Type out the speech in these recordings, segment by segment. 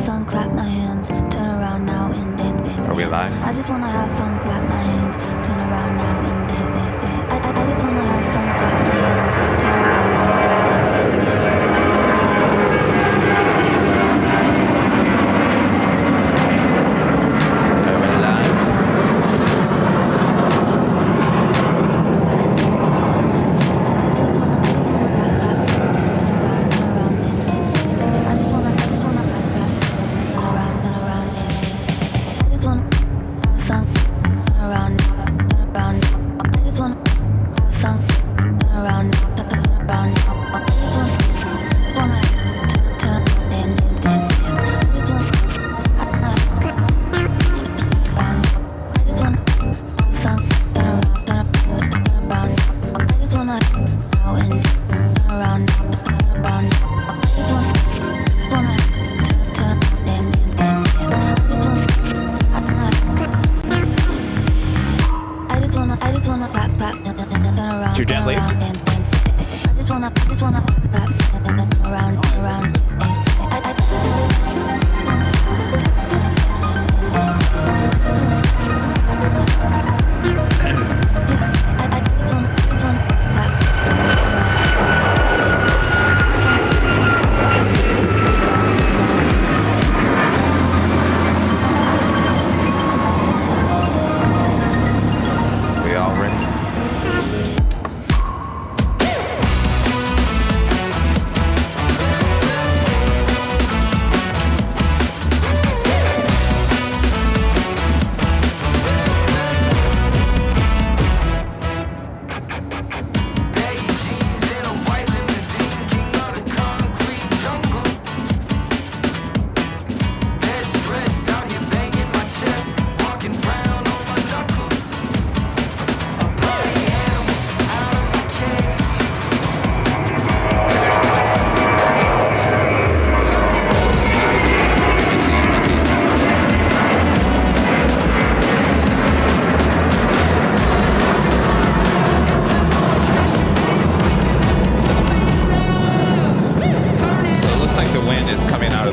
fun, clap my hands. Turn around now and dance, dance. Are we live? I just wanna have fun, clap my hands. Turn around now and dance, dance, dance. I just wanna have fun, clap my hands. Turn around now and dance, dance, dance. I just wanna have fun, clap my hands. Turn around now and dance, dance, dance. I just wanna Are we live? Too gently. We all ready?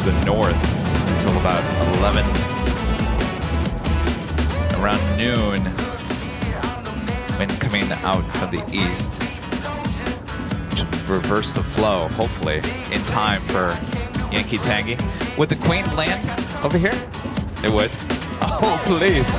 The north until about 11, around noon, wind coming out from the east. Reverse the flow, hopefully, in time for Yankee Tangy. Would the Queen land over here? It would. Oh, please.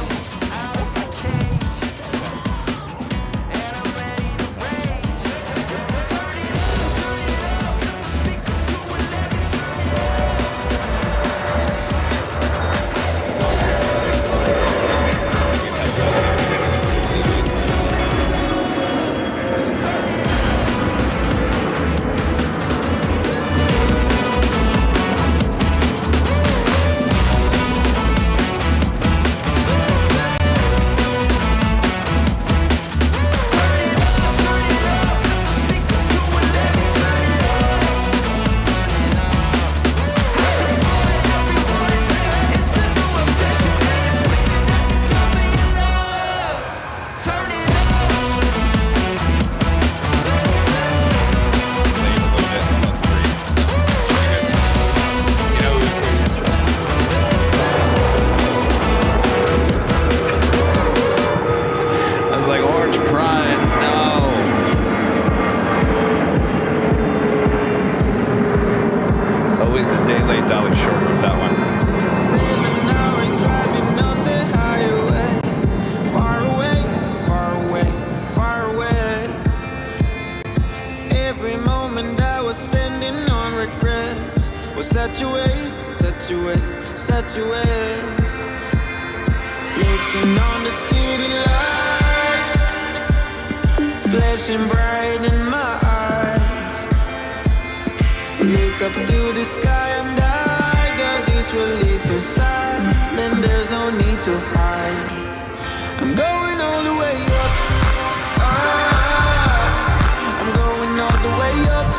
Looking on the city lights, flashing bright in my eyes. Look up to the sky and I got this relief inside. Then there's no need to hide. I'm going all the way up. I'm going all the way up.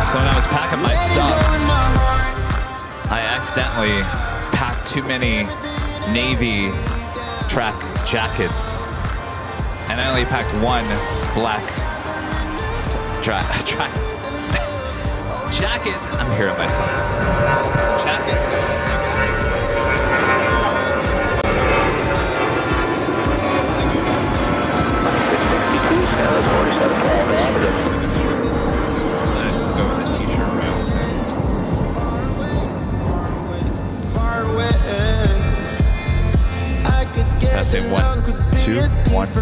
So when I was packing my stuff, I accidentally packed too many navy track jackets, and I only packed one black track Jacket. I'm hearing myself. Jacket. Just go with the t-shirt route. Testing 1, 2, 1, 2.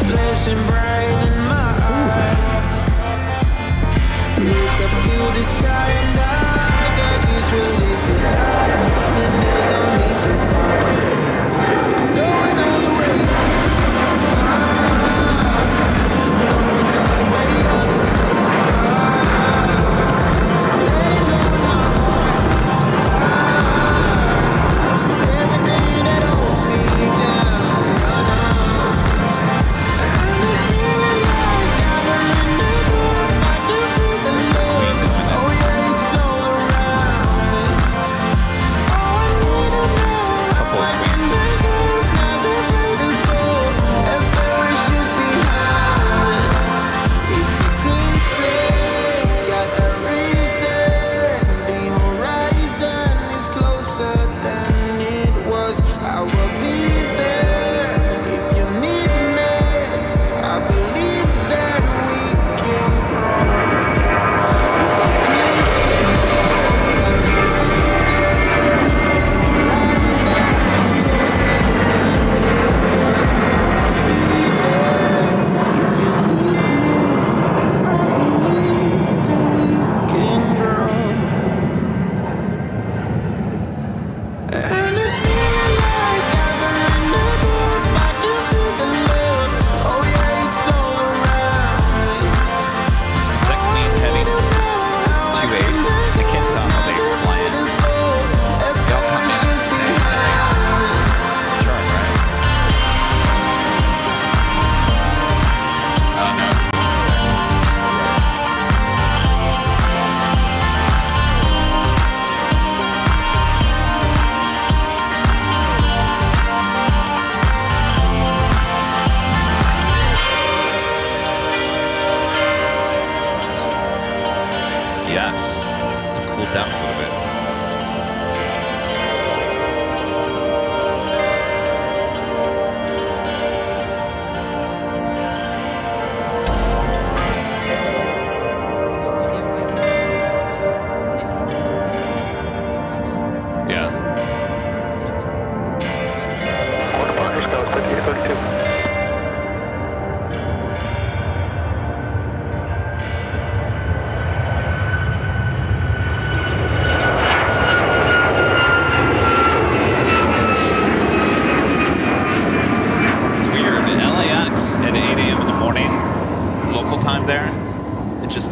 Flashing bright in my eyes. Look up to the sky and I got this relief inside. And there's no need to hide. I'm going all the way up. Going all the way up. Letting go of my heart. Everything that holds me down.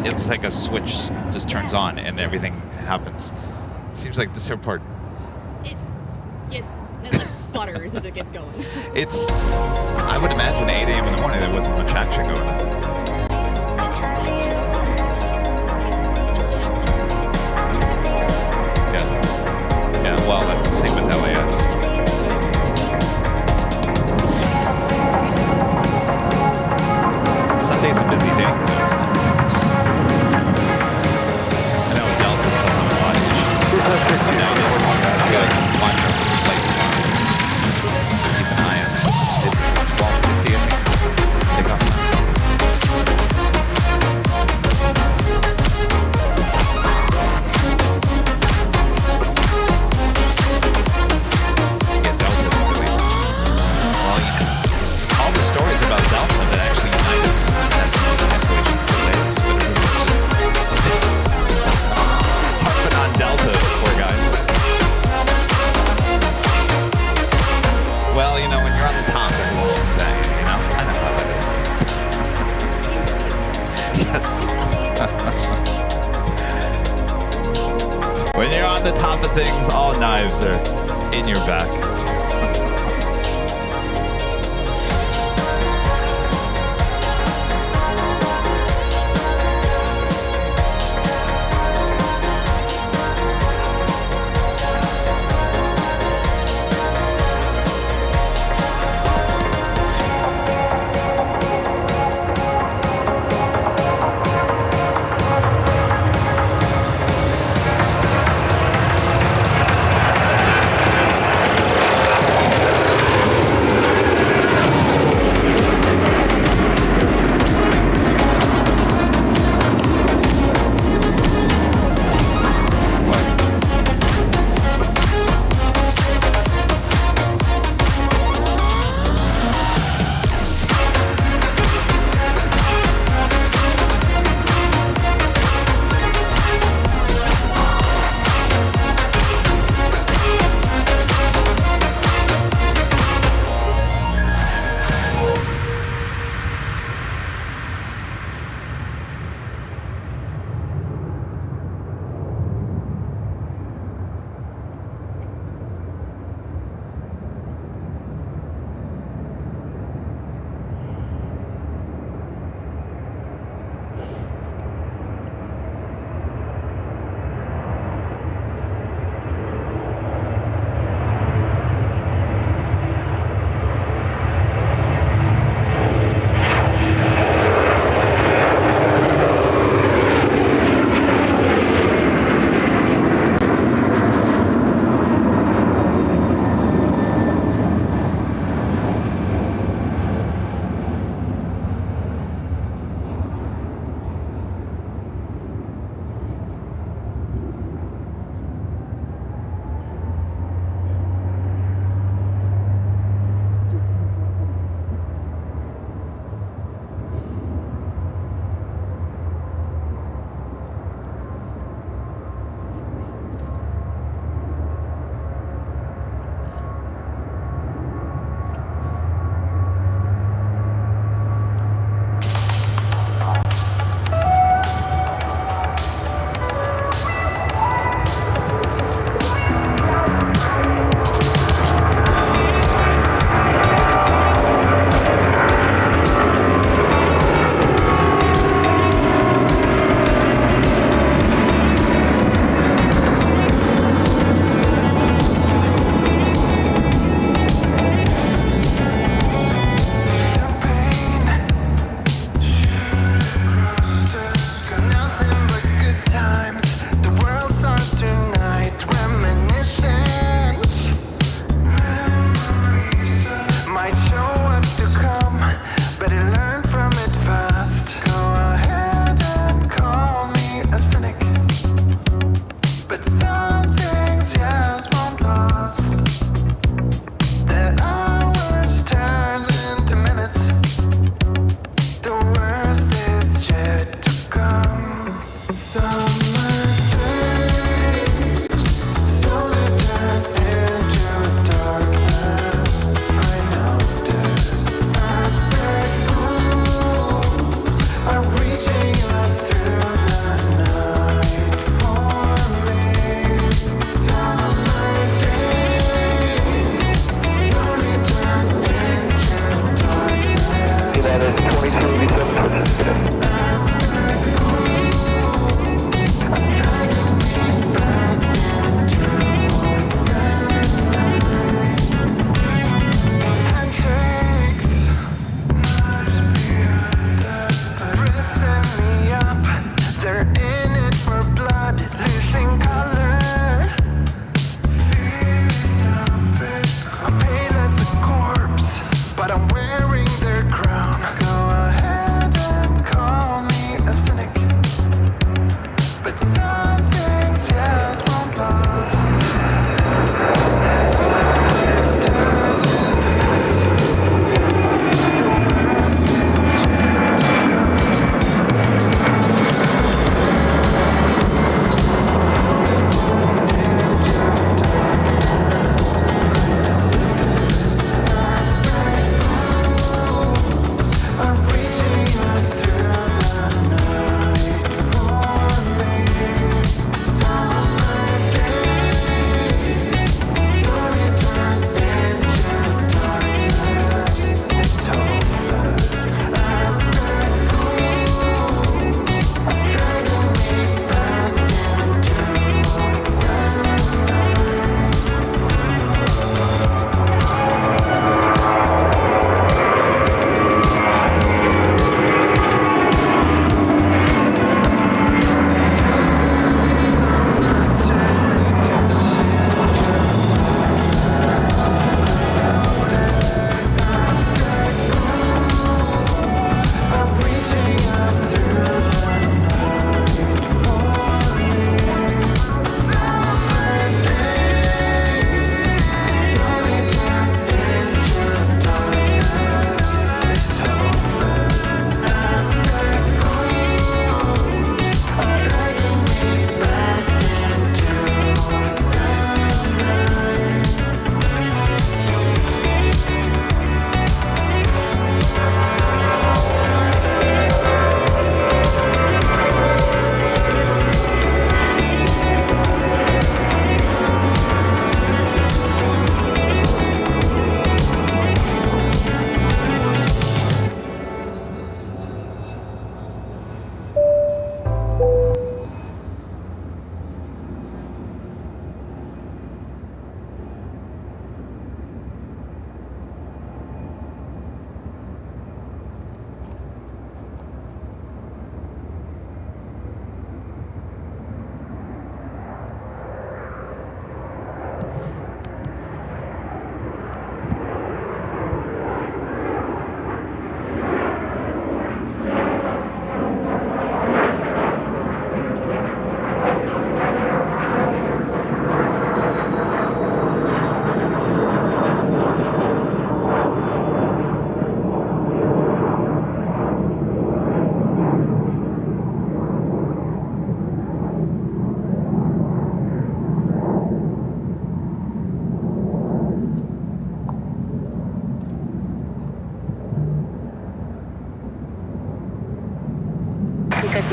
It's like a switch just turns on and everything happens. Seems like this airport. It like sputters as it gets going. It's, I would imagine 8 a.m. in the morning there wasn't much action going on. Yeah, well, that's the same with LAX. Sunday's a busy day, isn't it? I know Delta's still having a lot of issues. Good. Watch out for the flight tomorrow. Keep an eye on it. It's 12:50, I think. Take off time. Yeah, Delta really. Well, yeah. All the stories about Delta that actually United's has no cancellation delays, but everyone's just harping on Delta, poor guys. Well, you know, when you're on the top, everyone's saying, you know, I know how that is. Yes. When you're on the top of things, all knives are in your back.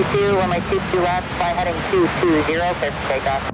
62, runway 22 left, fly heading 220, clear for takeoff.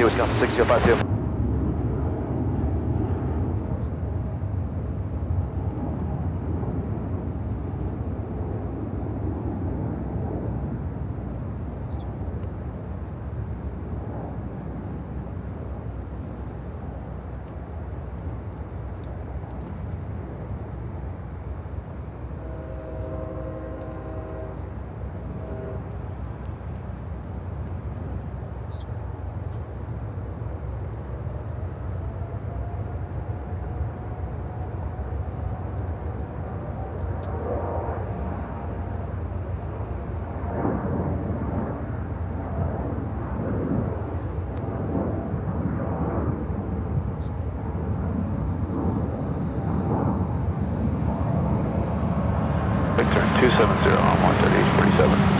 Wisconsin 6052. Turn 270 on 138.47.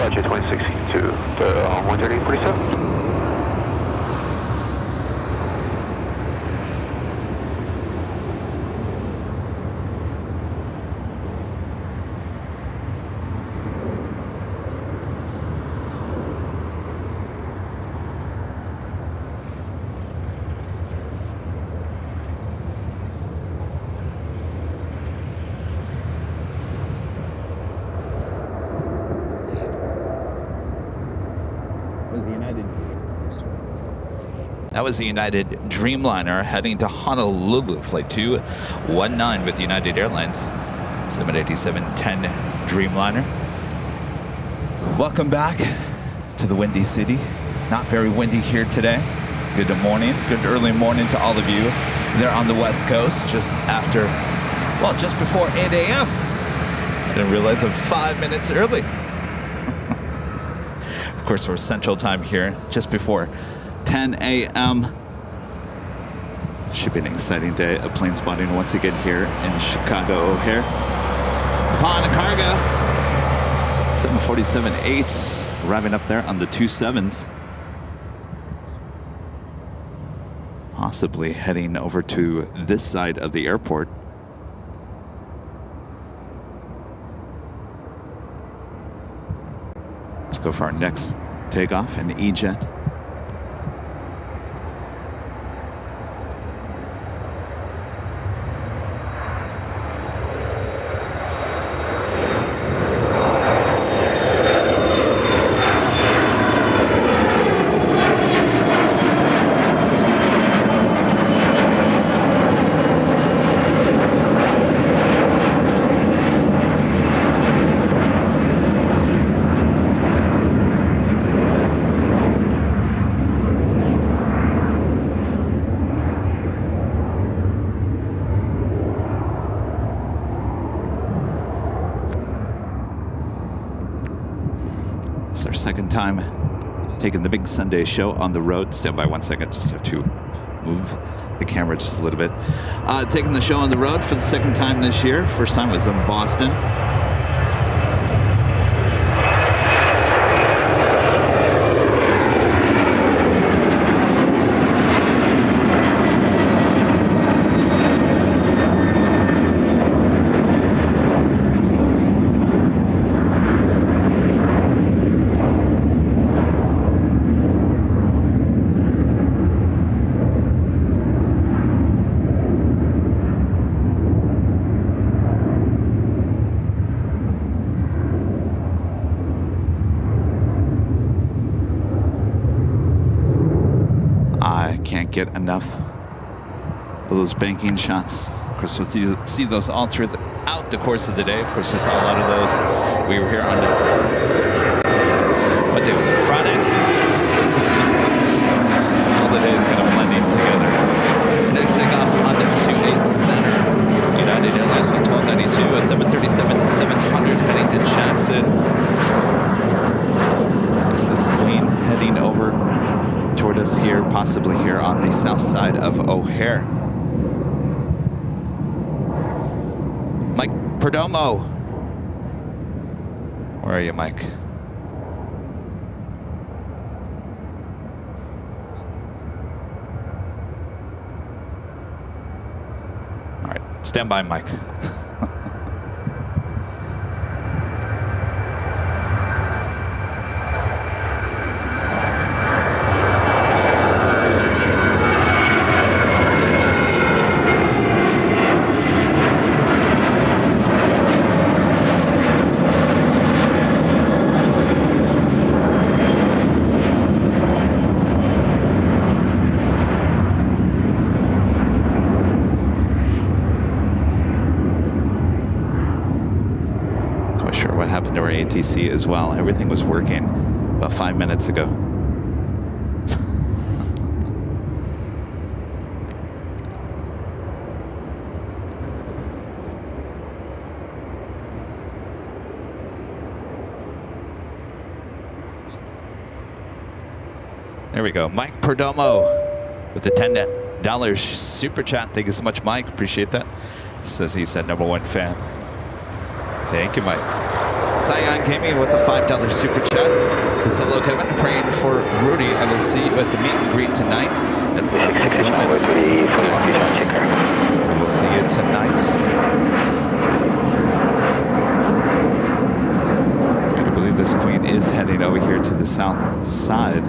Departure 2062 to 138.47. That was the United Dreamliner heading to Honolulu, flight 219 with United Airlines, 787-10 Dreamliner. Welcome back to the Windy City. Not very windy here today. Good morning, good early morning to all of you there on the West Coast, just after, well, just before 8 a.m. I didn't realize I was 5 minutes early. Of course, we're Central Time here, just before 10 a.m. Should be an exciting day of plane spotting once again here in Chicago O'Hare. Upon cargo, 747-8 arriving up there on the 27s. Possibly heading over to this side of the airport. Let's go for our next takeoff in E-Jet. It's our second time taking the big Sunday show on the road. Stand by 1 second, just have to move the camera just a little bit. Taking the show on the road for the second time this year. First time was in Boston. Can't get enough of those banking shots. Of course, we'll see those all throughout the course of the day. Of course, we saw a lot of those. We were here on what day was it? Friday. All the days kind of blending together. Next takeoff on 28 Center. United Airlines Flight 1292, a 737-700 heading to Jackson. Is this Queen heading over toward us here, possibly here on the south side of O'Hare? Mike Perdomo. Where are you, Mike? All right, stand by, Mike. ATC as well. Everything was working about 5 minutes ago. There we go. Mike Perdomo with the $10 super chat. Thank you so much, Mike. Appreciate that. Says he's a #1 fan. Thank you, Mike. Zion Gaming with the $5 super chat. Says, hello, Kevin. Praying for Rudy. I will see you at the meet and greet tonight at the Limits. I will see you tonight. I believe this Queen is heading over here to the south side.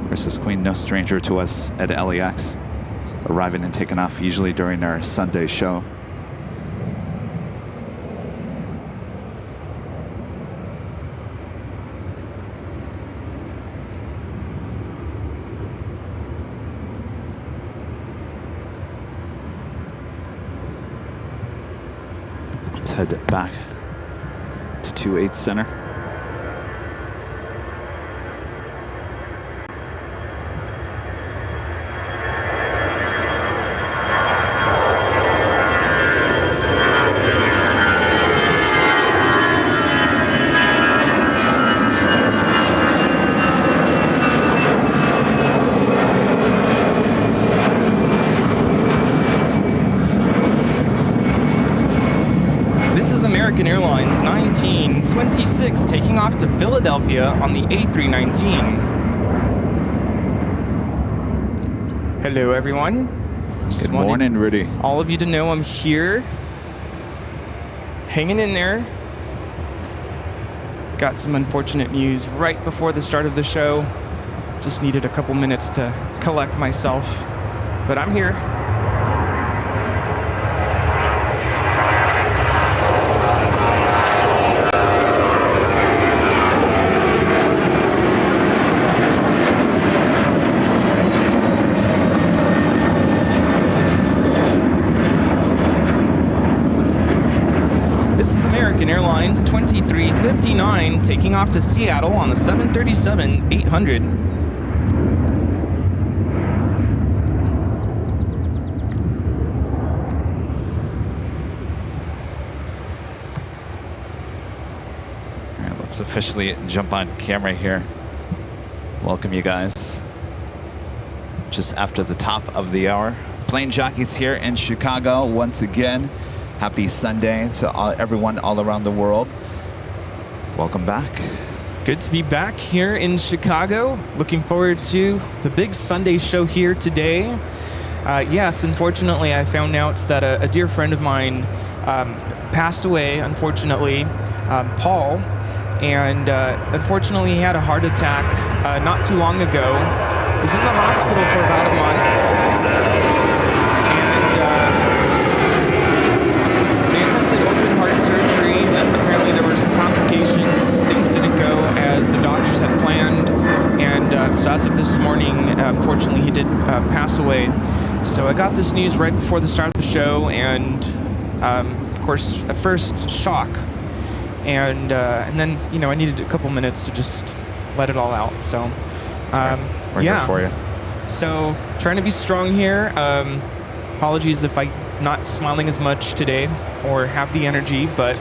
Of course, this Queen, no stranger to us at LAX. Arriving and taking off usually during our Sunday show. Head back to 28 Center. Airlines 1926 taking off to Philadelphia on the A319. Hello, everyone. Good morning, Rudy. All of you to know I'm here, hanging in there. Got some unfortunate news right before the start of the show. Just needed a couple minutes to collect myself, but I'm here. Airlines 2359 taking off to Seattle on the 737-800. Let's officially jump on camera here. Welcome you guys. Just after the top of the hour. Plane Jockeys here in Chicago once again. Happy Sunday to everyone all around the world. Welcome back. Good to be back here in Chicago. Looking forward to the big Sunday show here today. Yes, unfortunately, I found out that a dear friend of mine passed away, unfortunately, Paul. And unfortunately, he had a heart attack not too long ago. He was in the hospital for about a month. And they attempted open heart surgery, and apparently there were some complications. Things didn't go as the doctors had planned. And so as of this morning, unfortunately, he did pass away. So I got this news right before the start of the show, and of course, at first, shock. And then, you know, I needed a couple minutes to just let it all out. So, We're here for you. So, trying to be strong here. Apologies if I'm not smiling as much today or have the energy, but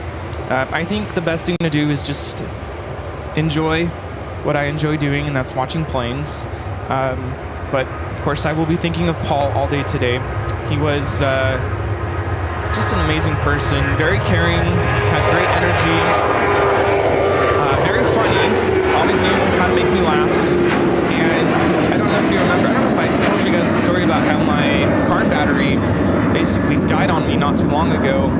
I think the best thing to do is just enjoy what I enjoy doing, and that's watching planes. But, of course, I will be thinking of Paul all day today. He was just an amazing person, very caring, had great energy, very funny, always knew how to make me laugh. And I don't know if you remember, I don't know if I told you guys the story about how my car battery basically died on me not too long ago.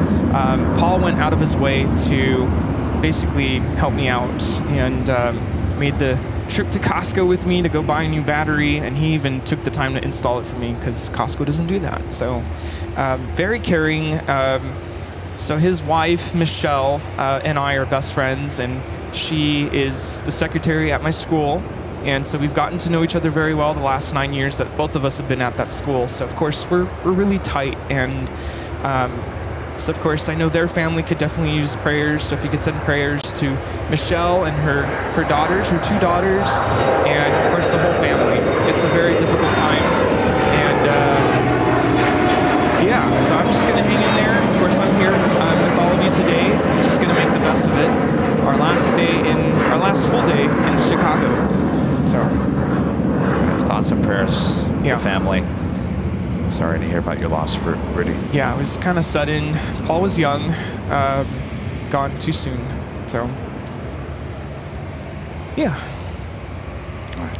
Paul went out of his way to basically help me out and made the trip to Costco with me to go buy a new battery, and he even took the time to install it for me because Costco doesn't do that. So very caring. So his wife, Michelle, and I are best friends, and she is the secretary at my school. And so we've gotten to know each other very well the last 9 years that both of us have been at that school. So of course we're really tight, and so of course I know their family could definitely use prayers. So if you could send prayers to Michelle and her daughters, her 2 daughters, and of course the whole family. It's a very difficult time, and yeah, so I'm just gonna hang in there. Of course I'm here with all of you today. I'm just gonna make the best of it. Our last full day in Chicago. So Thoughts and prayers to Yeah. the family. Sorry to hear about your loss, Rudy. yeah, it was kind of sudden. Paul was young, gone too soon. So yeah. All right.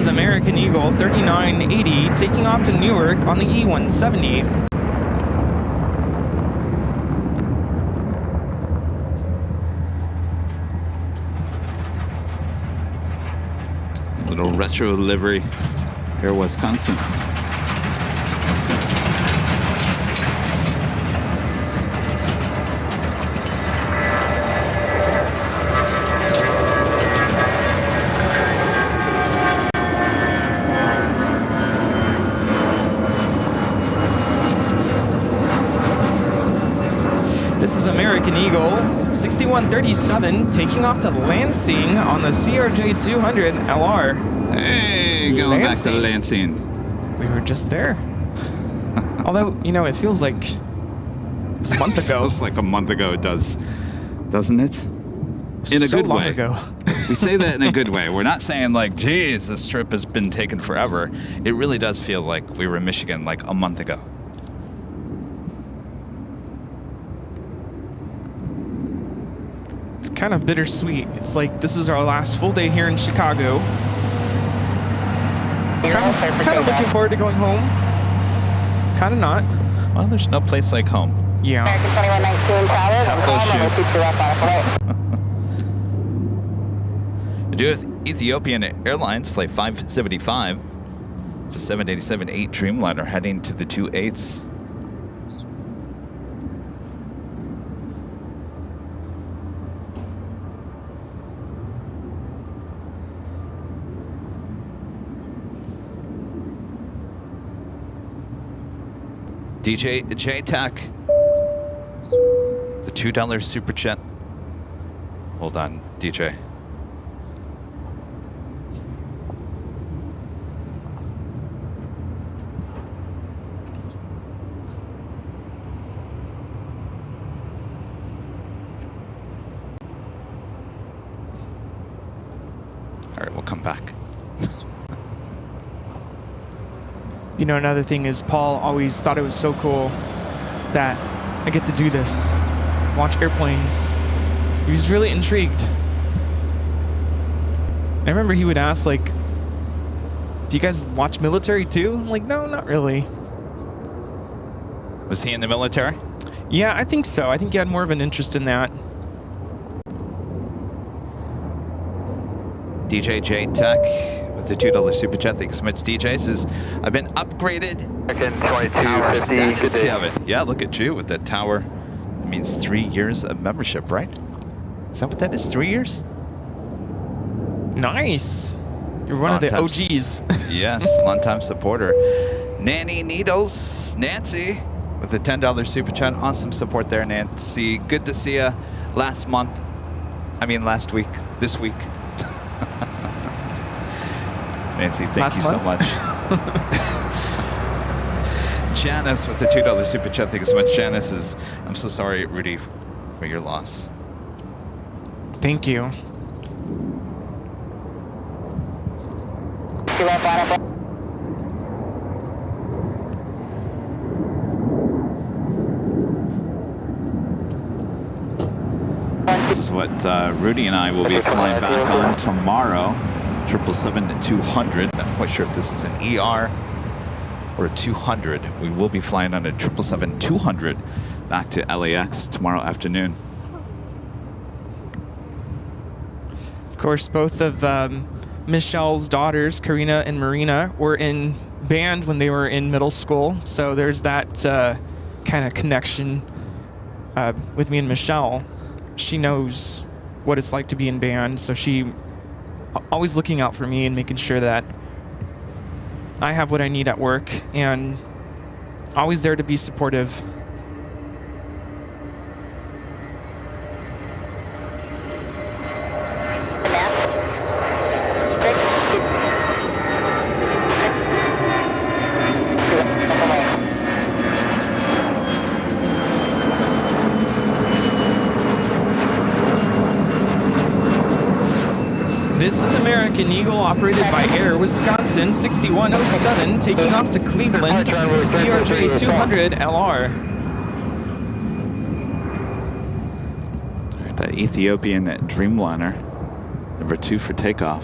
American Eagle 3980 taking off to Newark on the E170. Little retro livery, Air Wisconsin. This is American Eagle 6137 taking off to Lansing on the CRJ 200 LR. Hey, going back to Lansing. We were just there. Although, you know, it feels like it was a month ago. It feels like a month ago, it does. Doesn't it? In a good way. Ago. We say that in a good way. We're not saying like, geez, this trip has been taken forever. It really does feel like we were in Michigan like a month ago. It's kind of bittersweet. It's like this is our last full day here in Chicago. Kind of looking forward to going home. Kind of not. Well, there's no place like home. Yeah. American 2119 Tower. To do with Ethiopian Airlines Flight 575. It's a 787-8 Dreamliner heading to the 28s. DJ J-Tech, the $2 super chat. Hold on, DJ. All right, we'll come back. You know, another thing is Paul always thought it was so cool that I get to do this, launch airplanes. He was really intrigued. I remember he would ask, like, do you guys watch military too? I'm like, no, not really. Was he in the military? Yeah, I think so. I think he had more of an interest in that. DJ J-Tech with the $2 super chat. Thanks so much, DJ. Says, I've been upgraded American to tower 2250, status, good day. Kevin. Yeah, look at you with that tower. That means 3 years of membership, right? Is that what that is? 3 years? Nice. You're one of the OGs. Yes, long-time supporter. Nanny Needles, Nancy, with the $10 super chat. Awesome support there, Nancy. Good to see you last week, this week. Nancy, thank you so much. Janice with the $2 super chat. Thank you so much. Janice is, I'm so sorry, Rudy, for your loss. Thank you. This is what Rudy and I will be flying back on tomorrow. 777-200. Not quite sure if this is an ER or a 200. We will be flying on a 777-200 back to LAX tomorrow afternoon. Of course, both of Michelle's daughters, Karina and Marina, were in band when they were in middle school. So there's that kind of connection with me and Michelle. She knows what it's like to be in band, so she always looking out for me and making sure that I have what I need at work, and always there to be supportive. This is American Eagle, operated by Air Wisconsin 6107, taking off to Cleveland, CRJ 200 LR. The Ethiopian Dreamliner, number 2 for takeoff.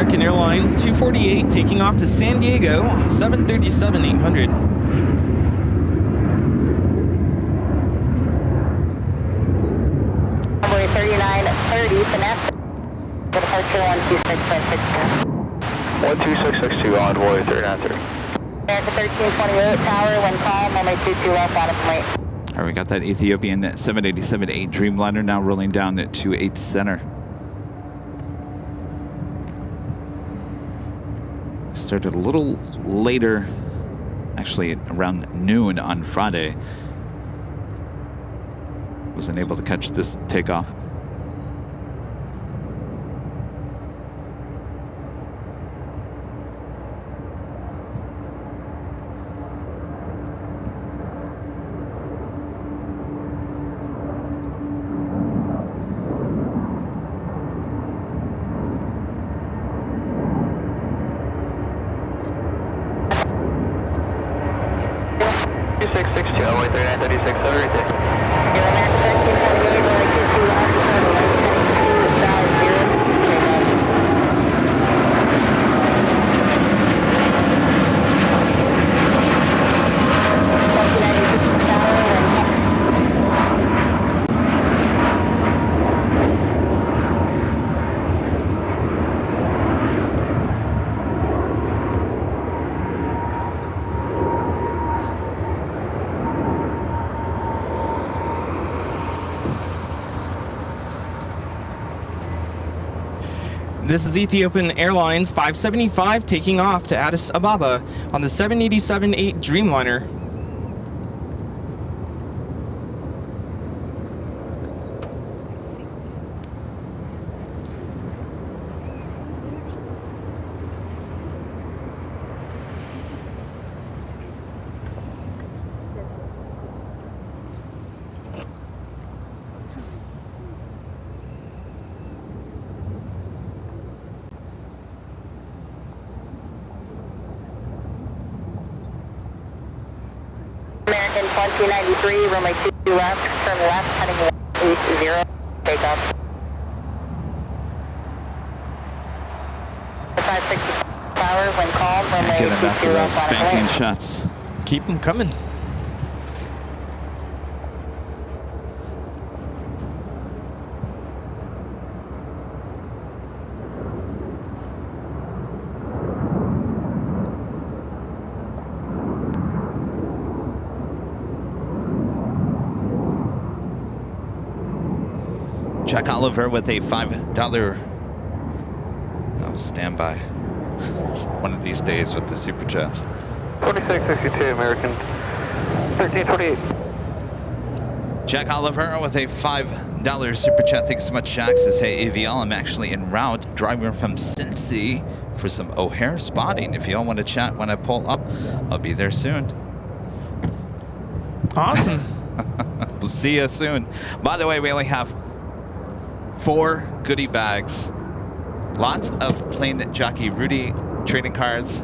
American Airlines 248 taking off to San Diego on 737-800. Runway 3930, finesse. Departure 126.62. 12662 envoy 3930. America 1328, tower, when calm, runway 22 left, line of point. All right, we got that Ethiopian 787-8 Dreamliner now rolling down at 28 center. Started a little later, actually around noon on Friday. Wasn't able to catch this takeoff. This is Ethiopian Airlines 575 taking off to Addis Ababa on the 787-8 Dreamliner. American 2093, runway 22 left, turn left, heading 180, takeoff. 560 power, when calm, runway Get enough 22 of those left, line of spanking point. shots. Keep them coming. Jack Oliver with a $5. Oh, stand by. One of these days with the super chats. 2662 American 1328. Jack Oliver with a $5 super chat. Thanks so much, Jack. Says, hey, AVL, I'm actually en route driving from Cincy for some O'Hare spotting. If y'all want to chat when I pull up, I'll be there soon. Awesome. We'll see you soon. By the way, we only have 4 goodie bags. Lots of plain jockey Rudy trading cards.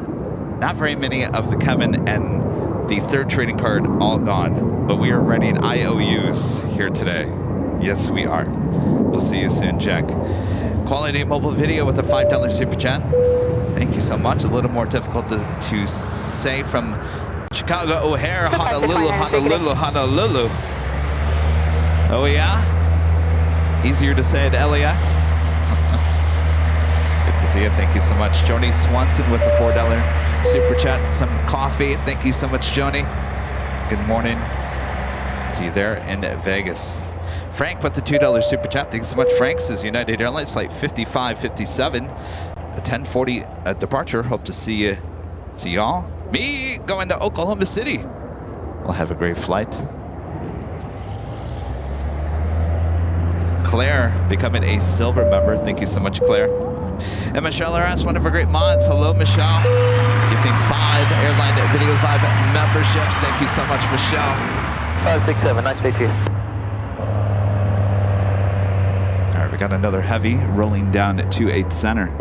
Not very many of the Kevin and the third trading card, all gone. But we are running IOUs here today. Yes, we are. We'll see you soon, Jack. Quality Mobile Video with a $5 super chat. Thank you so much. A little more difficult to say from Chicago O'Hare, Honolulu, Honolulu, Honolulu. Oh yeah? Easier to say at LAX? Good to see you. Thank you so much. Joni Swanson with the $4 super chat. Some coffee. Thank you so much, Joni. Good morning. See you there in Vegas. Frank with the $2 super chat. Thanks so much, Frank. Says United Airlines flight 5557, a 10:40 departure. Hope to see y'all. Me going to Oklahoma City. We'll have a great flight. Claire becoming a silver member. Thank you so much, Claire. And Michelle R.S., one of our great mods. Hello, Michelle. Gifting 5 Airline Videos Live memberships. Thank you so much, Michelle. 567, nice day to you. All right, we got another heavy rolling down at 28 center.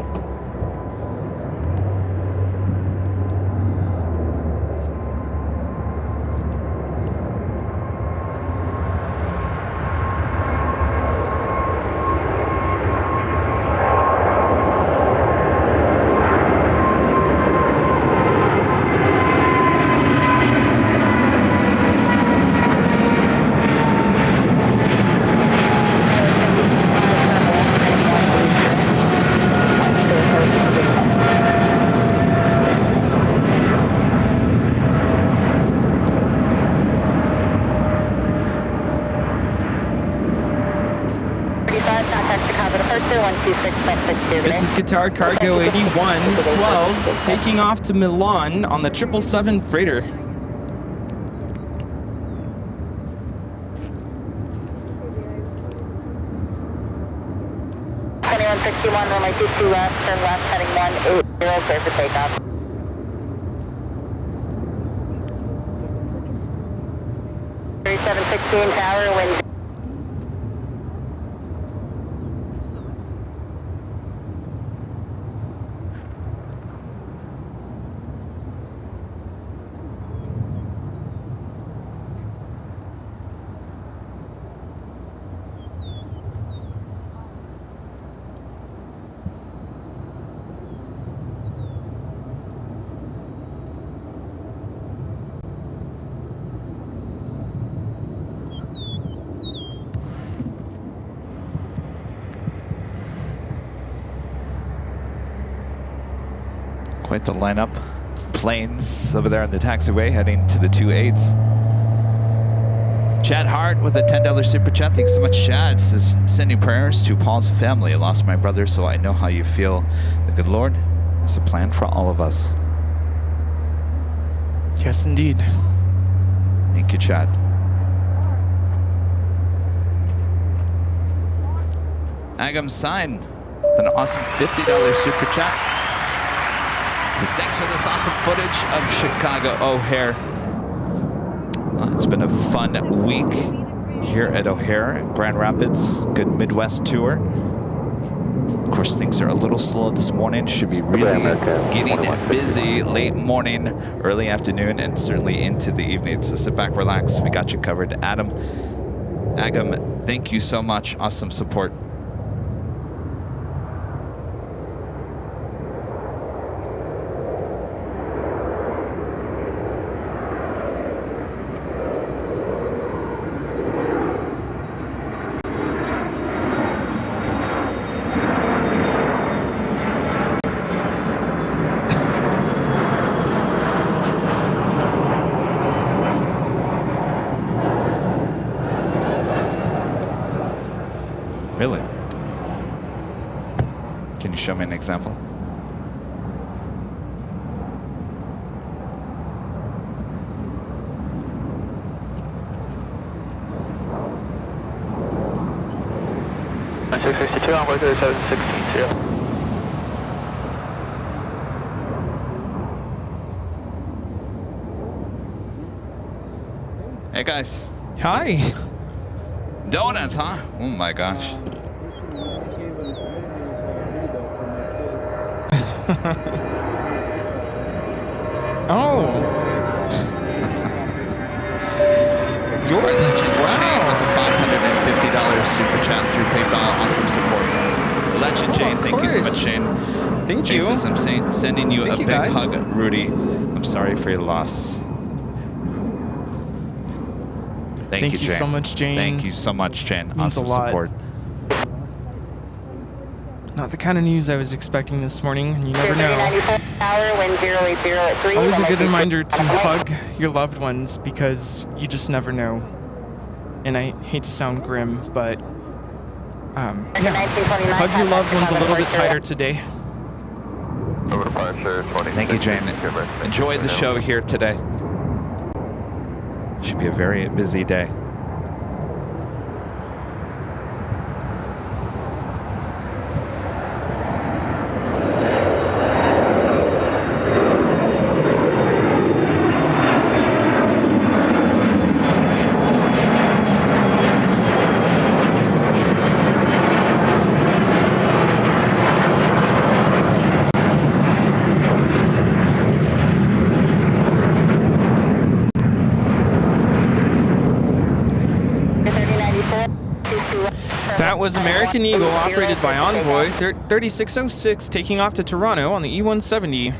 126.62. This is Qatar Cargo 8112 taking off to Milan on the 777 freighter. 2161, runway 22 left, turn left, heading 180, clear for takeoff. Tower, wind. Quite the lineup. Planes over there on the taxiway heading to the 28s. Chad Hart with a $10 super chat. Thanks so much, Chad. Says, sending prayers to Paul's family. I lost my brother, so I know how you feel. The good Lord has a plan for all of us. Yes, indeed. Thank you, Chad. Agam Sign with an awesome $50 super chat. Says, thanks for this awesome footage of Chicago O'Hare. It's been a fun week here at O'Hare, Grand Rapids. Good Midwest tour. Of course, things are a little slow this morning. Should be really getting busy late morning, early afternoon, and certainly into the evening. So sit back, relax. We got you covered. Agam, thank you so much. Awesome support. Really? Can you show me an example? Envoy 3716. Hey guys. Hi. Donuts, huh? Oh my gosh. Oh. Your Legend Jane with a $550 super chat through PayPal. Awesome support from Legend Jane. Thank you so much, Shane. Thank you. Says, I'm sending you a big guys. hug, Rudy. I'm sorry for your loss. Thank you, Jane. So much, Jane. Thank you so much, Jane. Means Awesome a lot. support. Not the kind of news I was expecting this morning. You never know. Tower, wind 080 at 3. Always a good reminder to hug your loved ones because you just never know. And I hate to sound grim, but hug your loved ones a little bit tighter today. Over departure 20. Thank you, Jane. Enjoy the show here today. Should be a very busy day. That was American Eagle, operated by Envoy 3606, taking off to Toronto on the E-170.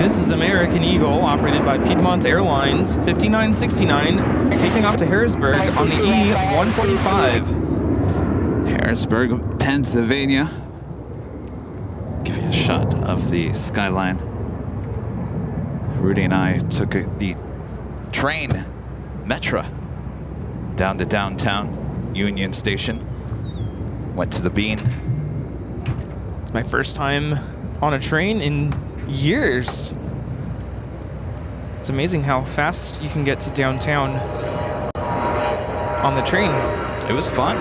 This is American Eagle, operated by Piedmont Airlines, 5969, taking off to Harrisburg on the E-145. Harrisburg, Pennsylvania. Give you a shot of the skyline. Rudy and I took the train, Metra, down to downtown Union Station. Went to the Bean. It's my first time on a train in years. It's amazing how fast you can get to downtown on the train. It was fun.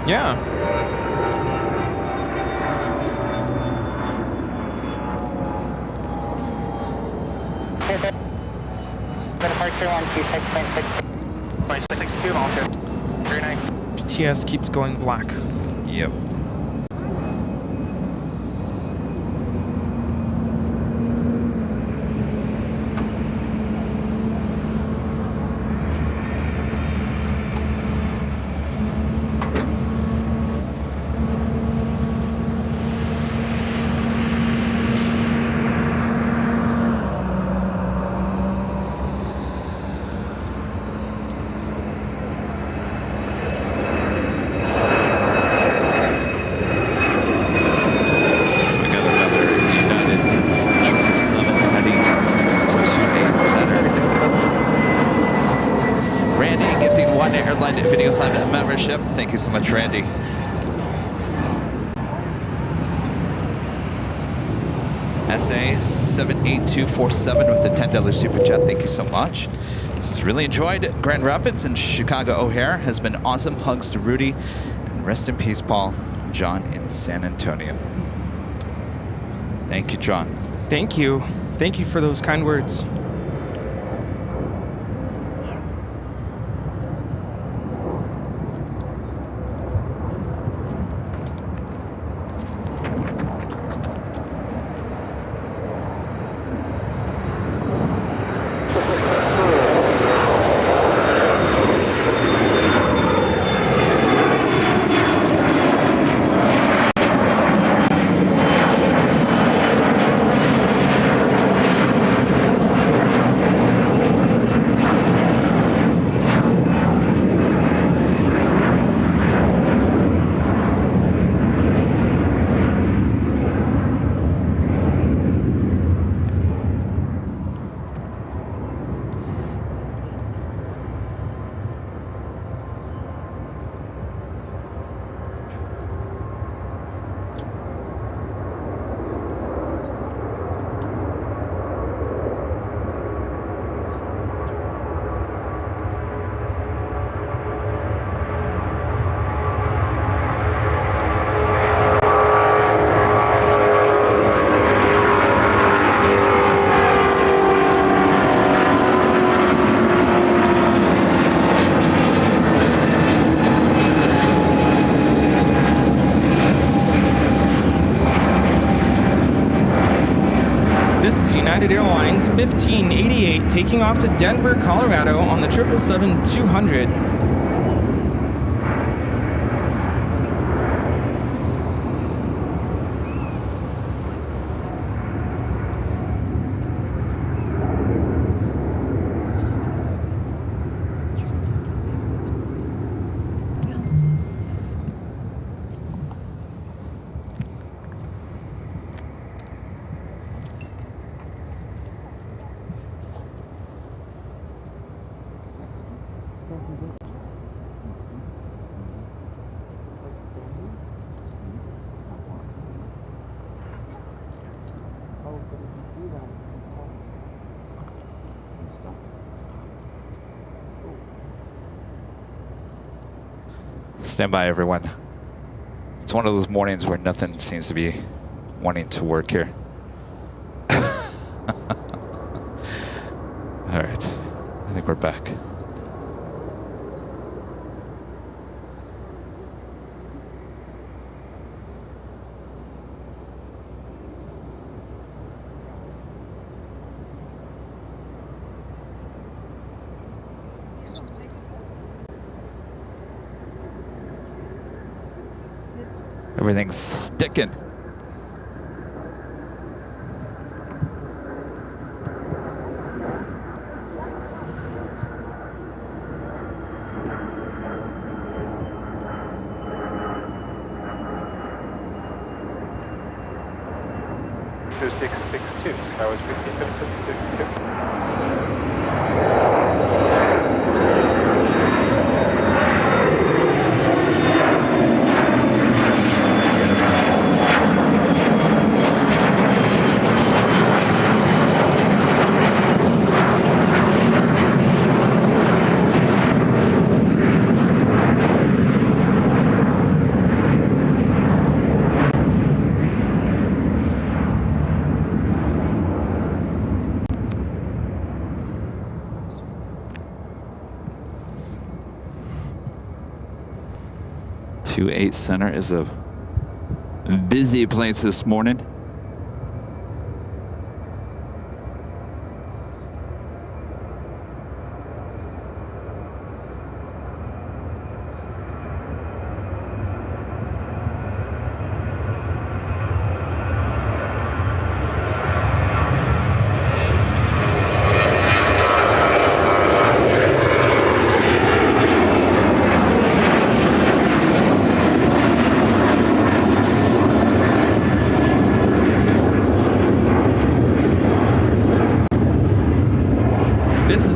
Yeah. Departure 126.6. Also. Very nice. PTS keeps going black. Yep. Thank you so much, Randy. SA78247 with the $10 super chat. Thank you so much. This is really enjoyed. Grand Rapids and Chicago O'Hare has been awesome. Hugs to Rudy. And rest in peace, Paul. John in San Antonio. Thank you, John. Thank you. Thank you for those kind words. United Airlines 1588 taking off to Denver, Colorado on the 777-200. Stand by, everyone. It's one of those mornings where nothing seems to be wanting to work here. All right, I think we're back. Everything's sticking. That was 5766. Eight Center is a busy place this morning.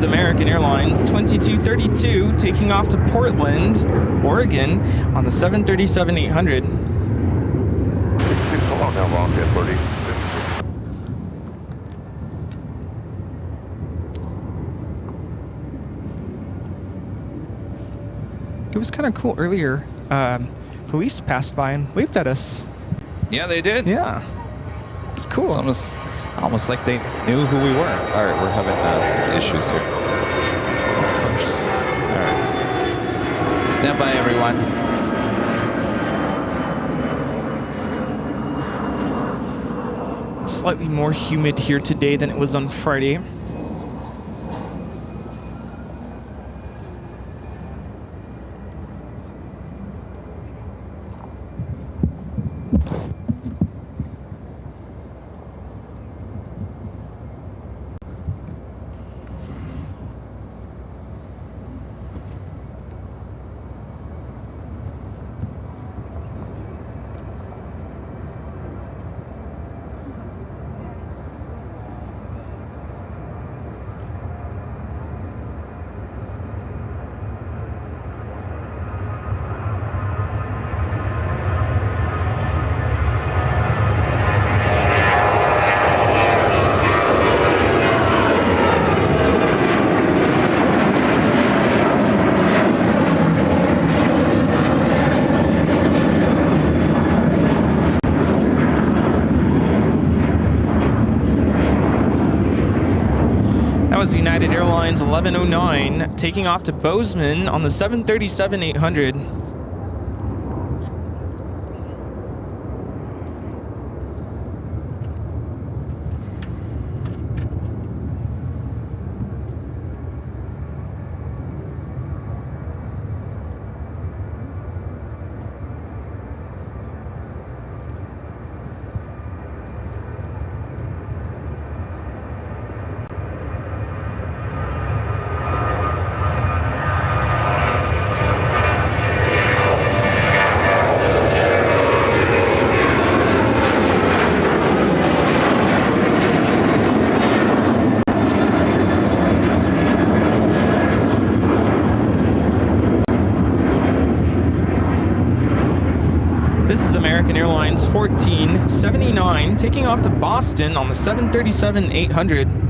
American Airlines 2232 taking off to Portland, Oregon on the 737-800. Oh, now long, yeah, 40. It was kind of cool earlier. Police passed by and waved at us. Yeah, they did. Yeah, it's cool. It's almost like they knew who we were. All right, we're having some issues here. Of course. All right. Stand by, everyone. Slightly more humid here today than it was on Friday. That was United Airlines 1109 taking off to Bozeman on the 737-800. This is American Airlines 1479 taking off to Boston on the 737-800.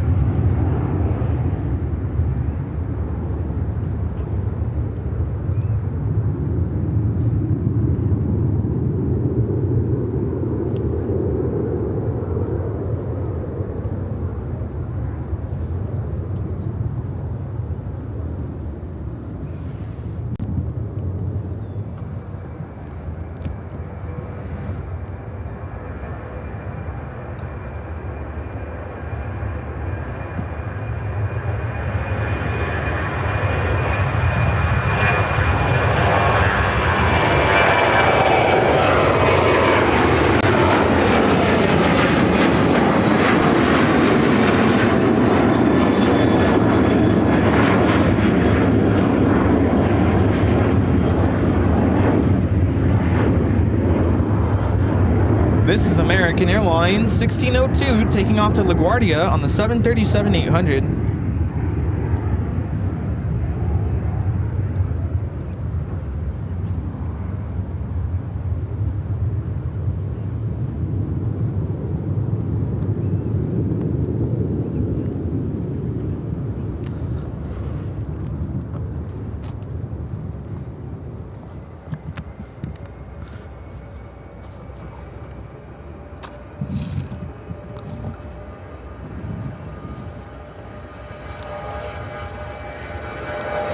This is American Airlines 1602 taking off to LaGuardia on the 737-800.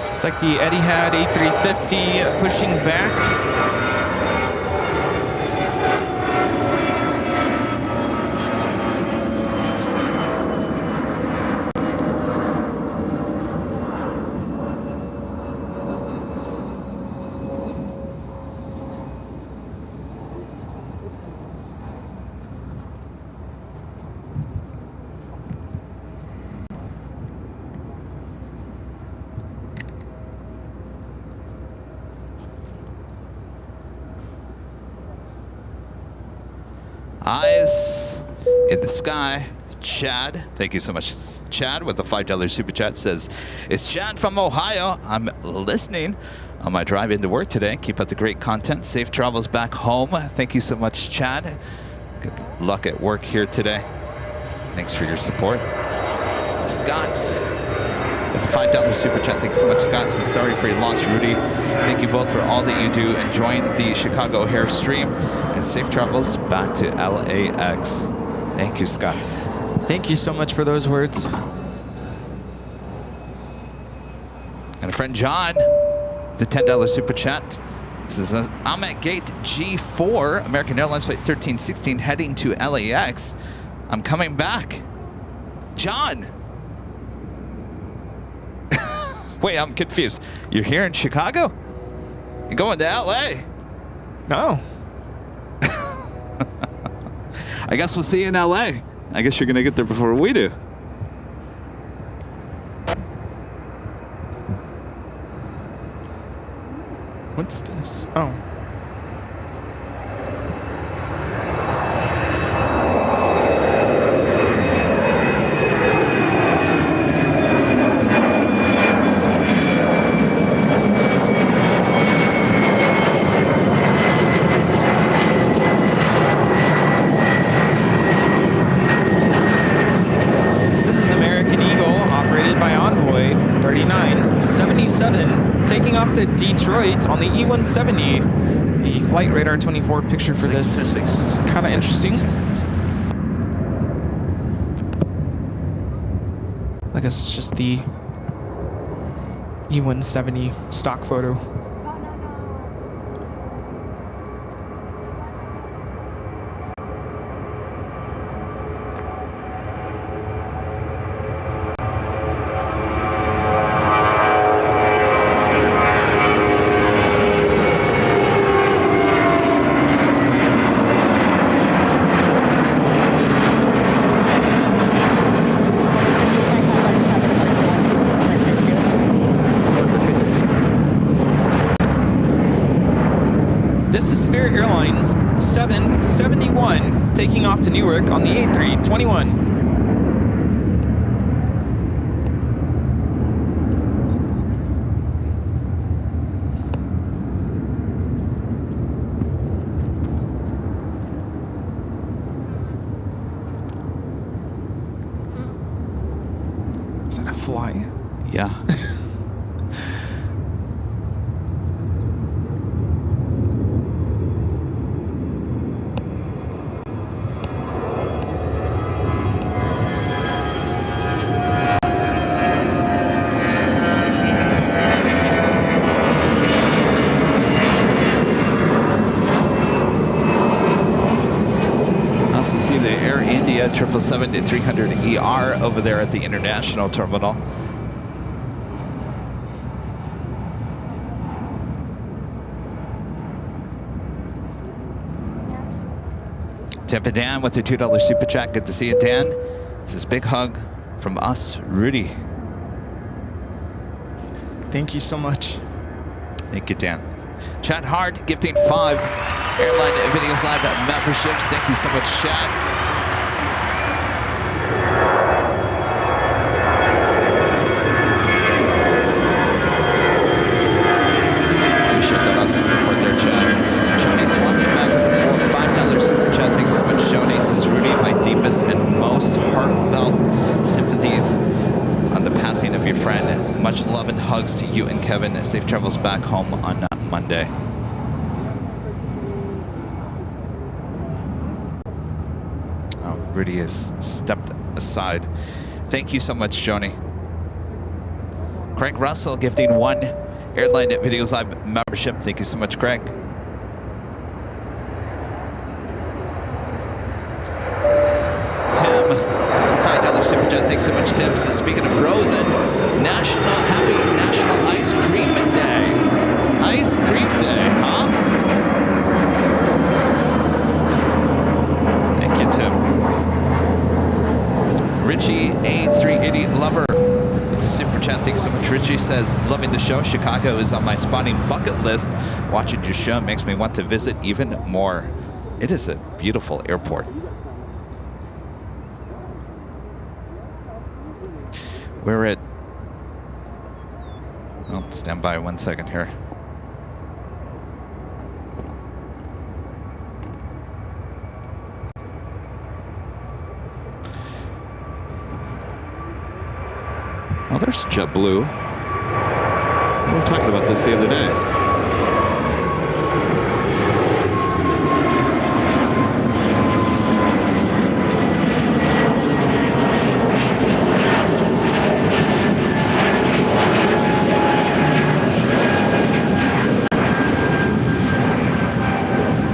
Looks like the Etihad A350 pushing back. Eyes in the sky. Chad, thank you so much. Chad with the $5 super chat says, it's Chad from Ohio. I'm listening on my drive into work today. Keep up the great content. Safe travels back home. Thank you so much, Chad. Good luck at work here today. Thanks for your support. Scott with the $5 super chat. Thank you so much, Scott. Says, sorry for your loss, Rudy. Thank you both for all that you do. Enjoying the Chicago O'Hare stream and safe travels back to LAX. Thank you, Scott. Thank you so much for those words. And a friend John, the $10 super chat. Says, I'm at gate G4, American Airlines flight 1316, heading to LAX. I'm coming back. John. Wait, I'm confused. You're here in Chicago? You're going to LA? No. I guess we'll see you in LA. I guess you're going to get there before we do. What's this? Oh. Taking off to Detroit on the E170. The Flight Radar 24 picture for this is kind of interesting. I guess it's just the E170 stock photo. Airlines 771 taking off to Newark on the A321. Is that a fly? Yeah. See the Air India 777-300ER over there at the international terminal. Tampa Dan with the $2 super chat. Good to see you, Dan. This is a big hug from us, Rudy. Thank you so much. Thank you, Dan. Chad Hart gifting 5 Airline Videos Live memberships. Thank you so much, Chad. Appreciate that awesome support there, Chad. Shoney Swanson back with a $5 super chat. Thank you so much, Shoney. Says Rudy, my deepest and most heartfelt sympathies on the passing of your friend. Much love and hugs to you and Kevin. Safe travels back home on Monday. Oh, Rudy has stepped aside. Thank you so much, Shoney. Craig Russell gifting 1 Airline Videos Live membership. Thank you so much, Craig. Tim with the $5 super chat. Thanks so much, Tim. Says, speaking of Frozen, Happy National Ice Cream Day. Ice Cream Day, huh? Thank you, Tim. Richie A380 Lover with the super chat. Thanks so much, Richie. Says, loving the show. Chicago is on my spotting bucket list. Watching your show makes me want to visit even more. It is a beautiful airport. We're at... Oh, stand by 1 second here. Oh, there's JetBlue. We were talking about this the other day.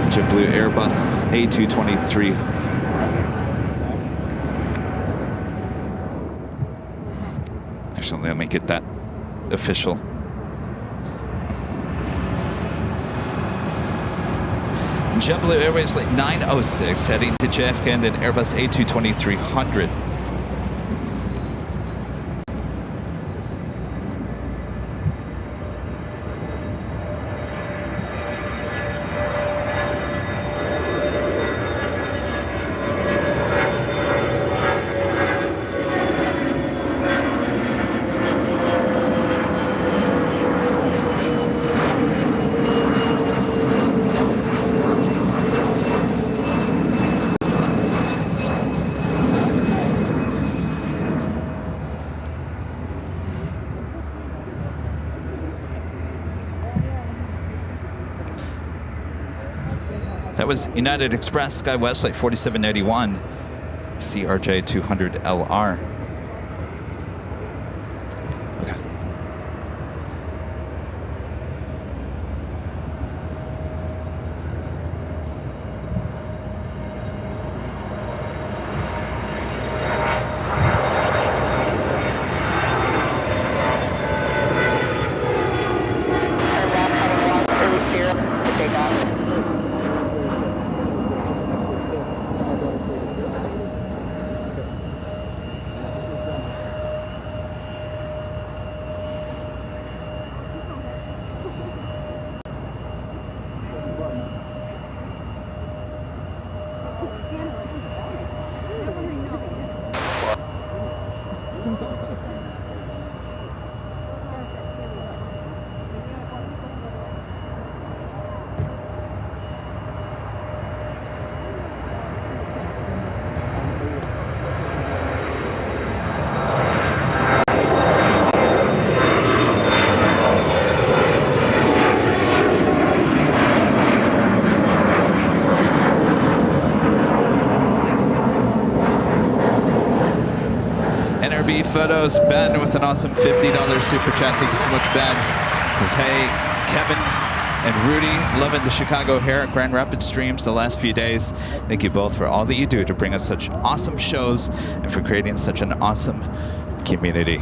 JetBlue Airbus A223. Actually, let me get that official. JetBlue Airways Flight 906 heading to JFK and an Airbus A220-300. That was United Express SkyWest Flight 4781, CRJ 200LR. Okay. Photos. Ben with an awesome $50 super chat. Thank you so much, Ben. Says, hey, Kevin and Rudy, loving the Chicago O'Hare Grand Rapids streams the last few days. Thank you both for all that you do to bring us such awesome shows and for creating such an awesome community.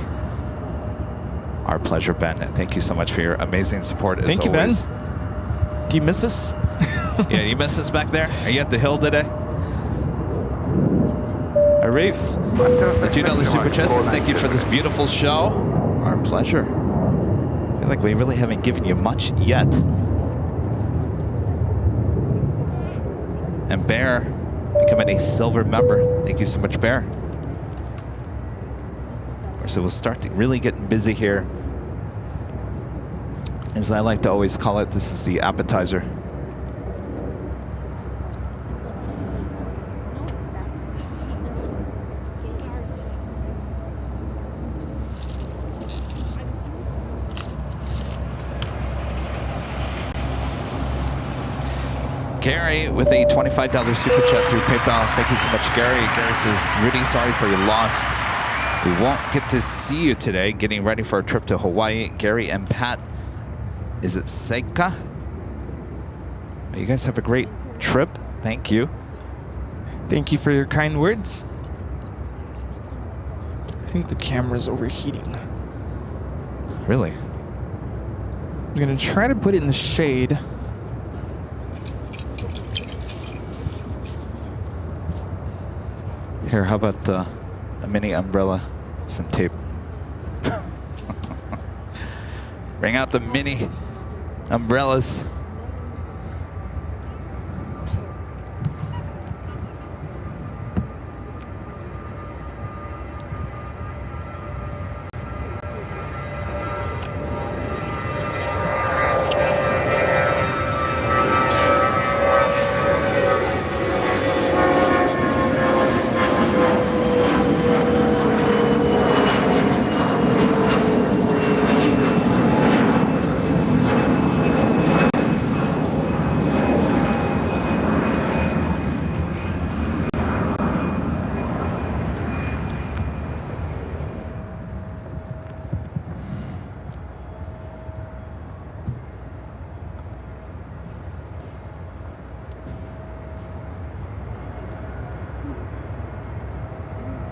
Our pleasure, Ben. Thank you so much for your amazing support as always. Thank you, Ben. Do you miss us? Yeah, you miss us back there? Are you at the Hill today? Arif, the $2 super chat says, thank you for this beautiful show. Our pleasure. I feel like we really haven't given you much yet. And Bear becoming a silver member. Thank you so much, Bear. So we'll start to really getting busy here. As I like to always call it, this is the appetizer. Gary with a $25 super chat through PayPal. Thank you so much, Gary. Gary says, Rudy, sorry for your loss. We won't get to see you today. Getting ready for a trip to Hawaii. Gary and Pat, is it Seika? You guys have a great trip. Thank you. Thank you for your kind words. I think the camera's overheating. Really? I'm gonna try to put it in the shade. Here, how about a mini umbrella, some tape? Bring out the mini umbrellas.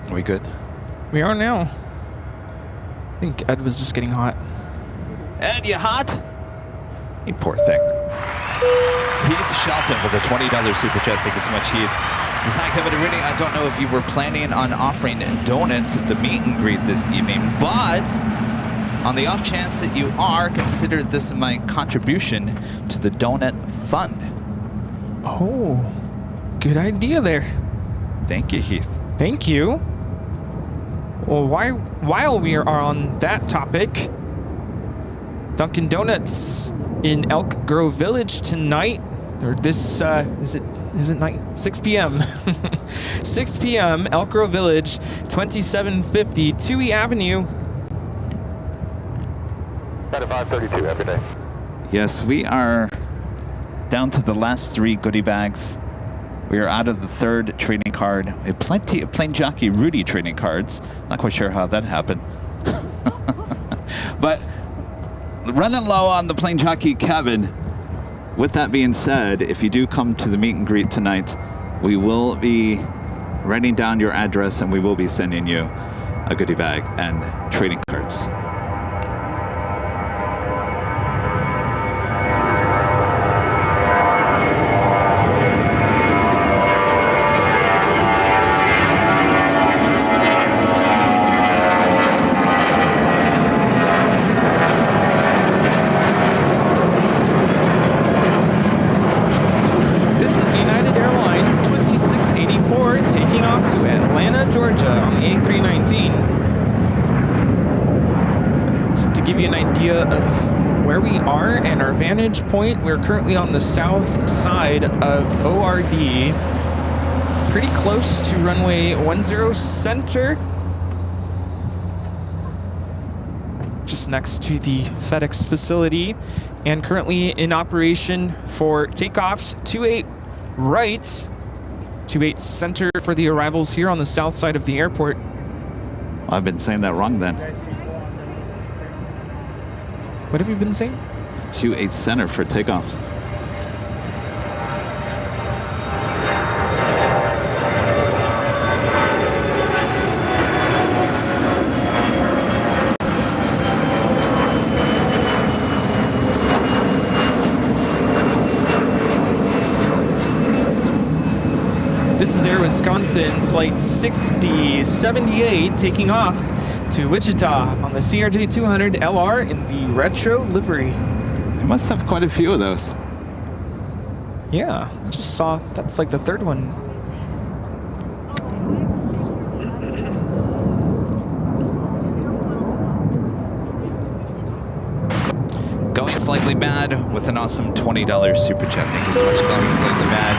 Are we good? We are now. I think Ed was just getting hot. Ed, you hot? You poor thing. Heath Shelton with a $20 super chat. Thank you so much, Heath. Says, hi, Kevin and Rudy. I don't know if you were planning on offering donuts at the meet and greet this evening, but on the off chance that you are, consider this my contribution to the donut fund. Oh, good idea there. Thank you, Heath. Thank you. Well, while we are on that topic, Dunkin' Donuts in Elk Grove Village tonight, or this, is it night? 6 p.m. 6 p.m., Elk Grove Village, 2750 Toohey Avenue. At 532 every day. Yes, we are down to the last 3 goodie bags. We are out of the 3rd trading card. We have plenty of Plain Jockey Rudy trading cards. Not quite sure how that happened. But running low on the Plain Jockey Kevin. With that being said, if you do come to the meet and greet tonight, we will be writing down your address and we will be sending you a goodie bag and trading cards. Of where we are and our vantage point, we're currently on the south side of ORD, pretty close to runway 10 center, just next to the FedEx facility, and currently in operation for takeoffs 28 right, 28 center for the arrivals here on the south side of the airport. I've been saying that wrong then. What have you been saying? 28 center for takeoffs. This is Air Wisconsin Flight 6078 taking off to Wichita on the CRJ200 LR in the retro livery. They must have quite a few of those. Yeah, I just saw that's like the third one. Going Slightly Mad with an awesome $20 super chat. Thank you so much, Going Slightly Mad.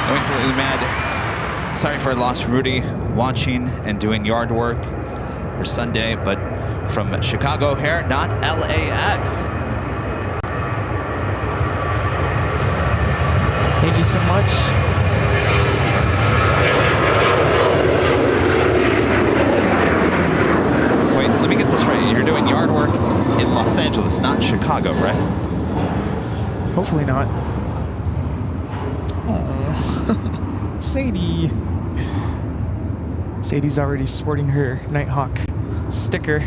Going Slightly Mad. Sorry for I lost Rudy watching and doing yard work for Sunday, but from Chicago O'Hare, not LAX. Thank you so much. Wait, let me get this right. You're doing yard work in Los Angeles, not Chicago, right? Hopefully not. Aww. Sadie. Sadie's already sporting her Nighthawk sticker.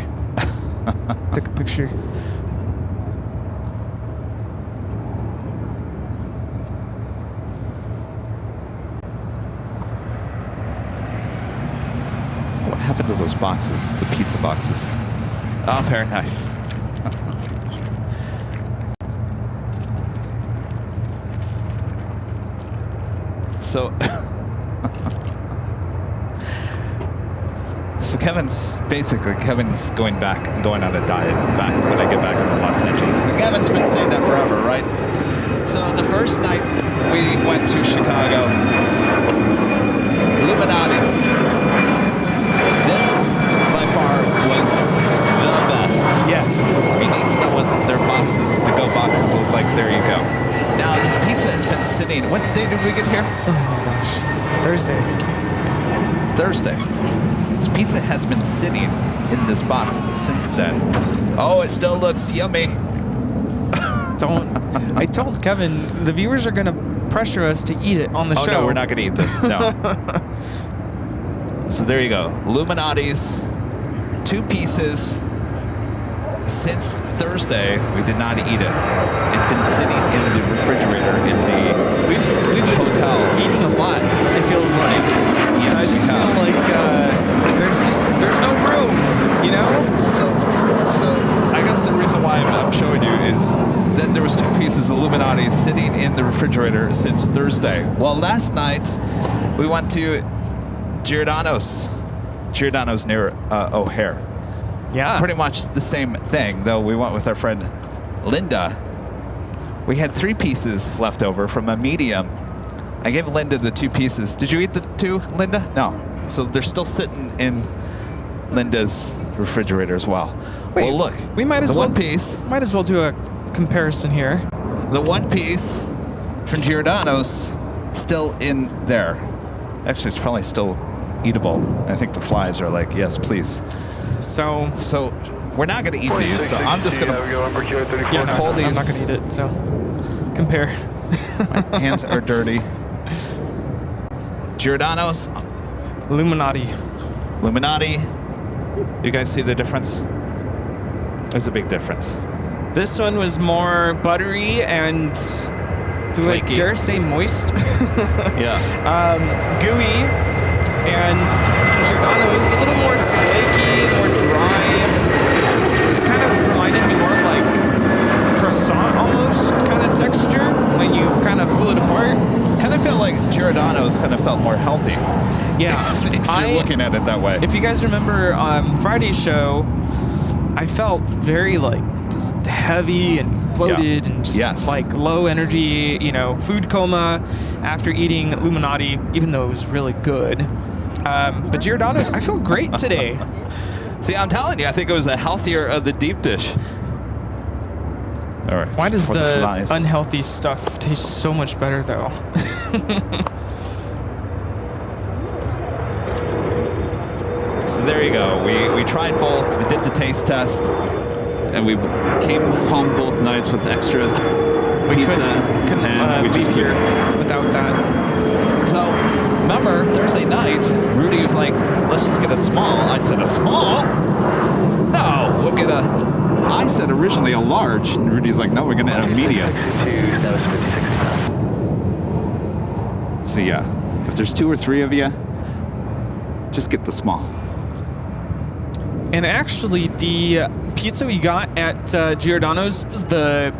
Took a picture. What happened to those boxes? The pizza boxes. Oh, very nice. So, Kevin's going on a diet back when I get back into Los Angeles. And Kevin's been saying that forever, right? So the first night we went to Chicago, Illuminati's. This, by far, was the best. Yes. If you need to know what their boxes, to-go boxes look like, there you go. Now, this pizza has been sitting. What day did we get here? Oh my gosh. Thursday. This pizza has been sitting in this box since then. Oh, it still looks yummy. I told Kevin, the viewers are going to pressure us to eat it on the show. Oh, no, we're not going to eat this. No. So there you go. Illuminati's, 2 pieces. Since Thursday, we did not eat it. It's been sitting in the refrigerator in the hotel. Eating a lot, it feels like. Yes, So I just feel like there's no room, you know? So I guess the reason why I'm showing you is that there was 2 pieces of Illuminati sitting in the refrigerator since Thursday. Well, last night we went to Giordano's near O'Hare. Yeah. Pretty much the same thing, though we went with our friend Linda. We had 3 pieces left over from a medium. I gave Linda the 2 pieces. Did you eat the 2, Linda? No. So they're still sitting in Linda's refrigerator as well. Wait, well, look. We might as the well 1 piece. Might as well do a comparison here. The 1 piece from Giordano's still in there. Actually, it's probably still eatable. I think the flies are like, yes, please. So we're not going to eat these, so I'm just going to pull these. I'm not going to eat it, so compare. My hands are dirty. Giordano's. Illuminati. You guys see the difference? There's a big difference. This one was more buttery and, do I dare say moist? Yeah. Gooey. And Giordano's a little more flaky, more dry. It kind of reminded me more of like croissant almost kind of texture when you kind of pull it apart. Kind of felt like Giordano's kind of felt more healthy. Yeah. if you're looking at it that way. If you guys remember Friday's show, I felt very like just heavy and bloated and just like low energy, food coma after eating Illuminati, even though it was really good. But Giordano's, I feel great today. See, I'm telling you, I think it was a healthier of the deep dish. All right. Why does the unhealthy stuff taste so much better, though? So there you go. We tried both. We did the taste test, and we came home both nights with extra pizza. Couldn't we just leave here without that. So remember Thursday night, Rudy was like, "Let's just get a small." I said, "A small? No, we'll get a." I said originally a large, and Rudy's like, "No, we're gonna get a medium." So yeah, if there's 2 or 3 of you, just get the small. And actually, the pizza we got at Giordano's was the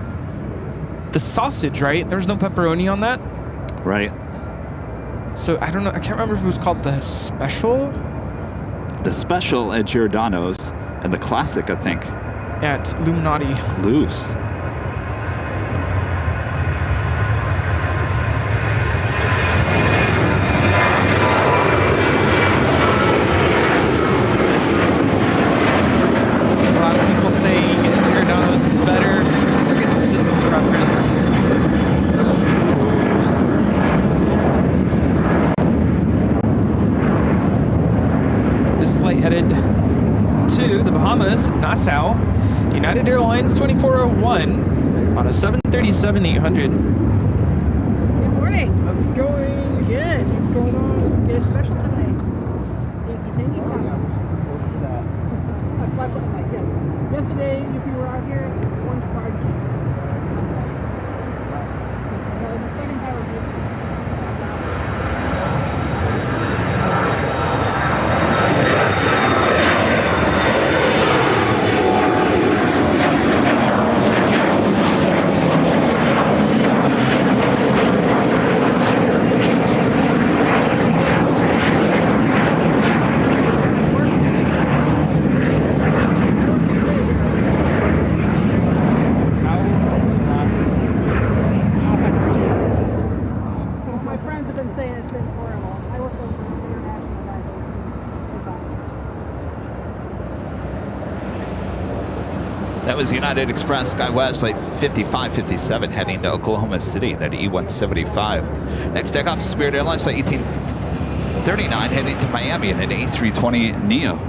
the sausage, right? There's no pepperoni on that. Right. So I don't know. I can't remember if it was called the special. The special at Giordano's and the classic, I think, At Illuminati. Loose. A lot of people saying Giordano's is better. I guess it's just a preference. This flight headed to the Bahamas, Nassau, United Airlines 2401 on a 737-800. Good morning. How's it going? Good. What's going on? It's special today. Yankee I fly with my guests. Yesterday, if you were out here, Orange Park. It's the second time of distance. My friends have been saying it's been horrible. I work over international divers. That was United Express SkyWest flight 5557 heading to Oklahoma City, that E-175. Next takeoff, Spirit Airlines flight 1839 heading to Miami in an A320 Neo.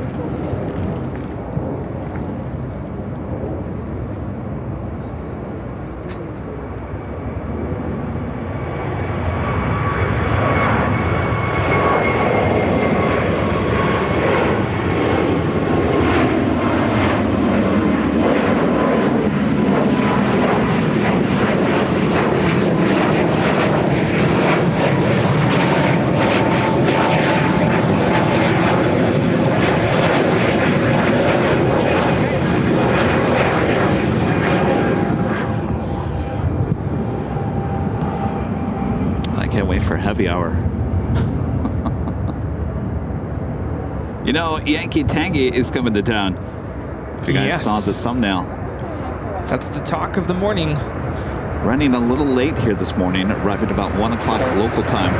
Happy hour. You know, Yankee Tangy is coming to town. If you guys saw the thumbnail. That's the talk of the morning. Running a little late here this morning, arriving about 1 o'clock local time.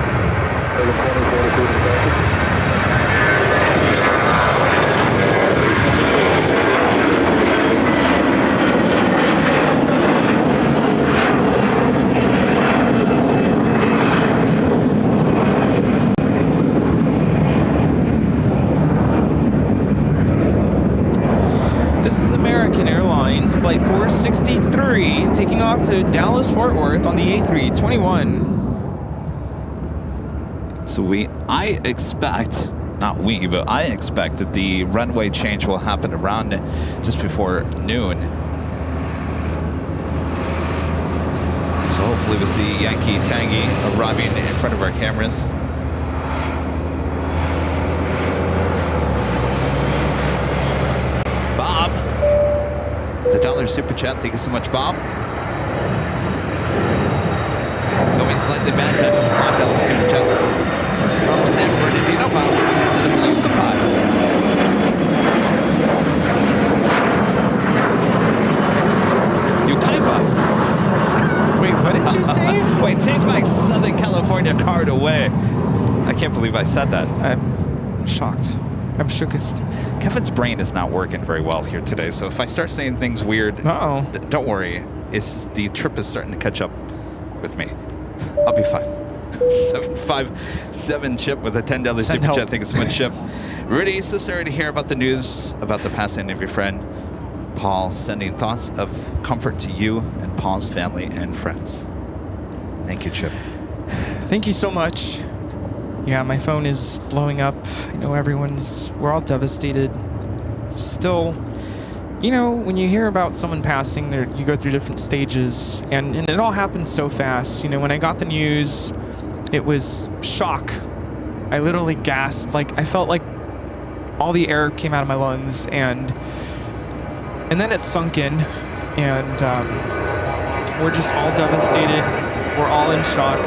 Airlines Flight 463 taking off to Dallas Fort Worth on the A321. So I expect that the runway change will happen around just before noon. So hopefully we'll see Yankee Tangy arriving in front of our cameras. The $1 super chat. Thank you so much, Bob. Going slightly bad bet with a $5 super chat. This is from San Bernardino Mountains instead of Yucca Pie. Yucaipa. Wait, what did you say? Wait, take my Southern California card away. I can't believe I said that. I'm shocked. I'm shooketh. Kevin's brain is not working very well here today, so if I start saying things weird, don't worry. The trip is starting to catch up with me. I'll be fine. 757 Chip with a $10 super chat. Thank you so much, Chip. Rudy, so sorry to hear about the news about the passing of your friend Paul. Sending thoughts of comfort to you and Paul's family and friends. Thank you, Chip. Thank you so much. Yeah, my phone is blowing up. I know we're all devastated. Still, you know, when you hear about someone passing, you go through different stages, and it all happened so fast. You know, when I got the news, it was shock. I literally gasped. Like, I felt like all the air came out of my lungs, and then it sunk in, and we're just all devastated. We're all in shock.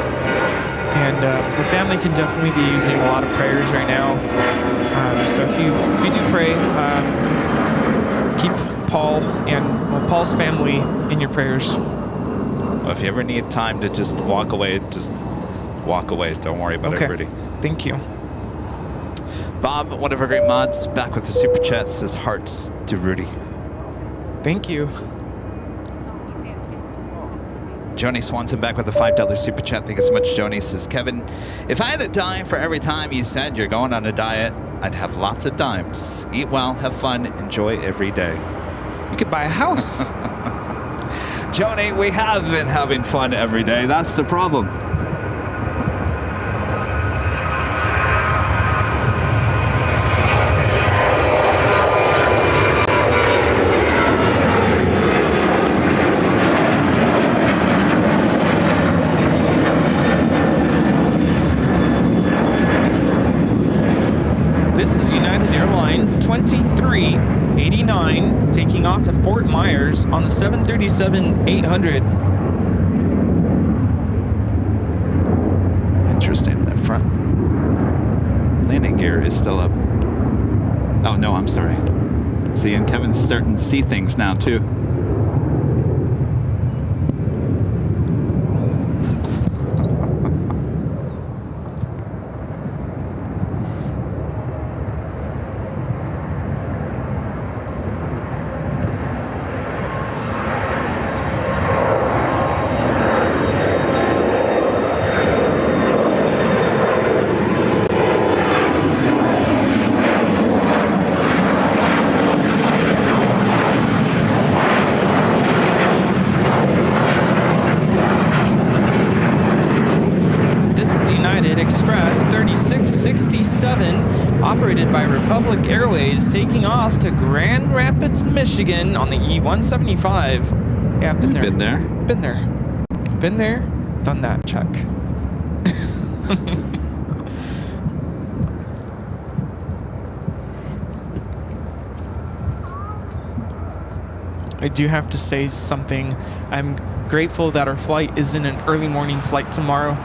And the family can definitely be using a lot of prayers right now. So if you do pray, keep Paul and Paul's family in your prayers. Well, if you ever need time to just walk away, just walk away. Don't worry about it, Rudy. Thank you. Bob, one of our great mods, back with the super chat, says hearts to Rudy. Thank you. Joni Swanson back with the $5 super chat. Thank you so much, Joni. Says, Kevin, if I had a dime for every time you said you're going on a diet, I'd have lots of dimes. Eat well, have fun, enjoy every day. You could buy a house. Joni, we have been having fun every day. That's the problem. This is United Airlines 2389 taking off to Fort Myers on the 737-800. Interesting. That front landing gear is still up. Oh, no, I'm sorry. See, and Kevin's starting to see things now, too. Operated by Republic Airways, taking off to Grand Rapids, Michigan on the E-175. Yeah, I've been there. Been there? Been there. Been there. Done that. Check. I do have to say something. I'm grateful that our flight isn't an early morning flight tomorrow.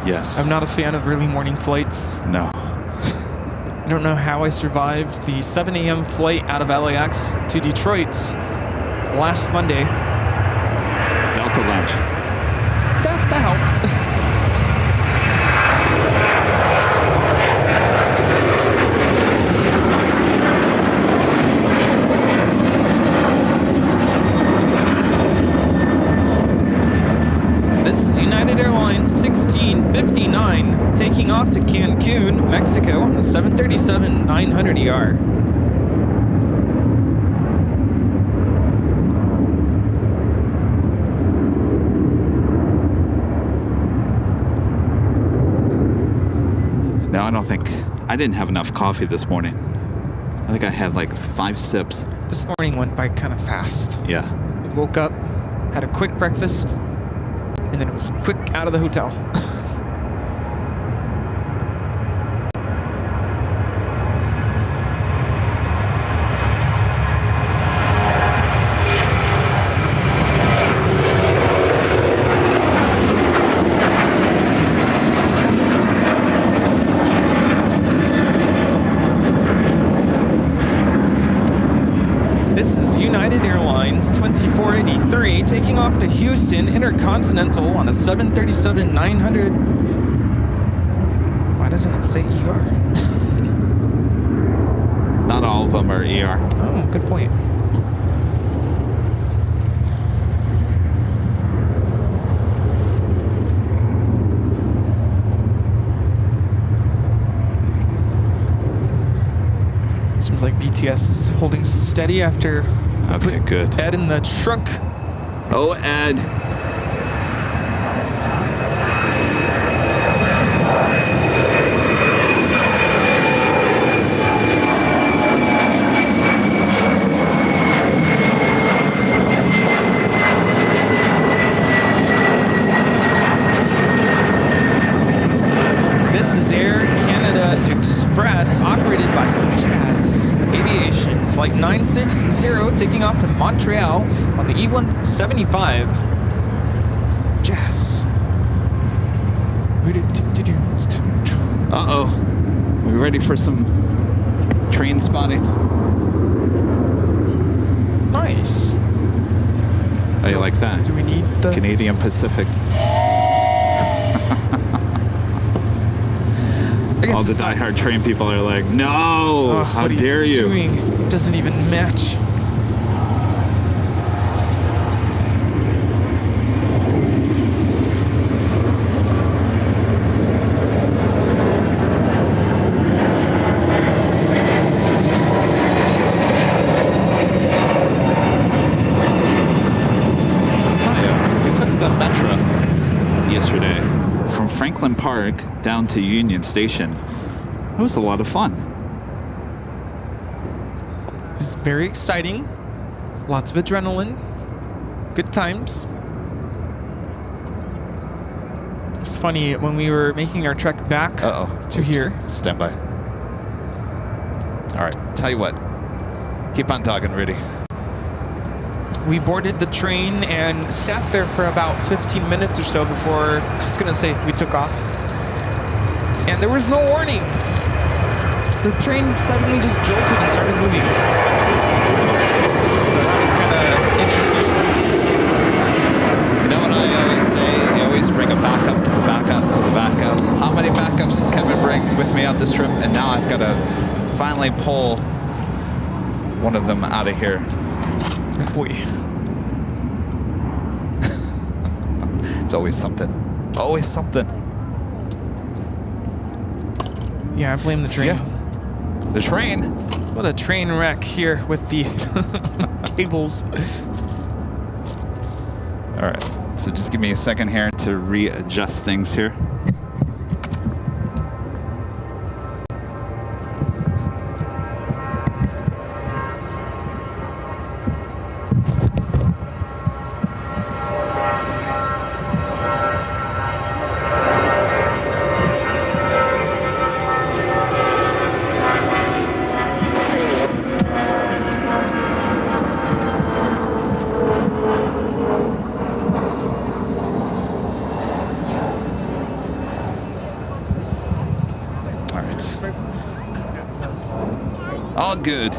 Yes. I'm not a fan of early morning flights. No. I don't know how I survived the 7 a.m. flight out of LAX to Detroit last Monday. Delta Lounge. That helped. This is United Airlines 1659 taking off to Cancun, Mexico on the 737-900ER. No, I didn't have enough coffee this morning. I think I had like 5 sips. This morning went by kind of fast. Yeah. I woke up, had a quick breakfast, and then it was quick out of the hotel. This is United Airlines 2483 taking off to Houston Intercontinental on a 737-900. Why doesn't it say ER? Not all of them are ER. Oh, good point. Seems like BTS is holding steady after Okay, good. Ed in the trunk. Oh, Ed. This is Air Canada Express, operated by Jazz Aviation, Flight 960, taking off to Montreal on the E-175. Uh-oh. We ready for some train spotting? Nice. How you like that? Do we need the Canadian Pacific. All the diehard train people are like, no, how dare you? Doing? Doesn't even match. Yesterday from Franklin Park down to Union Station. It was a lot of fun. It was very exciting. Lots of adrenaline. Good times. It was funny when we were making our trek back to here. Stand by. All right, tell you what. Keep on talking, Rudy. We boarded the train and sat there for about 15 minutes or so before, I was gonna say, we took off. And there was no warning. The train suddenly just jolted and started moving. So that was kind of interesting. You know what I always say? I always bring a backup to the backup to the backup. How many backups did Kevin bring with me on this trip? And now I've got to finally pull one of them out of here. Boy. It's always something. Always something. Yeah, I blame the train. Yeah. The train? What a train wreck here with the cables. All right. So just give me a second here to readjust things here. All good.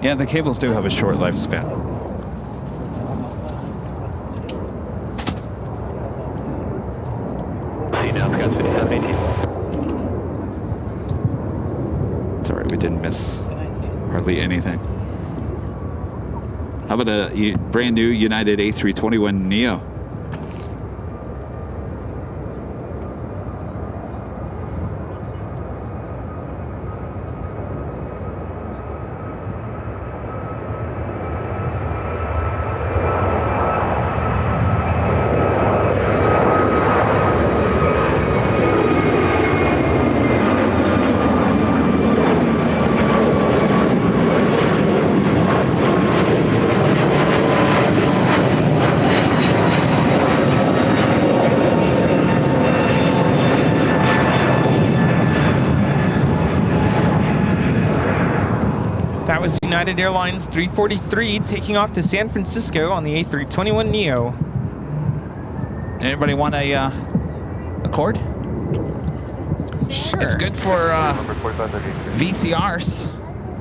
Yeah, the cables do have a short lifespan. It's all right, we didn't miss hardly anything. How about a brand new United A321neo? That was United Airlines 343 taking off to San Francisco on the A321neo. Anybody want a cord? Sure. It's good for VCRs.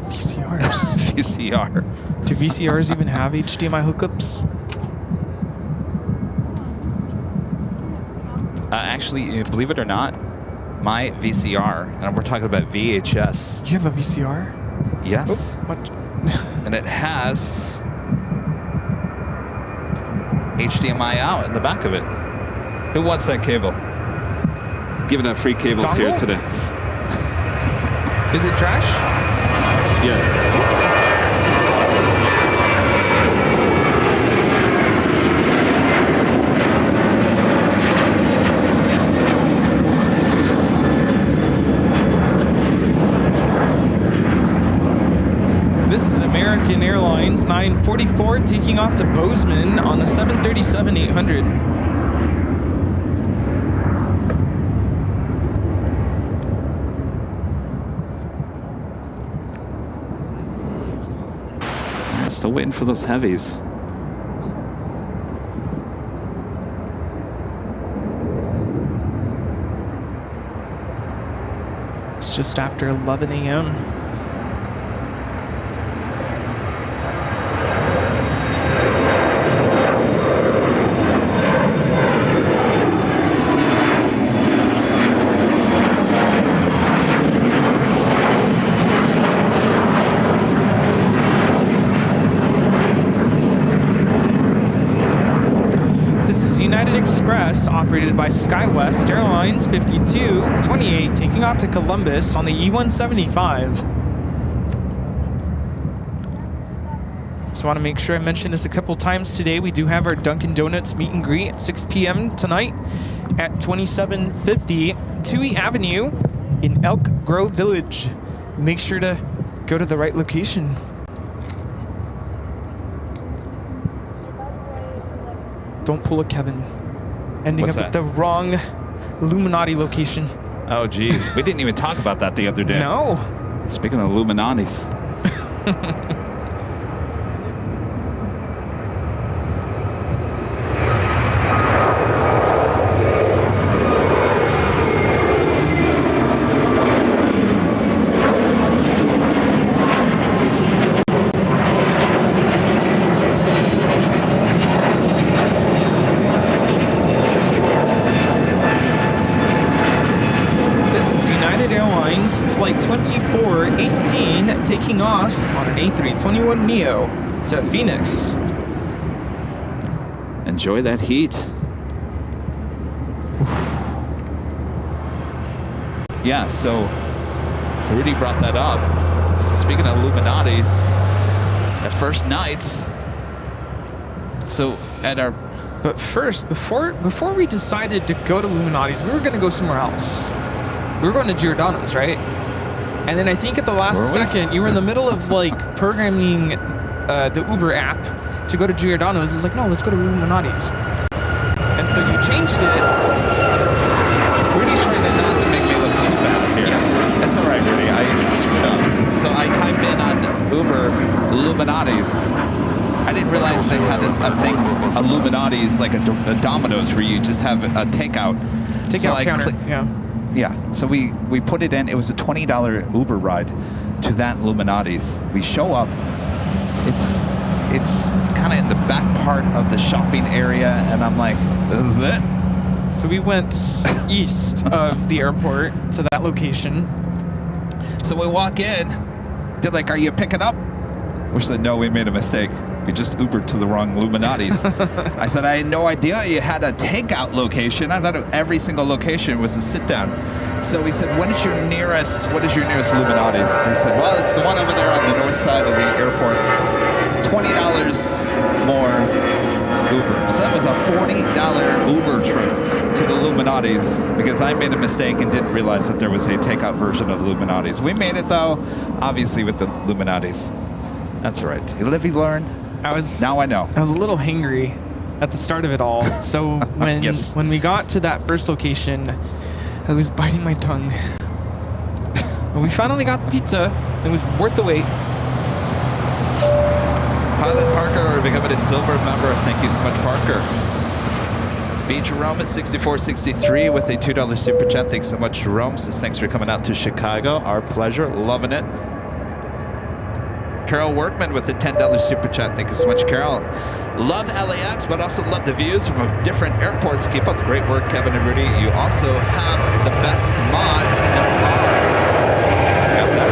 VCRs? VCR. Do VCRs even have HDMI hookups? Actually, believe it or not, my VCR, and we're talking about VHS. You have a VCR? Yes. Oh, what? And it has HDMI out in the back of it. Who wants that cable? Giving out free cables Dongle? here today. Is it trash? Yes. This is American Airlines 944 taking off to Bozeman on the 737-800. Still waiting for those heavies. just after 11 a.m. United Express, operated by SkyWest Airlines 5228, taking off to Columbus on the E175. Just want to make sure I mention this a couple times today. We do have our Dunkin' Donuts meet and greet at 6 p.m. tonight at 2750 Toohey Avenue in Elk Grove Village. Make sure to go to the right location. Don't pull a Kevin. Ending What's up that? at the wrong Illuminati location. Oh, geez. We didn't even talk about that the other day. No. Speaking of Illuminatis. Flight 2418 taking off on an A321neo to Phoenix. Enjoy that heat. Yeah, so Rudy brought that up. So speaking of Illuminatis, at first nights. So at our... But first, before we decided to go to Illuminatis, we were going to go somewhere else. We were going to Giordano's, right? And then I think at the last second, you were in the middle of like programming the Uber app to go to Giordano's. It was like, no, let's go to Illuminati's. And so you changed it. Rudy's trying not to make me look too bad here. Yeah. It's all right, Rudy. I even screwed up. So I typed in on Uber Illuminati's. I didn't realize they had a thing, Illuminati's, like a Domino's, where you just have a takeout. Takeout counter. Yeah, so we put it in. It was a $20 Uber ride to that Illuminati's. We show up. It's kind of in the back part of the shopping area, and I'm like, this is it? So we went east of the airport to that location. So we walk in. They're like, are you picking up? We said, no, we made a mistake. We just Ubered to the wrong Illuminati's. I said, I had no idea you had a takeout location. I thought every single location was a sit-down. So we said, what is your nearest Illuminati's? They said, well, it's the one over there on the north side of the airport. $20 more Uber. So that was a $40 Uber trip to the Illuminati's because I made a mistake and didn't realize that there was a takeout version of Illuminati's. We made it, though, obviously, with the Illuminati's. That's all right. You live, you learn. Now I know. I was a little hangry at the start of it all. So when we got to that first location, I was biting my tongue. But we finally got the pizza. It was worth the wait. Pilot Parker becoming a silver member. Thank you so much, Parker. B. Jerome at 6463 with a $2 super chat. Thanks so much, Jerome. Says thanks for coming out to Chicago. Our pleasure. Loving it. Carol Workman with the $10 super chat. Thank you so much, Carol. Love LAX, but also love the views from different airports. Keep up the great work, Kevin and Rudy. You also have the best mods there are. Got that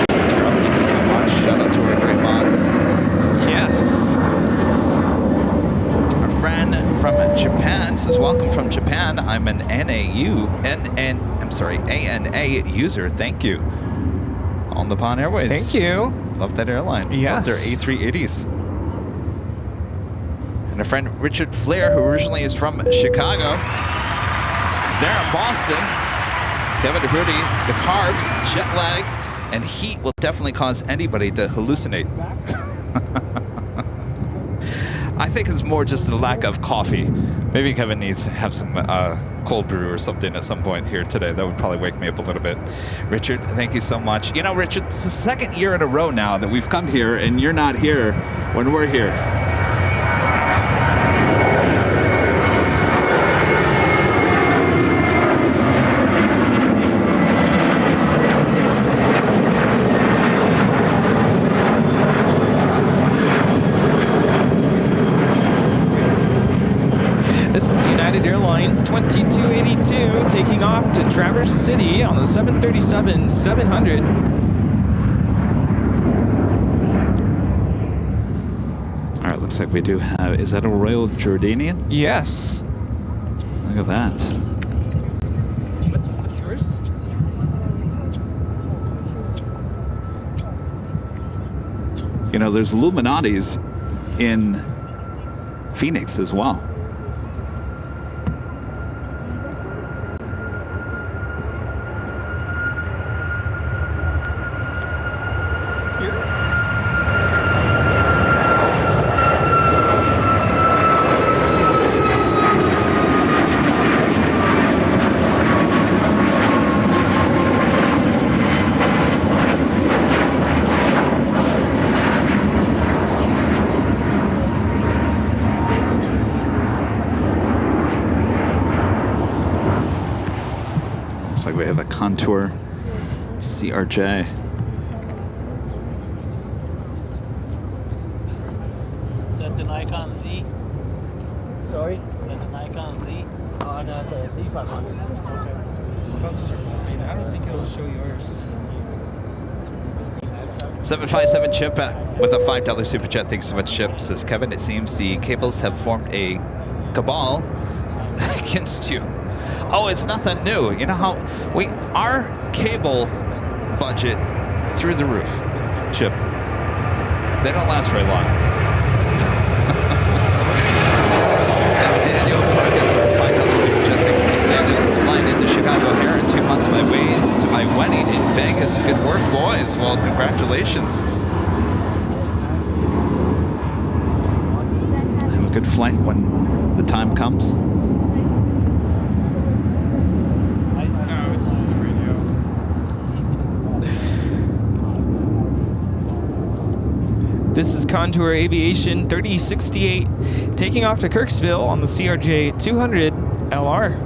right. Carol, thank you so much. Shout out to our great mods. Yes. Our friend from Japan says, welcome from Japan. I'm an ANA user. Thank you. On the Pond Airways. Thank you. Love that airline. Yes. Love their A380s. And a friend, Richard Flair, who originally is from Chicago, is there in Boston. Kevin and Rudy, the carbs, jet lag, and heat will definitely cause anybody to hallucinate. I think it's more just the lack of coffee. Maybe Kevin needs to have some cold brew or something at some point here today. That would probably wake me up a little bit. Richard, thank you so much. You know, Richard, it's the second year in a row now that we've come here and you're not here when we're here. United Airlines 2282 taking off to Traverse City on the 737-700. All right, looks like we do have, is that a Royal Jordanian? Yes. Look at that. What's yours? You know, there's Illuminatis in Phoenix as well. We have a Contour CRJ. Is that the Nikon Z? Sorry? That's the Nikon Z? Oh, no, it's a Z500. I don't think it'll show yours. 757 Chip with a $5 super chat. Thanks so much, Chip. Says Kevin, it seems the cables have formed a cabal against you. Oh, it's nothing new. You know how our cable budget through the roof, Chip. They don't last very long. And Daniel Perkins with a $5 super chat. Thanks so much, Daniel. Says flying into Chicago here in 2 months, my way to my wedding in Vegas. Good work, boys. Well, congratulations. Have a good flight when the time comes. This is Contour Aviation 3068 taking off to Kirksville on the CRJ 200 LR.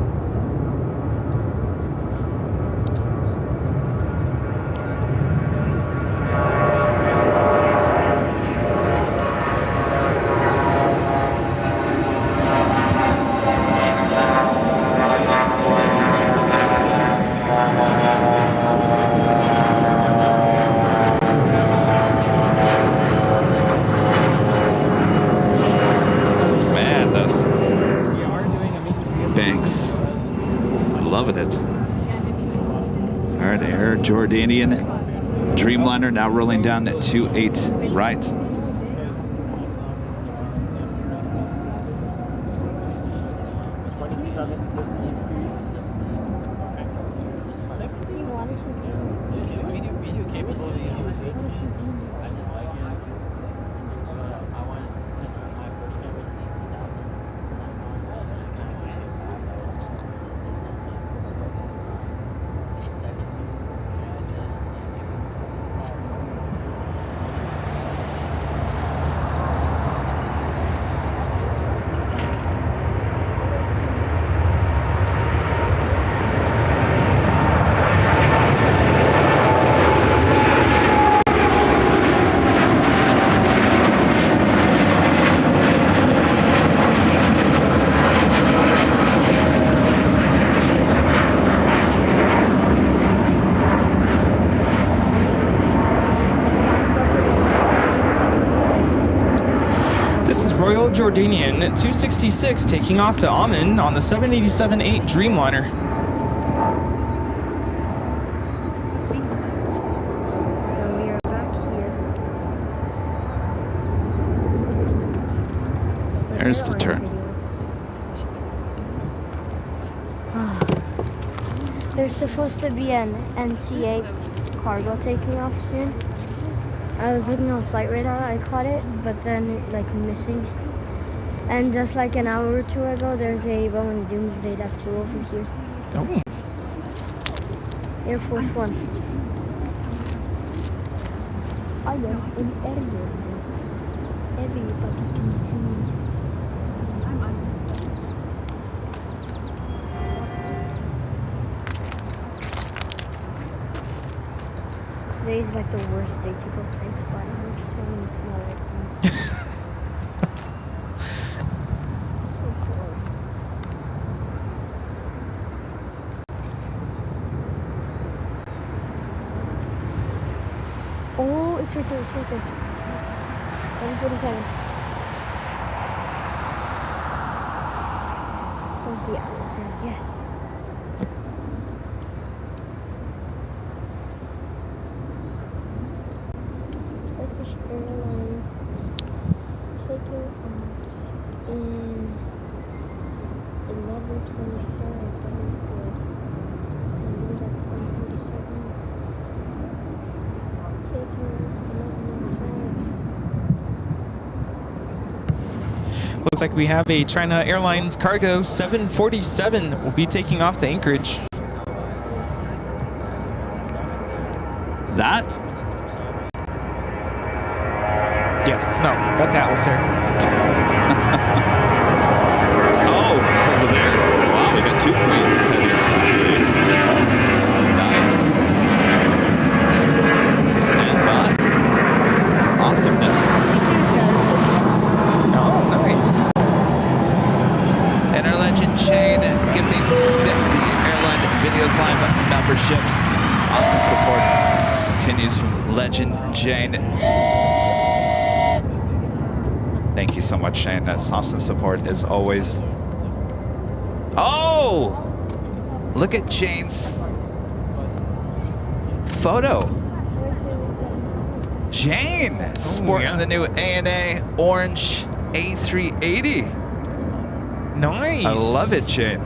Jordanian Dreamliner now rolling down at 28 right. Jordanian 266 taking off to Aman on the 787-8 Dreamliner. There's the turn. There's supposed to be an NCA cargo taking off soon. I was looking on flight radar, I caught it, but then like missing. And just like an hour or two ago, there's a Boeing Doomsday that flew over here. Oh. Air Force One. I am in area. Everybody can see. Today's like the worst day to go plane spotting. There's so many small airplanes. So cool. it's right there. It's right there. 747. Don't be out of here. Yes. Turkish Airlines taking off in 11:25. Looks like we have a China Airlines cargo 747 will be taking off to Anchorage. That? Yes, no, that's Atlas Air. Oh, it's over there. Wow, we got two queens heading to the 28s. Nice. Stand by for awesomeness. Oh, nice. And our legend Shane gifting 50 Airline Videos Live memberships. Awesome support continues from Legend Jane. Thank you so much, Shane. That's awesome support as always. Oh! Look at Jane's photo. Jane sporting the new ANA orange A380. Nice. I love it, Jane.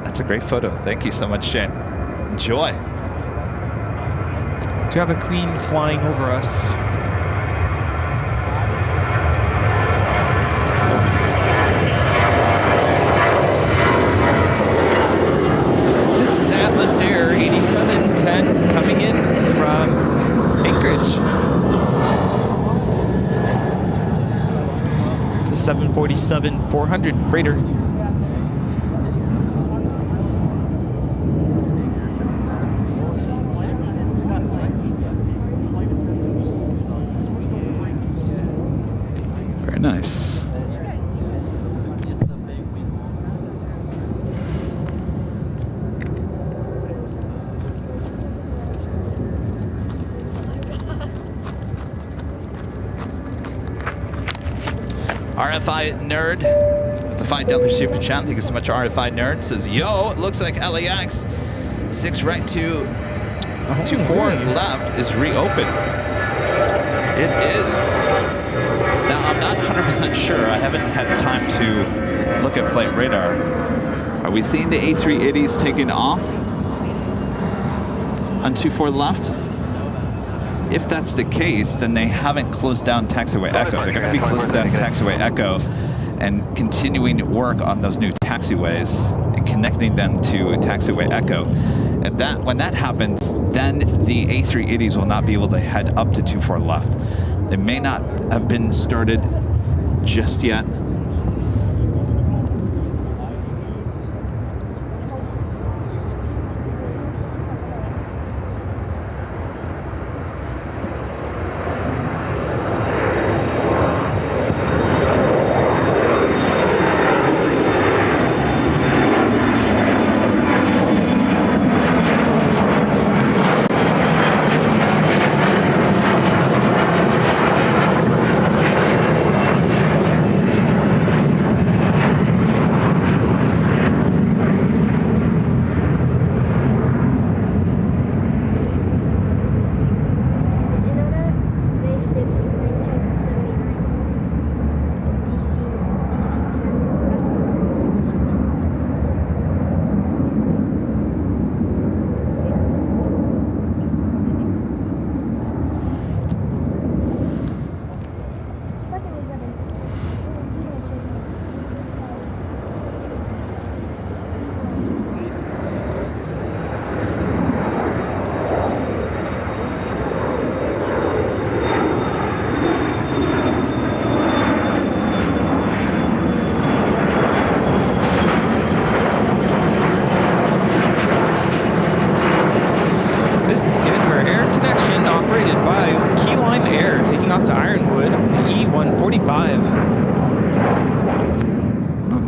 That's a great photo. Thank you so much, Jane. Enjoy. Do you have a queen flying over us? This is Atlas Air 8710 coming in from Anchorage. To 747-400 freighter. Very nice. RFI Nerd with the $5 super chat. Thank you so much, RFI Nerd. Says, yo, it looks like LAX 6 right to 24 left is reopened. It is. Now, I'm not 100% sure. I haven't had time to look at flight radar. Are we seeing the A380s taking off on 24 left? If that's the case, then they haven't closed down Taxiway Echo. They're going to be closing down Taxiway Echo and continuing to work on those new taxiways and connecting them to Taxiway Echo. And when that happens, then the A380s will not be able to head up to 24 left. They may not have been started just yet.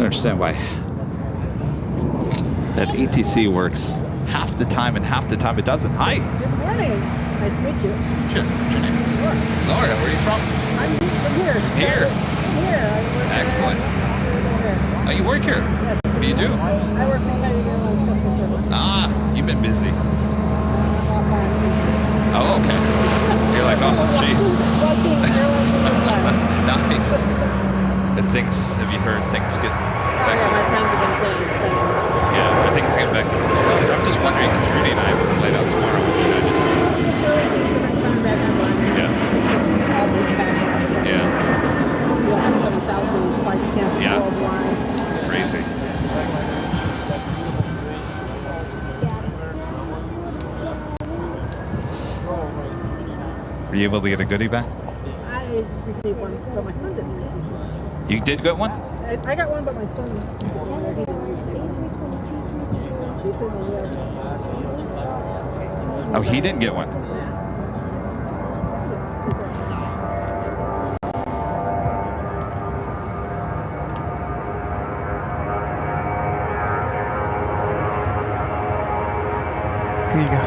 Understand why that ETC works half the time and half the time it doesn't. Hi. Good morning. Nice to meet you. What's your name? Laura. Laura, where are you from? I'm from here. Here. Here. I work Excellent. here. Oh, you work here? Yes. What do you do? I work for United Airlines customer service. Ah, you've been busy. Oh, okay. You're like, oh, jeez. Watching airlines. Nice. Have you heard things getting back to my friends have been saying it's been. Yeah, are things getting back to normal? I'm just wondering because Rudy and I have a flight out tomorrow. Surely things have been coming back online. Yeah. It's just all the back. Yeah. We'll have 7,000 flights canceled Yeah. worldwide. It's crazy. Were you able to get a goodie bag? I received one, but my son didn't receive one. You did get one? I got one, but my son he didn't receive one. Oh, he didn't get one. Here you go.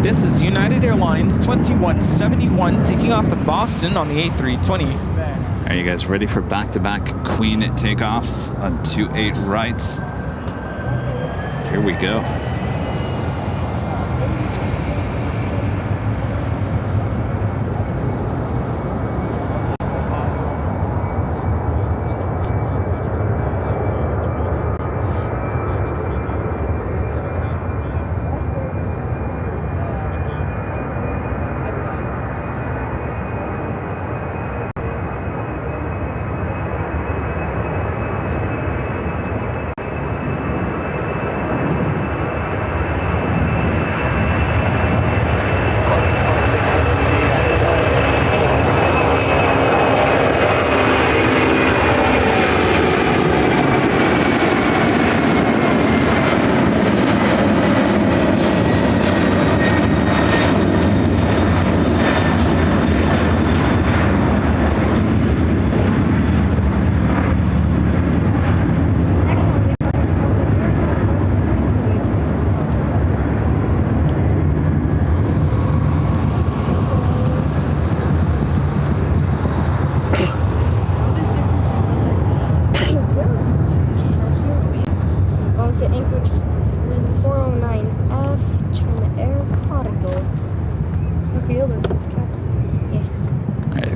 This is United Airlines 2171 taking off to Boston on the A320. Are you guys ready for back-to-back Queen takeoffs on 28 right? Here we go.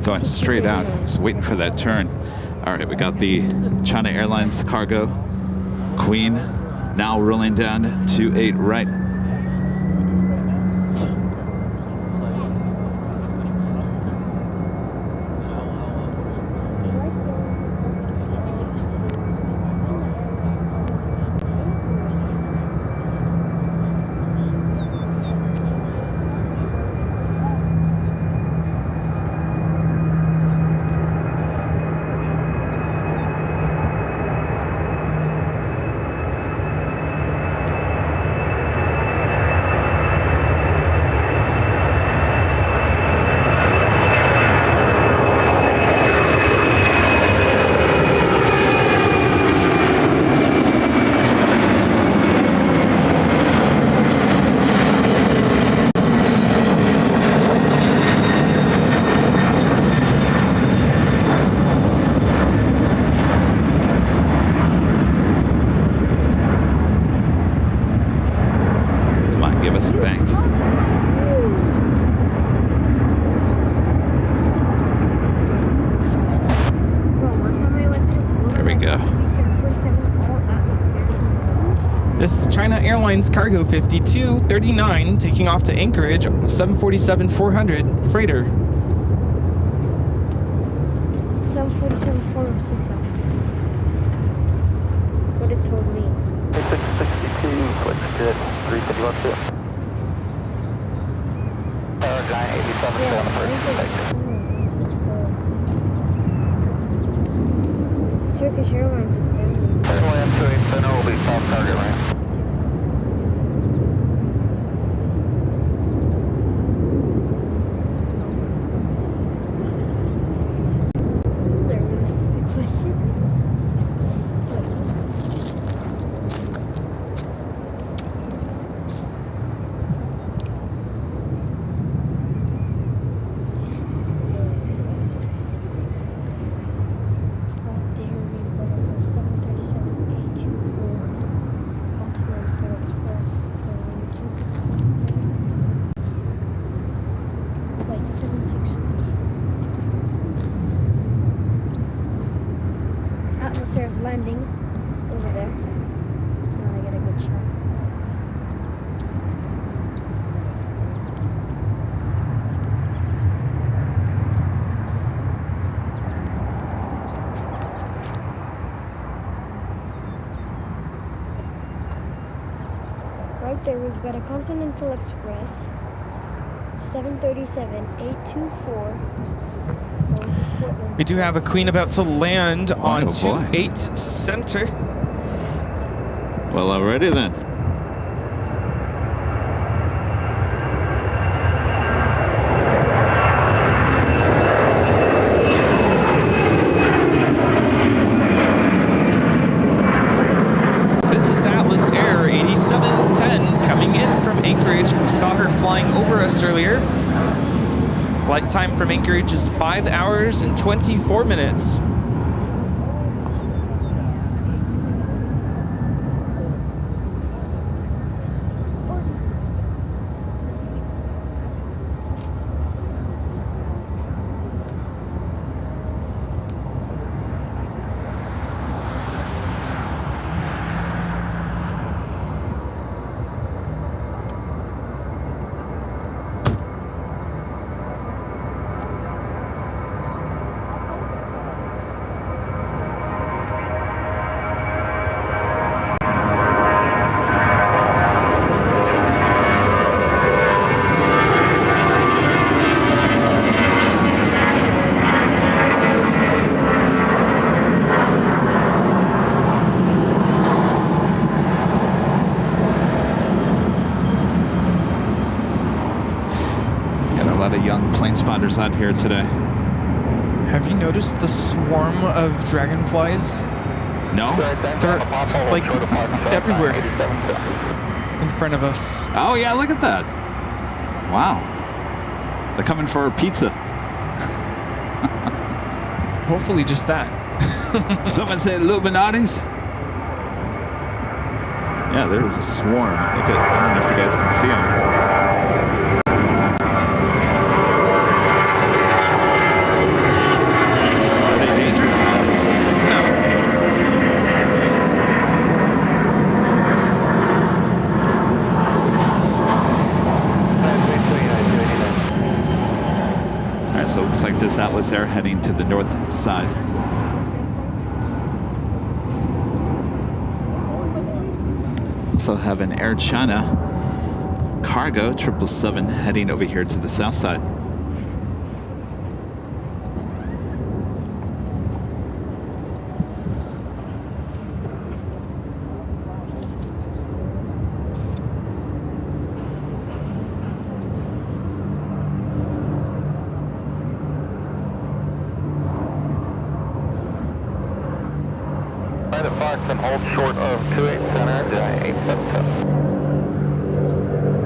Going straight out, just waiting for that turn. All right, we got the China Airlines cargo Queen now rolling down 28 right. This is China Airlines Cargo 5239 taking off to Anchorage, 747-400 freighter. 747-406 actually. What it told me. 662, flight to 351. Giant 87, stay on the first. Turkish Airlines is down. Land 287 will be south target range. That's a really stupid question. Atlas landing over there. Now I get a good shot. Right there, we've got a Continental Express 737 824. We do have a Queen about to land on boy. 28 center. Well, already then. This is Atlas Air 8710 coming in from Anchorage. We saw her flying over us earlier. Flight time from Anchorage is 5 hours and 24 minutes. Plane spotters out here today. Have you noticed the swarm of dragonflies? No? They're like everywhere in front of us. Oh yeah, look at that. Wow. They're coming for our pizza. Hopefully just that. Someone said Illuminatis? Yeah, there is a swarm. Look at, I don't know if you guys can see them. So it looks like this Atlas Air heading to the north side. Also have an Air China cargo 777 heading over here to the south side. And hold short of 28 center, Giant 877.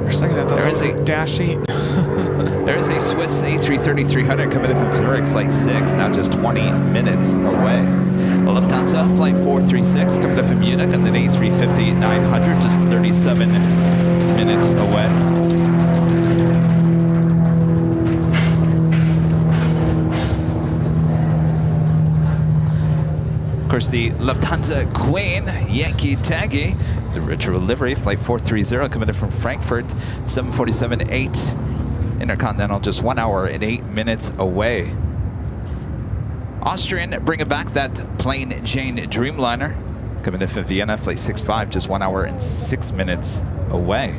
For a second, I thought there was a Dash 8. There is a Swiss A330-300 coming in from Zurich, flight 6, now just 20 minutes away. A Lufthansa, flight 436, coming in from Munich on the A350-900, just 37 minutes away. Of course, the Lufthansa Queen Yankee Taggy, the retro livery, flight 430, coming in from Frankfurt, 747-8, Intercontinental, just 1 hour and 8 minutes away. Austrian bringing back that plain Jane Dreamliner, coming in from Vienna, flight 65, just 1 hour and 6 minutes away.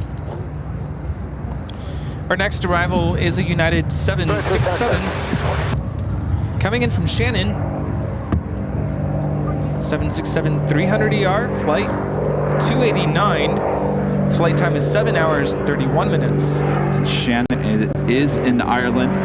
Our next arrival is a United 767 coming in from Shannon. 767 300ER, flight 289. Flight time is 7 hours and 31 minutes. And Shannon is in Ireland.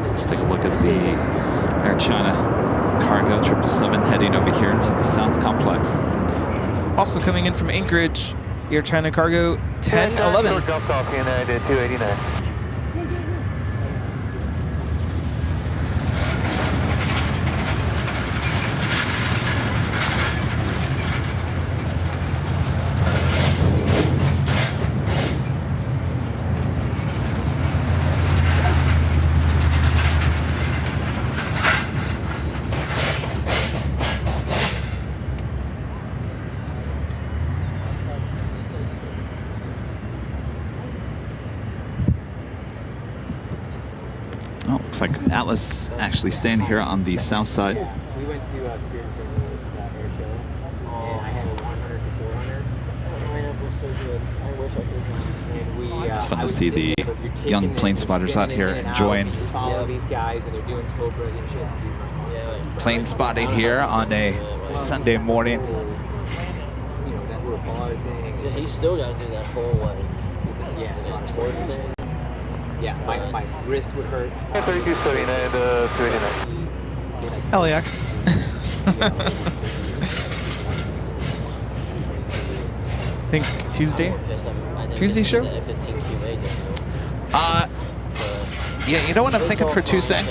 Let's take a look at the Air China Cargo 777 heading over here into the South Complex. Also coming in from Anchorage, Air China Cargo 1011. Jumped off United 289. Oh, looks like Atlas actually staying here on the south side. We went to Spirit St. Louis air show, and I had a 100 to 400. The lineup was so good. I wish I could have gone. And we, It's fun to see the young plane spotters out here enjoying follow these guys, and they're doing Cobra and shit. plane spotting here on a Sunday morning. You know, that little bar thing. Yeah, he's still got to do that whole way. Yeah, that torque thing. Yeah, my wrist would hurt. 3279 to 289. LAX. I think Tuesday show? Yeah, you know what I'm thinking for Tuesday?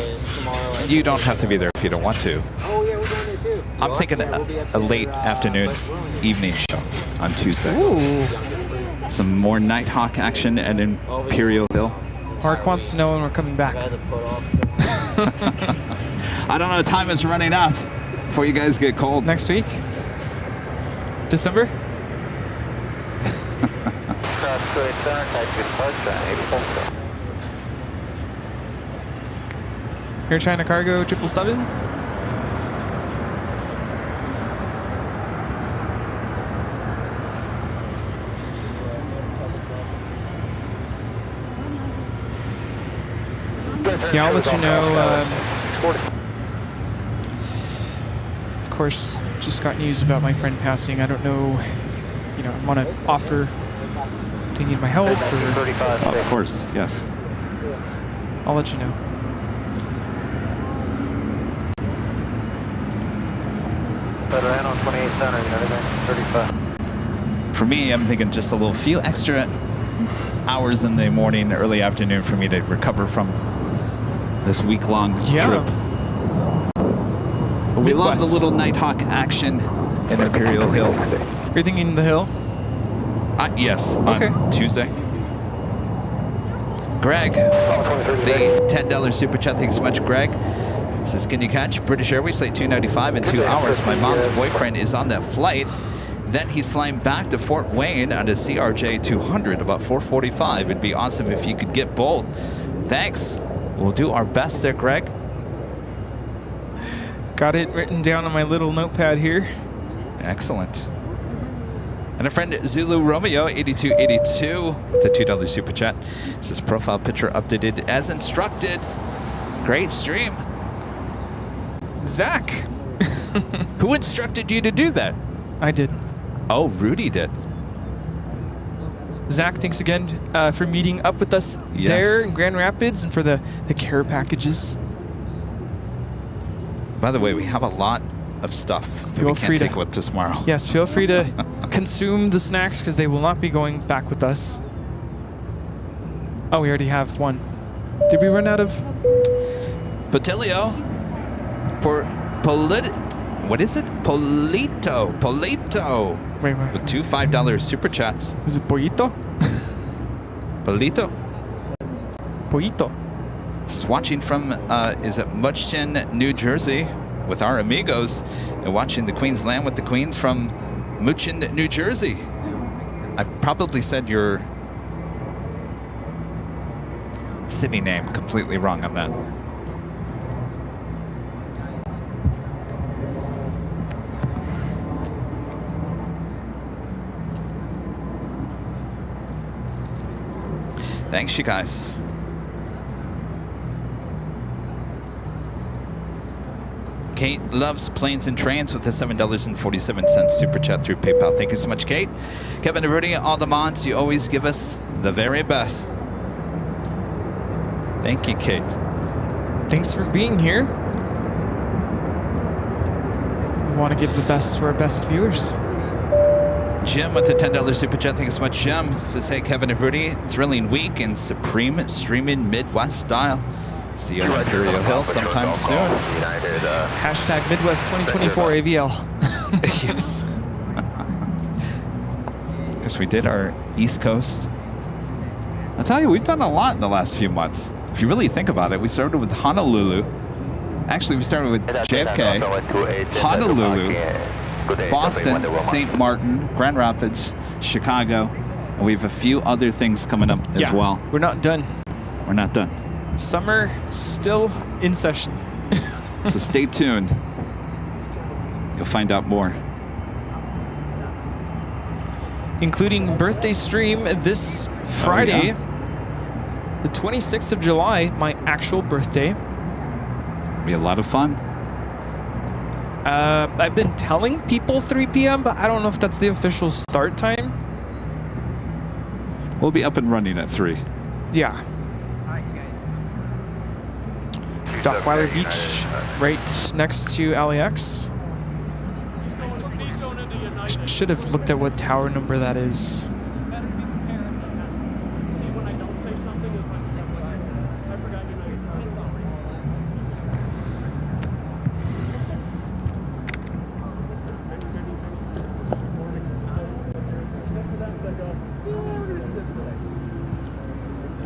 You don't have to be there if you don't want to. Oh yeah, we're going there too. I'm thinking a late afternoon, evening show on Tuesday. Ooh. Some more Nighthawk action at Imperial Hill. Mark wants to know when we're coming back. I don't know, time is running out before you guys get cold. Next week? December? Air China Cargo 777? Yeah, I'll let you know. Of course, just got news about my friend passing. I don't know if, you know, I want to offer, do you need my help? Or... Of course, yes. I'll let you know. On 28 center, United 35. For me, I'm thinking just a little few extra hours in the morning, early afternoon for me to recover from this week-long trip. But we love the little Nighthawk action in Imperial Hill. You're thinking the hill? Yes, on Tuesday. Greg, the $10 super chat. Thanks so much, Greg. Says, can you catch British Airways flight 295 in 2 hours? My mom's boyfriend is on that flight. Then he's flying back to Fort Wayne on a CRJ 200 about 4:45. It'd be awesome if you could get both. Thanks. We'll do our best there, Greg. Got it written down on my little notepad here. Excellent. And a friend, Zulu Romeo 8282 with the $2 super chat. Says profile picture updated as instructed. Great stream. Zach. Who instructed you to do that? I did. Oh, Rudy did. Zach, thanks again for meeting up with us there in Grand Rapids and for the care packages. By the way, we have a lot of stuff that we can't take with us tomorrow. Yes, feel free to consume the snacks because they will not be going back with us. Oh, we already have one. Did we run out of? Potilio. What is it? Polito. Wait. With 2 $5 super chats. Is it Pollito? Polito. Pollito. It's watching from, is it Muchton, New Jersey, with our amigos, and watching the Queens land with the Queens from Muchton, New Jersey. I've probably said your city name completely wrong on that. Thanks, you guys. Kate loves planes and trains with a $7.47 super chat through PayPal. Thank you so much, Kate. Kevin and Rudy, all the mods, you always give us the very best. Thank you, Kate. Thanks for being here. We want to give the best to our best viewers. Jim with the $10 super chat. Thank you so much, Jim. Says, hey, Kevin and Rudy, thrilling week in supreme streaming Midwest style. See you on Imperial Hill sometime soon. Hashtag Midwest 2024 AVL. Yes. Because we did our East Coast. I'll tell you, we've done a lot in the last few months. If you really think about it, we started with Honolulu. Actually, we started with JFK, Honolulu, Boston, St. Martin, Grand Rapids, Chicago. And we have a few other things coming up as well. We're not done. We're not done. Summer still in session. So stay tuned. You'll find out more. Including birthday stream this Friday, the 26th of July, my actual birthday. It'll be a lot of fun. I've been telling people 3 p.m., but I don't know if that's the official start time. We'll be up and running at 3. Yeah. Dockweiler Beach, right next to LAX. Should have looked at what tower number that is.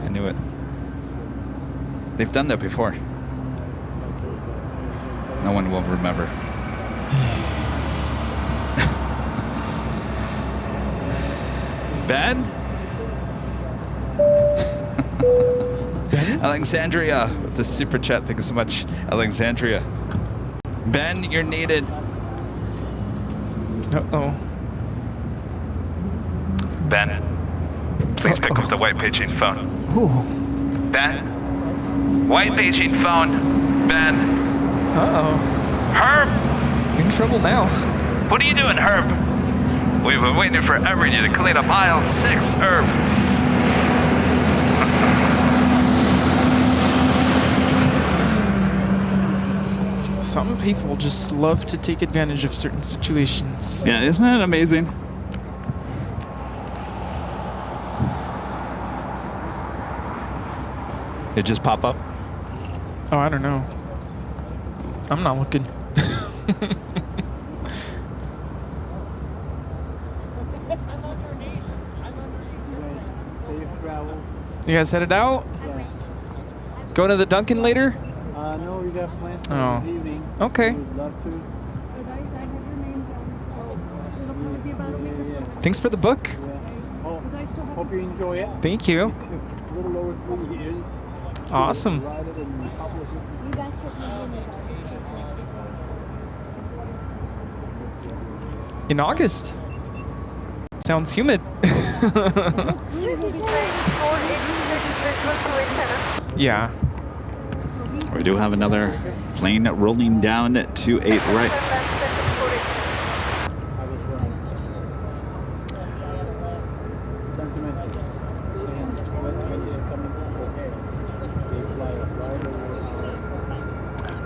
I knew it. They've done that before. No one will remember. Ben? Alexandria with the super chat. Thank you so much, Alexandria. Ben, you're needed. Uh-oh. Ben, please pick up the white paging phone. Ooh. Ben? White paging phone. Ben. Uh-oh. Herb! You're in trouble now. What are you doing, Herb? We've been waiting forever to clean up aisle 6, Herb. Some people just love to take advantage of certain situations. Yeah, isn't that amazing? It just pop up? Oh, I don't know. I'm not looking. You guys headed out? Going to the Dunkin' later? No, we got plans for Oh. this evening. Okay. We'd love to. Thanks for the book. Oh, hope you enjoy it. Thank you. A little over 3 years. Awesome. Ride it in a couple of different- In August. Sounds humid. Yeah. We do have another plane rolling down at 28 right.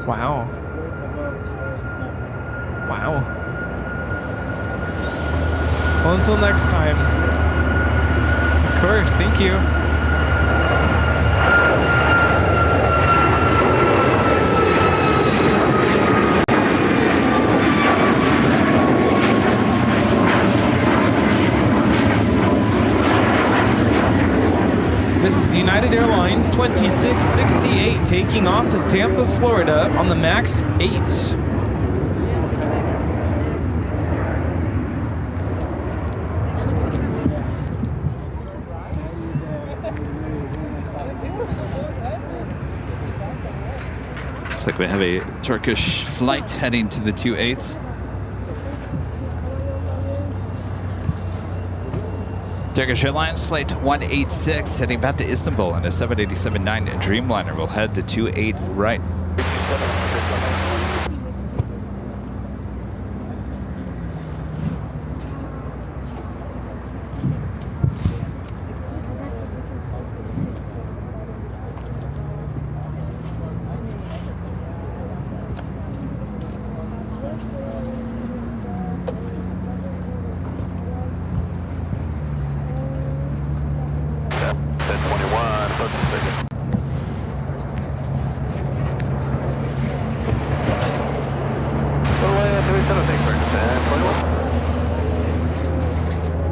Wow. Wow. Well, until next time. Of course, thank you. This is United Airlines Airline's 2668 taking off to Tampa, Florida on the MAX 8. Looks like we have a Turkish flight heading to the 28s. Turkish Airlines flight 186 heading back to Istanbul, and a 787-9 Dreamliner will head to 28 right.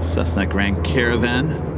Cessna Grand Caravan.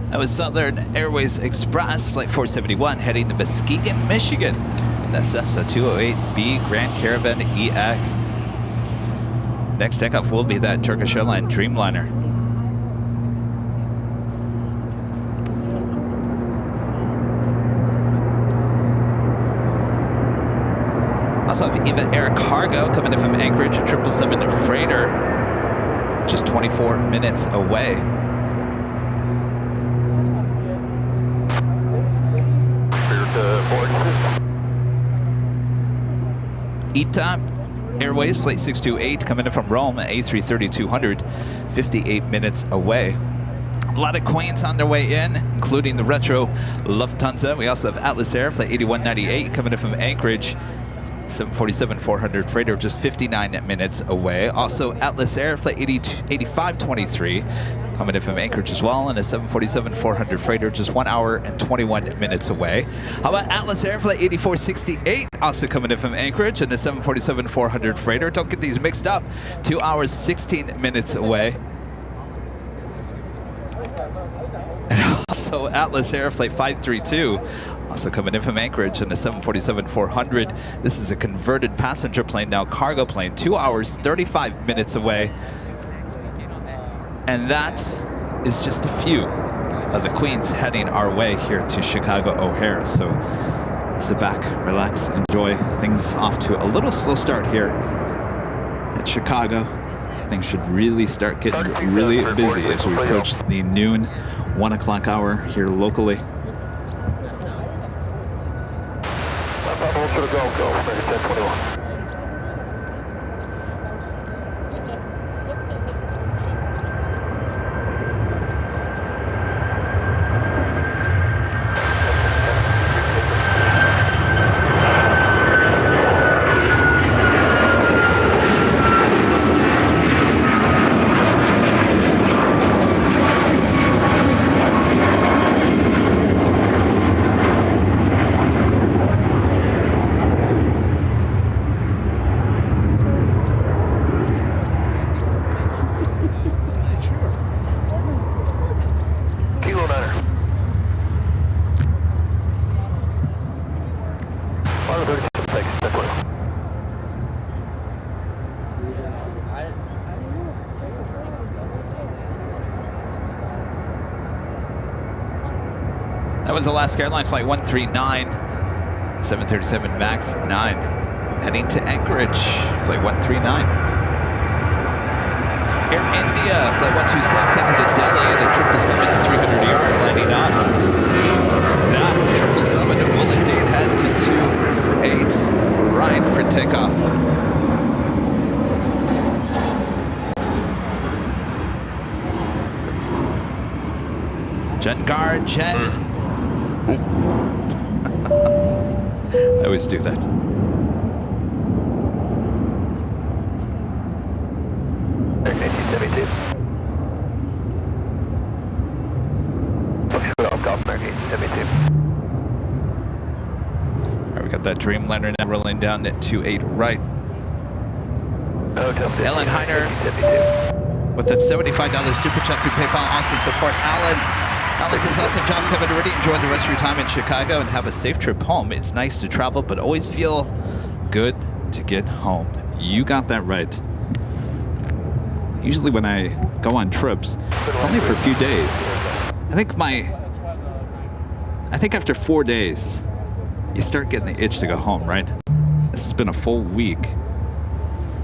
That was Southern Airways Express Flight 471 heading to Muskegon, Michigan. And the Cessna 208B Grand Caravan EX. Next takeoff will be that Turkish Airlines Dreamliner. Also have Eva Air Cargo coming in from Anchorage, 777 freighter, just 24 minutes away. ITA Airways Flight 628 coming in from Rome, A330-200, 58 minutes away. A lot of Queens on their way in, including the retro Lufthansa. We also have Atlas Air Flight 8198 coming in from Anchorage, 747-400 freighter, just 59 minutes away. Also Atlas Air Flight 8523 coming in from Anchorage as well, and a 747-400 freighter, just 1 hour and 21 minutes away. How about Atlas Air Flight 8468, also coming in from Anchorage, and a 747-400 freighter. Don't get these mixed up. 2 hours, 16 minutes away. And also Atlas Air Flight 532, also coming in from Anchorage, and a 747-400. This is a converted passenger plane, now cargo plane, 2 hours, 35 minutes away. And that is just a few of the Queens heading our way here to Chicago O'Hare. So sit back, relax, enjoy. Things off to a little slow start here at Chicago. Things should really start getting really busy as we approach the noon, 1 o'clock hour here locally. Go. That was Alaska Airlines Flight 139, 737 MAX 9, heading to Anchorage, Flight 139. Air India, Flight 126, heading to Delhi, and a 777 300ER lighting up. That 777 will indeed head to 28 right for takeoff. Jengar J. I always do that. Alright, we got that Dreamliner now rolling down at 28 right. Ellen Heiner with a $75 super chat through PayPal. Awesome support, Alan. Alan says, awesome job, Kevin Rudy. Enjoy the rest of your time in Chicago and have a safe trip home. It's nice to travel, but always feel good to get home. You got that right. Usually when I go on trips, it's only for a few days. I think after 4 days, you start getting the itch to go home, right? This has been a full week.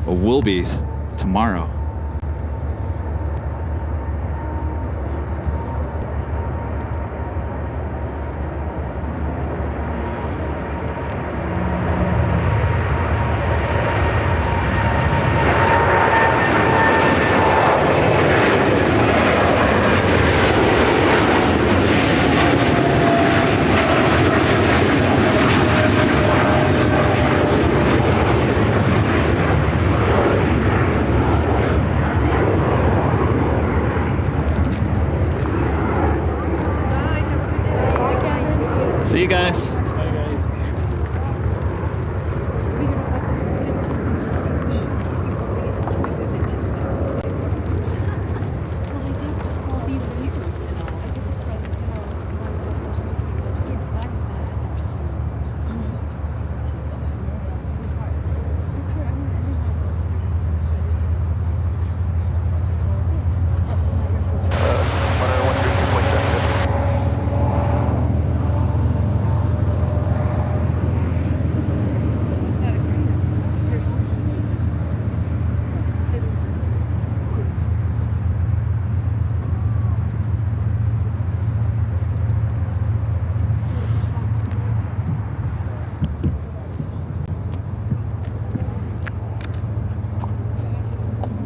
Or will be tomorrow. See you guys.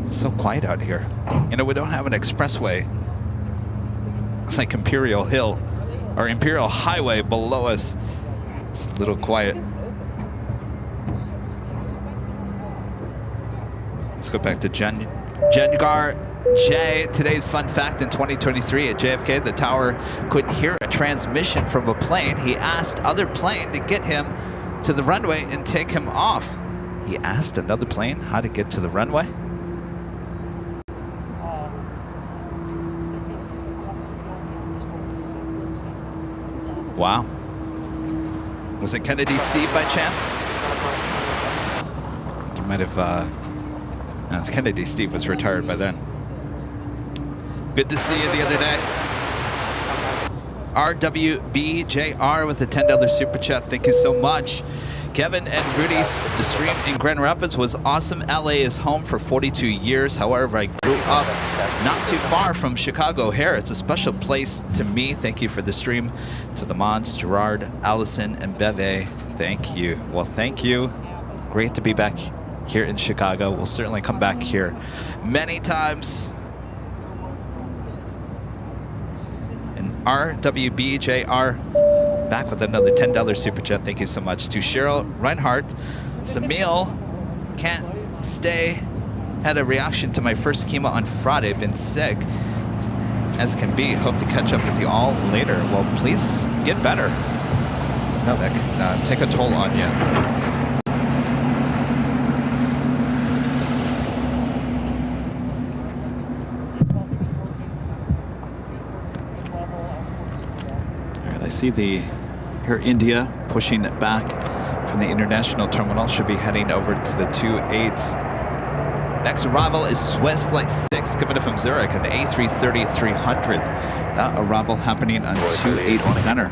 So quiet out here. You know, we don't have an expressway like Imperial Hill or Imperial Highway below us. It's a little quiet. Let's go back to Jengar J. Today's fun fact: in 2023 at JFK, the tower couldn't hear a transmission from a plane. He asked other plane to get him to the runway and take him off. He asked another plane how to get to the runway? Wow. Was it Kennedy Steve by chance? You might have, no, it's Kennedy Steve was retired by then. Good to see you the other day. RWBJR with a $10 super chat. Thank you so much. Kevin and Rudy's the stream in Grand Rapids was awesome. LA is home for 42 years. However, I grew up not too far from Chicago O'Hare. It's a special place to me. Thank you for the stream. To the mods, Gerard, Allison, and Beve, thank you. Well, thank you. Great to be back here in Chicago. We'll certainly come back here many times. And RWBJR back with another $10 super chat. Thank you so much. To Cheryl Reinhardt, Samil can't stay. Had a reaction to my first chemo on Friday. Been sick as can be. Hope to catch up with you all later. Well, please get better. No, that can take a toll on you. All right, I see the Air India pushing back from the international terminal. Should be heading over to the 28s. Next arrival is Swiss Flight 6 coming in from Zurich, an A330-300. That arrival happening on 28 Center.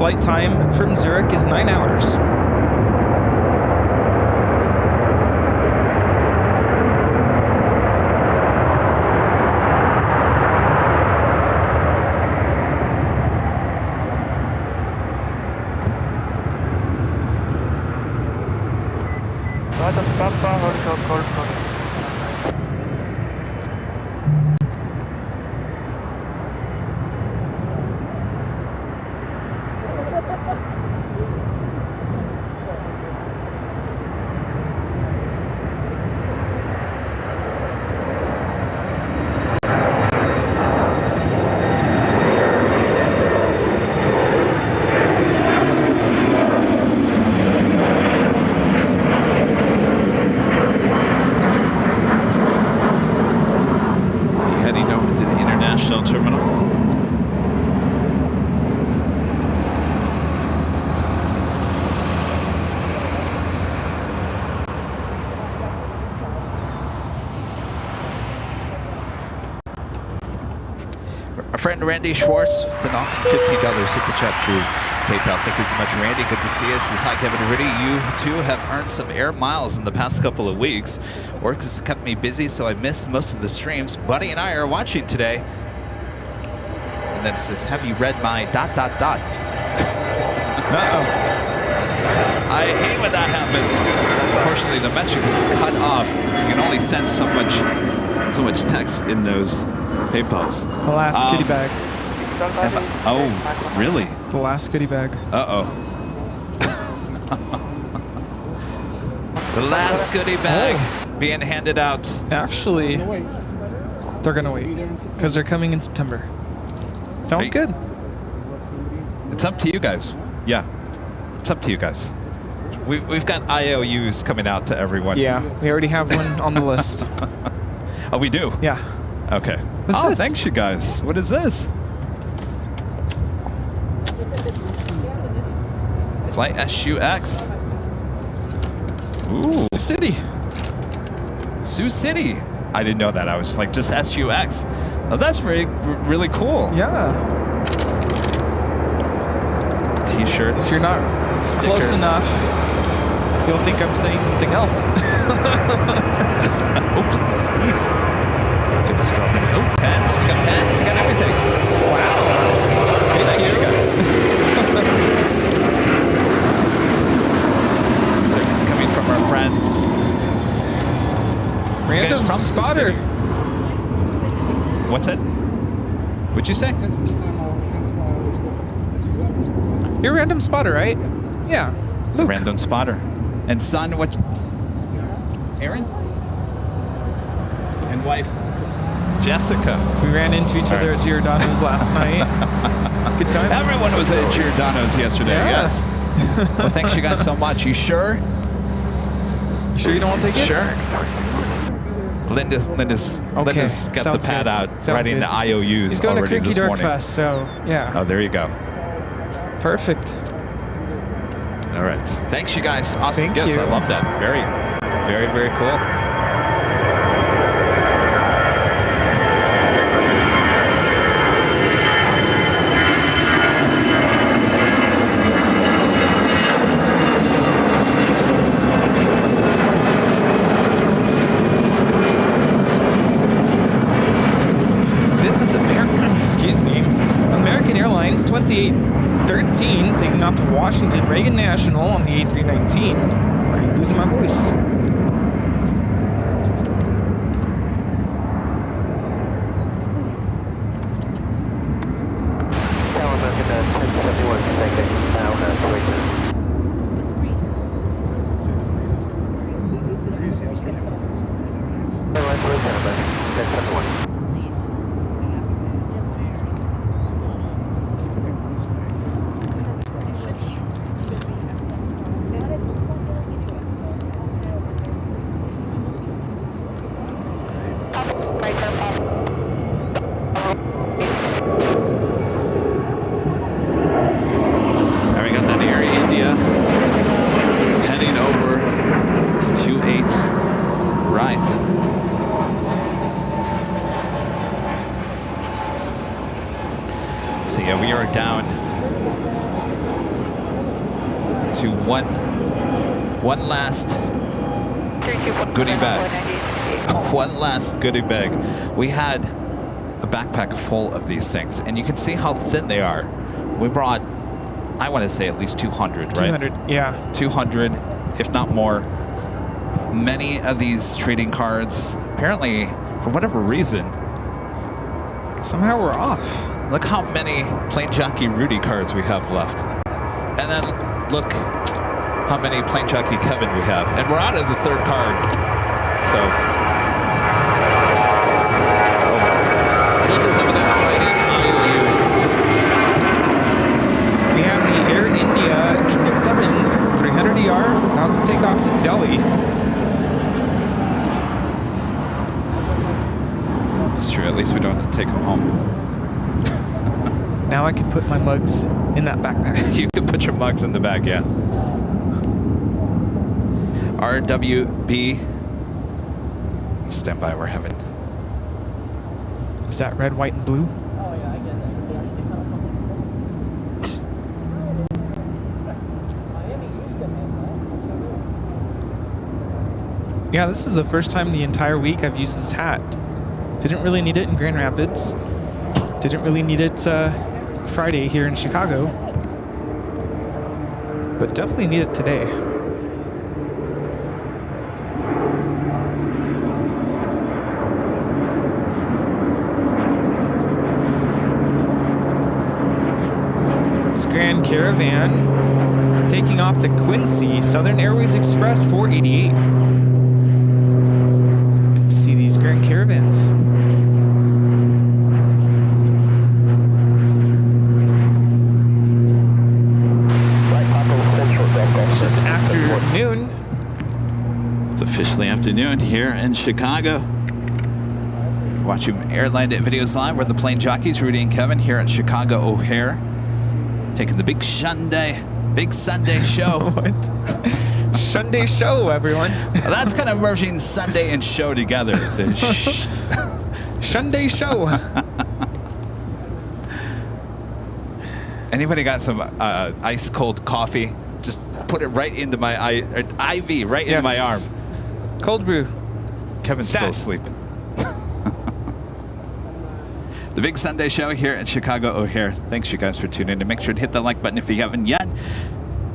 flight time from Zurich is 9 hours. Friend Randy Schwartz with an awesome $15 super chat through PayPal. Thank you so much, Randy. Good to see us. Says, hi, Kevin and Rudy. You too have earned some air miles in the past couple of weeks. Work has kept me busy, so I missed most of the streams. Buddy and I are watching today. And then it says, have you read my ... Uh-oh. I hate when that happens. Unfortunately, the message gets cut off. So you can only send so much text in those PayPals. The last goodie bag. Oh, really? The last goodie bag. Uh-oh. The last goodie bag being handed out. Actually, they're going to wait because they're coming in September. Sounds good. It's up to you guys. Yeah. It's up to you guys. We've got IOUs coming out to everyone. Yeah, we already have one on the list. Oh, we do? Yeah. Okay. What's this? Thanks, you guys. What is this? Flight SUX. Ooh. Sioux City. Sioux City. I didn't know that. I was like, just SUX. Oh, that's really cool. Yeah. T-shirts. If you're not close enough, you'll think I'm saying something else. Oops. Jeez. Just dropping. Oh, pens. We got pens. We got everything. Wow. Thanks, you guys. So coming from our friends. Random from spotter. What's it? What'd you say? You're a random spotter, right? Yeah. Luke. Random spotter. And son, what? Aaron? And wife? Jessica. We ran into each other at Giordano's last night. Good times. Everyone was at Giordano's yesterday, yes. Well, thanks you guys so much. You sure? You sure you don't want to take it? Sure. Linda's got the pad out, writing the IOUs. He's going to already Cookie this Dark morning. Fest, so yeah. Oh, there you go. Perfect. All right. Thanks, you guys. Awesome Thank gifts. you. I love that. Very, very, very cool. This is American Airlines 2813 taking off to Washington Reagan National on the A319. Are you losing my voice? Now we got that Air India heading over to 28 right. So yeah, we are down to one last goodie bag. One last goodie bag. We had a backpack full of these things, and you can see how thin they are. We brought, I want to say, at least 200, right? 200, yeah. 200, if not more. Many of these trading cards, apparently, for whatever reason, somehow we're off. Look how many Plain Jockey Rudy cards we have left. And then look how many Plain Jockey Kevin we have. And we're out of the third card. So, oh well. Linda's over there writing IOUs. We have the Air India 777 300ER. Now let's take off to Delhi. It's true, at least we don't have to take them home. Now I can put my mugs in that backpack. You can put your mugs in the bag, yeah. RWB. Stand by, we're having. Is that red, white, and blue? Oh, yeah, I get that. Yeah, this is the first time the entire week I've used this hat. Didn't really need it in Grand Rapids. Didn't really need it Friday here in Chicago. But definitely need it today. It's Grand Caravan taking off to Quincy, Southern Airways Express 488. Good to see these Grand Caravans. It's just afternoon. It's officially afternoon here in Chicago. Watching Airline Videos Live. We're the Plain Jockeys, Rudy and Kevin, here at Chicago O'Hare. Taking the big Sunday show. What? Sunday show, everyone. Well, that's kind of merging Sunday and show together. Sunday show. Anybody got some ice cold coffee? Just put it right into my IV, right in my arm. Cold brew. Kevin's still asleep. The Big Sunday Show here at Chicago O'Hare. Thanks, you guys, for tuning in. Make sure to hit the like button if you haven't yet.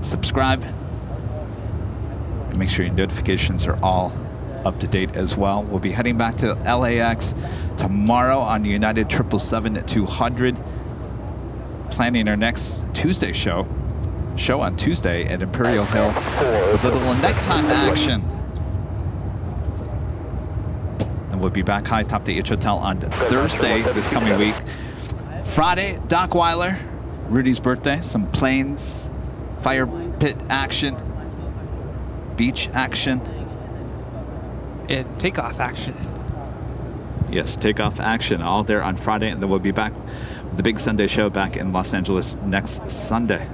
Subscribe. And make sure your notifications are all up to date as well. We'll be heading back to LAX tomorrow on United 777-200. Planning our next Tuesday show on Tuesday at Imperial Hill with a little nighttime action. And we'll be back high top the H Hotel on Thursday this coming week. Friday, Doc Weiler, Rudy's birthday, some planes, fire pit action, beach action. And takeoff action. Yes, takeoff action all there on Friday, and then we'll be back with the Big Sunday Show back in Los Angeles next Sunday.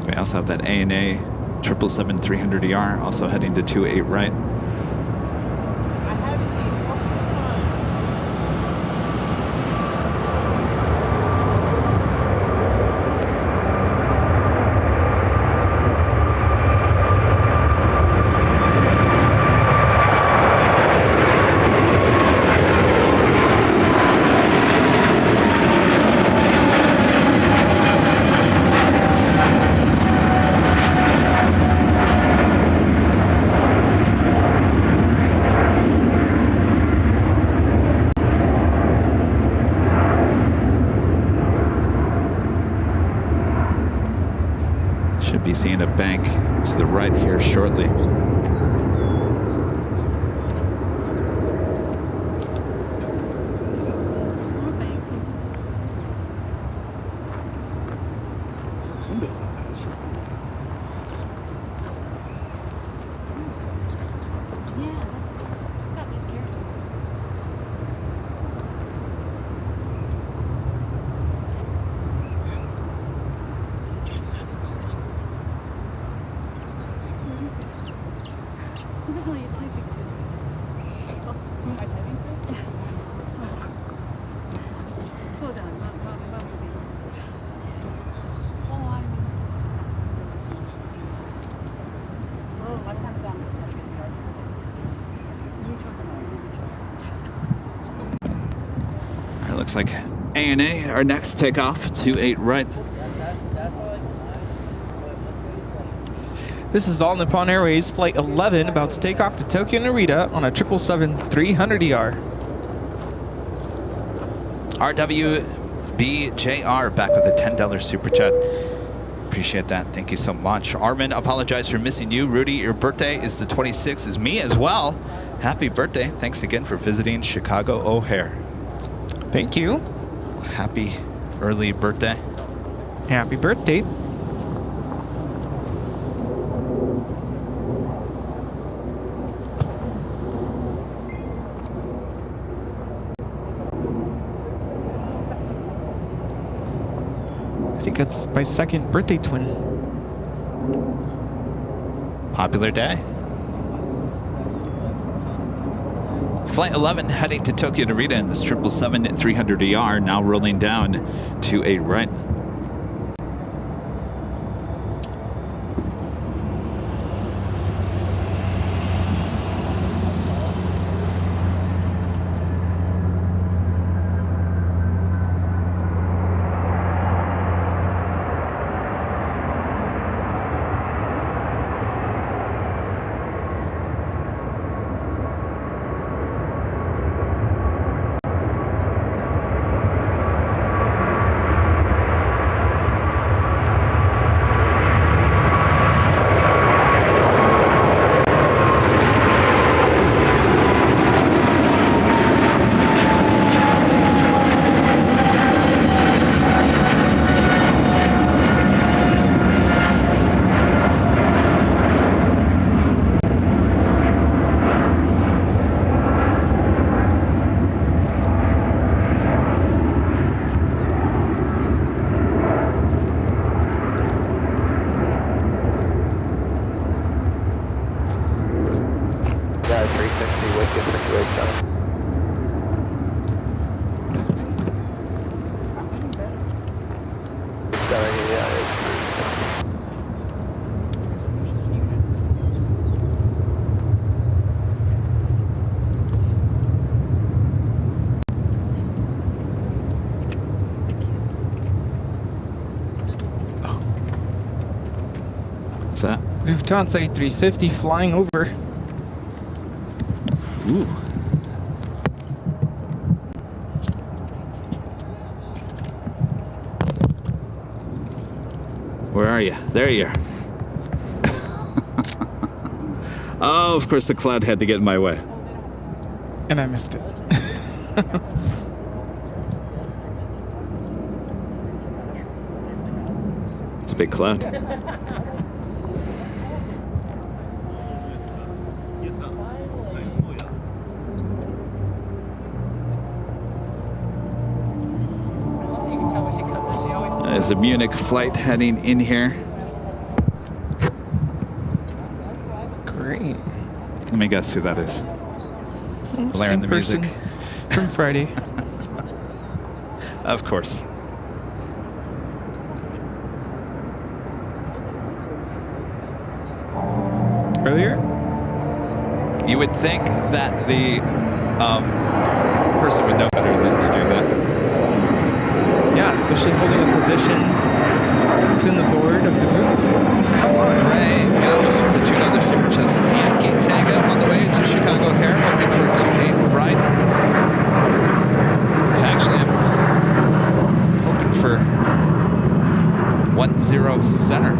We also have that ANA 777-300ER also heading to 28 right. Be seeing a bank to the right here shortly. Looks like ANA, our next takeoff, 28 right. This is All Nippon Airways Flight 11 about to take off to Tokyo Narita on a 777-300ER. RWBJR back with a $10 super chat. Appreciate that. Thank you so much. Armin, apologize for missing you. Rudy, your birthday is the 26th, is me as well. Happy birthday. Thanks again for visiting Chicago O'Hare. Thank you. Happy early birthday. Happy birthday. I think it's my second birthday twin. Popular day. Flight 11 heading to Tokyo Narita in this 777-300ER, now rolling down to a right. What's that? Lufthansa A350 flying over. Ooh. Where are you? There you are. Oh, of course the cloud had to get in my way. And I missed it. It's a big cloud. There's a Munich flight heading in here. Great. Let me guess who that is. Blaring the person music. From Friday. Of course. Earlier? You would think that the person would know better than to do that. Yeah, especially holding a position within the board of the group. Come on, Gray goes with the $2 super chat. Says Yankee Tango on the way to Chicago O'Hare, hoping for a 2-8 ride. Actually, I'm hoping for 1-0 center.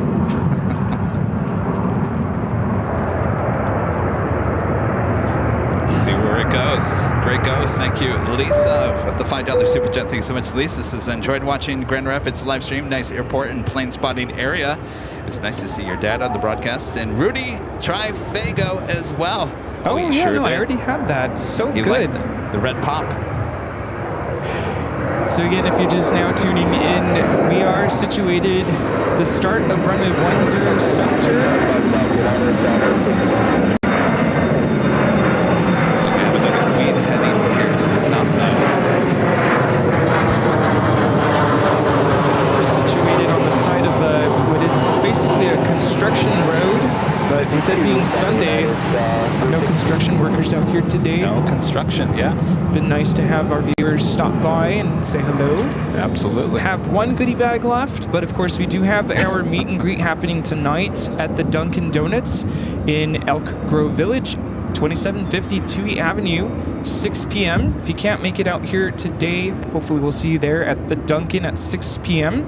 See where it goes. Great goes. Thank you, Lisa, with the $5 super chat. Thank you so much, Lisa. Says, enjoyed watching Grand Rapids live stream. Nice airport and plane spotting area. It's nice to see your dad on the broadcast. And Rudy Trifago as well. Oh, he yeah, sure no, did. I already had that. So He good. liked the red pop. So again, if you're just now tuning in, we are situated at the start of runway 10 center. So we have another Queen heading here to the south side. We're situated on the side of what is basically a construction road, but but with it being Sunday, no construction workers out here today. No construction, yeah. It's been nice to have our viewers stop by and say hello. Absolutely. We have one goodie bag left, but of course we do have our meet and greet happening tonight at the Dunkin' Donuts in Elk Grove Village, 2750 Toohey Avenue, 6 p.m. If you can't make it out here today, hopefully we'll see you there at the Dunkin' at 6 p.m.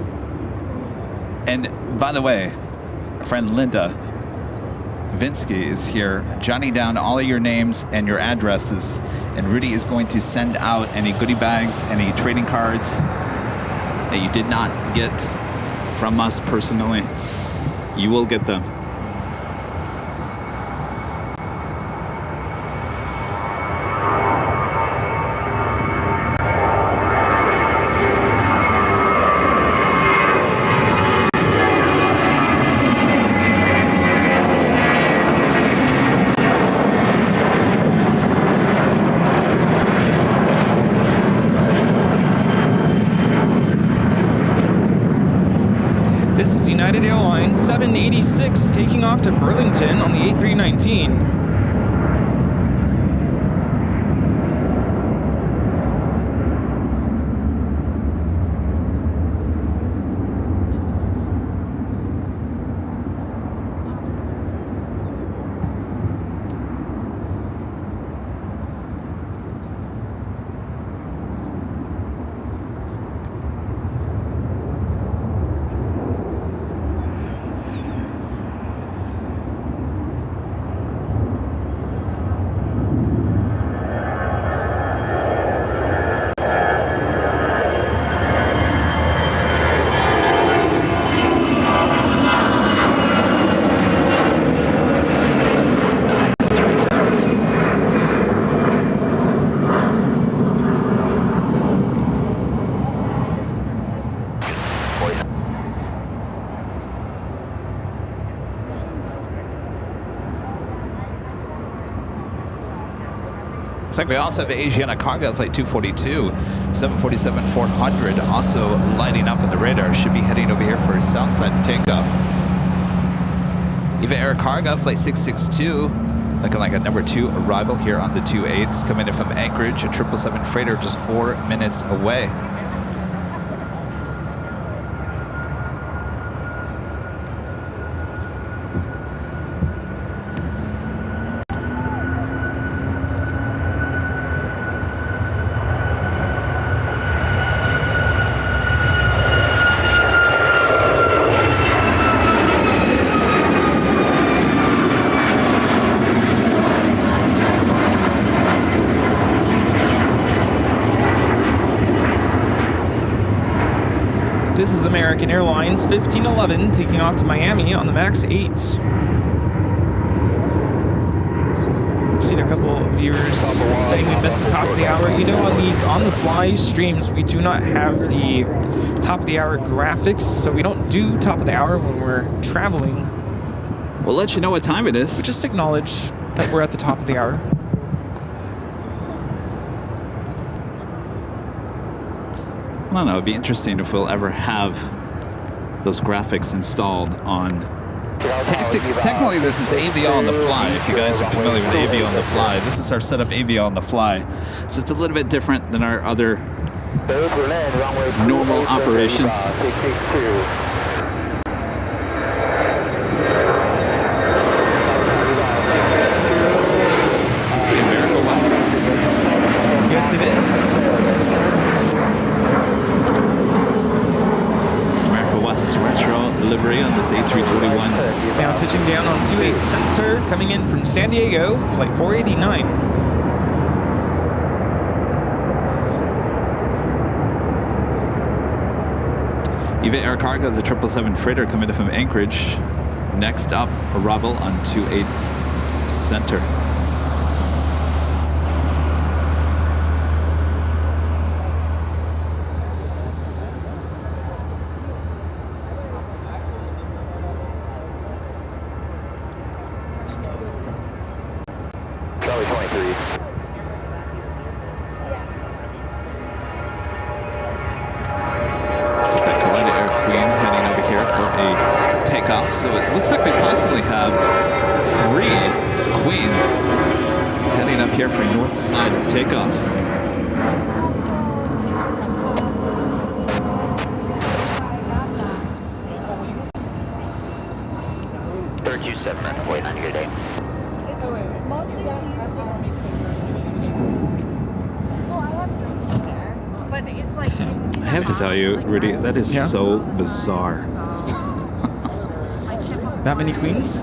And by the way, our friend Linda Vinsky is here jotting down all of your names and your addresses, and Rudy is going to send out any goodie bags, any trading cards that you did not get from us personally. You will get them. This is United Airlines 786 taking off to Burlington on the A319. Looks like we also have Asiana Cargo Flight 242, 747-400 also lighting up on the radar. Should be heading over here for a south side takeoff. Eva Air Cargo Flight 662, looking like a number 2 arrival here on the 28s, coming in from Anchorage, a 777 freighter just 4 minutes away. This is American Airlines 1511 taking off to Miami on the MAX 8. I've seen a couple of viewers saying we missed the top of the hour. You know, on these on-the-fly streams, we do not have the top of the hour graphics, so we don't do top of the hour when we're traveling. We'll let you know what time it is. We just acknowledge that we're at the top of the hour. I don't know, it'd be interesting if we'll ever have those graphics installed on... Technically, this is AV on the fly. If you guys are familiar with AV on the fly, this is our setup AV on the fly. So it's a little bit different than our other normal operations. Is this the America West? Yes, it is. Retro livery on this A321. Now touching down on 28 Center, coming in from San Diego, flight 489. Eva Air Cargo, the 777 freighter coming in from Anchorage. Next up, arrival on 28 Center. 3 Queens heading up here for north side takeoffs. on your day. I have to tell you, Rudy, that is so bizarre. That many queens?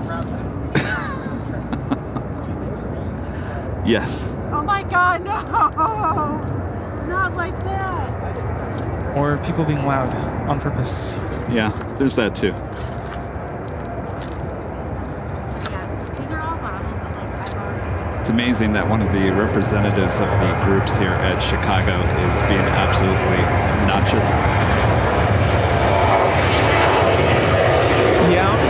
Yes. Oh my God, no! Not like that. Or people being loud on purpose. Yeah, there's that too. It's amazing that one of the representatives of the groups here at Chicago is being absolutely obnoxious. Yeah.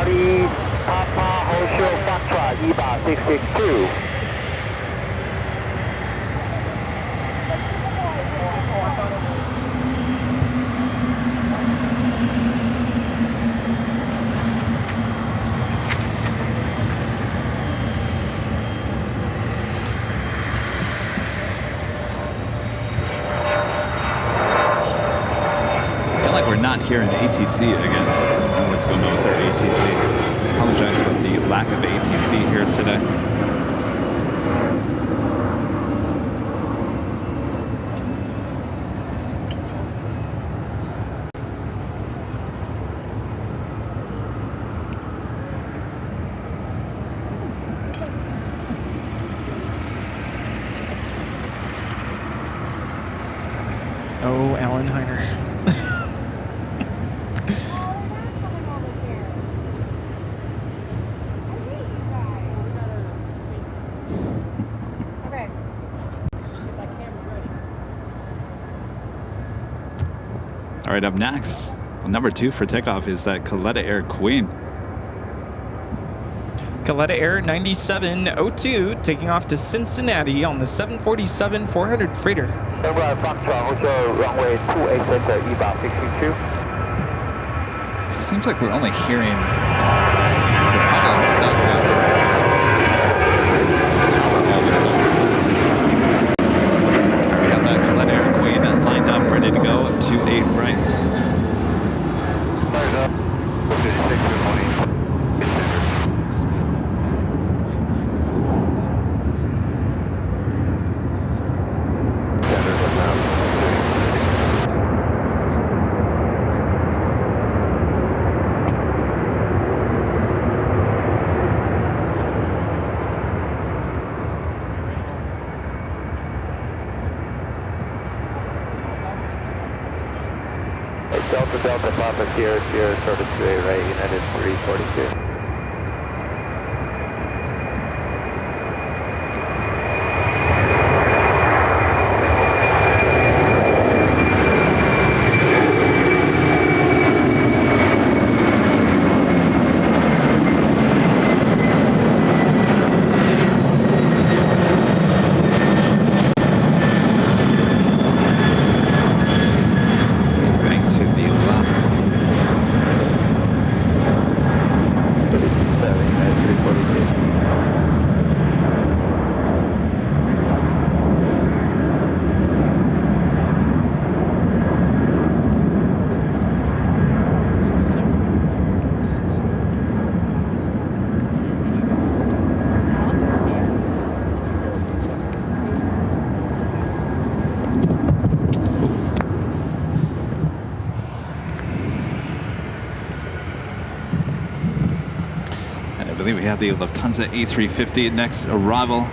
Charlie, Papa, Hotel, Foxtrot, EBA 662. I feel like we're not here in ATC again. I don't know what's going on with our ATC. Apologize about the lack of ATC here today. Oh, Alan Heiner. All right, up next, number 2 for takeoff is that Coletta Air Queen. Coletta Air 9702 taking off to Cincinnati on the 747-400 freighter. Foxtrot, Hotel, runway 28 center, EBA 662. So it seems like we're only hearing the pilots about the tower all of a sudden. All right, we got that Coletta Air Queen lined up, ready to go. 28 right. Delta Papa Sierra service to A right, United 342. We have the Lufthansa A350 next arrival.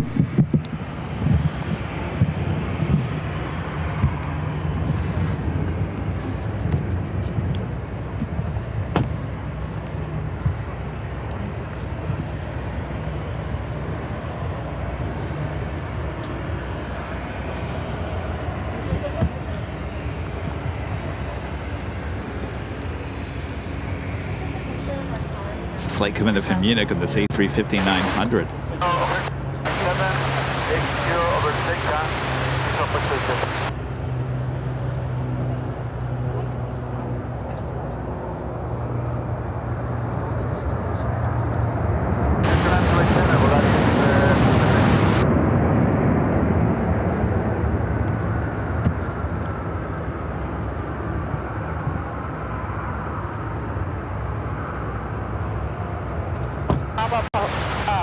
flight coming in from Munich on this A350-900.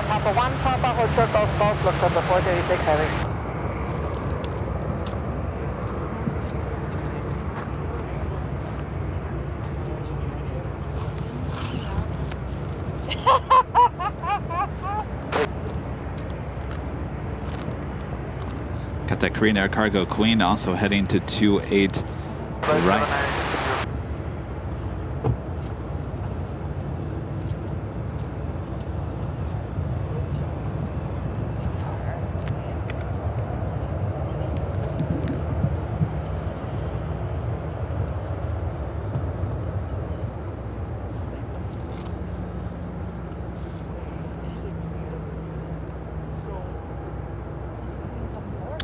Papa 1, Papa, hold short golf, look for the 436 heavy. Got that Korean Air Cargo Queen also heading to 28 right.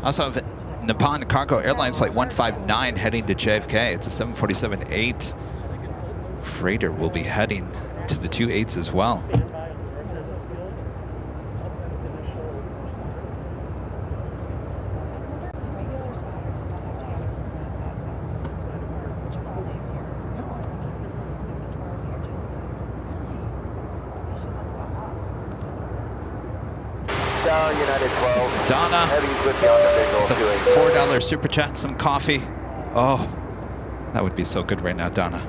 Also have Nippon Cargo Airlines Flight 159 heading to JFK. It's a 747-8. Freighter will be heading to the 28s as well. United 12. Donna, the $4 super chat and some coffee. Oh, that would be so good right now, Donna.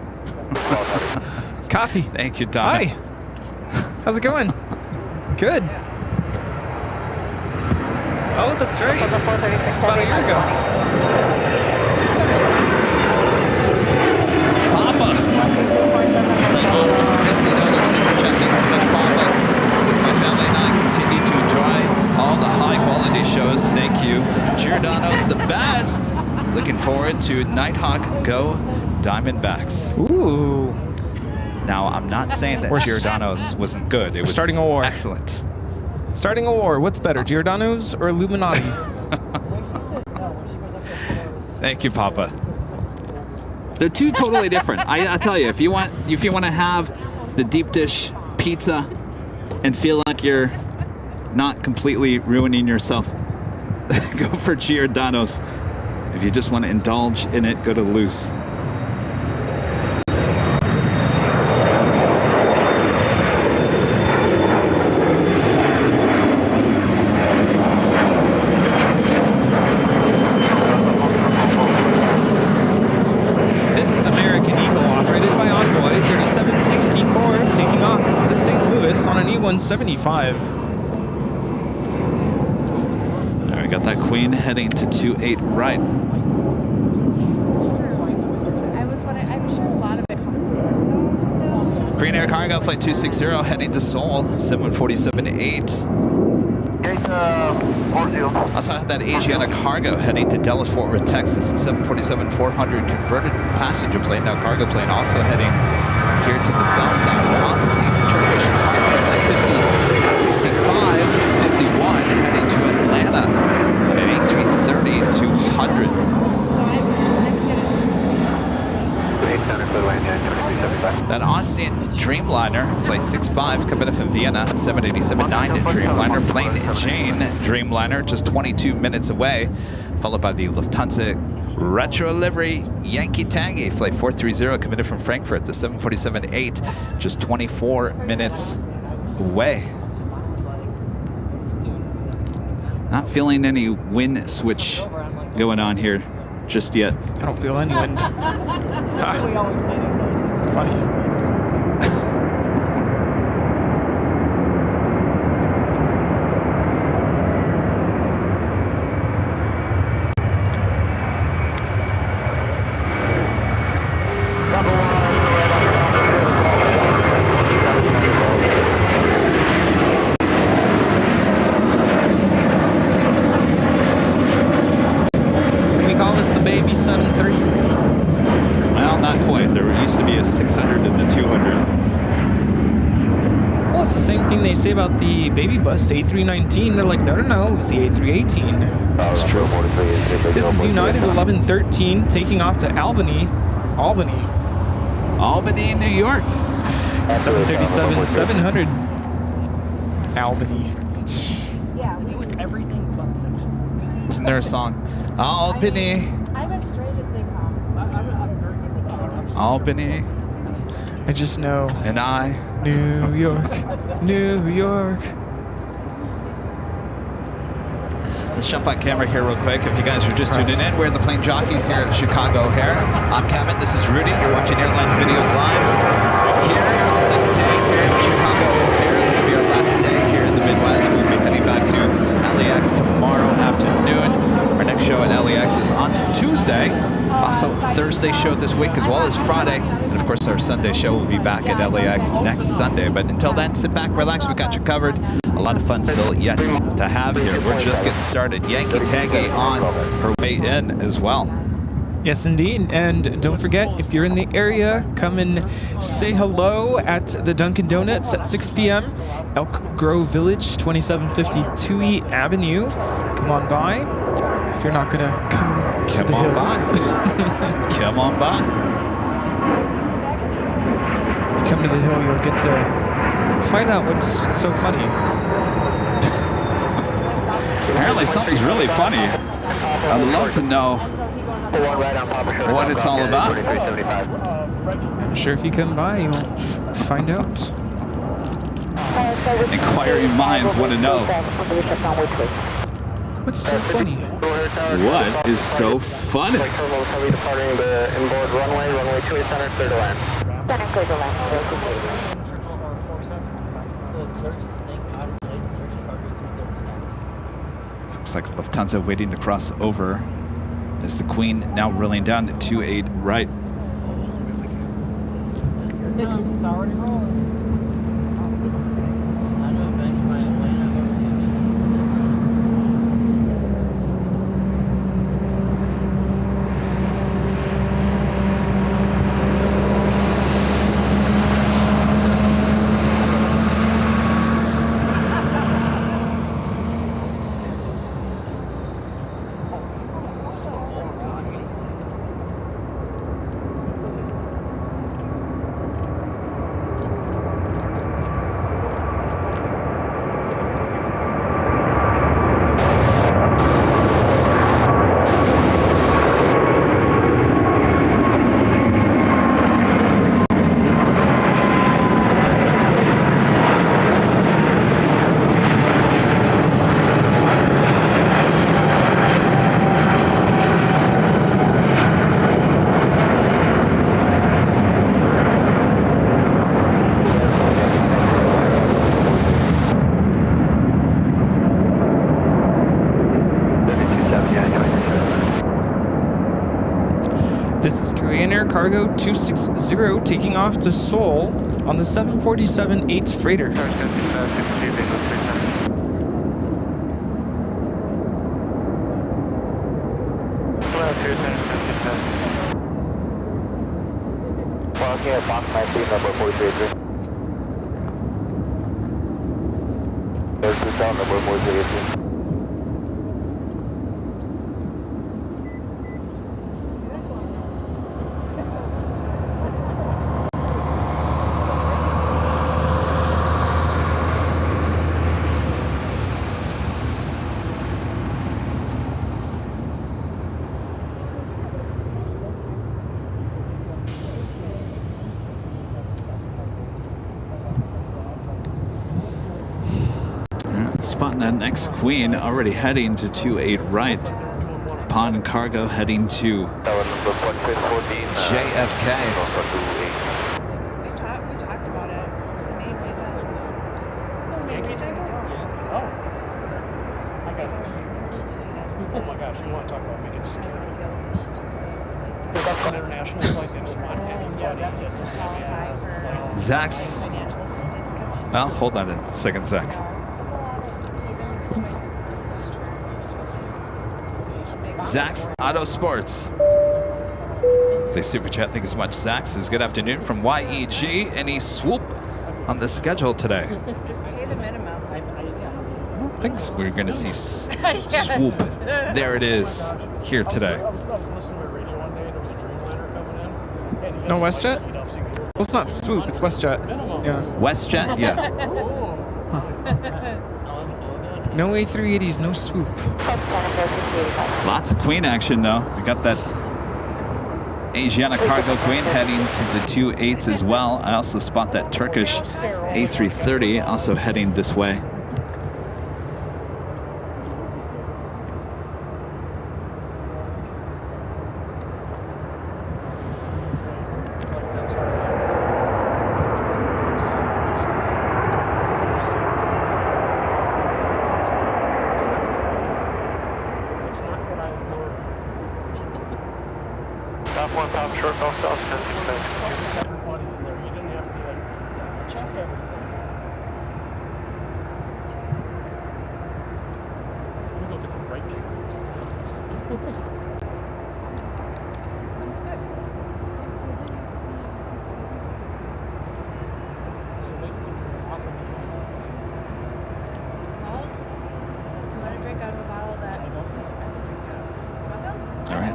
Coffee. Thank you, Donna. Hi. How's it going? Good. Oh, that's right. It's about a year ago. Good times. Papa. It's an awesome $50 super chat. Thank you so much, Papa. Says my family and I continue to enjoy all the high quality shows. Thank you. Giordano's the best. Looking forward to Nighthawk Go Diamondbacks. Ooh. Now, I'm not saying that Giordano's wasn't good. It was starting a war. Excellent. Starting a war. What's better, Giordano's or Illuminati? Thank you, Papa. They're two totally different. I tell you, if you want to have the deep dish pizza and feel like you're not completely ruining yourself, go for Giordano's. If you just want to indulge in it, go to Loose. This is American Eagle, operated by Envoy 3764, taking off to St. Louis on an E-175. Got that Queen heading to 28 right. I'm sure a lot of it comes through still. Green Air Cargo Flight 260 heading to Seoul, 747-8. Also had that Asiana Cargo heading to Dallas Fort Worth, Texas, a 747-400 converted passenger plane, now cargo plane, also heading here to the south side. Also seen the Turkish Cargo Flight 5065 and 51 heading to Atlanta. An A330-200. That Austin Dreamliner, Flight 65, coming in from Vienna, 787-9 Dreamliner. Plain Jane Dreamliner, just 22 minutes away, followed by the Lufthansa Retro Livery Yankee Tangy, Flight 430, coming in from Frankfurt, the 747-8, just 24 minutes away. Not feeling any wind switch going on here just yet. I don't feel any wind. Funny. Baby 7-3. Well, not quite. There used to be a 600 and the 200. Well, it's the same thing they say about the baby bus A319. They're like, no, no, no, it was the A318. That's true. This is United 1113 taking off to Albany, New York. 737-700. Albany. Yeah, it was everything but sexual. Isn't there a song? Albany. I'm as straight as they come. Albany. I just know. And I. New York, New York. Let's jump on camera here real quick. If you guys are just tuning in, we're the Plane Jockeys here at Chicago O'Hare. I'm Kevin, this is Rudy. You're watching Airline Videos live here for the second day here at Chicago O'Hare. This will be our last day here in the Midwest. We'll be heading back to LAX tomorrow afternoon. Our next show at LAX is on Tuesday. Also, Thursday show this week as well as Friday. And of course, our Sunday show will be back at LAX next Sunday. But until then, sit back, relax. We got you covered. A lot of fun still yet to have here. We're just getting started. Yankee Tangy on her way in as well. Yes, indeed. And don't forget, if you're in the area, come and say hello at the Dunkin' Donuts at 6 p.m. Elk Grove Village, 2750 Toohey Avenue. Come on by. If you're not going to come to the hill. Come on by. You come to the hill, you'll get to find out what's so funny. Apparently something's really funny. I'd love to know what it's all about. I'm sure if you come by, you'll find out. Inquiring minds want to know. What's so funny? What is so funny? Looks like Lufthansa waiting to cross over as the Queen now rolling down to 28 right. It's already rolling. This is Korean Air Cargo 260 taking off to Seoul on the 747-8 freighter. Spotting that next Queen, already heading to 28 right. Upon cargo heading to JFK. We talked about it. Oh my gosh, you want to talk about making security? An international flight that will not anybody. Zach's. Well, hold on a second, Zach. Zach's Auto Sports. They super chat. Thank you so much, Zach. Says good afternoon from YEG. Any swoop on the schedule today. Just pay the minimum. I don't think we're going to see swoop. There it is here today. I was listening to the radio one day, there was a Dreamliner coming in. And No WestJet? Well, it's not swoop, it's WestJet. Yeah. WestJet, yeah. No A380s, no swoop. Lots of Queen action though. We got that Asiana cargo Queen heading to the 28s as well. I also spot that Turkish A330 also heading this way.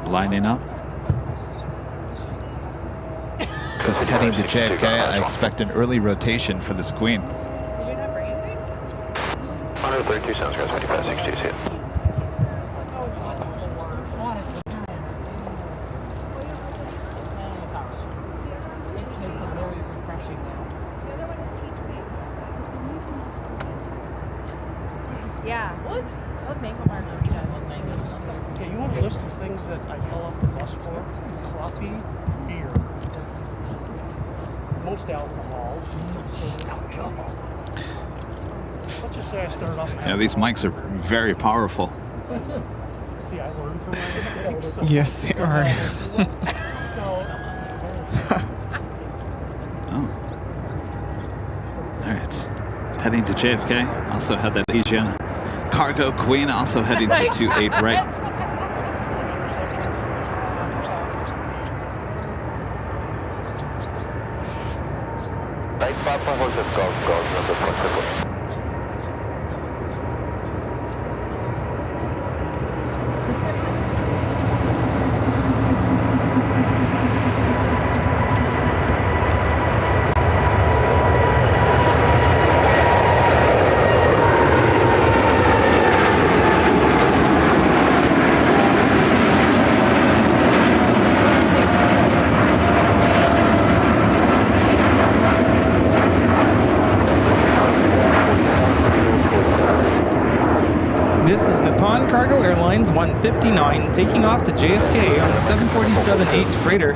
Lining up. Just heading to JFK. I expect an early rotation for this Queen. Did you not bring anything? 132 sounds guys, 2562, see it. Yeah. What? I love mango margaritas. Okay, you want a list of things that I fell off the bus for? Coffee, beer, most alcohol. Let's just say I started off. Yeah, these mics are very powerful. See, I learned from my mistakes. So. Yes, they are. Oh. All right. Heading to JFK. Also had that Asiana cargo Queen also heading to 28 right. Cargo Airlines 159 taking off to JFK on the 747-8 freighter.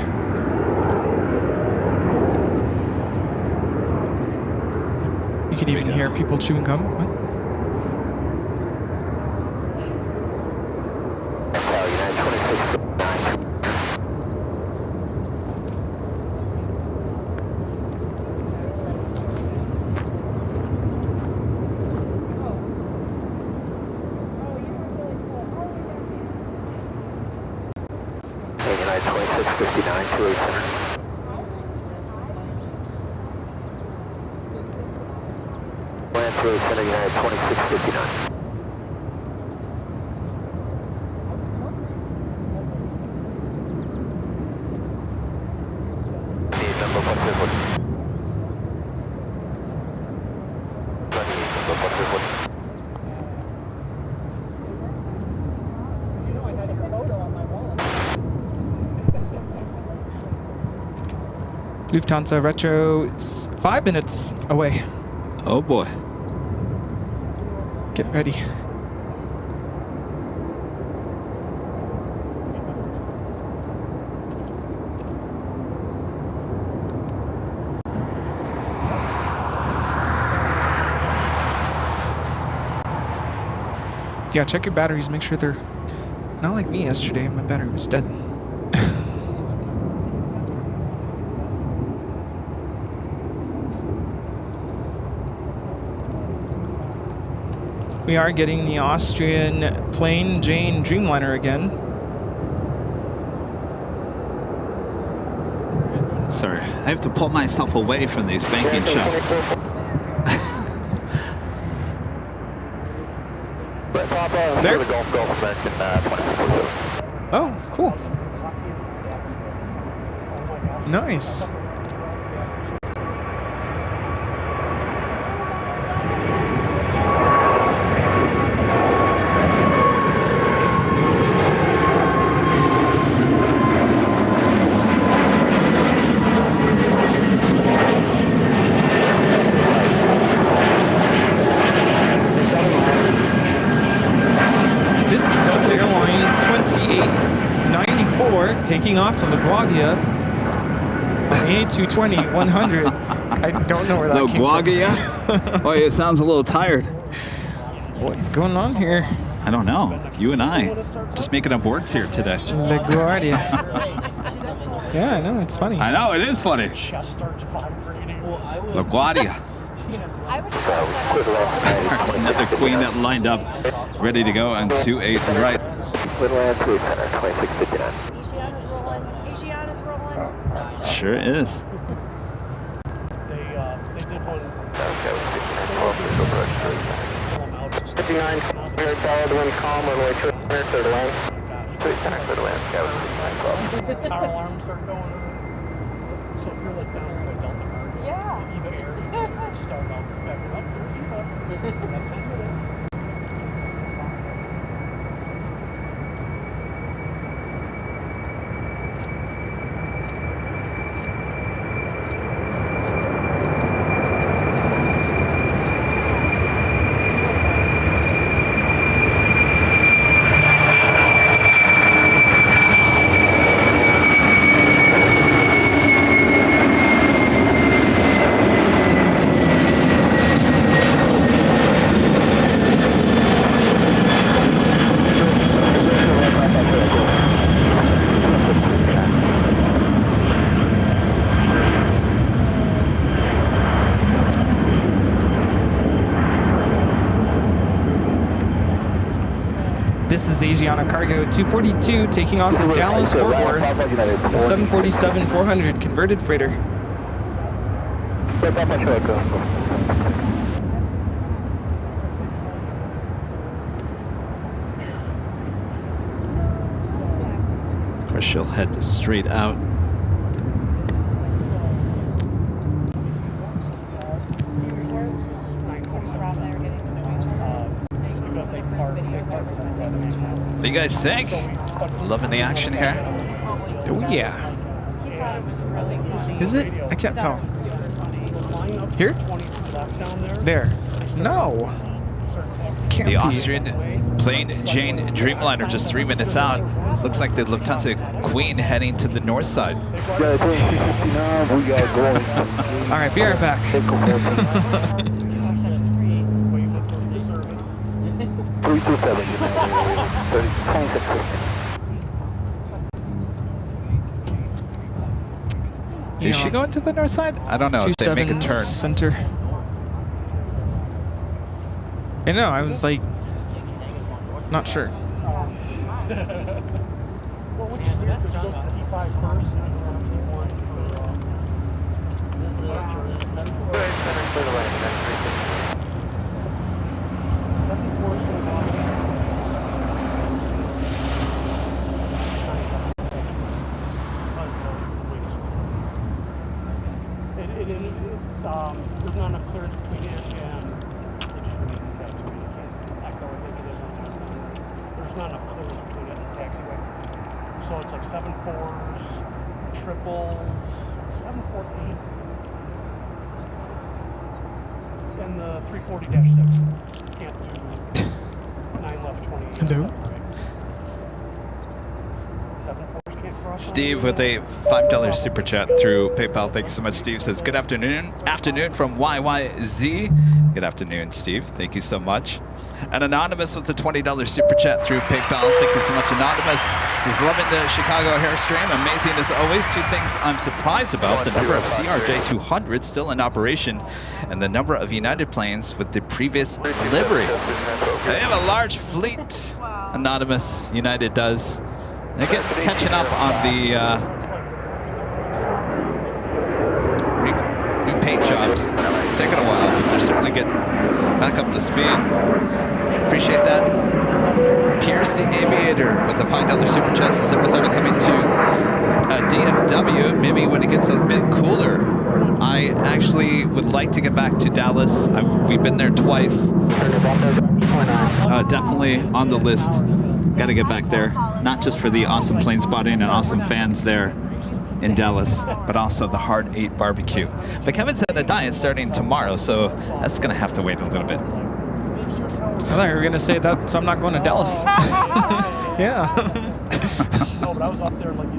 You can even hear people chewing gum. What? Lufthansa Retro 5 minutes away. Oh boy. Get ready. Yeah, check your batteries, make sure they're not like me yesterday, my battery was dead. We are getting the Austrian Plain Jane Dreamliner again. Sorry, I have to pull myself away from these banking shots. There. Oh, cool. Nice. This is Delta Airlines 2894 taking off to LaGuardia on the A220-100. I don't know where that came from. Oh, it sounds a little tired. What's going on here? I don't know. You and I just making up words here today. LaGuardia. Yeah, I know. It's funny. I know, it is funny. LaGuardia. Another queen that lined up, ready to go on 28 right. Sure is. They did one. 59, solid wind calm, runway 200, clear to land. 310, clear to land, scout. Power alarms start going. So if you're like down by Delta Cargo, EVA area, you can start out backing up. There's EVA. About 10 minutes. This is Asiana Cargo 242 taking off to Dallas Fort Worth, the 747-400 converted freighter. Of course, she'll head straight out. What do you guys think? Loving the action here? Oh yeah. Is it? I can't tell. Here? There. No. Can't The be. Austrian Plain Jane Dreamliner just 3 minutes out. Looks like the Lufthansa Queen heading to the north side. All right, be right back. Is she going to the north side? I don't know if they make a turn. Center. I know, I was like, not sure. There's not enough clearance between it and they just released the taxiway. You can't echo, I think it is on that. There's not enough clearance between it and the taxiway. So it's like 7-4s, triples, 748, and the 340-6. Can't do 9 left 20. Hello? Steve with a $5 super chat through PayPal. Thank you so much, Steve. Says, good afternoon. Afternoon from YYZ. Good afternoon, Steve. Thank you so much. And Anonymous with the $20 super chat through PayPal. Thank you so much, Anonymous. Says, loving the Chicago Airstream. Amazing as always. Two things I'm surprised about. The number of CRJ-200s still in operation and the number of United planes with the previous livery. They have a large fleet, Anonymous. United does. They get catching up on the New paint jobs. It's taken a while, but they're certainly getting back up to speed. Appreciate that. Pierce the Aviator with a $5 super chat says, ever thought of coming to DFW? Maybe when it gets a bit cooler. I actually would like to get back to Dallas. We've been there twice. Definitely on the list. Got to get back there, not just for the awesome plane spotting and awesome fans there in Dallas, but also the Hard 8 barbecue. But Kevin's on a diet starting tomorrow, so that's going to have to wait a little bit. I thought you were going to say that, so I'm not going to Dallas. Yeah. No, but I was up there like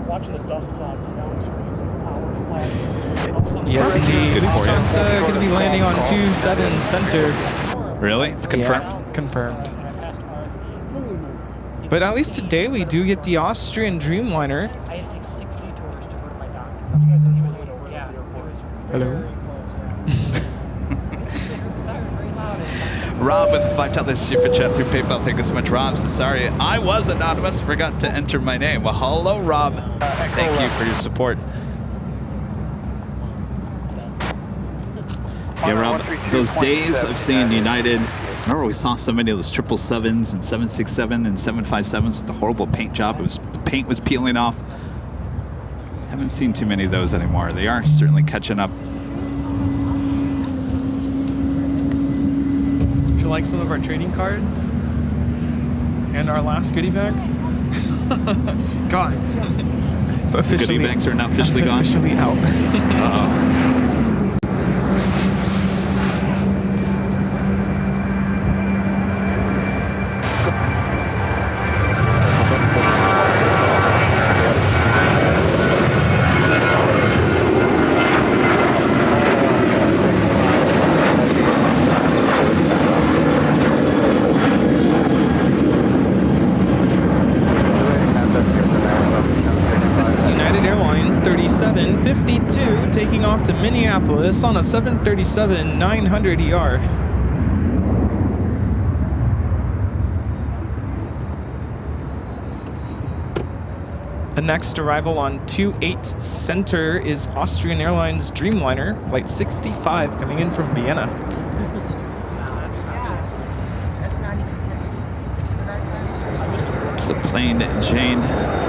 watching the dust cloud down the streets and power flash. Yes, indeed. Lufthansa going to be landing on 27 Center. Really? It's confirmed? Yeah, confirmed. But at least today we do get the Austrian Dreamliner. I had like 60 tours to go to my doctor. You guys said he was over the airport. Hello. Rob with the $5 super chat through PayPal. Thank you so much, Rob. So sorry, I was anonymous. Forgot to enter my name. Well, hello, Rob. Thank you for your support. Yeah, Rob, those days of seeing United, remember we saw so many of those 777s and 767 and 757s with the horrible paint job. The paint was peeling off. Haven't seen too many of those anymore. They are certainly catching up. Would you like some of our trading cards? And our last goodie bag? Gone. The goodie bags are now officially gone? Officially out. Uh-oh. Taking off to Minneapolis on a 737-900ER. The next arrival on 28 Center is Austrian Airlines Dreamliner, Flight 65, coming in from Vienna. It's a plain Jane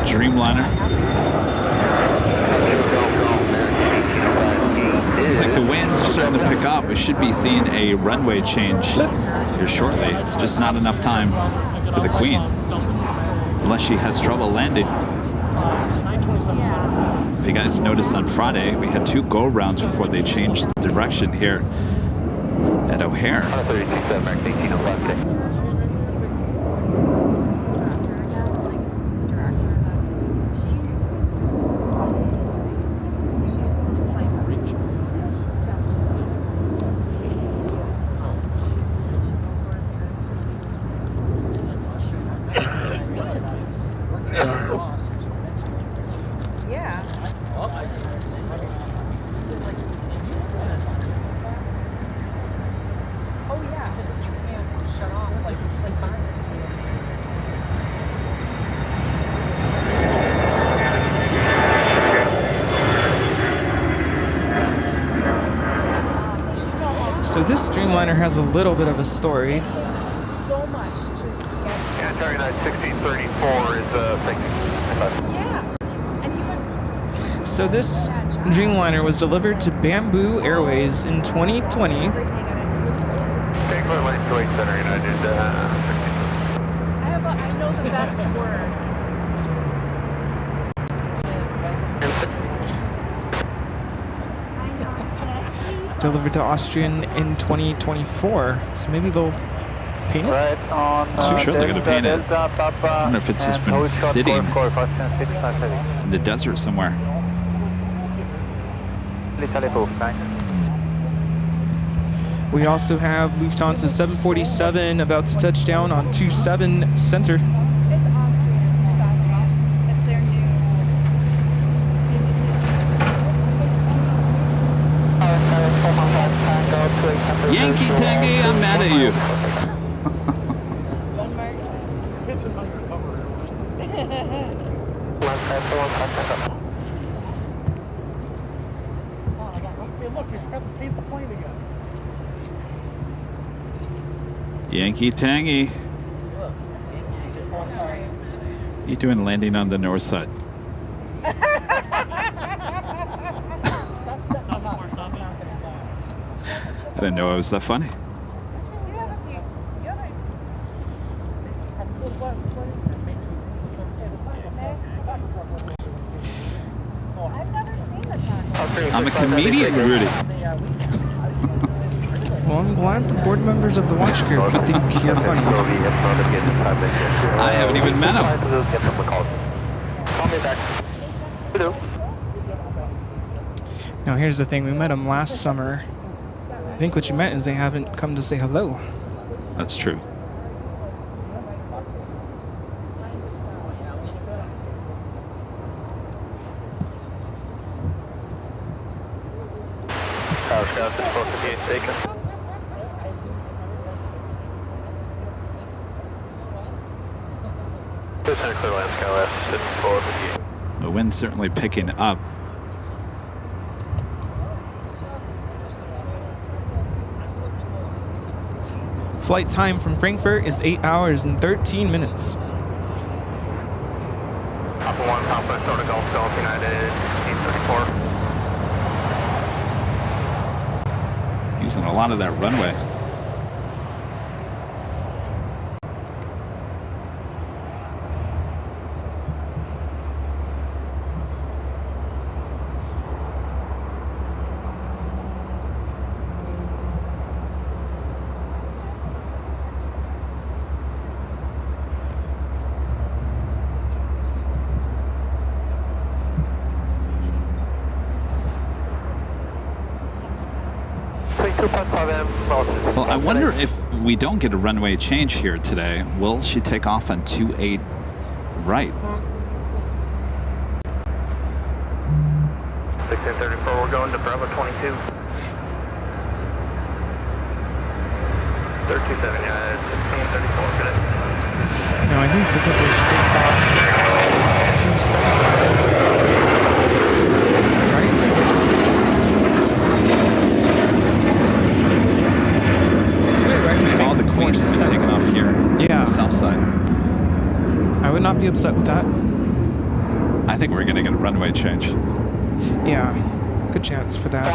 Dreamliner. Seems like the winds are starting to pick up. We should be seeing a runway change here shortly. Just not enough time for the Queen, unless she has trouble landing. If you guys noticed on Friday, we had 2 go-rounds before they changed the direction here at O'Hare. So this Dreamliner has a little bit of a story. So much to get. Yeah, Charlie 1634 is Yeah. And even So this Dreamliner was delivered to Bamboo Airways in 2020. Take Lane to 8 Center United. I know the best words. Delivered to Austrian in 2024. So maybe they'll paint it? Right on. I'm sure they're going to paint it. I wonder if it's just been sitting in the desert somewhere. We also have Lufthansa 747 about to touch down on 27 Center. It's Austrian. It's Austrian. It's their new. Yankee Tangy, I'm mad at you. It's an undercover. look, you forgot to paint the plane again. Yankee Tangy. You doing landing on the north side? I didn't know it was that funny. I'm a comedian, Rudy. Well, I'm glad the board members of the watch group think you're funny. I haven't even met him. Now, here's the thing. We met them last summer. I think what you meant is they haven't come to say hello. That's true. Tower Scouts is supposed to be taken. Center clear land, SkyWest, sit forward with you. The wind's certainly picking up. Flight time from Frankfurt is 8 hours and 13 minutes. Papa 1, Papa, Sort of Gulf, Gulf, United, 834. Using a lot of that runway. Well, I wonder if we don't get a runway change here today, will she take off on 28 right? 1634, we're going to Bravo 22. 327, yeah, 1634, good. No, I think typically she takes off 27 left. Right? Seems like all the Queens have been taken off here on the south side. I would not be upset with that. I think we're going to get a runway change. Yeah, good chance for that.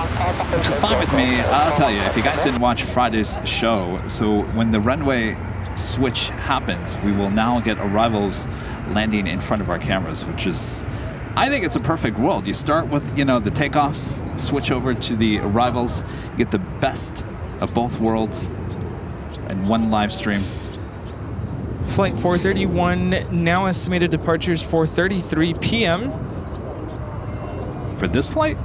Which is fine with me. I'll tell you, if you guys didn't watch Friday's show, so when the runway switch happens, we will now get arrivals landing in front of our cameras, which is, I think it's a perfect world. You start with, you know, the takeoffs, switch over to the arrivals, you get the best of both worlds in one live stream. Flight 431, now estimated departures 4:33 p.m. For this flight?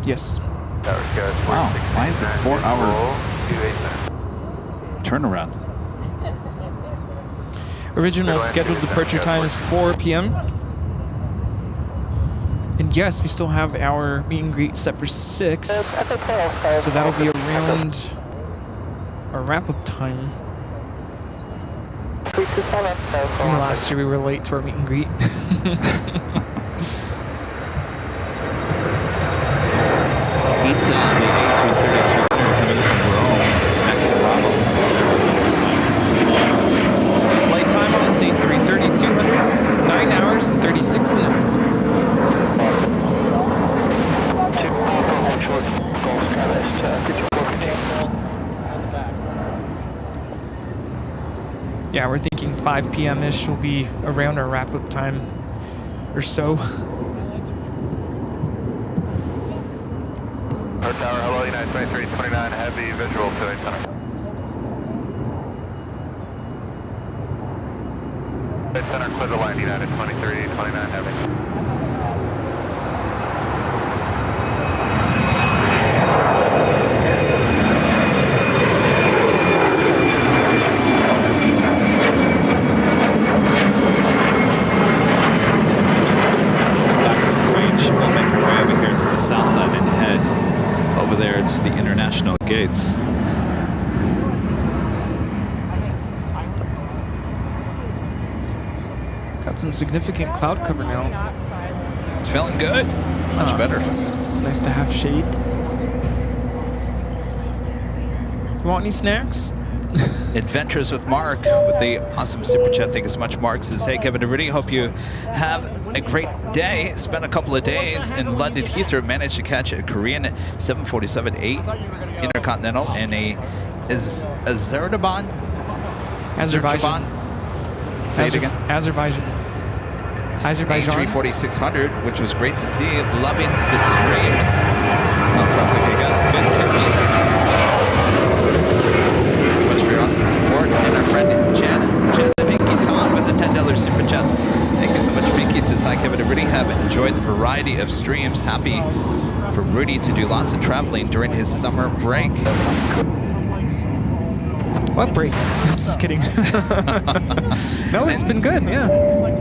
Yes. Wow, why is it 4 hour turnaround? Original scheduled departure time is 4 p.m. And yes, we still have our meet and greet set for 6. So that'll be around our wrap-up time. Last year we were late to our meet and greet. The A332 coming in from Rome, next to Bravo, there on the north side. Flight time on this A330-200, 9 hours and 36 minutes. Yeah, we're thinking 5 p.m.-ish will be around our wrap-up time or so. Earth Tower, hello, United 2329, heavy visual to 8 center. 8 center, clear the line, United 2329, heavy. To the international gates. Got some significant cloud cover now. It's feeling good. Much better. It's nice to have shade. Want any snacks? Adventures with Mark with the awesome super chat. Thank you so much, Mark. Says, hey, Kevin and Rudy, hope you have a great day. Spent a couple of days in London Heathrow. Managed to catch a Korean 747-8 Intercontinental and a Azerbaijan. Say it again. Azerbaijan. 340-600, which was great to see. Loving the streams. Well, sounds like you got a good catch there. Thank you so much for your awesome support. And our friend Jana Pinky Todd with the $10 super chat. Thank you so much, Pinky. Says, hi, Kevin and Rudy. Have enjoyed the variety of streams. Happy for Rudy to do lots of traveling during his summer break. What break? Just kidding. No, it's been good, yeah.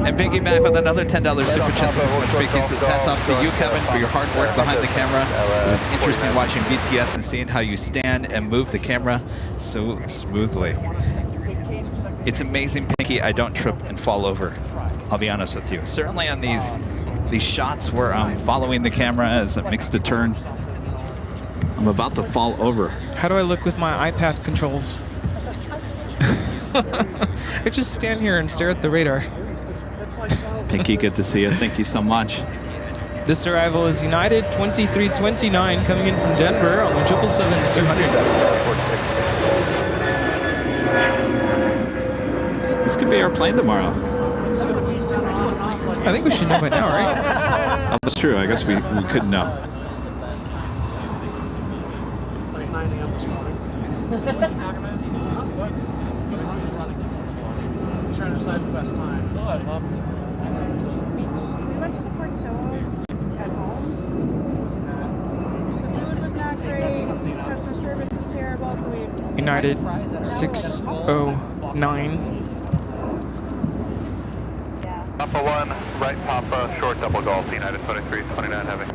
And Pinky back with another $10 super chat. Thanks so much, Pinky. Says, hats off to you, Kevin, for your hard work behind the camera. It was interesting watching BTS and seeing how you stand and move the camera so smoothly. It's amazing, Pinky. I don't trip and fall over. I'll be honest with you. Certainly on these shots where I'm following the camera as it makes the turn, I'm about to fall over. How do I look with my iPad controls? I just stand here and stare at the radar. Pinky, good to see you. Thank you so much. This arrival is United 2329 coming in from Denver on the 777-200. This could be our plane tomorrow. I think we should know by now, right? Oh, that's true. I guess we couldn't know. Like 9 a.m. this morning. I'm trying to decide the best time. Oh, I love it. We went to the Portillo's at home. The food was not great. Customer service was terrible. So we United 609. Papa 1, right Papa, short double golf, United 2329 heavy.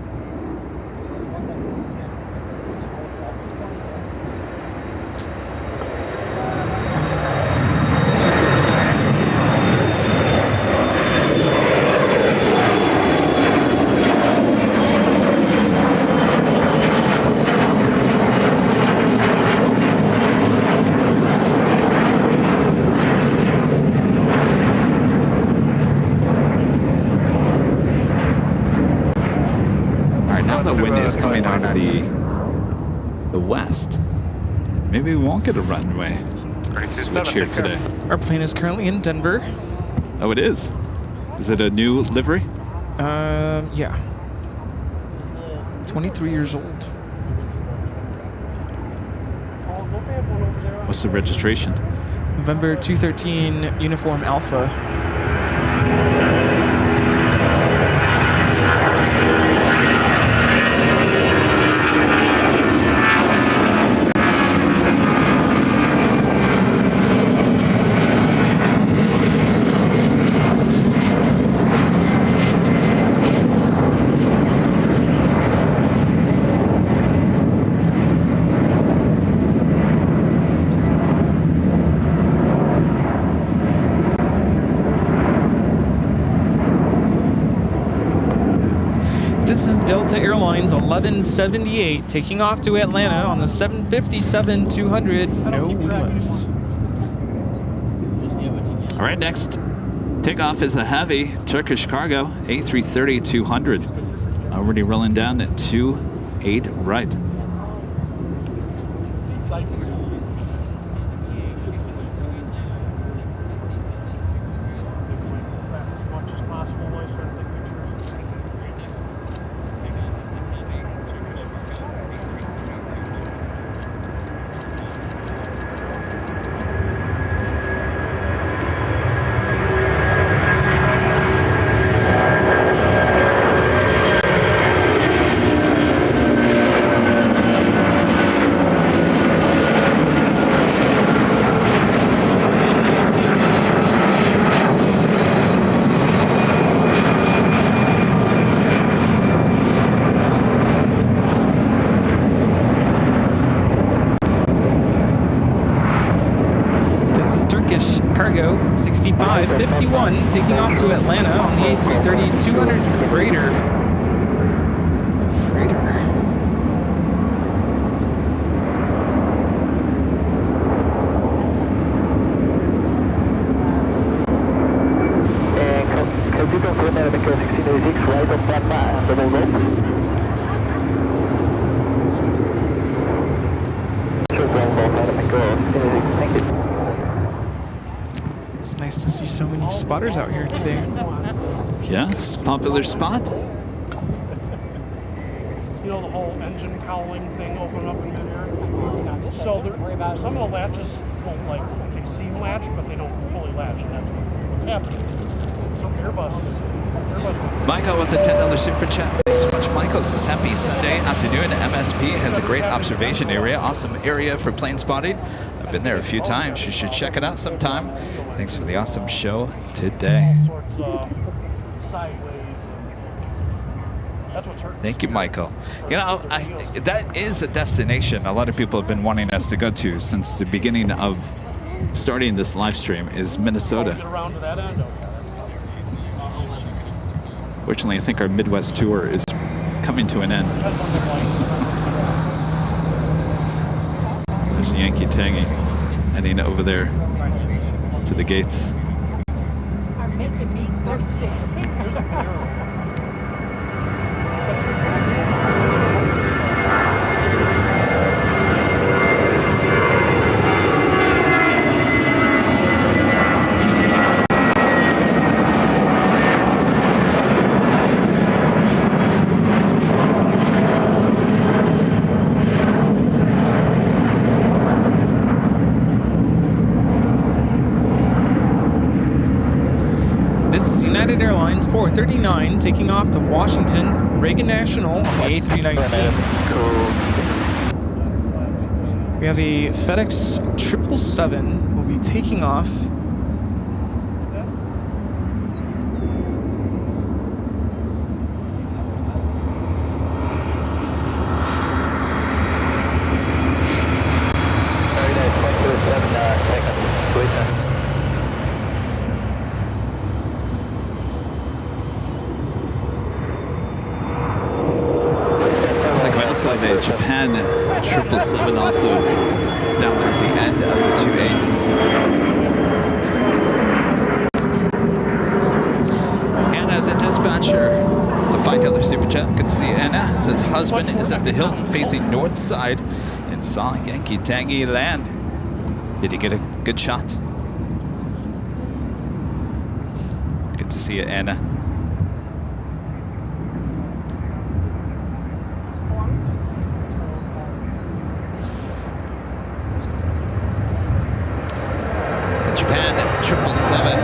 The west. Maybe we won't get a runway switch here today. Our plane is currently in Denver. Oh, it is? Is it a new livery? Yeah. 23 years old. What's the registration? November 213 Uniform Alpha. Delta Airlines 1178 taking off to Atlanta on the 757-200. No limits. All right, next takeoff is a heavy Turkish cargo A330-200. Already rolling down at 28 right. Cargo 6551 taking off to Atlanta on the A330-200 freighter. The freighter. America 1686, right on Papa, double go. Sure, Bravo, America 1686, thank you. It's nice to see so many spotters out here today. Yes, popular spot. You know, the whole engine cowling thing open up in midair. So some of the latches will, like, they seam latch, but they don't fully latch, and that's what's happening. So Airbus. Michael with a $10 super chat. Thanks so much, Michael. Says happy Sunday afternoon. MSP has a great observation area. Awesome area for plane spotting. I've been there a few times. You should check it out sometime. Thanks for the awesome show today. Thank you, Michael. You know, that is a destination a lot of people have been wanting us to go to since the beginning of starting this live stream is Minnesota. Fortunately, I think our Midwest tour is coming to an end. There's Yankee Tangy heading over there to the gates. I'm making me thirsty. Airlines 439 taking off to Washington Reagan National on the A319. We have a FedEx 777 will be taking off. Japan 777 also down there at the end of the 28s. Anna, the dispatcher, with a $5 super chat. Good to see you, Anna. Says husband is at the Hilton facing north side and saw Yankee Tangy land. Did he get a good shot? Good to see you, Anna. Japan 777.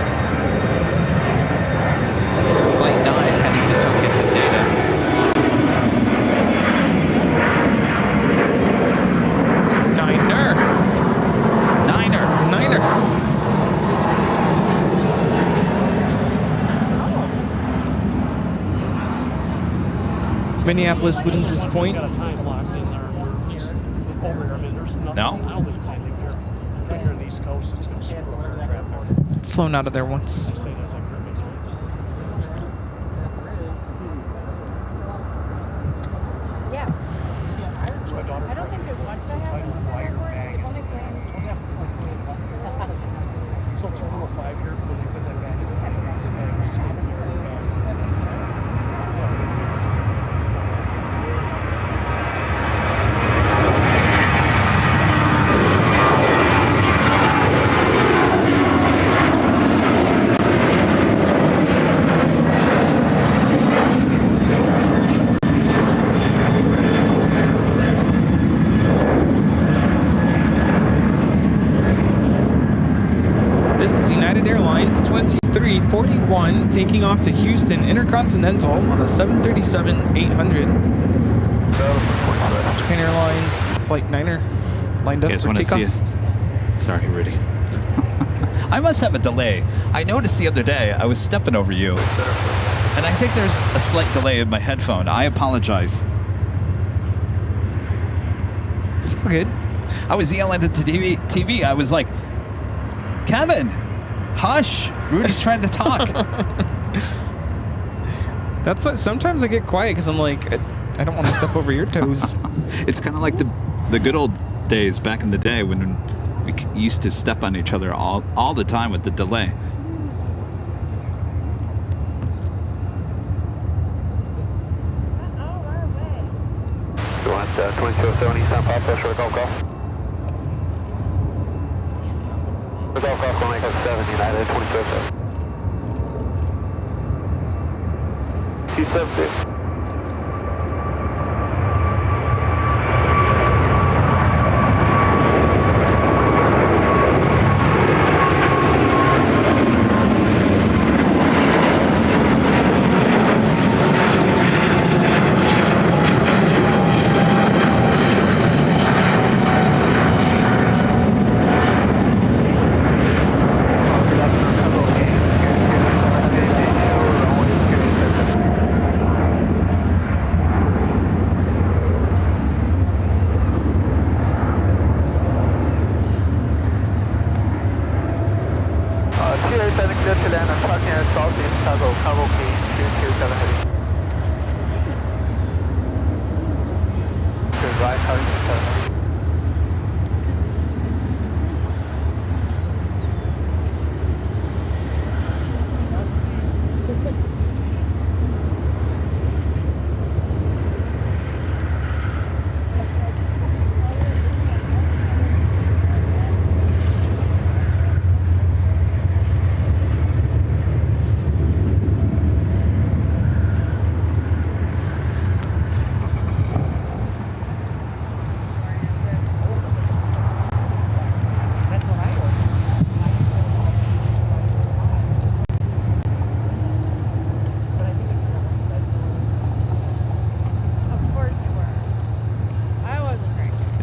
Flight 9 heading to Tokyo Haneda. Niner. Minneapolis wouldn't disappoint. No? Flown out of there once. Yeah. I don't think it wants to happen with the airport. It's only planes. So it's a little 5 here, but they put that back in the Airlines 2341 taking off to Houston Intercontinental on a 737-800. Japan Airlines Flight 9er lined up for takeoff. Sorry, Rudy. I must have a delay. I noticed the other day I was stepping over you, and I think there's a slight delay in my headphone. I apologize. It's all good. I was yelling at the TV. I was like, Kevin, hush! Rudy's trying to talk. That's what sometimes I get quiet because I'm like, I don't want to step over your toes. It's kind of like the good old days back in the day when we used to step on each other all the time with the delay. 2207 Eastbound Papa, short golf golf. Short golf golf, 187 United, 2207. 276.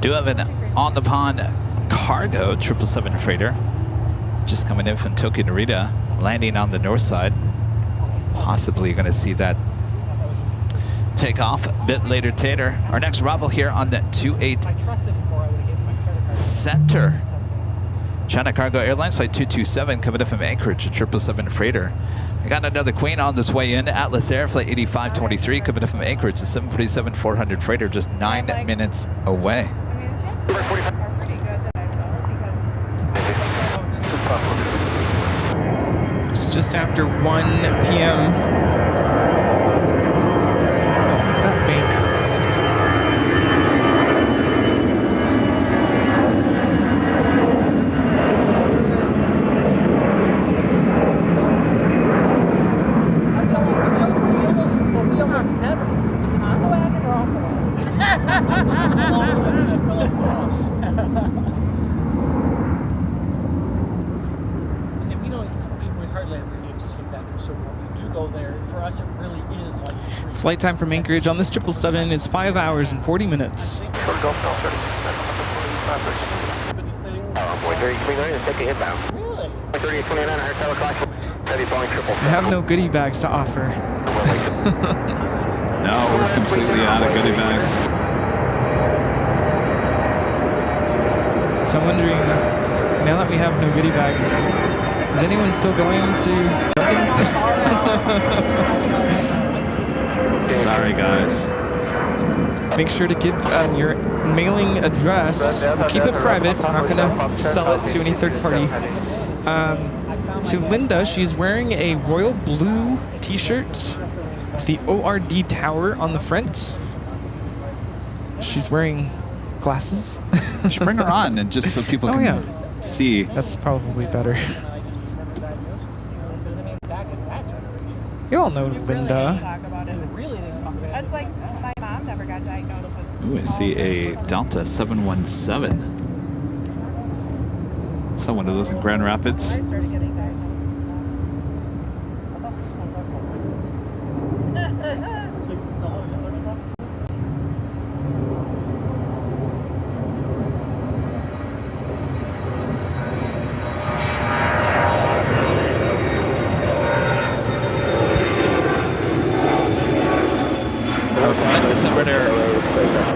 Do have an on-the-pond cargo 777 freighter just coming in from Tokyo Narita, landing on the north side. Possibly going to see that take off a bit later. Tater. Our next arrival here on the 28 Center. China Cargo Airlines flight 227 coming in from Anchorage, a 777 freighter. We got another Queen on this way in. Atlas Air flight 8523 coming in from Anchorage, a 747-400 freighter, just 9 minutes away. It's just after 1 p.m. Oh, look at that bank. Flight time from Anchorage on this 777 is 5 hours and 40 minutes. We have no goodie bags to offer. No, we're completely out of goodie bags. So I'm wondering, now that we have no goodie bags, is anyone still going to Sorry, guys. Make sure to give your mailing address. We'll keep it private. We're not going to sell it to any third party. To Linda, she's wearing a royal blue t-shirt with the ORD tower on the front. She's wearing glasses. You should bring her on, and just so people can see. That's probably better. You all know Linda. That's like my mom never got diagnosed with. Ooh, I see a Delta 717. So one of those in Grand Rapids. I started getting diagnosed.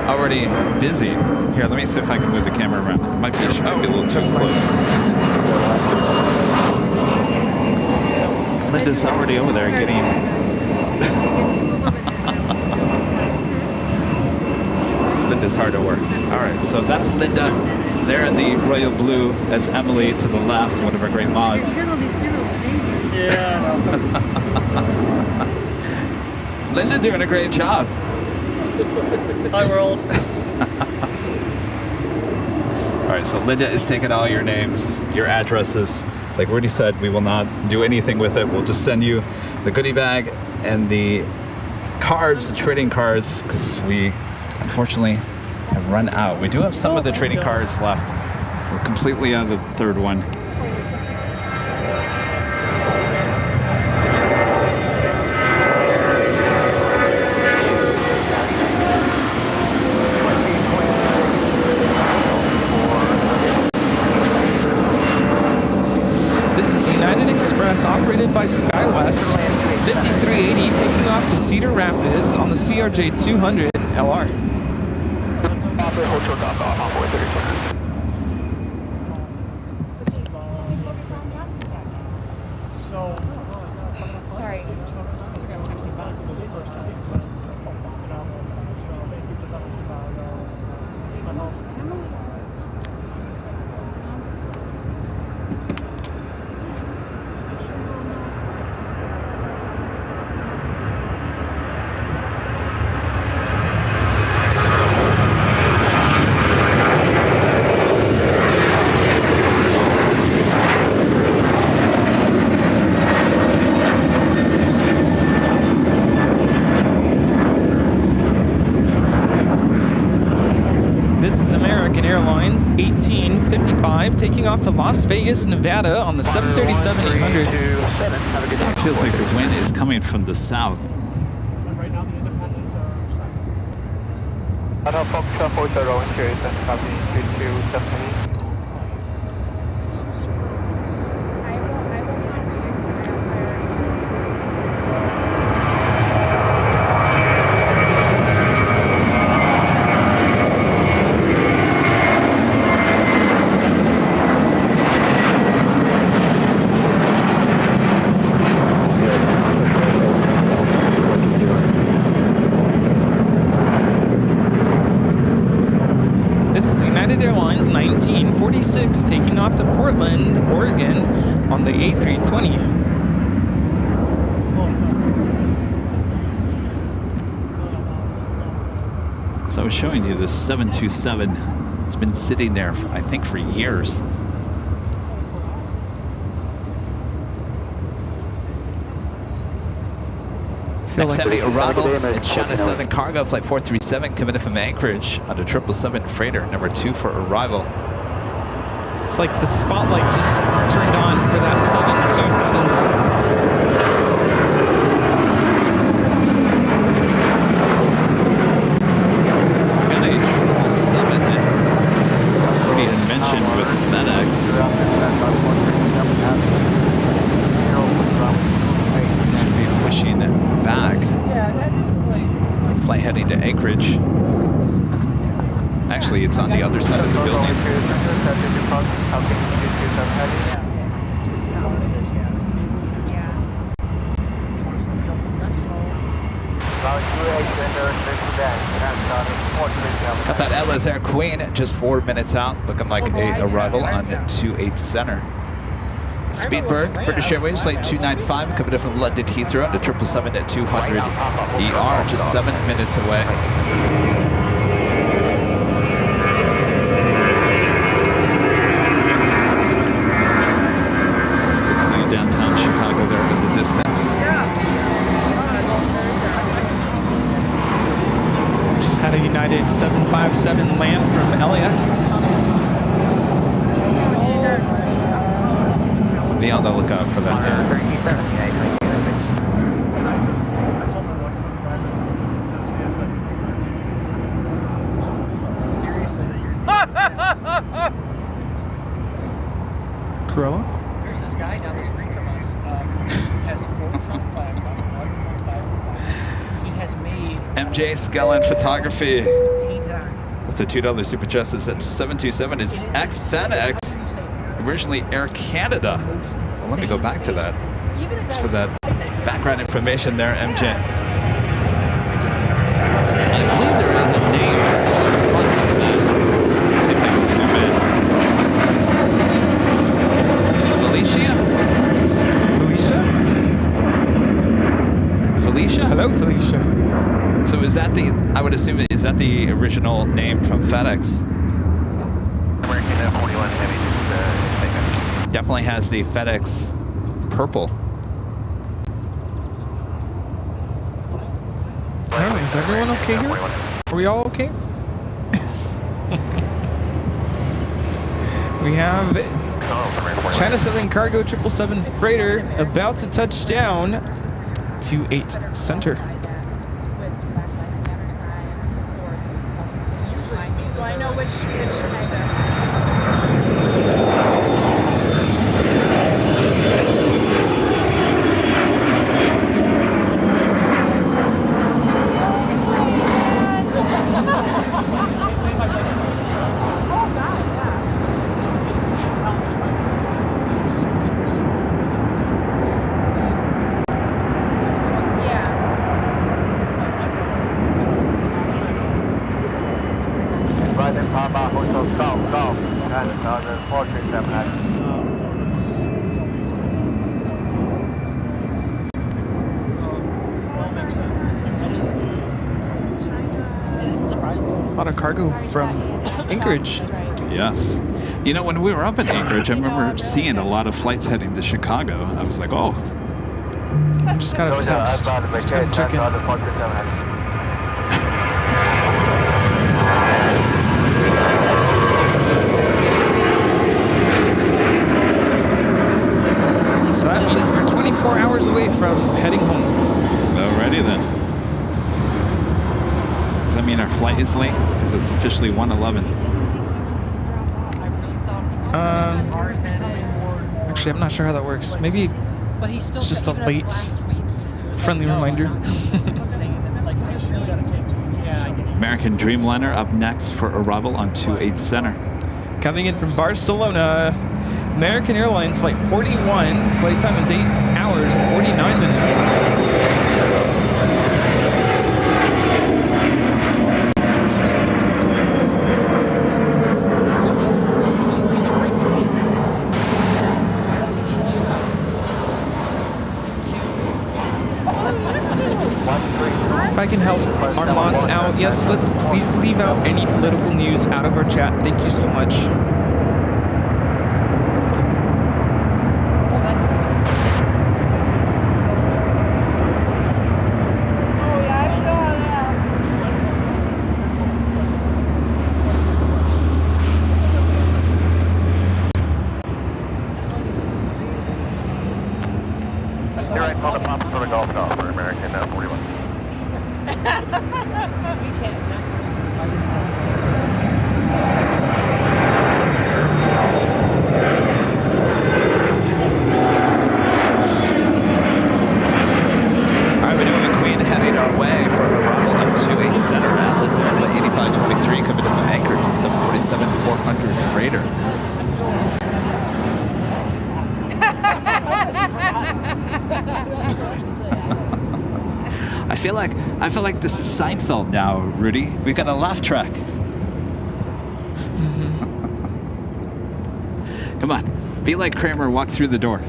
Already busy. Here, let me see if I can move the camera around. It might be a little too close. Linda's already over there getting... Linda's hard at work. All right, so that's Linda. There in the royal blue. That's Emily to the left, one of our great mods. Yeah. Linda doing a great job. Hi, world. right, so Linda is taking all your names, your addresses. Like Rudy said, we will not do anything with it. We'll just send you the goodie bag and the cards, the trading cards, because we unfortunately have run out. We do have some of the trading cards left. We're completely out of the third one. Operated by SkyWest, 5380 taking off to Cedar Rapids on the CRJ 200 LR. Sorry. Airlines 1855 taking off to Las Vegas, Nevada on the 737-800. It feels like the wind is coming from the south. Right now the independents are Airlines 1946 taking off to Portland, Oregon on the A320. So I was showing you this 727. It's been sitting there, I think, for years. Next heavy arrival at China Southern Cargo, Flight 437, coming in from Anchorage on the 777 freighter, number 2 for arrival. It's like the spotlight just turned on for that 727. So we got a 777. Already had mentioned with FedEx. Should be pushing back. Flight heading to Anchorage. Actually, it's on the other side of the building. Got that Ellis Air Queen just 4 minutes out, looking like a arrival on 28 Center. Speedbird, British Airways, Flight 295, coming in from London Heathrow on the 777-200 ER, just 7 minutes away. Good to see you downtown Chicago there in the distance. Just had a United 757 land from LAX. Be on the lookout for that. Corolla? There's this guy down the street from us. Has 4 Trump flags on him. 1 from 5. He has made MJ Skellen Photography with the $2 Super Justice at 727 is ex-FedEx, originally Air Canada. Well, let me go back to that. Thanks for that background information there, MJ. I believe there is a name still in the front of that. Let's see if I can zoom in. Felicia? Hello, Felicia. So is that the, I would assume, is that the original name from FedEx? 41 Heavy, just Definitely has the FedEx purple. I don't know, is everyone okay here? Are we all okay? We have China Southern Cargo 777 freighter about to touch down to 8 Center. So I know which kind of. A lot of cargo from Anchorage. Yes. You know, when we were up in Anchorage, I remember seeing a lot of flights heading to Chicago. I was like, oh. I just got a text. Just time checking. So that means we're 24 hours away from heading home. Alrighty then. Does that mean our flight is late? Because it's officially 1:11. Actually, I'm not sure how that works. Maybe it's just a late, friendly reminder. American Dreamliner up next for arrival on 28 Center. Coming in from Barcelona, American Airlines Flight 41. Flight time is 8 hours and 49 minutes. If I can help our mods out, yes, let's please leave out any political news out of our chat. Thank you so much. I feel like this is Seinfeld now, Rudy. We've got a laugh track. Come on, be like Kramer, walk through the door.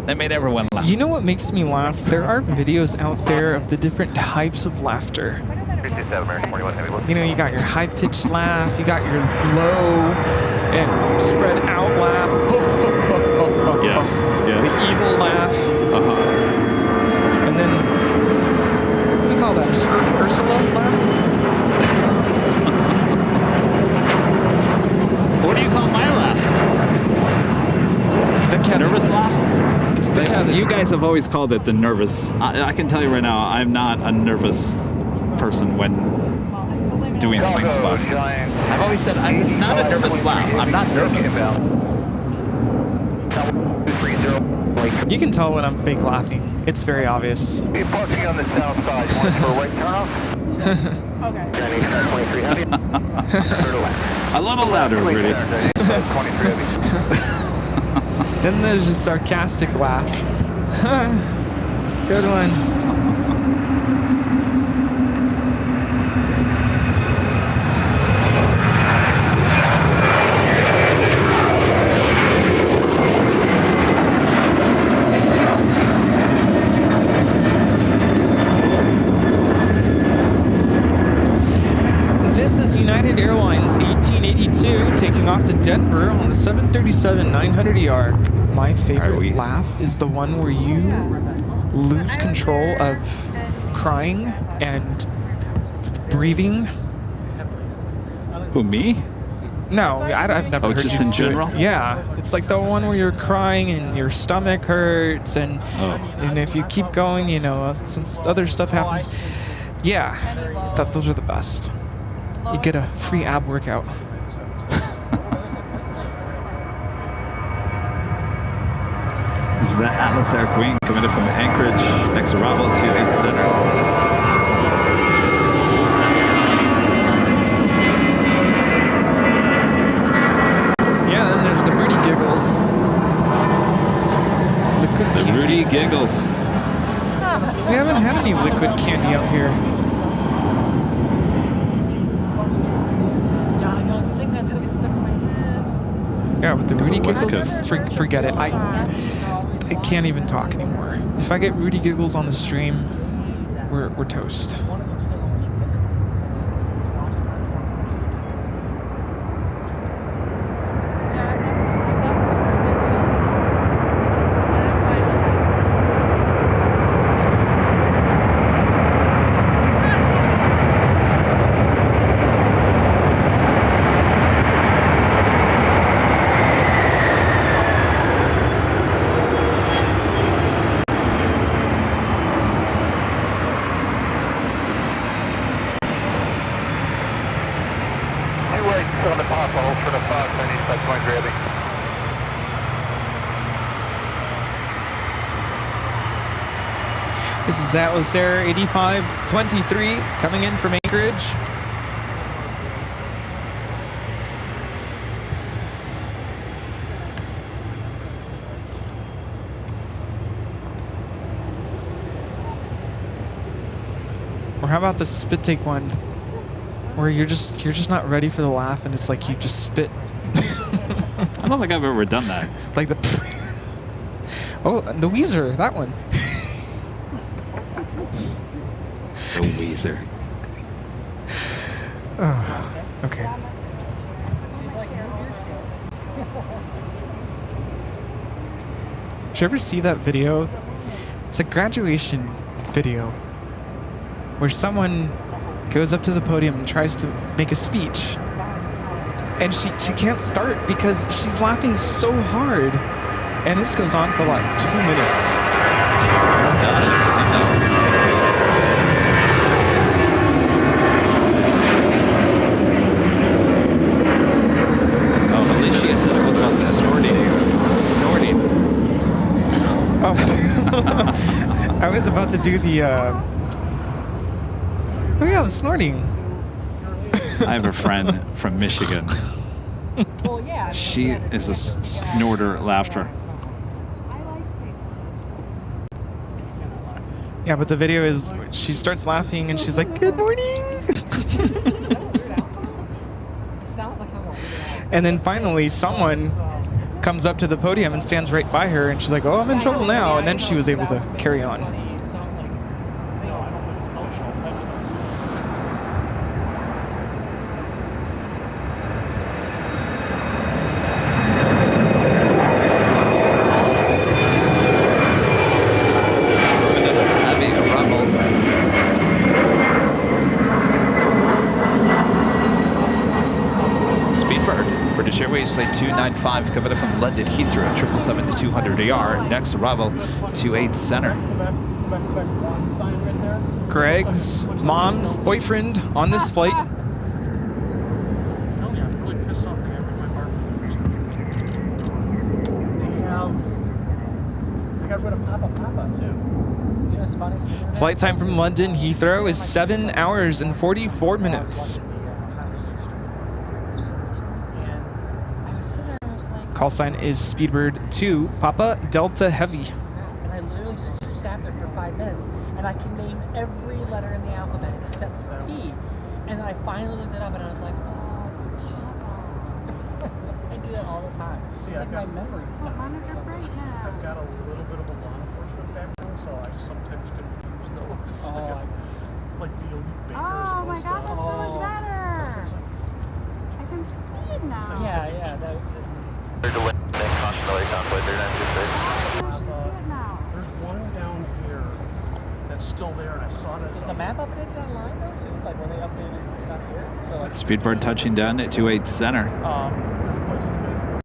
That made everyone laugh. You know what makes me laugh? There are videos out there of the different types of laughter. You know, you got your high-pitched laugh, you got your low and spread out laugh. Yes, yes. The evil laugh. And then, what do we call that? Just Ursula laugh? What do you call my laugh? The nervous laugh? It's the You guys have always called it the nervous. I can tell you right now, I'm not a nervous person when doing plane spot. I've always said it's not a nervous laugh. I'm not nervous. You can tell when I'm fake laughing. It's very obvious. Be parking on the south side. One for a right turnoff. Okay. A little louder, Rudy. Then there's a sarcastic laugh. Good one. United Airlines 1882 taking off to Denver on the 737-900ER. My favorite laugh is the one where you lose control of crying and breathing. Who, me? No, I've never heard just you in do general? it. Yeah, it's like the one where you're crying and your stomach hurts, and if you keep going, you know, some other stuff happens. Yeah, those are the best. You get a free ab workout. This is the Atlas Air Queen committed from Anchorage. Next arrival to 8 Center. Yeah, then there's the Rudy Giggles. Liquid The candy. Rudy Giggles. We haven't had any liquid candy out here. Don't sing, that's gonna get stuck in my head. Yeah, with the Rudy West Giggles, Coast. forget it. I can't even talk anymore. If I get Rudy Giggles on the stream, we're toast. This is Atlas Air 8523 coming in from Anchorage. Or how about the spit take one, where you're just not ready for the laugh, and it's like you just spit. I don't think I've ever done that. Like the the Weezer, that one. The Weezer. Okay. Did you ever see that video? It's a graduation video where someone goes up to the podium and tries to make a speech, and she can't start because she's laughing so hard, and this goes on for like 2 minutes. I've never seen that. Alicia says, what about the snorting? Snorting. Oh, I was about to do the, oh yeah, the snorting. I have a friend from Michigan. She is a snorter laughter. Yeah, but the video is, she starts laughing and she's like, "Good morning." And then finally someone comes up to the podium and stands right by her, and she's like, "Oh, I'm in trouble now." And then she was able to carry on. British Airways Flight 295 coming up from London Heathrow, 777-200ER. Next arrival, 28 Center. Greg's mom's boyfriend on this flight. Flight time from London Heathrow is 7 hours and 44 minutes. Call sign is Speedbird 2, Papa Delta Heavy. And I literally just sat there for 5 minutes, and I can name every letter in the alphabet except for P. And then I finally looked it up, and I was like, oh, it's Papa. I do that all the time. See, it's like my memory. I've got a little bit of a law enforcement background, so I sometimes confuse those. Like the elite bakers. Oh my god, that's so much better. I can see it now. So yeah, still there, and I saw it. Is the map updated online though too? Like when they updated the stuff here? So like Speedbird touching down at 28 center. There's places that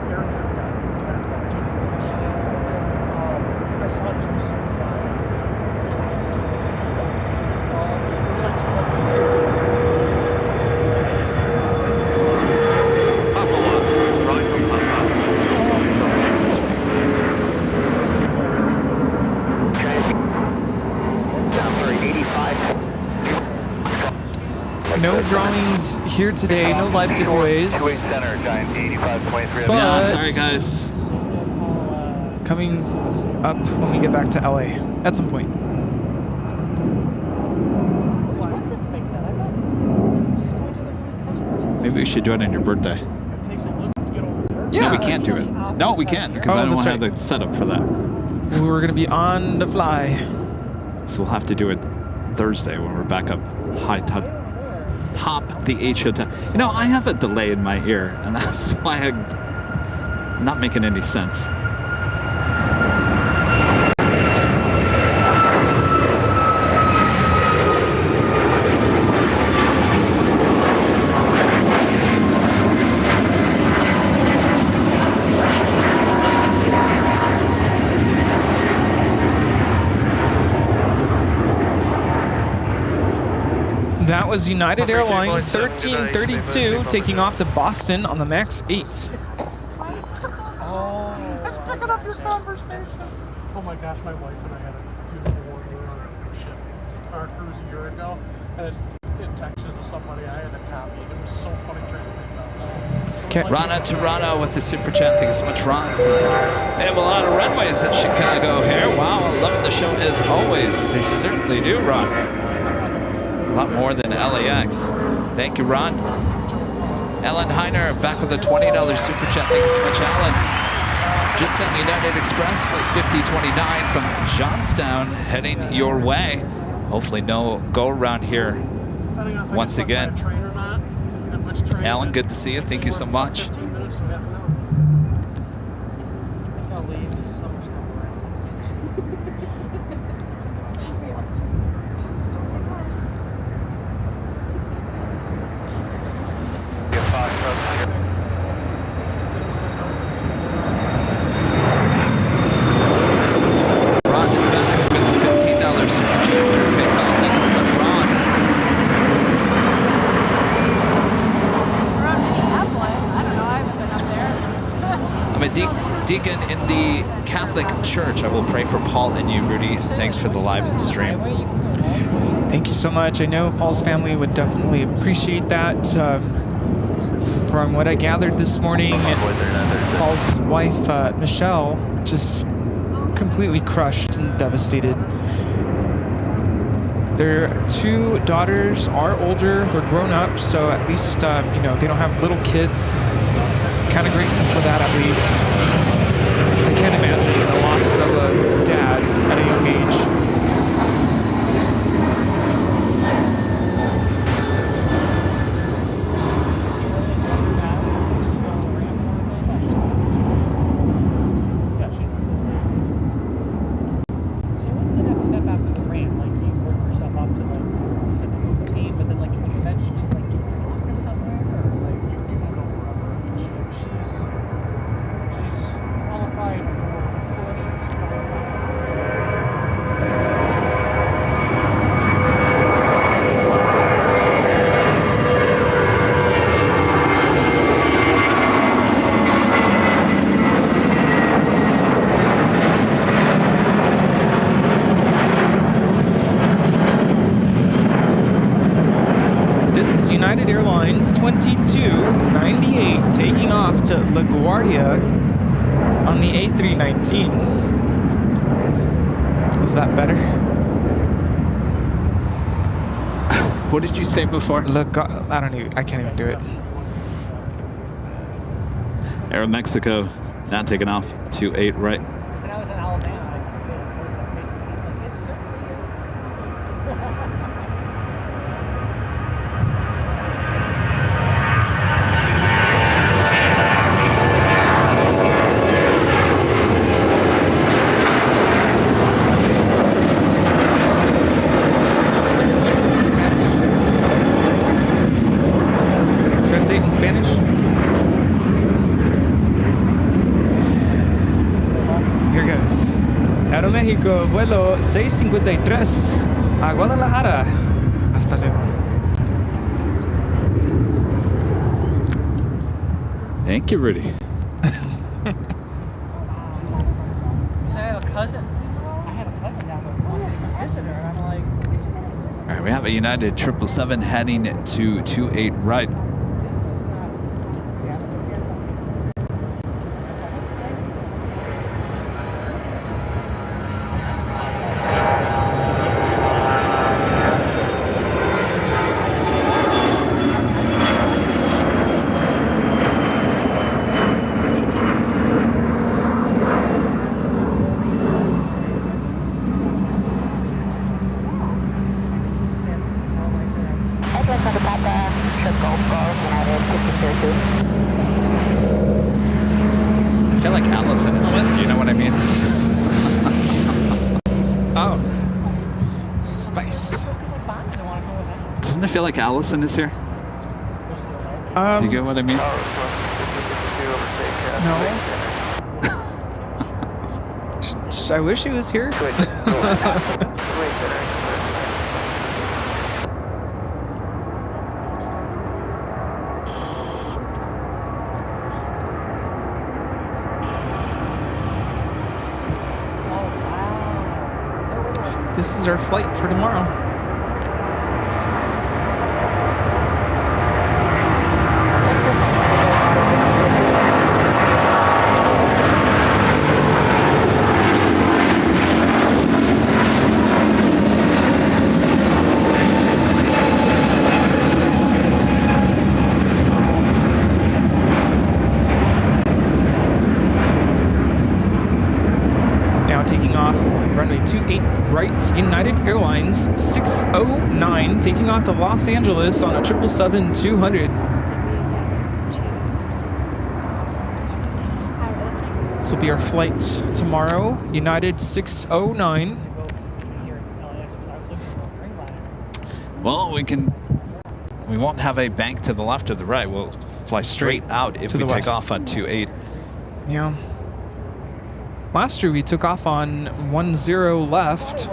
Airline got attacked by aliens. I saw it just recently. There's like 2 No drawings here today, no live giveaways. But Yeah, sorry guys. Coming up when we get back to LA at some point. what's this space at? I thought she's going to the really Maybe we should do it on your birthday. Yeah. No, we can't do it. No, we can because I don't that's have the setup for that. We're gonna be on the fly. So we'll have to do it Thursday when we're back up high top the H hotel. You know, I have a delay in my ear, and that's why I'm not making any sense. That was United Airlines 1332 taking off to Boston on the MAX 8. Just picking up your conversation. Oh my gosh, my wife and I had a beautiful one. We were on a cruise ship, our cruise a year ago, and it texted to somebody. I had a copy. It was so funny trying to pick it up. Okay. Rana Toronto with the super chat. Thank you so much, Ron. Says they have a lot of runways at Chicago here. Wow, loving the show as always. They certainly do, Ron. A lot more than LAX. Thank you, Ron. Alan Heiner back with a $20 super chat. Thank you so much, Alan. Just sent United Express flight 5029 from Johnstown heading your way. Hopefully no go around here once again. Alan, good to see you. Thank you so much. Deacon in the Catholic Church. I will pray for Paul and you, Rudy. Thanks for the live stream. Thank you so much. I know Paul's family would definitely appreciate that. From what I gathered this morning, Paul's wife, Michelle, just completely crushed and devastated. Their 2 daughters are older, they're grown up, so at least, you know, they don't have little kids. Kind of grateful for that, at least. Because I can't imagine the loss of a dad at a young age. United Airlines 2298 taking off to LaGuardia on the A319. Is that better? What did you say before? Look, I don't even, I can't even do it. Aeromexico now taking off 28 right. When I was in Alabama, I did a post on Facebook. He's like, it's certainly is. Spanish? Here goes. Aeroméxico, vuelo 653 a Guadalajara. Hasta luego. Thank you, Rudy. I have a cousin. I have a cousin down there. A visitor, and I'm like. All right, we have a United 777 heading to 28 right. I feel like Allison is here. Do you know what I mean? Oh. Spice. Doesn't it feel like Allison is here? Do you get what I mean? No. I wish he was here. This is our flight for tomorrow. Now taking off runway 28 right, United Airlines 609, taking off to Los Angeles on a 777-200. This will be our flight tomorrow, United 609. Well, we won't have a bank to the left or the right. We'll fly straight out if we take off on 28. Yeah. Last year we took off on 10 left.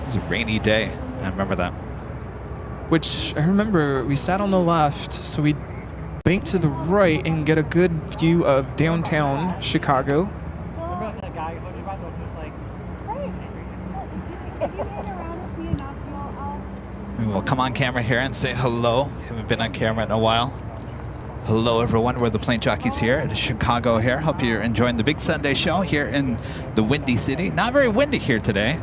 It was a rainy day. I remember that. Which I remember we sat on the left, so we banked to the right and get a good view of downtown Chicago. Remember that guy who told you about that was like, We will come on camera here and say hello. Haven't been on camera in a while. Hello, everyone. We're the Plane Jockeys here at Chicago here. Hope you're enjoying the big Sunday show here in the Windy City. Not very windy here today.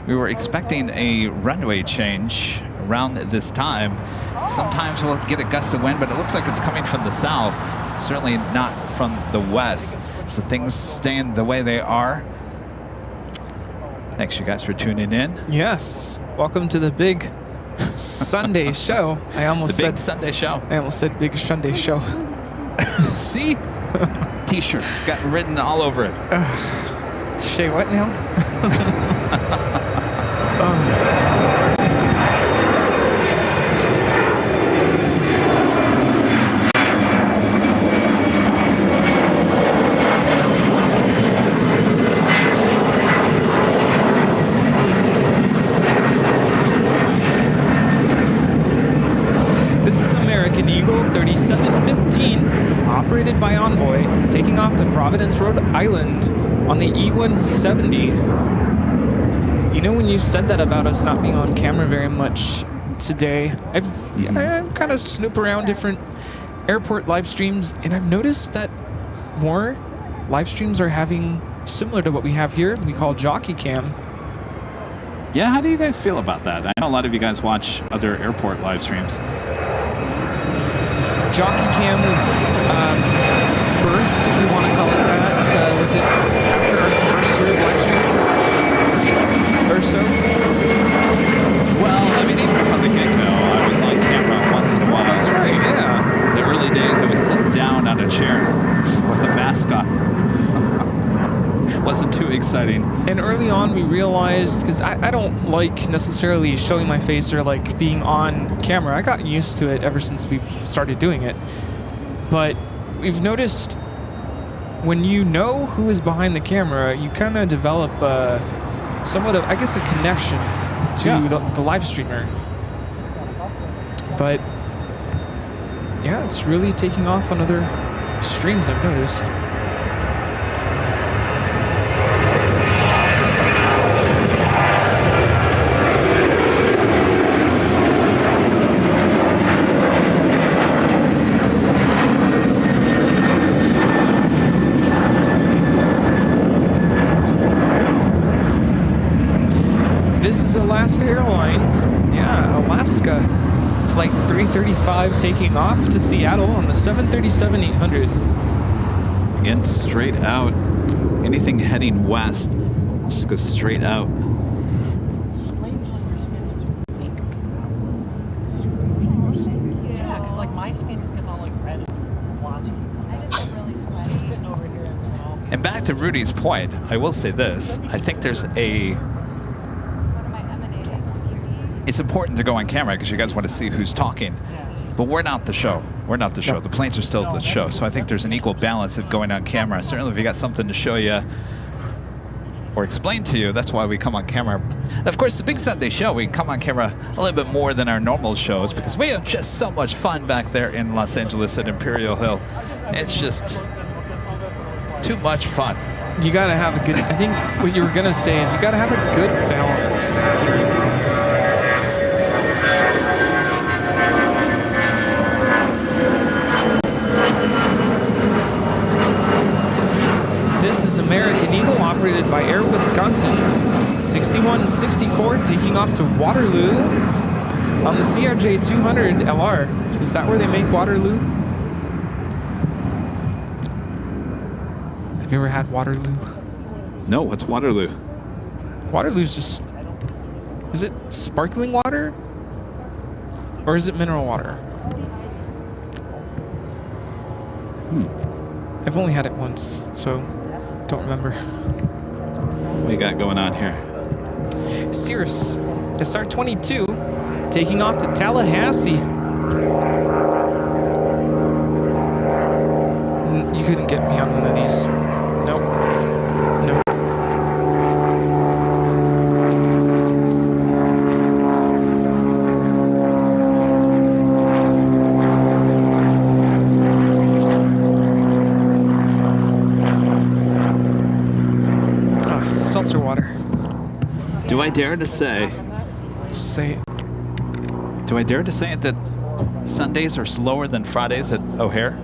We were expecting a runway change around this time. Sometimes we'll get a gust of wind, but it looks like it's coming from the south. Certainly not from the west. So things staying the way they are. Thanks, you guys, for tuning in. Yes. Welcome to the big Sunday show. I almost the said big Sunday show. I almost said big Sunday show. See? T-shirts got written all over it. Shay, what now? This is American Eagle 3715, operated by Envoy, taking off to Providence, Rhode Island on the E-170. You know, when you said that about us not being on camera very much today, I kind of snoop around different airport live streams, and I've noticed that more live streams are having, similar to what we have here, we call Jockey Cam. Yeah, how do you guys feel about that? I know a lot of you guys watch other airport live streams. Jockey Cam was birthed, if you want to call it that. Was it after our first year of live streaming? Or so? Well, I mean, even from the get-go, I was on camera once in a while. That's right, yeah. The early days, I was sitting down on a chair with a mask on. Wasn't too exciting. And And early on we realized, because I don't like necessarily showing my face or like being on camera. I got used to it ever since we've started doing it. But we've noticed when you know who is behind the camera, you kind of develop somewhat of, I guess, a connection to the live streamer. But yeah, it's really taking off on other streams, I've noticed. This is Alaska Airlines. Yeah, Alaska. Flight 335 taking off to Seattle on the 737-800. Again, straight out. Anything heading west, just go straight out. Yeah, because like my skin just gets all like red and blotchy. I just get really sweaty. Just sitting over here as well. And back to Rudy's point, I will say this. I think there's it's important to go on camera because you guys want to see who's talking. But we're not the show. We're not the show. The planes are still the show. So I think there's an equal balance of going on camera. Certainly if you got something to show you or explain to you, that's why we come on camera. And of course, the Big Sunday show, we come on camera a little bit more than our normal shows because we have just so much fun back there in Los Angeles at Imperial Hill. It's just too much fun. You gotta have a good, I think what you were gonna say is you gotta have a good balance. This is American Eagle, operated by Air Wisconsin. 6164 taking off to Waterloo on the CRJ 200 LR. Is that where they make Waterloo? Have you ever had Waterloo? No, what's Waterloo? Waterloo's just... Is it sparkling water? Or is it mineral water? I've only had it once, so don't remember. What you got going on here? Cirrus SR-22 taking off to Tallahassee. You couldn't get me on one of these. Nope. Nope. Seltzer water. Do I dare to say? Say it. Do I dare to say it that Sundays are slower than Fridays at O'Hare?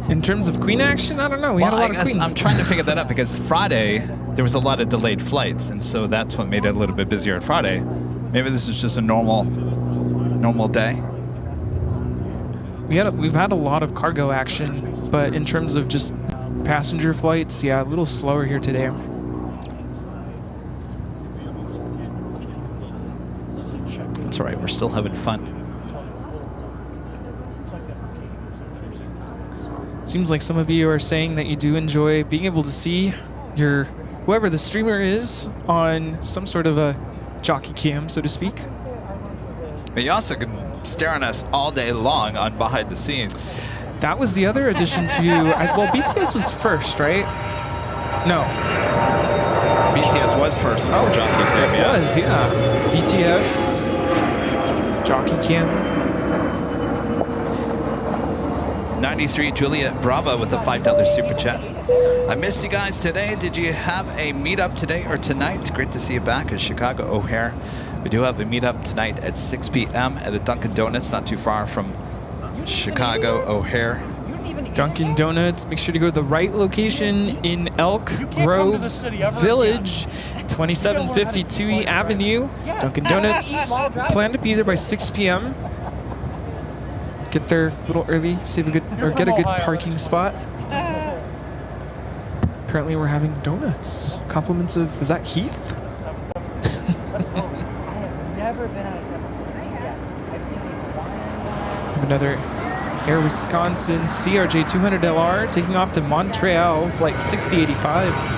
In terms of Queen action, I don't know. We had a lot of Queens. I'm trying to figure that out because Friday there was a lot of delayed flights, and so that's what made it a little bit busier on Friday. Maybe this is just a normal day. We've had a lot of cargo action, but in terms of just passenger flights, yeah, a little slower here today. That's all right. We're still having fun. Seems like some of you are saying that you do enjoy being able to see your whoever the streamer is on some sort of a jockey cam, so to speak. But you also can stare on us all day long on behind the scenes. That was the other addition to... well, BTS was first, right? No. BTS was first before Jockey Cam, It was, yeah. BTS, Jockey Cam. 93 Juliet Bravo with a $5 super chat. I missed you guys today. Did you have a meetup today or tonight? Great to see you back at Chicago O'Hare. We do have a meetup tonight at 6 p.m. at a Dunkin' Donuts, not too far from Chicago O'Hare. Dunkin' Donuts. Make sure to go to the right location in Elk Grove Village, 2750 Toohey Avenue. Dunkin' Donuts. Plan to be there by 6 p.m. Get there a little early, save a good or get a good parking spot. Apparently, we're having donuts. Compliments of, was that Heath? Never been out of Have another Air Wisconsin CRJ 200LR taking off to Montreal, flight 6085.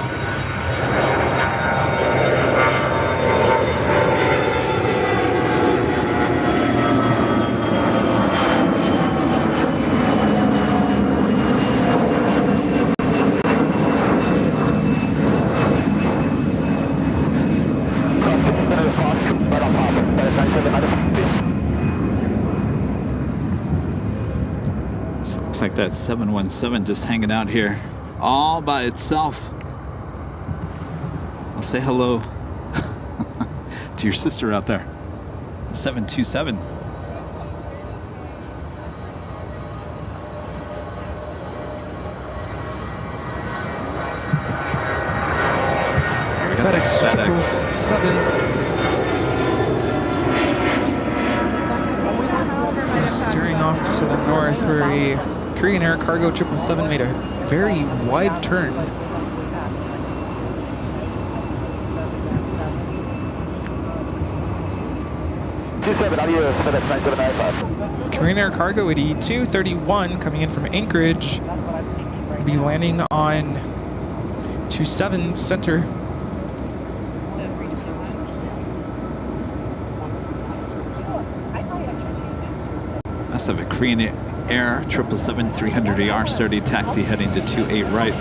So it looks like that 717 just hanging out here all by itself. I'll say hello to your sister out there. 727. FedEx 777. Steering off to the north where a Korean Air Cargo 777 made a very wide turn. Korean Air Cargo 8231 coming in from Anchorage will be landing on 27 center. That's a Korean Air 777-300ER starting taxi heading to 28 right.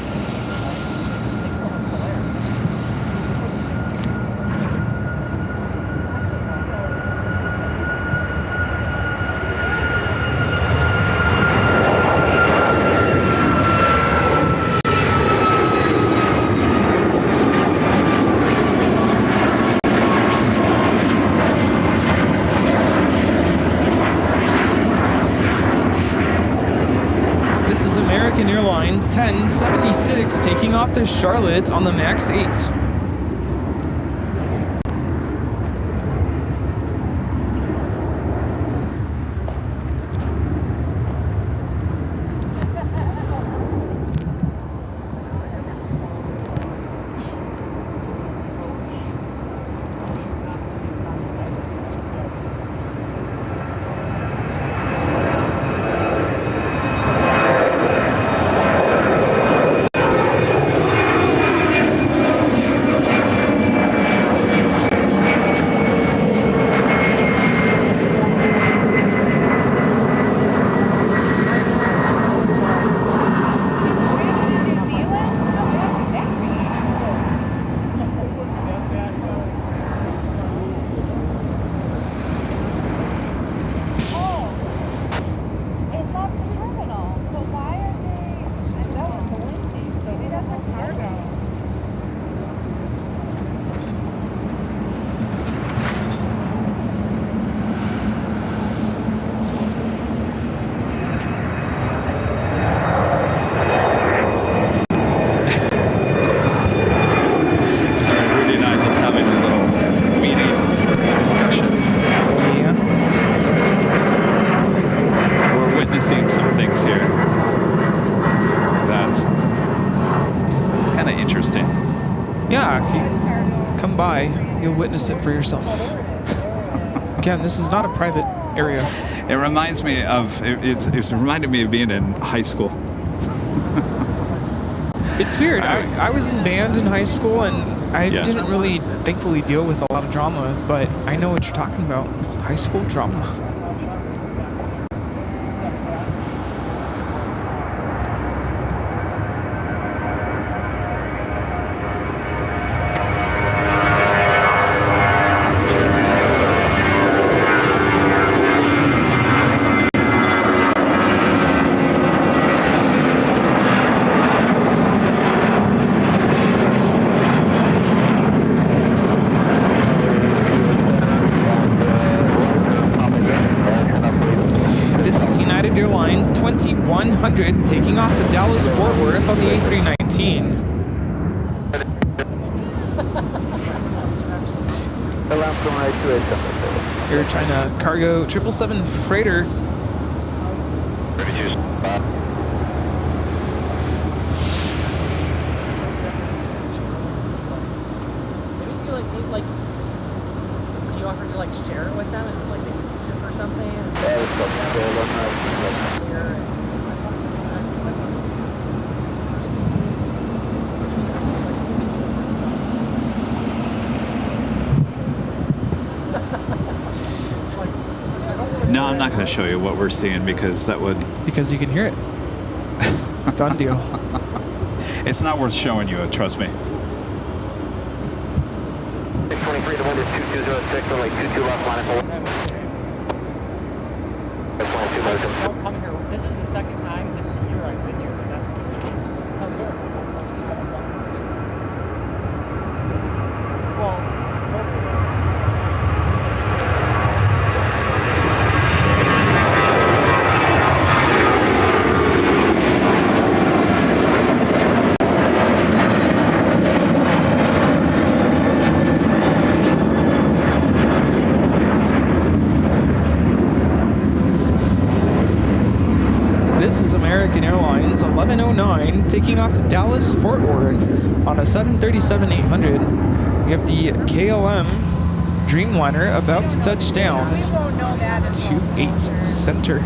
Airlines 1076 taking off to Charlotte on the MAX 8. You'll witness it for yourself. Again, this is not a private area. It reminds me of, it's reminded me of being in high school. It's weird. I was in band in high school, and I didn't really, thankfully, deal with a lot of drama, but I know what you're talking about. High school drama. Airlines 2100 taking off to Dallas Fort Worth on the A319. Air China Cargo 777 freighter. Can you offer to like share it with them and like they can use it for something? I'm not going to show you what we're seeing because that would... Because you can hear it. Done deal. It's not worth showing you, trust me. 623, the wind is 2206, runway 22 left, line up. Don't come here. This is the second time this year I've been here, and that's come here. Well, This is American Airlines 1109 taking off to Dallas Fort Worth on a 737-800. We have the KLM Dreamliner about to touch down to 8 Center.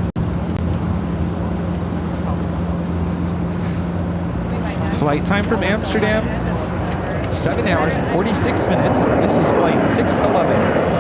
Flight time from Amsterdam, 7 hours and 46 minutes. This is flight 611.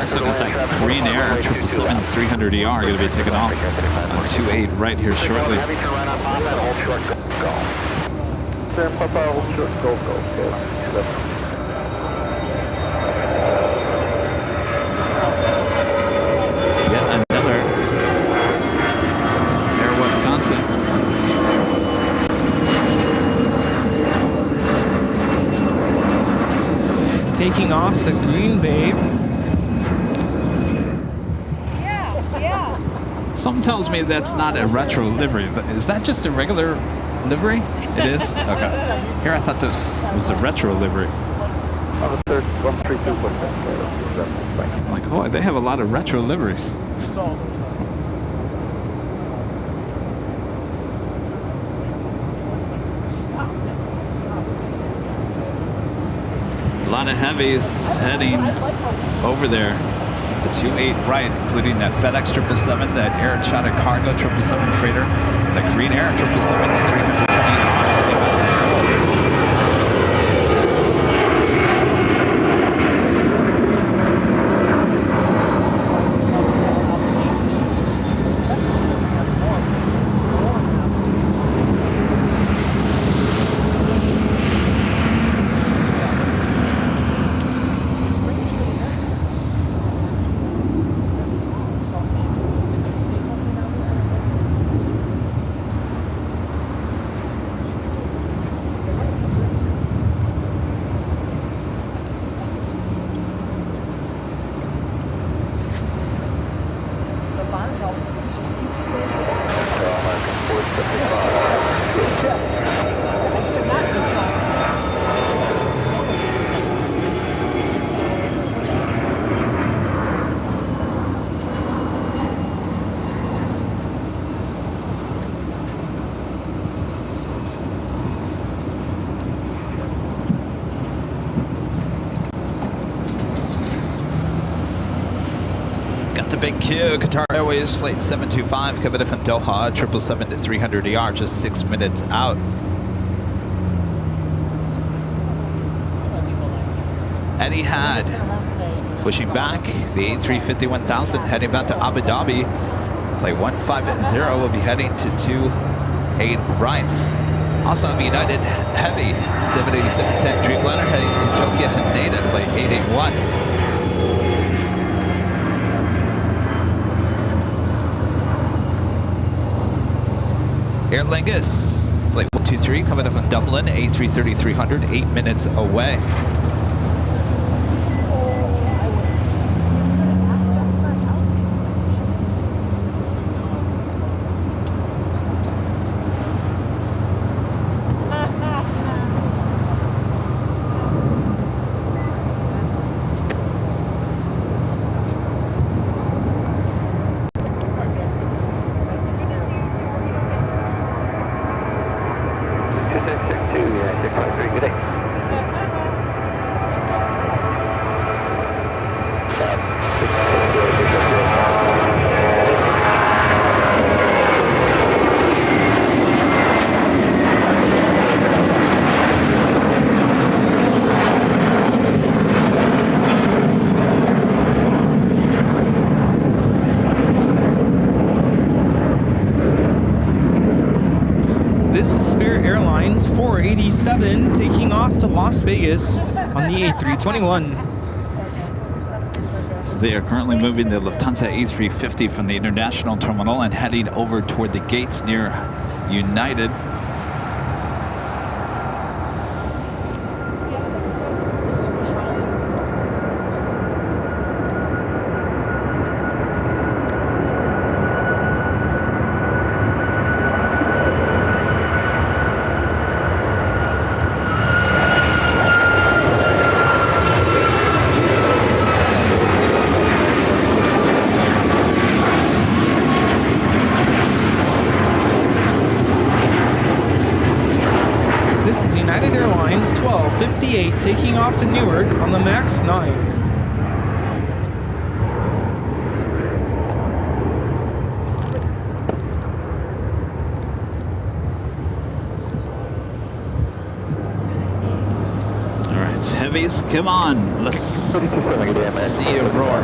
So got that Korean Air 777-300ER going to be taken off on 28 right here shortly. Yet another Air Wisconsin. Taking off to Green Bay. Something tells me that's not a retro livery. Is that just a regular livery? It is? Okay. Here I thought this was a retro livery. I'm like, oh, they have a lot of retro liveries. A lot of heavies heading over there. The 28 right, including that FedEx 777, that Air China Cargo 777 freighter, and the Korean Air 777-300ER heading back to Seoul. Big Q, Qatar Airways Flight 725 coming in from Doha, 777-300ER, just 6 minutes out. Etihad pushing back the A350-1000, heading back to Abu Dhabi. Flight 150 will be heading to 28 right. Also have United Heavy 787-10 Dreamliner heading to Tokyo Haneda, Flight 881. Aer Lingus, Flight 123 coming up from Dublin, A330-300, 8 minutes away. 487 taking off to Las Vegas on the A321. So they are currently moving the Lufthansa A350 from the international terminal and heading over toward the gates near United. This is United Airlines 1258 taking off to Newark on the MAX 9. All right, heavies, come on. Let's see you roar.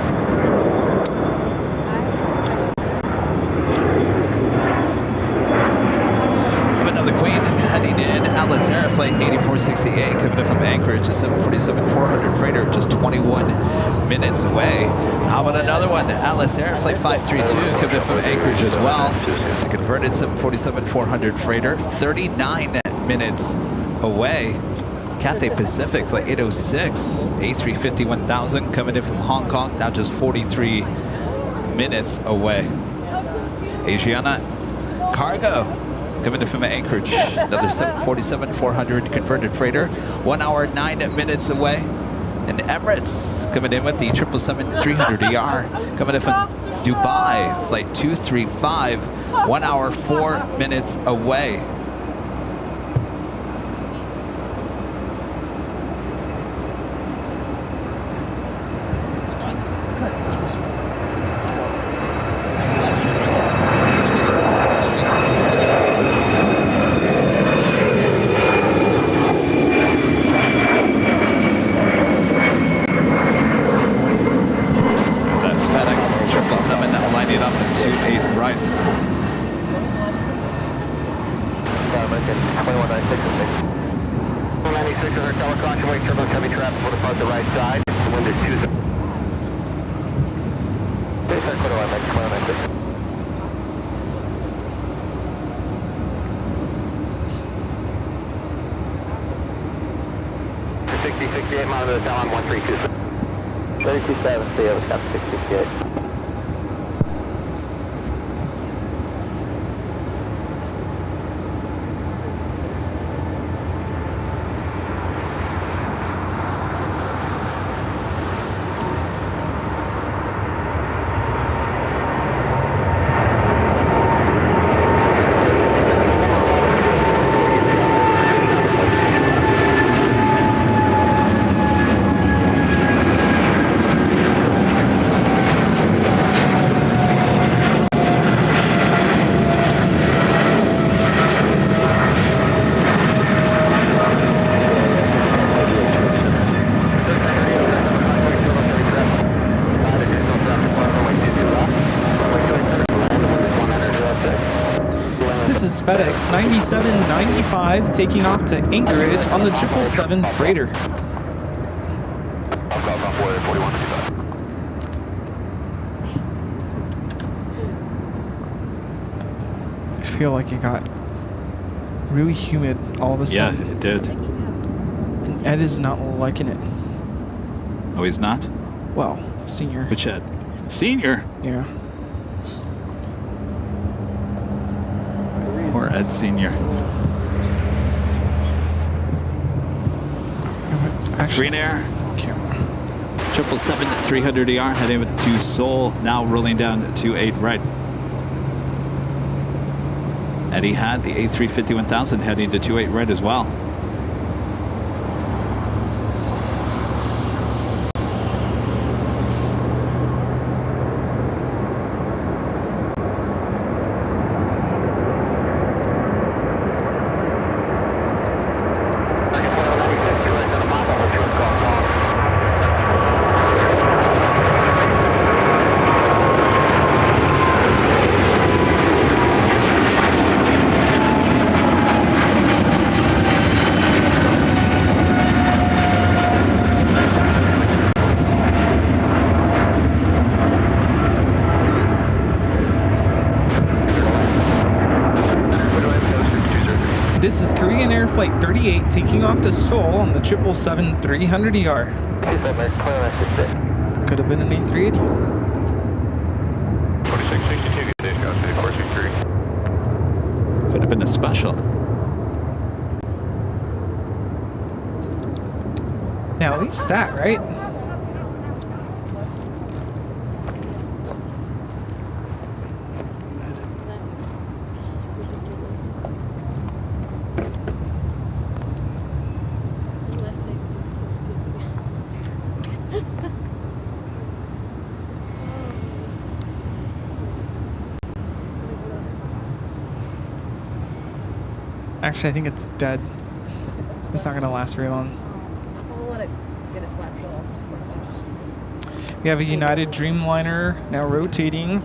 The Queen heading in, Atlas Air Flight 8468 coming in from Anchorage, a 747-400 freighter just 21 minutes away. How about another one? Atlas Air Flight 532 coming in from Anchorage as well. It's a converted 747-400 freighter, 39 minutes away. Cathay Pacific Flight 806, A350-1000 coming in from Hong Kong, now just 43 minutes away. Asiana Cargo coming in from Anchorage, another 747-400 converted freighter, 1 hour 9 minutes away. And Emirates coming in with the 777-300ER coming in from Dubai, flight 235, 1 hour 4 minutes away. FedEx 9795 taking off to Anchorage on the 777 freighter. I feel like it got really humid all of a sudden. Yeah, it did. And Ed is not liking it. Oh, he's not? Well, Senior. Which Ed? Senior? Yeah. Poor Ed Senior. Green Air. 777-300ER heading to Seoul, now rolling down to 8 right. Eddie had the A350-1000 heading to 28 right as well. This is Korean Air Flight 38 taking off to Seoul on the 777-300ER. Could have been an A380. 4662, good day, 463. Could have been a special. Now, at least that, right? Actually, I think it's dead. It's not going to last very long. We'll let it get its last little. We have a United Dreamliner now rotating.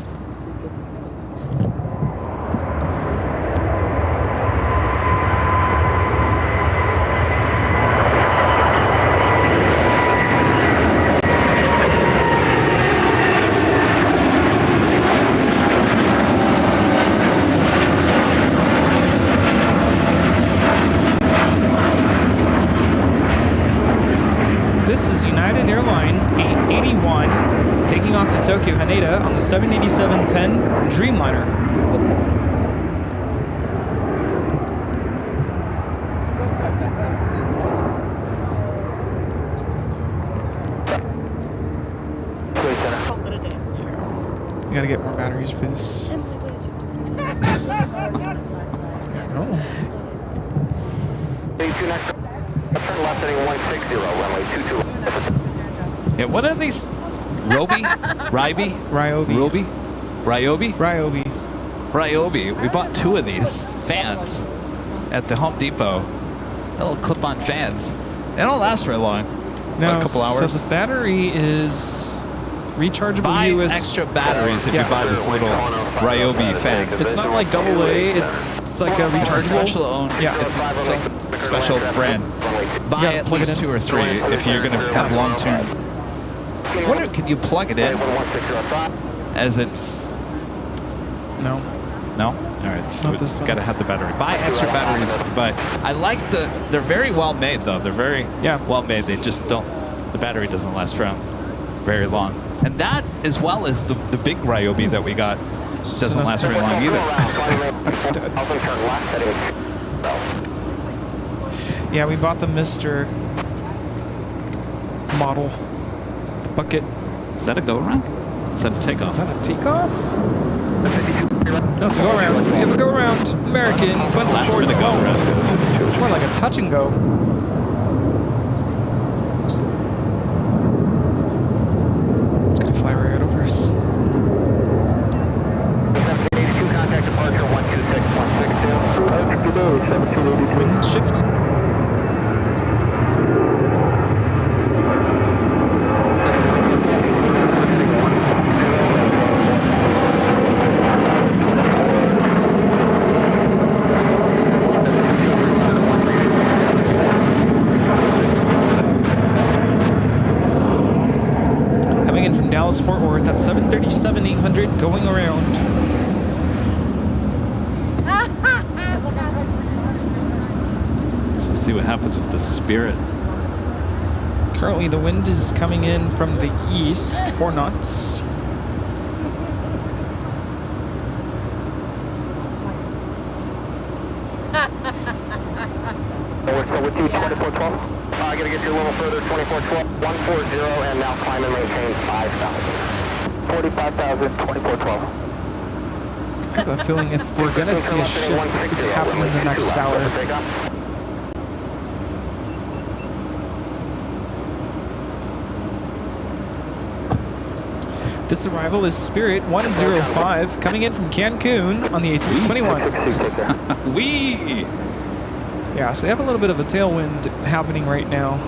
This is United Airlines 881 taking off to Tokyo Haneda on the 787-10 Dreamliner. You gotta get more batteries for this. Yeah, what are these? Roby? Ryobi? Ryobi. Roby? Ryobi? Ryobi. Ryobi. We bought 2 of these fans at the Home Depot. Little clip-on fans. They don't last very long. No, a couple hours. So the battery is rechargeable buy US. extra batteries if you buy this little Ryobi fan. It's not like AA. It's like a rechargeable. It's a special owned. Yeah, it's a special brand. Buy at least 2 or 3 if you're going to have long-term. Wonder, can you plug it in as it's? No. No? All right, so Not this it's got to have the battery. Buy extra batteries. But I like they're very well made though. They're very well made. They just don't, the battery doesn't last for very long. And that, as well as the big Ryobi that we got, doesn't last very long either. Yeah, we bought the Mr. model bucket. Is that a go around? Is that a takeoff? Is that a takeoff? No, it's a go around. We have a go around. Americans went to Last minute go around. It's more like a touch and go. It's gonna fly right over us. Contact departure 126.162. Wind shift. Fort Worth at 737-800 going around. So we'll see what happens with the Spirit. Currently the wind is coming in from the east, 4 knots. With you, 2412. I gotta get you a little further, 2412, 140, and now climb and maintain 5,000. 45,000, 2412. I have a feeling if we're gonna see a shift, it could happen in the next hour. This arrival is Spirit 105 coming in from Cancun on the A321. Wee! Yeah, so they have a little bit of a tailwind happening right now.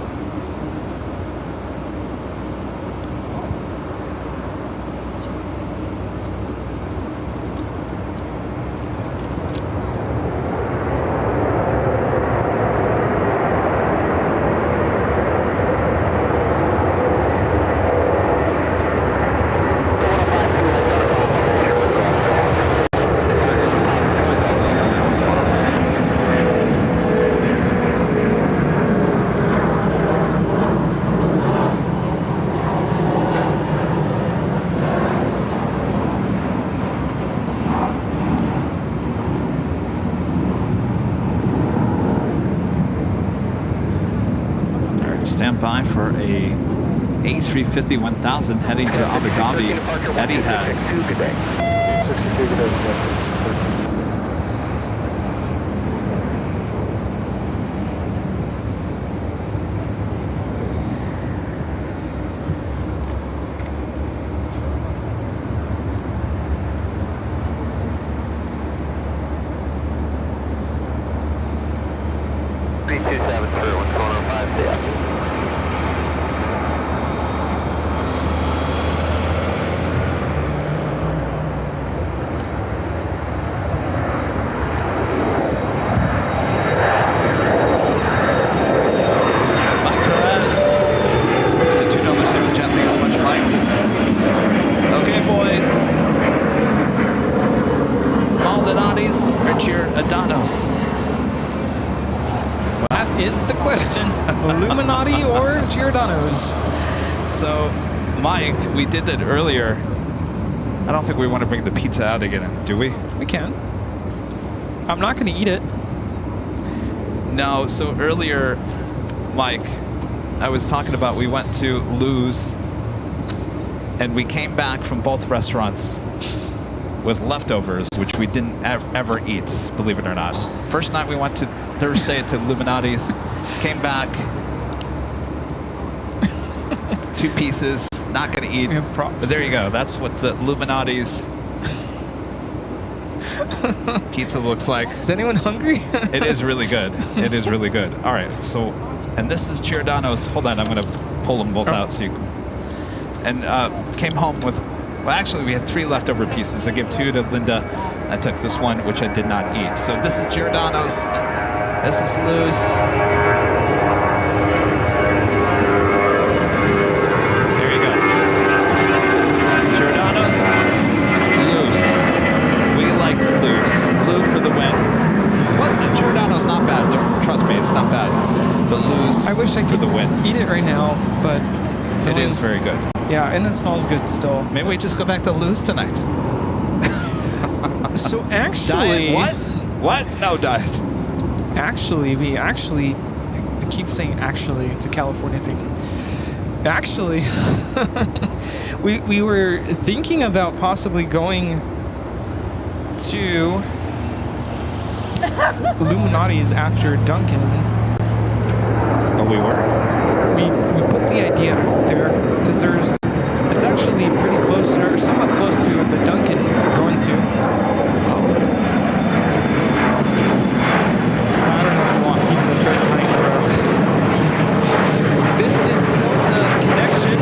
stand by for a A350 1000 heading to Abu Dhabi. Etihad. 62 good day. 62 good day. Illuminati or Giordano's? So, Mike, we did that earlier. I don't think we want to bring the pizza out again, do we? We can. I'm not going to eat it. No, so earlier, Mike, I was talking about we went to Lou's and we came back from both restaurants with leftovers, which we didn't ever eat, believe it or not. First night we went to Thursday to Illuminati's, came back, 2 pieces, not gonna eat. But there you go, that's what the Illuminati's pizza looks like. Is anyone hungry? It is really good. It is really good. All right, so, and this is Giordano's. Hold on, I'm gonna pull them both out so you can. And came home with, well, actually we had 3 leftover pieces. I gave 2 to Linda. I took this one, which I did not eat. So this is Giordano's. This is Lou's. There you go. Giordano's, Lou's. We like Lou's. Lou for the win. What? Giordano's not bad. Don't trust me, it's not bad. But Lou's. I wish I could the win. Eat it right now, but it is very good. Yeah, and it smells good still. Maybe we just go back to Lou's tonight. So actually, diet what? No diet. Actually, we keep saying actually. It's a California thing. Actually, we were thinking about possibly going to Illuminati's after Dunkin'. Oh, we were? We put the idea out there because it's actually pretty close, or somewhat close to the Dunkin' we're going to. I don't know if you want pizza third night in a row. This is Delta Connection,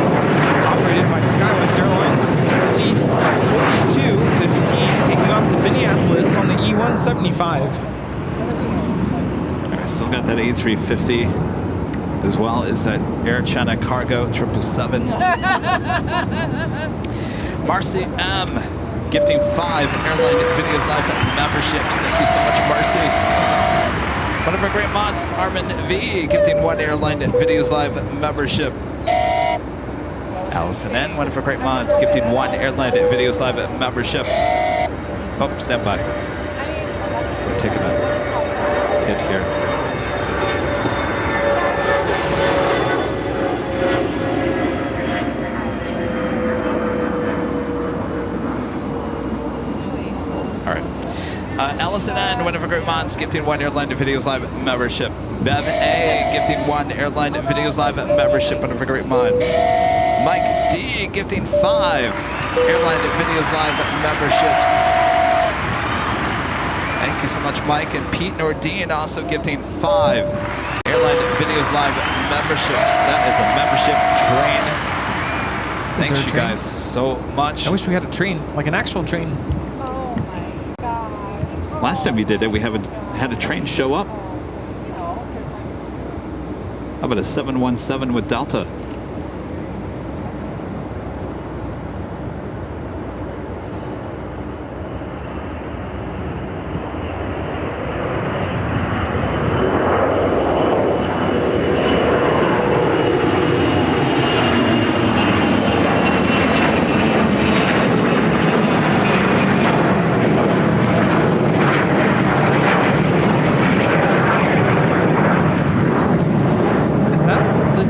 operated by Skywest Airlines, 4215, taking off to Minneapolis on the E175. I still got that A350, as well as that Air China Cargo 777. Marcy M. gifting 5 Airline Videos Live memberships. Thank you so much, Marcy. One of our great mods, Armin V, gifting 1 Airline Videos Live membership. Allison N, one of our great mods, gifting 1 Airline Videos Live membership. Oh, stand by. We're taking a hit here. Allison N, one of our great mods, gifting 1 Airline Videos Live membership. Bev A, gifting 1 Airline Videos Live membership, one of our great mods. Mike D, gifting 5 Airline Videos Live memberships. Thank you so much, Mike. And Pete Nordine also gifting 5 Airline Videos Live memberships. That is a membership train. Thanks, you guys, so much. I wish we had a train, like an actual train. Last time we did it, we had a train show up. How about a 717 with Delta?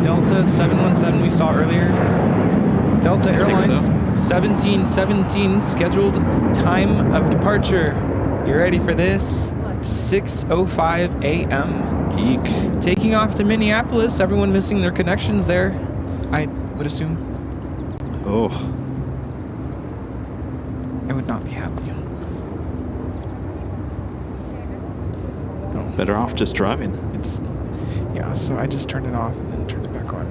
Delta Delta 717 we saw earlier. Delta Airlines 1717 scheduled time of departure. You ready for this? 6:05 a.m. Eek. Taking off to Minneapolis. Everyone missing their connections there, I would assume. Oh. I would not be happy. Oh, better off just driving. Yeah, so I just turned it off and then turned it back on.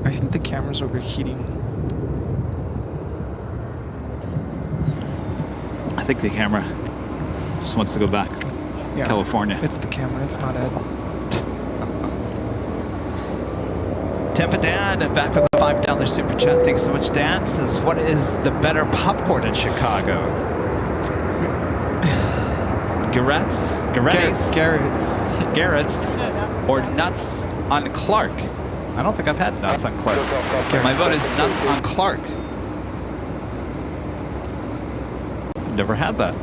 I think the camera's overheating. I think the camera just wants to go back. Yeah, California. It's the camera, it's not Ed. Tampa Dan, back with the $5 super chat. Thanks so much, Dan. Says, what is the better popcorn in Chicago? Garrett's? Garrett's? Or Nuts on Clark? I don't think I've had Nuts on Clark. My vote is Nuts on Clark. Never had that.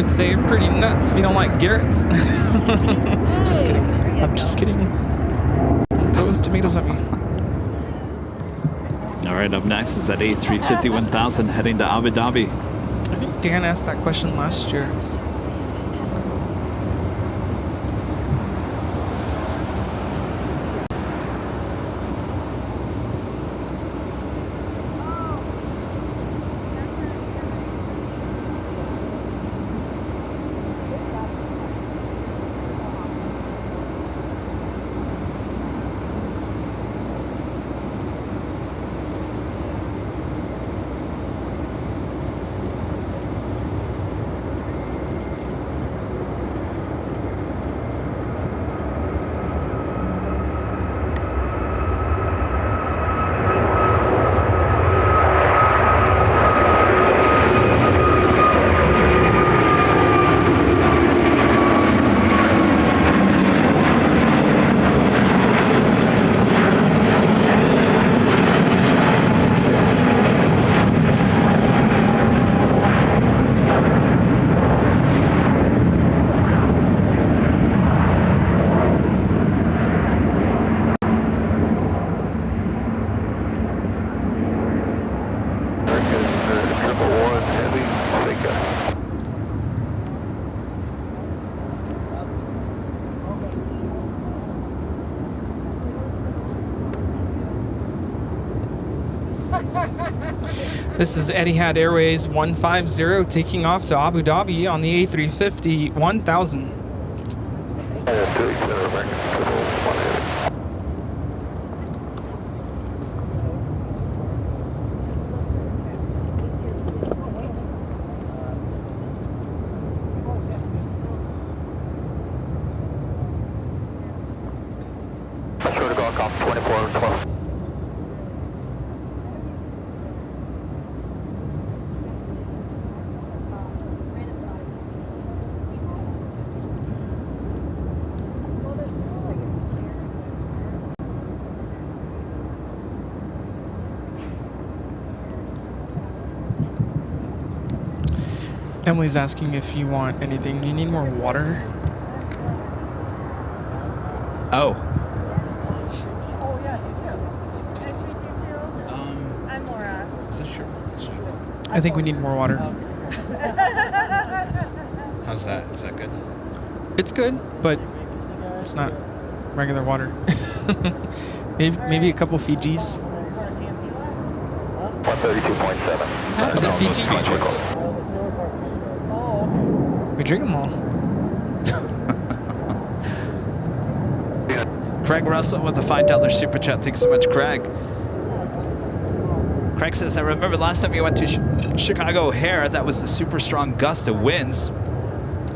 Say you're pretty nuts if you don't like Garrett's. Just kidding. I'm just kidding. Throw the tomatoes at me. All right, up next is that A350 1000 heading to Abu Dhabi. I think Dan asked that question last year. This is Etihad Airways 150 taking off to Abu Dhabi on the A350 1000. Emily's asking if you want anything. Do you need more water? Oh. Oh, yes, you too. Nice to meet you, too. I'm Laura. Is this sure? I think we need more water. How's that? Is that good? It's good, but it's not regular water. maybe a couple Fijis. 132.7. Is it Fijis? We drink them all. Craig Russell with the $5 super chat. Thanks so much, Craig. Craig says, I remember last time you went to Chicago O'Hare, that was a super strong gust of winds.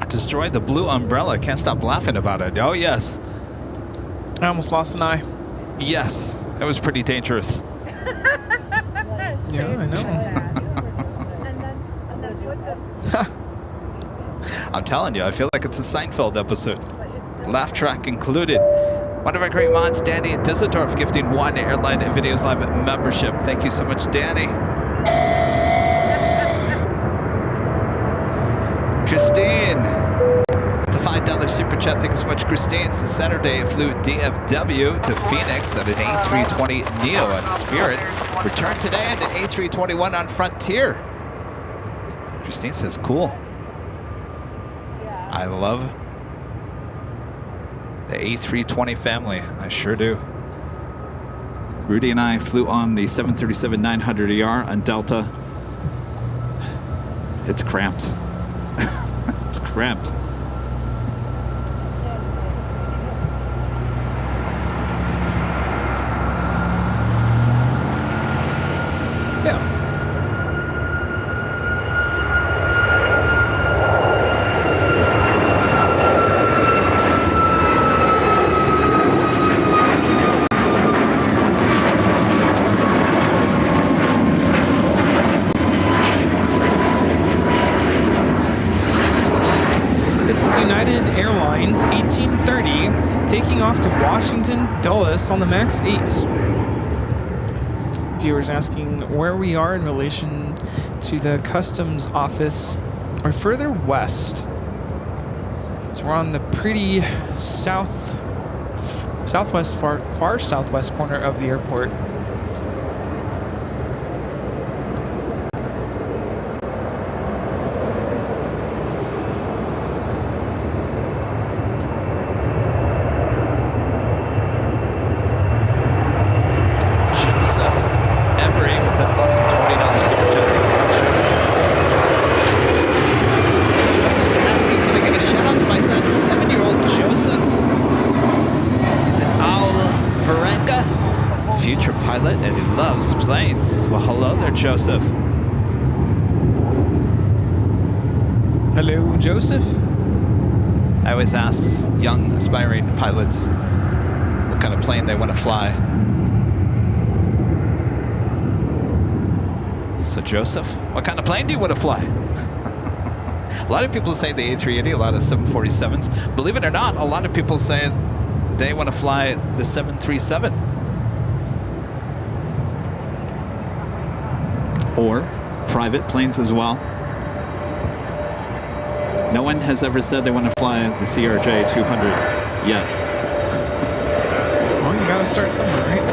Destroyed the blue umbrella. Can't stop laughing about it. Oh, yes. I almost lost an eye. Yes, that was pretty dangerous. Yeah, I know. I'm telling you, I feel like it's a Seinfeld episode. Laugh track included. One of our great mods, Danny in Düsseldorf, gifting 1 Airline Videos Live membership. Thank you so much, Danny. Christine, the $5 super chat. Thank you so much, Christine. Since Saturday, I flew DFW to Phoenix at an A320 Neo on Spirit. Returned today at an A321 on Frontier. Christine says, cool. I love the A320 family. I sure do. Rudy and I flew on the 737-900ER on Delta. It's cramped. It's cramped. Yeah. This is United Airlines 1830 taking off to Washington Dulles on the MAX 8. Viewers asking where we are in relation to the customs office. We're further west. So we're on the pretty southwest, far southwest corner of the airport. Joseph. Hello, Joseph. I always ask young aspiring pilots what kind of plane they want to fly. So Joseph, what kind of plane do you want to fly? A lot of people say the A380, a lot of 747s. Believe it or not, a lot of people say they want to fly the 737. Or private planes as well. No one has ever said they want to fly the CRJ 200 yet. Well, you gotta start somewhere, right?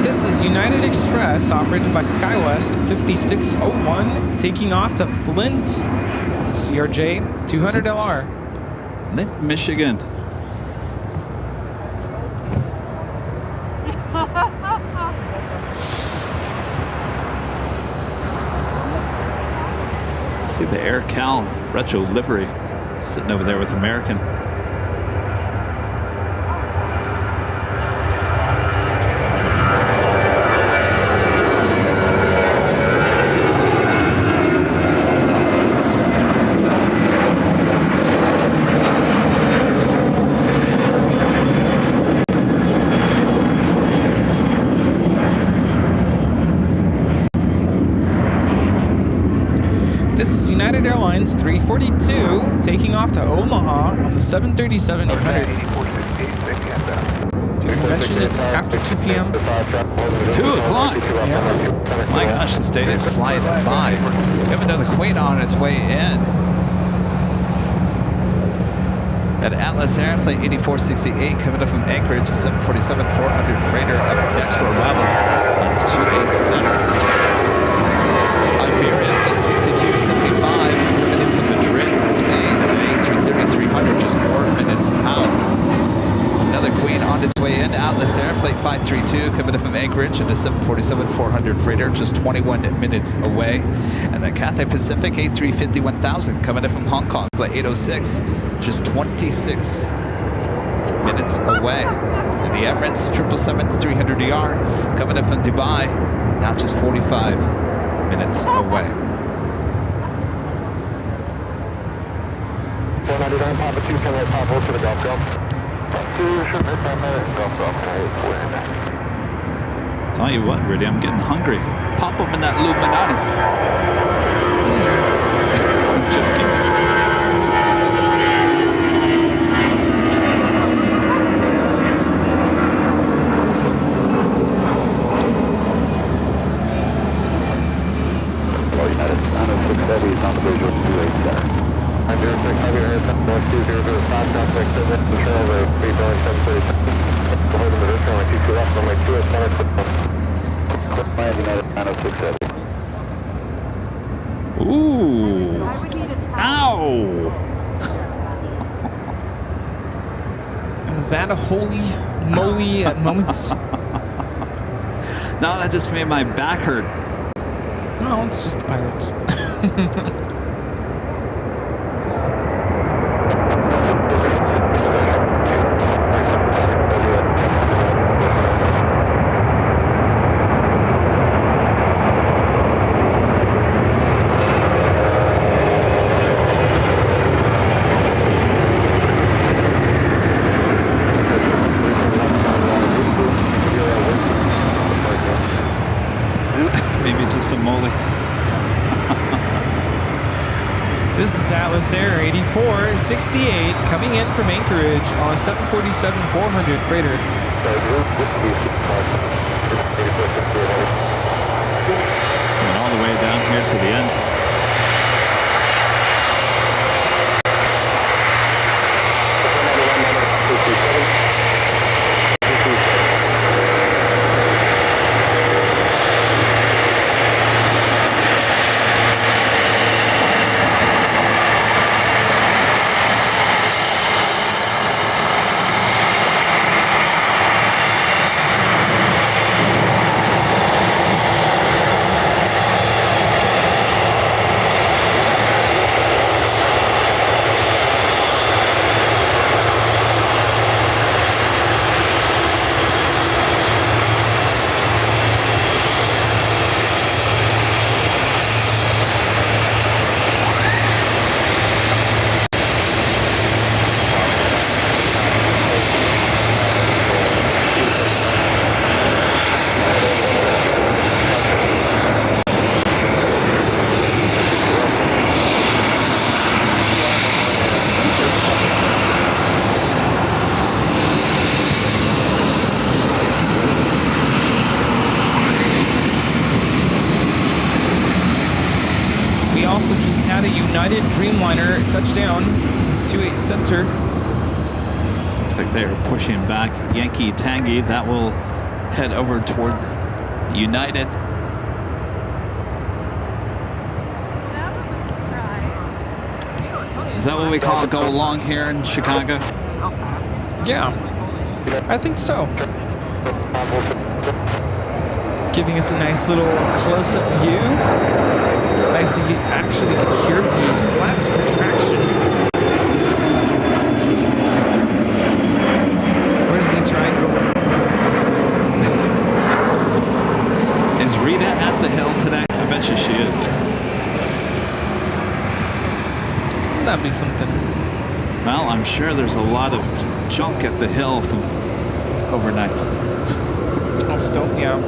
This is United Express, operated by SkyWest 5601, taking off to Flint, CRJ 200LR. Flint, Michigan. See the Air Cal retro livery sitting over there with American. United Airlines 342 taking off to Omaha on the 737-800. Did we mention it's after 2 p.m.? 2 o'clock? Yeah. My gosh, this day is flying by. We have another Queen on its way in. At Atlas Air, flight 8468 coming up from Anchorage, the 747-400 freighter up next for arrival on 28 Center. Iberia, flight 6275, coming in from Madrid, Spain, at an A330-300, just 4 minutes out. Another Queen on its way in. Atlas Air, Flight 532, coming in from Anchorage in a 747-400 freighter, just 21 minutes away. And the Cathay Pacific A350-1000, coming in from Hong Kong, Flight 806, just 26 minutes away. And the Emirates 777-300ER, coming in from Dubai, now just 45 minutes away. 499 Papa 2, Kenway Papa to the Gulf Gulf. 2, short mid Gulf Gulf, Tell you what, Rudy, I'm getting hungry. Pop open that Illuminatis. I'm joking. United 906 Heavy is on the visual 287. 906 Heavy Air 2005 contact business control over 3 Boeing 737. Hold the position on 22 left, runway 2 at center. Land United 906 Heavy. Ooh. Ow. Was that a holy moly at moments? No, that just made my back hurt. No, it's just the pilots. Maybe just a moly. This is Atlas Air 8468 coming in from Anchorage on a 747-400 freighter. Coming all the way down here to the end. United Dreamliner touchdown, 28 center. Looks like they are pushing back Yankee Tangy. That will head over toward United. That was a surprise. Is that what we call go along here in Chicago? Yeah, I think so. Giving us a nice little close-up view. It's nice that you actually could hear the slats of traction. Where's the triangle? Is Rita at the hill today? I bet you she is. That'd be something. Well, I'm sure there's a lot of junk at the hill from overnight. Oh, still, yeah.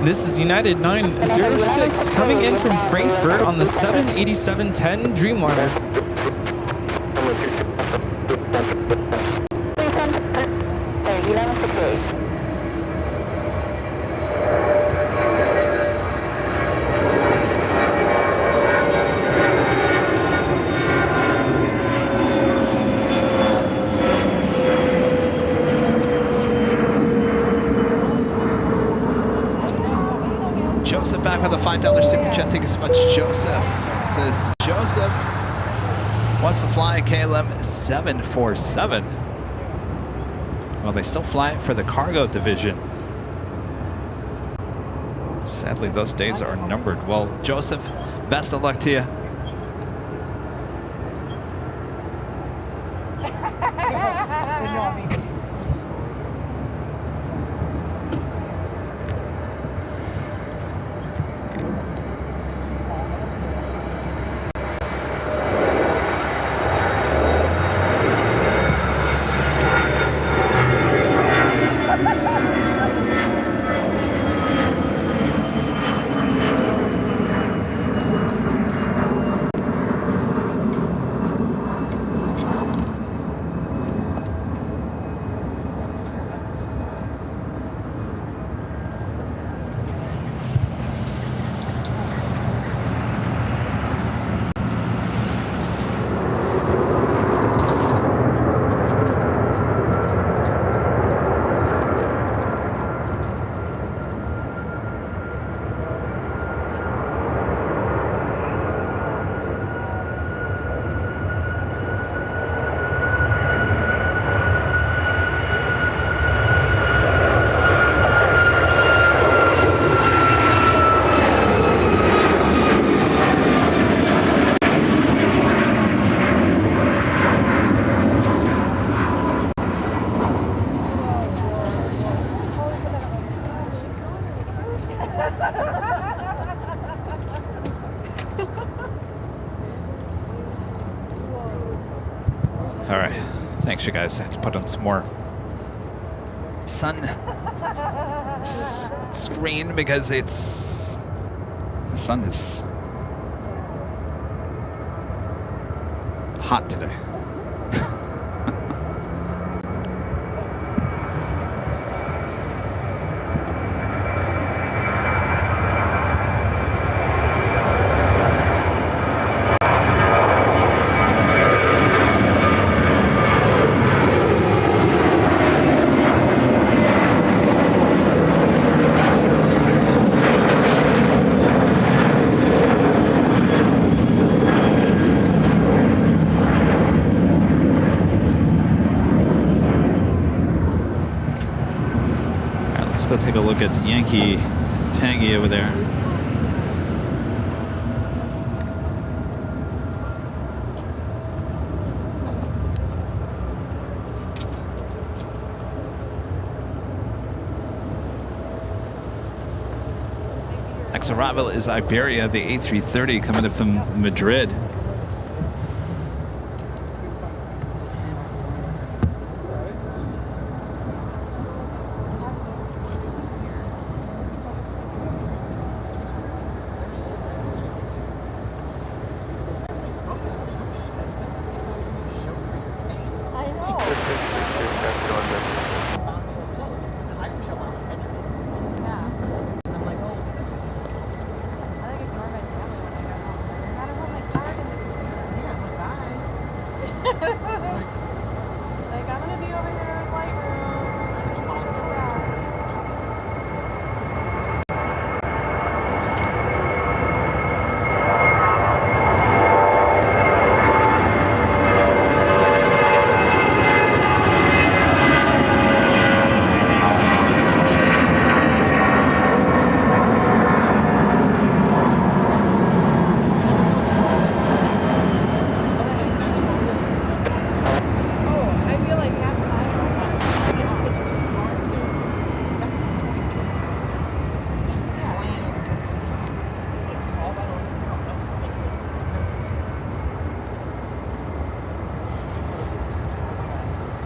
This is United 906 coming in from Frankfurt on the 787-10 Dreamliner. Joseph back with a $5 super chat. Thank you so much, Joseph. Says Joseph wants to fly a KLM 747. Well, they still fly it for the cargo division. Sadly, those days are numbered. Well, Joseph, best of luck to you. All right, thanks you guys. I had to put on some more sun screen because the sun is hot today. Take a look at the Yankee Tangy over there. Next arrival is Iberia, the A330 coming in from Madrid.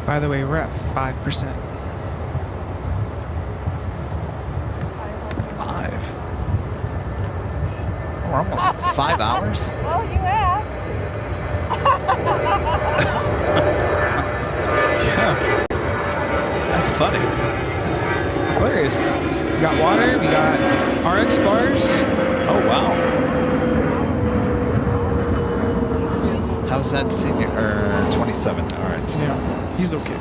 By the way, we're at 5%. 5? We're almost at 5 hours? Well, you asked. Yeah. That's funny. Hilarious. We got water, we got RX bars. Oh, wow. How's that senior, 27, all right. Yeah, he's okay.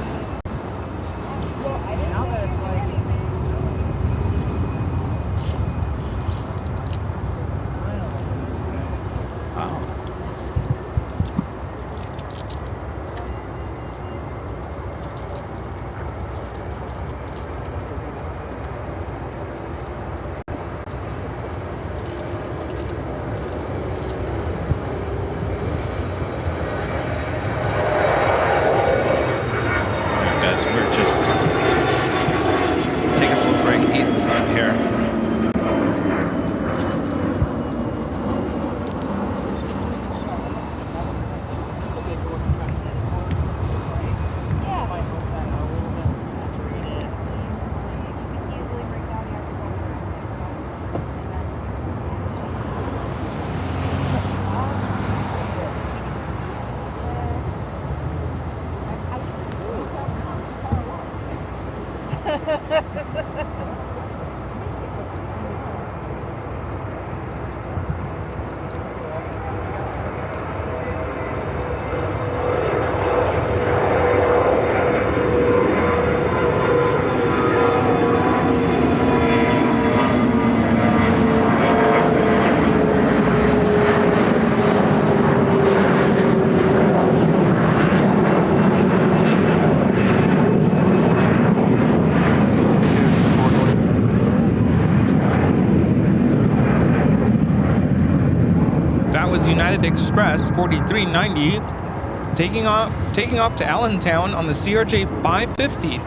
United Express 4390 taking off to Allentown on the CRJ 550.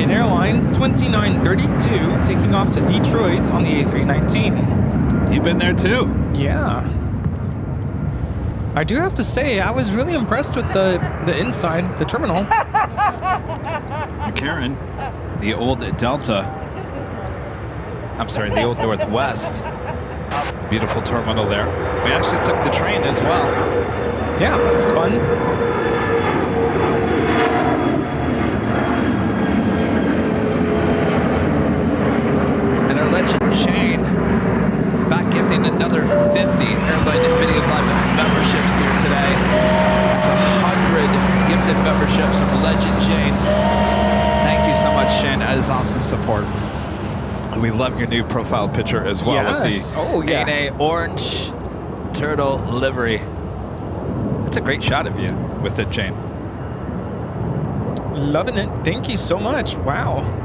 Airlines 2932 taking off to Detroit on the A319. You've been there too? Yeah. I do have to say, I was really impressed with the inside, the terminal. Karen, the old Delta, I'm sorry, the old Northwest. Beautiful terminal there. We actually took the train as well. Yeah, that was fun. Legend Shane back gifting another 50 AirLineVideos Live memberships here today. That's 100 gifted memberships from Legend Shane. Thank you so much, Shane. That is awesome support. We love your new profile picture as well, yes. With the ANA orange turtle livery. That's a great shot of you with it, Shane. Loving it. Thank you so much. Wow.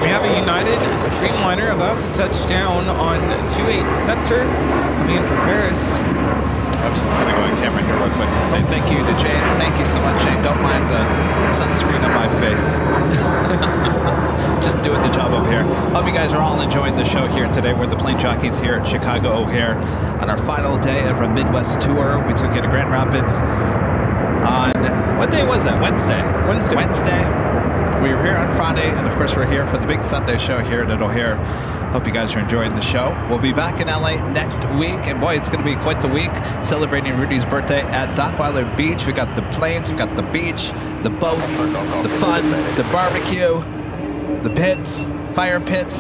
We have a United Dreamliner about to touch down on 28 Center, coming in from Paris. I was just going to go on camera here real quick and say thank you to Jane. Thank you so much, Jane. Don't mind the sunscreen on my face. Just doing the job over here. Hope you guys are all enjoying the show here today. We're the Plane Jockeys here at Chicago O'Hare on our final day of our Midwest tour. We took you to Grand Rapids on, what day was that? Wednesday. We were here on Friday, and of course we're here for the big Sunday show here at O'Hare. Hope you guys are enjoying the show. We'll be back in LA next week, and boy, it's going to be quite the week, celebrating Rudy's birthday at Dockweiler Beach. We got the planes, we got the beach, the boats, the fun, the barbecue, the pits, fire pits,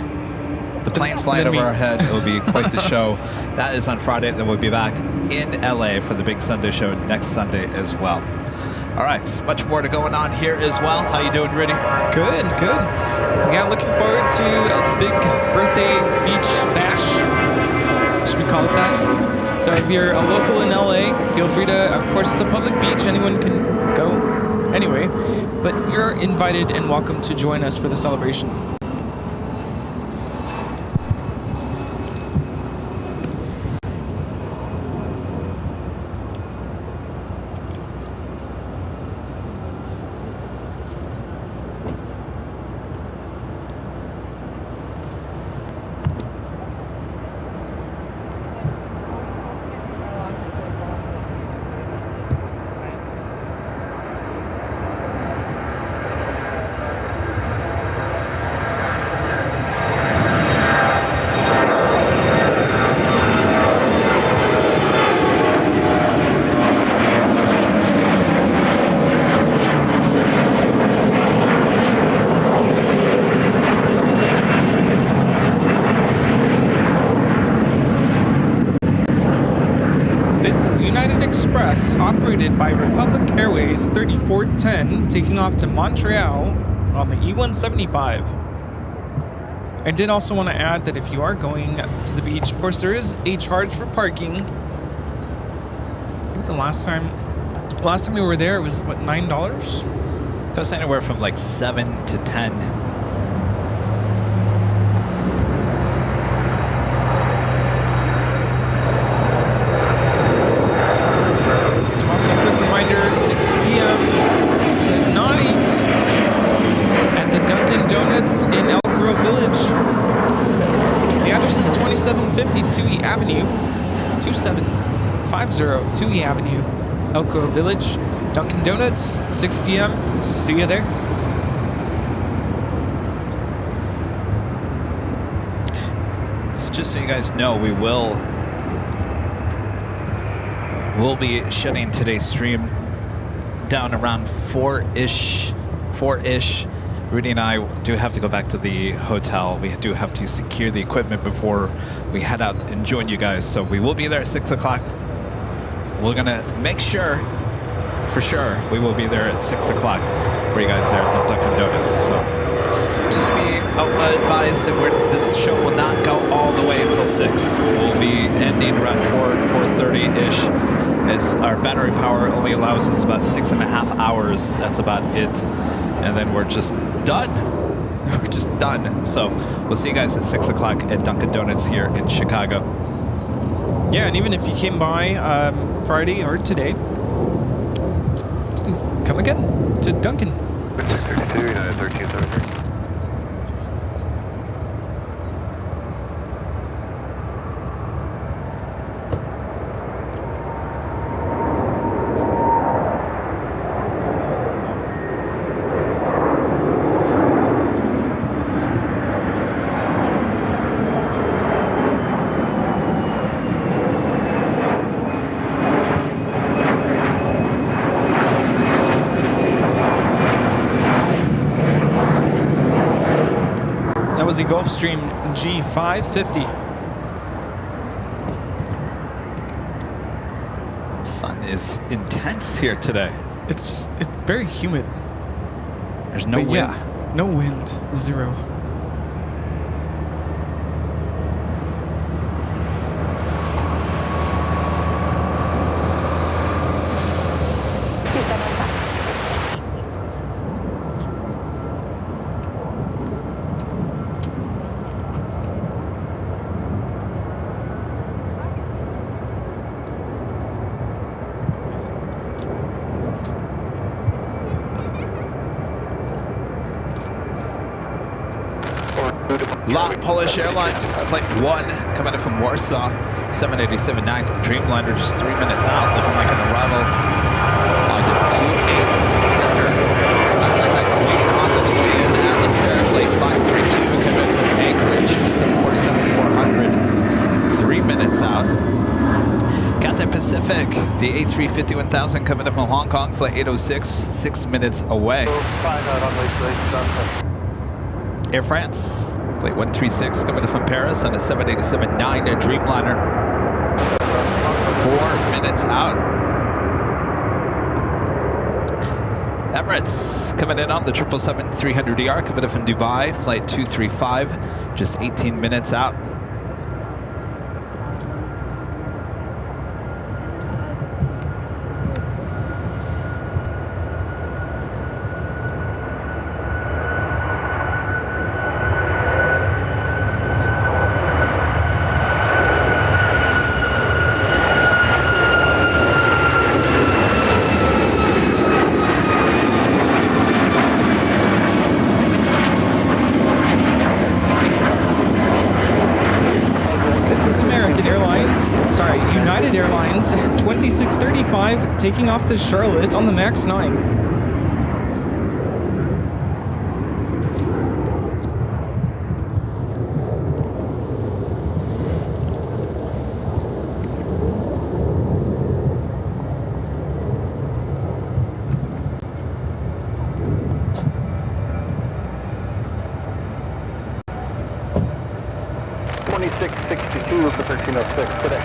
the planes flying over our head. It will be quite the show. That is on Friday. Then we'll be back in LA for the big Sunday show next Sunday as well. All right, much more to going on here as well. How you doing, Rudy? Good, good. Yeah, looking forward to a big birthday beach bash. Should we call it that? So if you're a local in LA, feel free to, of course, it's a public beach. Anyone can go anyway. But you're invited and welcome to join us for the celebration. United Express operated by Republic Airways 3410 taking off to Montreal on the E175. I did also want to add that if you are going to the beach, of course there is a charge for parking. I think the last time we were there it was what, $9? It goes anywhere from like 7 to 10. Also, a quick reminder, 6 p.m. tonight at the Dunkin' Donuts in Elk Grove Village. The address is 2750 Toohey Avenue, 2750 Toohey Avenue, Elk Grove Village. Dunkin' Donuts, 6 p.m. See you there. So just so you guys know, we'll be shutting today's stream down around 4-ish. Rudy and I do have to go back to the hotel. We do have to secure the equipment before we head out and join you guys. So we will be there at 6 o'clock. We're gonna make sure, for sure, we will be there at 6 o'clock for you guys there at the Dunkin' Donuts. So just be advised that this show will not go all the way until 6. We'll be ending around 4:30-ish, as our battery power only allows us about 6.5 hours. That's about it. And then we're just done. We're just done. So we'll see you guys at 6 o'clock at Dunkin' Donuts here in Chicago. Yeah, and even if you came by Friday or today, come again to Dunkin'. 32, United 1373. That was the Gulfstream G550. The sun is intense here today. It's very humid. There's no But wind. yeah, no wind, 0. Lot Polish Airlines Flight 1 coming in from Warsaw, 787-9 Dreamliner, just 3 minutes out, looking like an arrival on the 28 center. Last like that Queen on the Twin Atlas Air Flight 532 coming in from Anchorage, 747-400, 3 minutes out. Cathay Pacific, the A350-1000 coming in from Hong Kong, Flight 806, 6 minutes away. Air France, Flight 136 coming in from Paris on a 787-9 Dreamliner. 4 minutes out. Emirates coming in on the 777-300ER coming in from Dubai, Flight 235, just 18 minutes out. United Airlines 2635 taking off to Charlotte on the MAX 9. For 1306 today.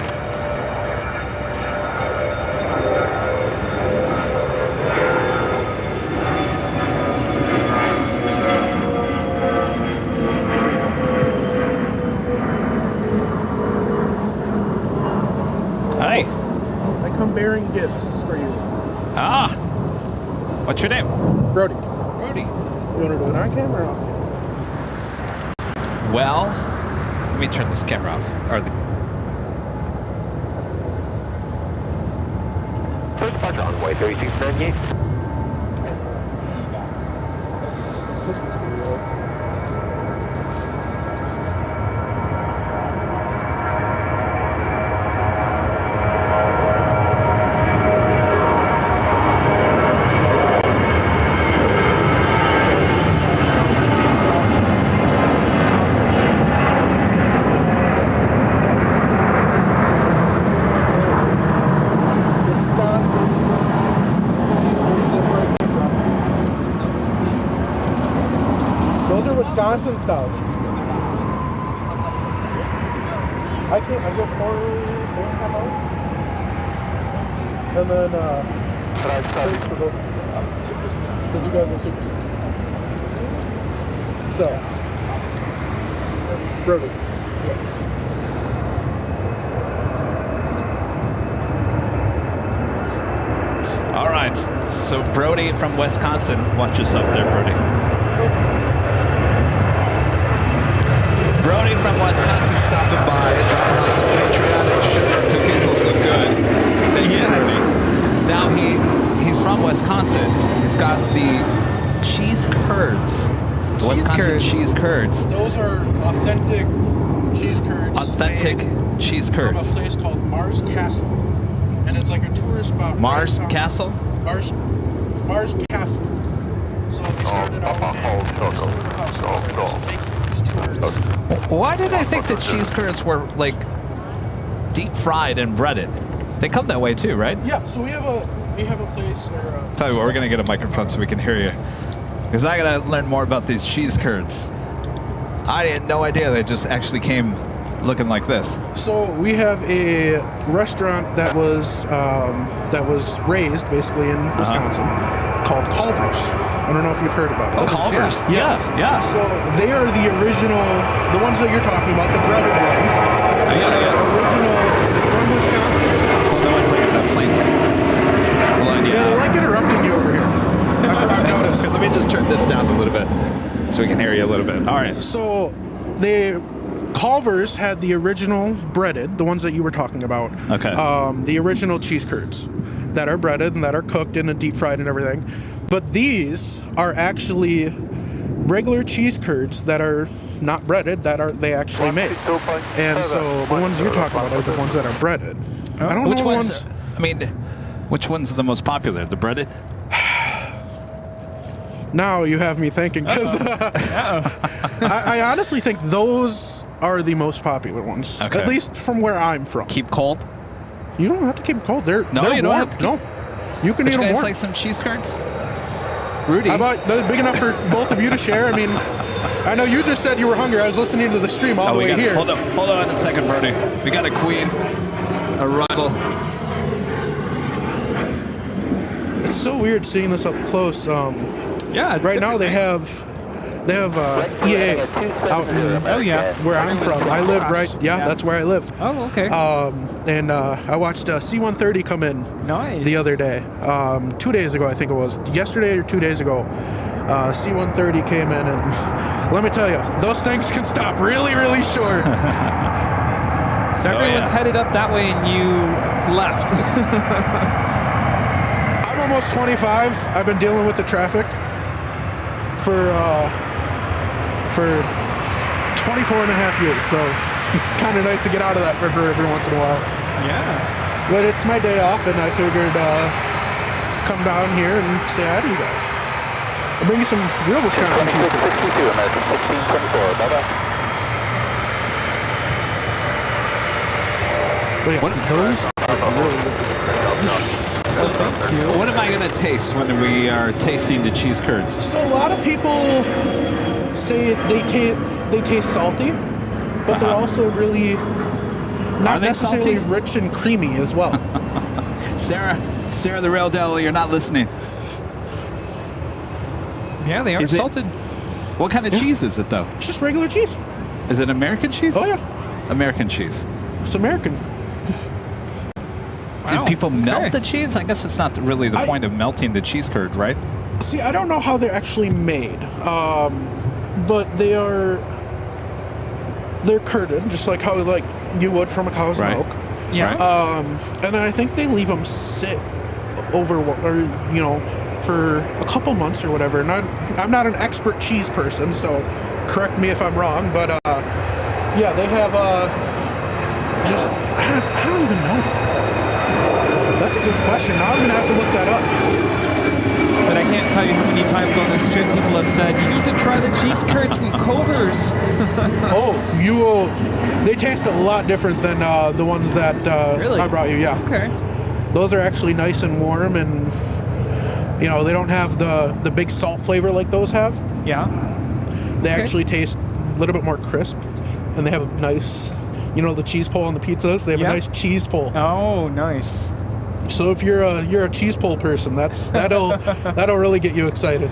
I'm bearing gifts for you. Ah. What's your name? Brody. Brody. You want to do it on camera or off? Well, let me turn this camera off. Or the First departure on way 3298. Wisconsin style. I go 4.5 hours. And then, thanks for both. Because you guys are super. So, Brody. All right. So Brody from Wisconsin. Watch yourself there, Brody. Brody from Wisconsin stopping by and dropping off some patriotic sugar cookies. Those look good. Thank you, Brody. Now he's from Wisconsin. He's got the cheese curds. Wisconsin cheese curds. Those are authentic cheese curds. Authentic cheese curds. From a place called Mars Castle. And it's like a tourist spot. Mars Castle? Mars Castle. So they started out Why did I think the cheese curds were like deep fried and breaded? They come that way too, right? Yeah, so we have a place where Tell you what, we're gonna get a microphone so we can hear you. Because I gotta learn more about these cheese curds. I had no idea they just actually came looking like this. So we have a restaurant that was raised basically in Wisconsin called Culver's. I don't know if you've heard about it. Oh, Culver's. Yes. Yeah. So they are the original, the ones that you're talking about, the breaded ones. They are original from Wisconsin. Hold on one second, that plane's blowing you Yeah, they out. like interrupting you over here. I've noticed. Let me just turn this down a little bit so we can hear you a little bit. All right. So Culver's had the original breaded, the ones that you were talking about. Okay. The original cheese curds that are breaded and that are cooked and deep fried and everything. But these are actually regular cheese curds that are not breaded, they actually make. And so the ones you're talking about are the ones that are breaded. I don't know which the ones. I mean, which ones are the most popular? The breaded? Now you have me thinking, because I honestly think those are the most popular ones. Okay. At least from where I'm from. Keep cold? You don't have to keep them cold. They're you warm. don't have to No. You can eat them guys warm. like some cheese curds? Rudy. They're big enough for both of you to share. I mean, I know you just said you were hungry. I was listening to the stream all the way here. Hold on a second, Brody. We got a queen. A rival. It's so weird seeing this up close. Yeah, it's right now they have EA out in where I'm from. I live that's where I live. Oh, okay. And I watched C-130 come in the other day. 2 days ago, I think it was. Yesterday or 2 days ago, C-130 came in, and let me tell you, those things can stop really, really short. So everyone's headed up that way, and you left. I'm almost 25. I've been dealing with the traffic for 24 and a half years, so it's kind of nice to get out of that for every once in a while. Yeah. But it's my day off, and I figured come down here and say hi to you guys. I'll bring you some real Wisconsin cheese curds. 62, American 1624, bye-bye. Those are really So, what am I going to taste when we are tasting the cheese curds? So a lot of people say they taste salty, but they're also really not necessarily salty? rich and creamy as well. Sarah the Rail Devil, you're not listening. Yeah, they are salted. What kind of cheese is it, though? It's just regular cheese. Is it American cheese? Oh, yeah. American cheese. It's American. Do people melt the cheese? I guess it's not really the point of melting the cheese curd, right? See, I don't know how they're actually made, but they're curded, just like how you would from a cow's milk. Yeah. And I think they leave them sit over, for a couple months or whatever. And I'm not an expert cheese person, so correct me if I'm wrong. But yeah, they have just I don't even know. That's a good question. Now I'm gonna have to look that up. But I can't tell you how many times on this trip people have said, you need to try the cheese curds from Culver's. Oh, you will. They taste a lot different than the ones that I brought you. Yeah. Okay. Those are actually nice and warm, and they don't have the big salt flavor like those have. Yeah. They actually taste a little bit more crisp, and they have a nice, the cheese pull on the pizzas. They have a nice cheese pull. Oh, nice. So if you're a cheese pull person, that'll really get you excited.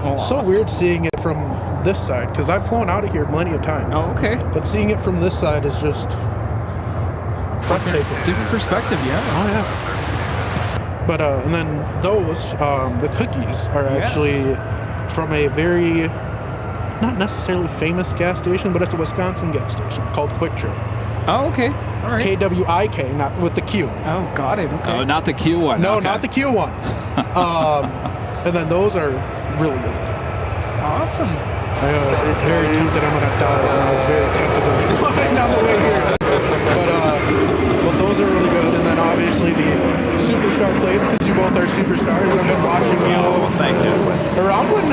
Oh, so awesome. weird seeing it from this side, because I've flown out of here plenty of times. Oh, okay. But seeing it from this side is just different perspective, yeah. Oh yeah. But and then those the cookies are actually from a very not necessarily famous gas station, but it's a Wisconsin gas station called Quick Trip. Oh, okay. All right. KWIK, not with the Q. Oh, got it. Okay. Oh, not the Q one. No, okay. not the Q one. And then those are really, really good. Awesome. I very tempted. I'm gonna die. I was very tempted to leave line on the way here. But those are really good. And then obviously the superstar plates, because you both are superstars. I've been watching you. Oh, thank you. Around when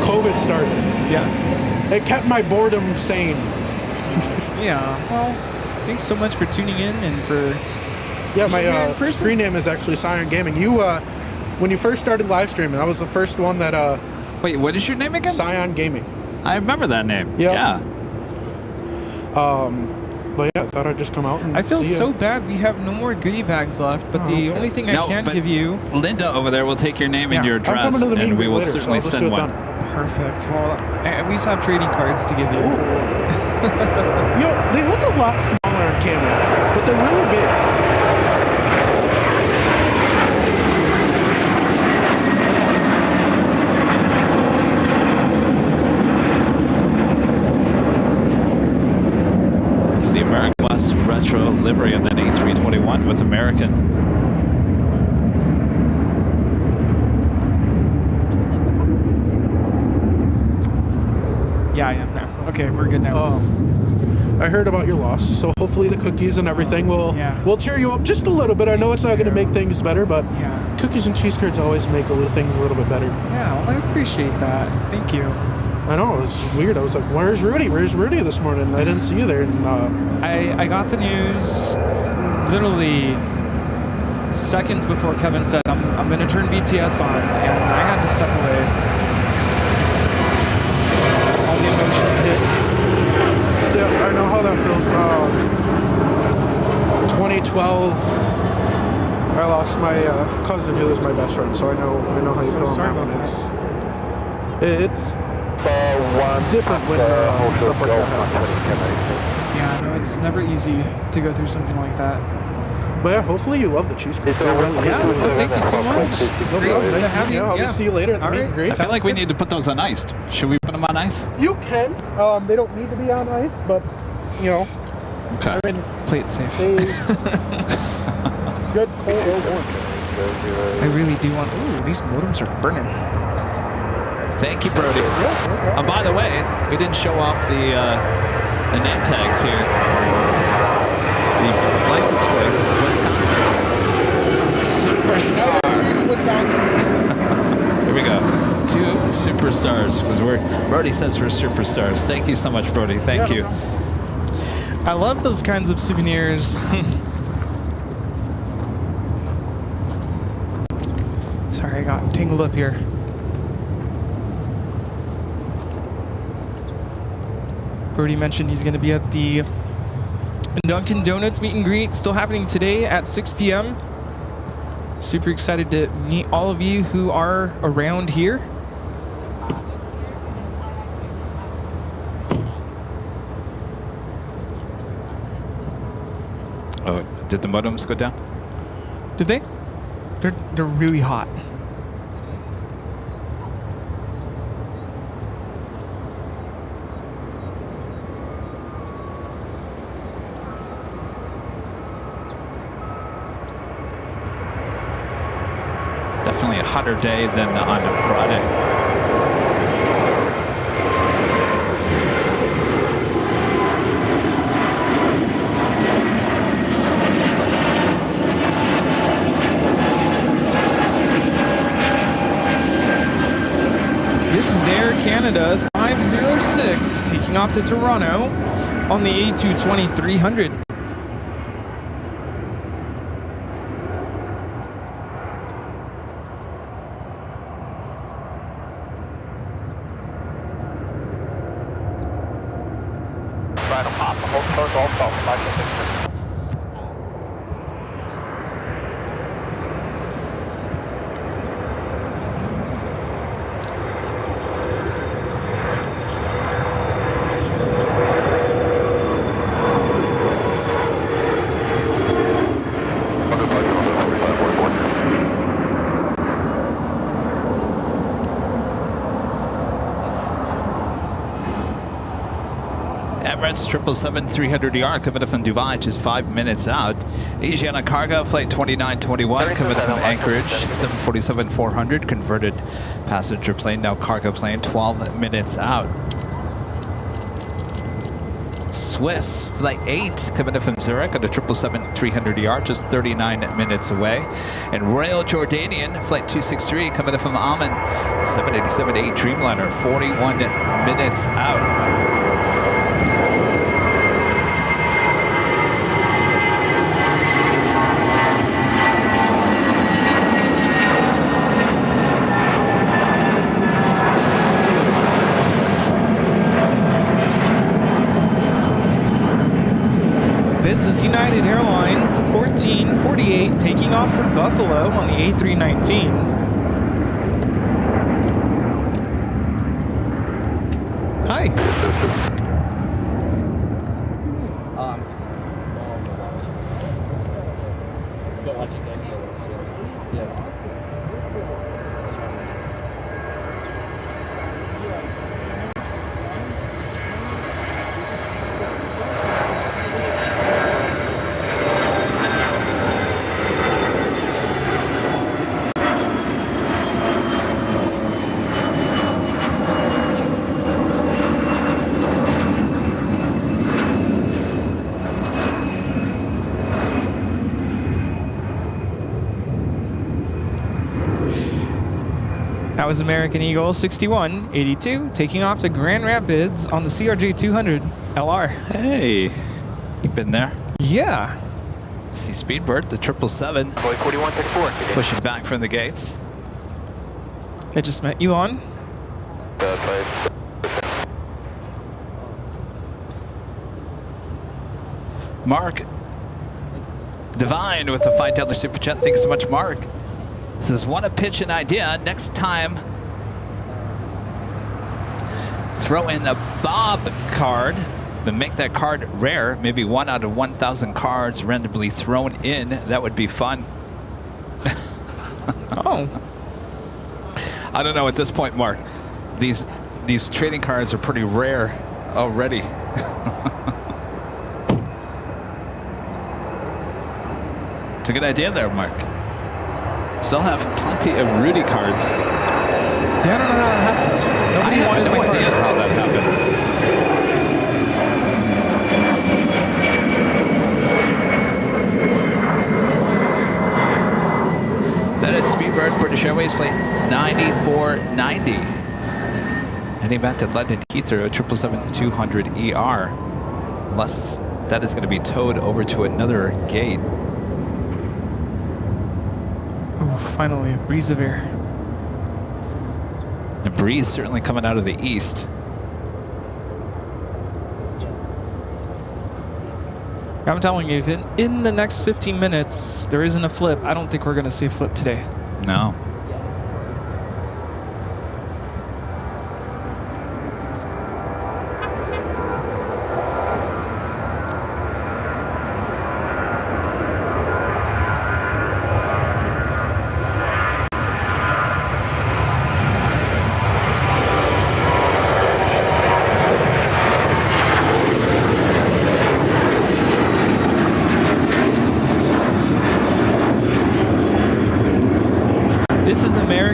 COVID started. Yeah. It kept my boredom sane. Yeah. Well, thanks so much for tuning in and for. Yeah, my screen name is actually Cyan Gaming. You, when you first started live streaming, I was the first one that. Wait, what is your name again? Cyan Gaming. I remember that name. Yeah. But yeah, I thought I'd just come out and I feel see so you. bad we have no more goodie bags left, but the only thing I can give you... Linda over there will take your name and your address, I'm coming to the and we will later, certainly so send one. Perfect. Well, I at least have trading cards to give you. They look a lot smaller on camera, but they're really big. It's the American West retro livery of that A321 with American. Yeah, I am now. Okay, we're good now. I heard about your loss, so hopefully the cookies and everything will cheer you up just a little bit. I know it's not going to make things better, but cookies and cheese curds always make things a little bit better. Yeah, well, I appreciate that. Thank you. I know, it was weird. I was like, where's Rudy? Where's Rudy this morning? I didn't see you there. And I got the news literally seconds before Kevin said, I'm going to turn BTS on, and I had to step away. All the emotions hit. Yeah, I know how that feels. 2012, I lost my cousin who was my best friend, so I know how you feel on that one. It's different when stuff like that happens. Yeah, no, it's never easy to go through something like that. But yeah, hopefully you love the cheese curds. Yeah, thank you so much. Great to have you. Yeah, I'll see you later at the meet and greet. I feel like we need to put those on ice. Should we put them on ice? You can. They don't need to be on ice, but Okay. I mean, play it safe. Good cold warm. I really do want. Ooh, these modems are burning. Thank you, Brody. By the way, we didn't show off the name tags here. The license plates, Wisconsin. Superstar. Wisconsin. There we go. 2 superstars. Because Brody says we're superstars. Thank you so much, Brody. Thank you. I love those kinds of souvenirs. Sorry, I got tangled up here. Brody mentioned he's going to be at the Dunkin' Donuts meet and greet, still happening today at 6 p.m. Super excited to meet all of you who are around here. Oh, did the modems go down? Did they? They're really hot. Definitely a hotter day than on Friday. This is Air Canada 506 taking off to Toronto on the A220-300. Emirates 777-300ER coming in from Dubai, just 5 minutes out. Asiana Cargo Flight 2921 coming in from Anchorage, 747-400 converted passenger plane, now cargo plane, 12 minutes out. Swiss Flight 8 coming in from Zurich on the 777-300ER, just 39 minutes away. And Royal Jordanian Flight 263 coming in from Amman, 787-8 Dreamliner, 41 minutes out. This is United Airlines 1448 taking off to Buffalo on the A319. Hi. That was American Eagle 6182 taking off to Grand Rapids on the CRJ 200 LR. Hey, you've been there? Yeah. See Speedbird, the 777. 4164. Pushing back from the gates. I just met Elon. Mark Divine with the $5 super chat. Thanks so much, Mark. This is want to pitch an idea. Next time, throw in a Bob card, but make that card rare. Maybe 1 out of 1,000 cards randomly thrown in. That would be fun. Oh. I don't know at this point, Mark. These trading cards are pretty rare already. It's a good idea there, Mark. Still have plenty of Rudy cards. Yeah, I don't know how that happened. Nobody I have wanted no my idea card. how that happened. That is Speedbird British Airways Flight 9490. Heading back to London Heathrow 777-200ER. Unless that is going to be towed over to another gate. Ooh, finally, a breeze of air. The breeze certainly coming out of the east. I'm telling you, if in the next 15 minutes there isn't a flip, I don't think we're going to see a flip today. No.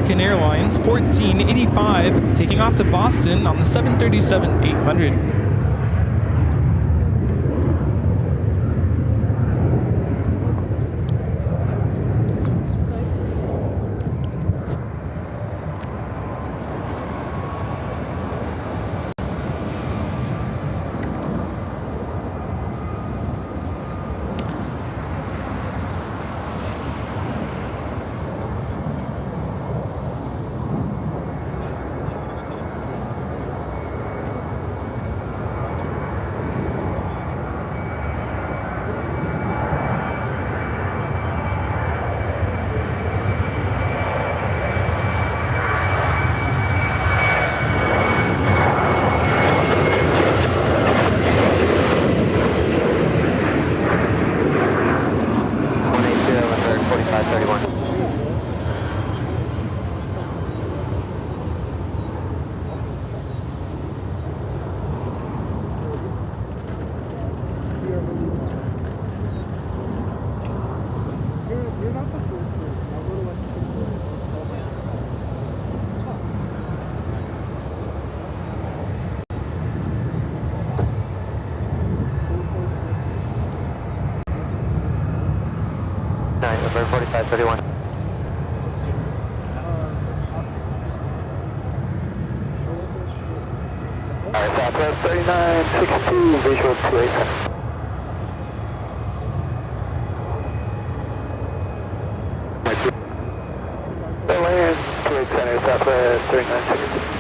American Airlines 1485 taking off to Boston on the 737-800. November 4531. Alright, Southwest 3962, visual 287. Land 28 Center, Southwest 3962.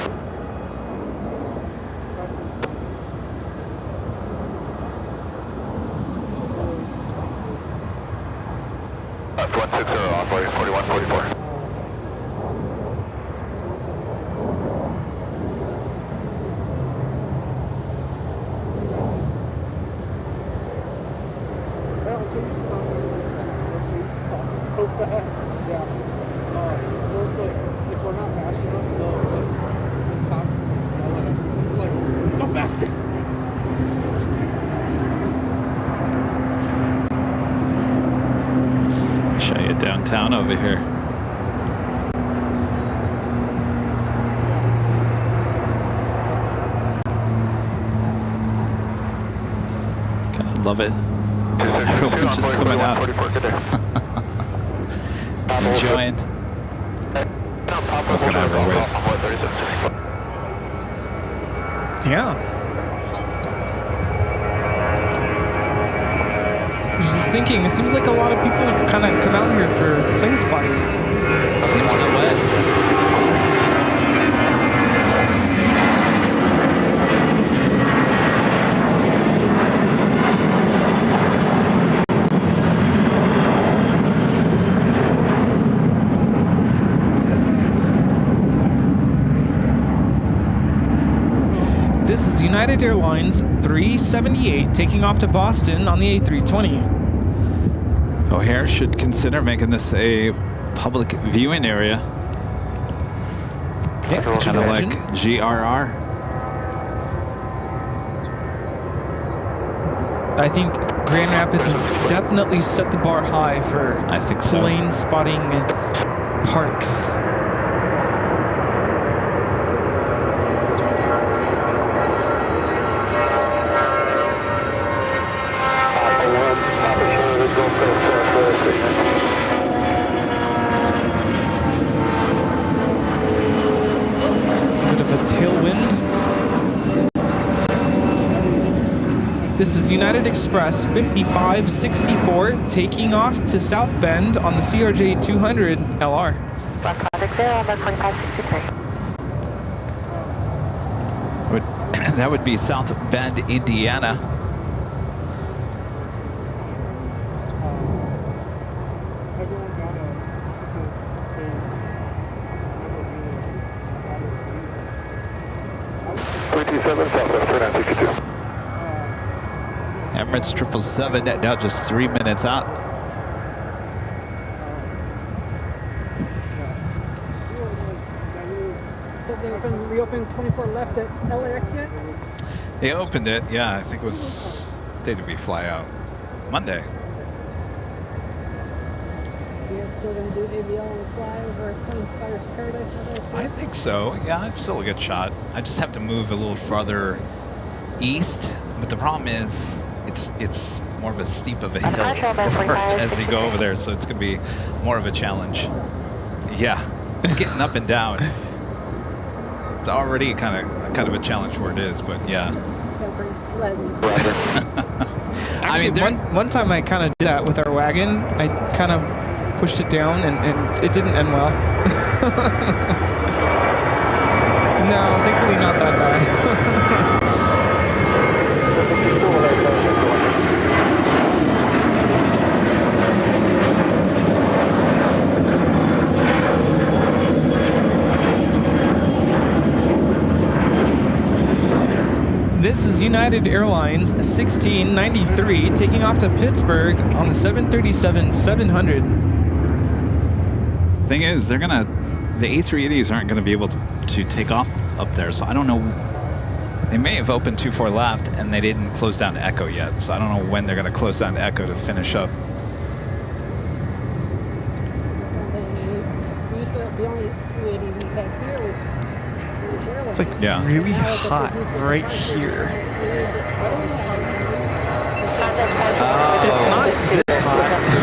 Show you downtown over here. Kind of love it. Everyone just coming out. Enjoying. I was gonna have a wave. Yeah. I was just thinking, it seems like a lot of people kind of come out here for plane spotting. Seems that way. This is United Airlines 378 taking off to Boston on the A320. O'Hare should consider making this a public viewing area. Yeah, kind of like GRR. I think Grand Rapids has definitely set the bar high for plane spotting parks. This is United Express 5564 taking off to South Bend on the CRJ 200 LR. That would be South Bend, Indiana. Emirates 777 now just 3 minutes out. So they reopened 24 left at LAX yet? They opened it, yeah. I think it was, day did we fly out? Monday. you still going to do AVL and fly over Planespotting's Paradise? I think so. Yeah, it's still a good shot. I just have to move a little farther east, but the problem is it's more of a steep of a hill as you go over there, so it's going to be more of a challenge. Yeah, it's getting up and down. It's already kind of a challenge where it is, but yeah. Actually, I mean, one time I kind of did that with our wagon. I kind of pushed it down, and it didn't end well. No, thankfully not that bad. This is United Airlines 1693 taking off to Pittsburgh on the 737-700. Thing is, the A380s aren't gonna be able to take off up there, so I don't know. They may have opened 24 left and they didn't close down Echo yet, so I don't know when they're gonna close down Echo to finish up. The only 380 we had here was It's like really hot right here. It's not this hot. So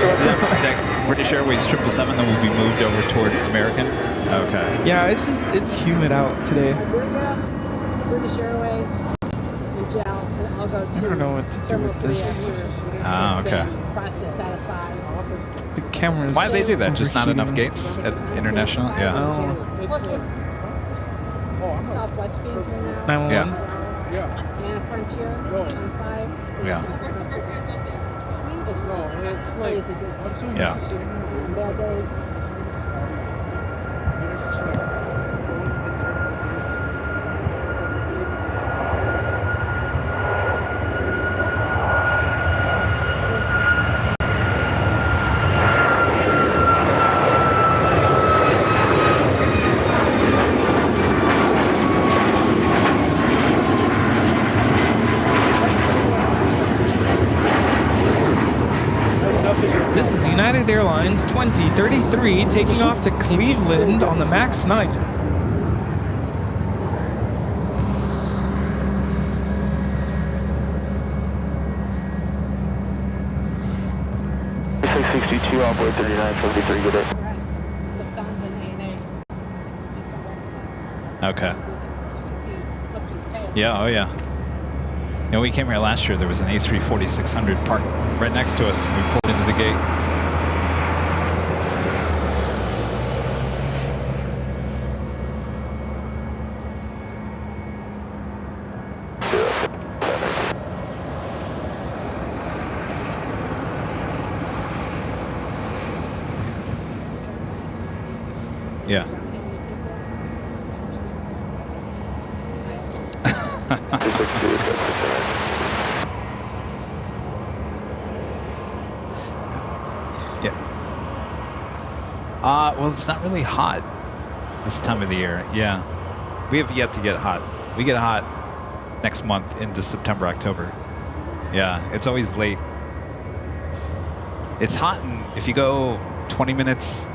that British Airways 777 that will be moved over toward American? Okay. Yeah, it's humid out today. British Airways and JALS, I'll go to. I don't know what to do with this. Ah, okay. Processed out of 5. The camera's Why do they do that? Just not enough gates at international? Yeah. Southwest being here now. Yeah. And Frontier on 5. Yeah. It's crazy busy. Yeah. And bad days. This is United Airlines 2033 taking off to Cleveland on the MAX 9. Onboard 3973, get it. Okay. Yeah, oh yeah. You know, we came here last year, there was an A340-600 parked right next to us when we pulled into the gate. Yeah. Yeah. Well, it's not really hot this time of the year. Yeah. We have yet to get hot. We get hot next month into September, October. Yeah, it's always late. It's hot, and if you go 20 minutes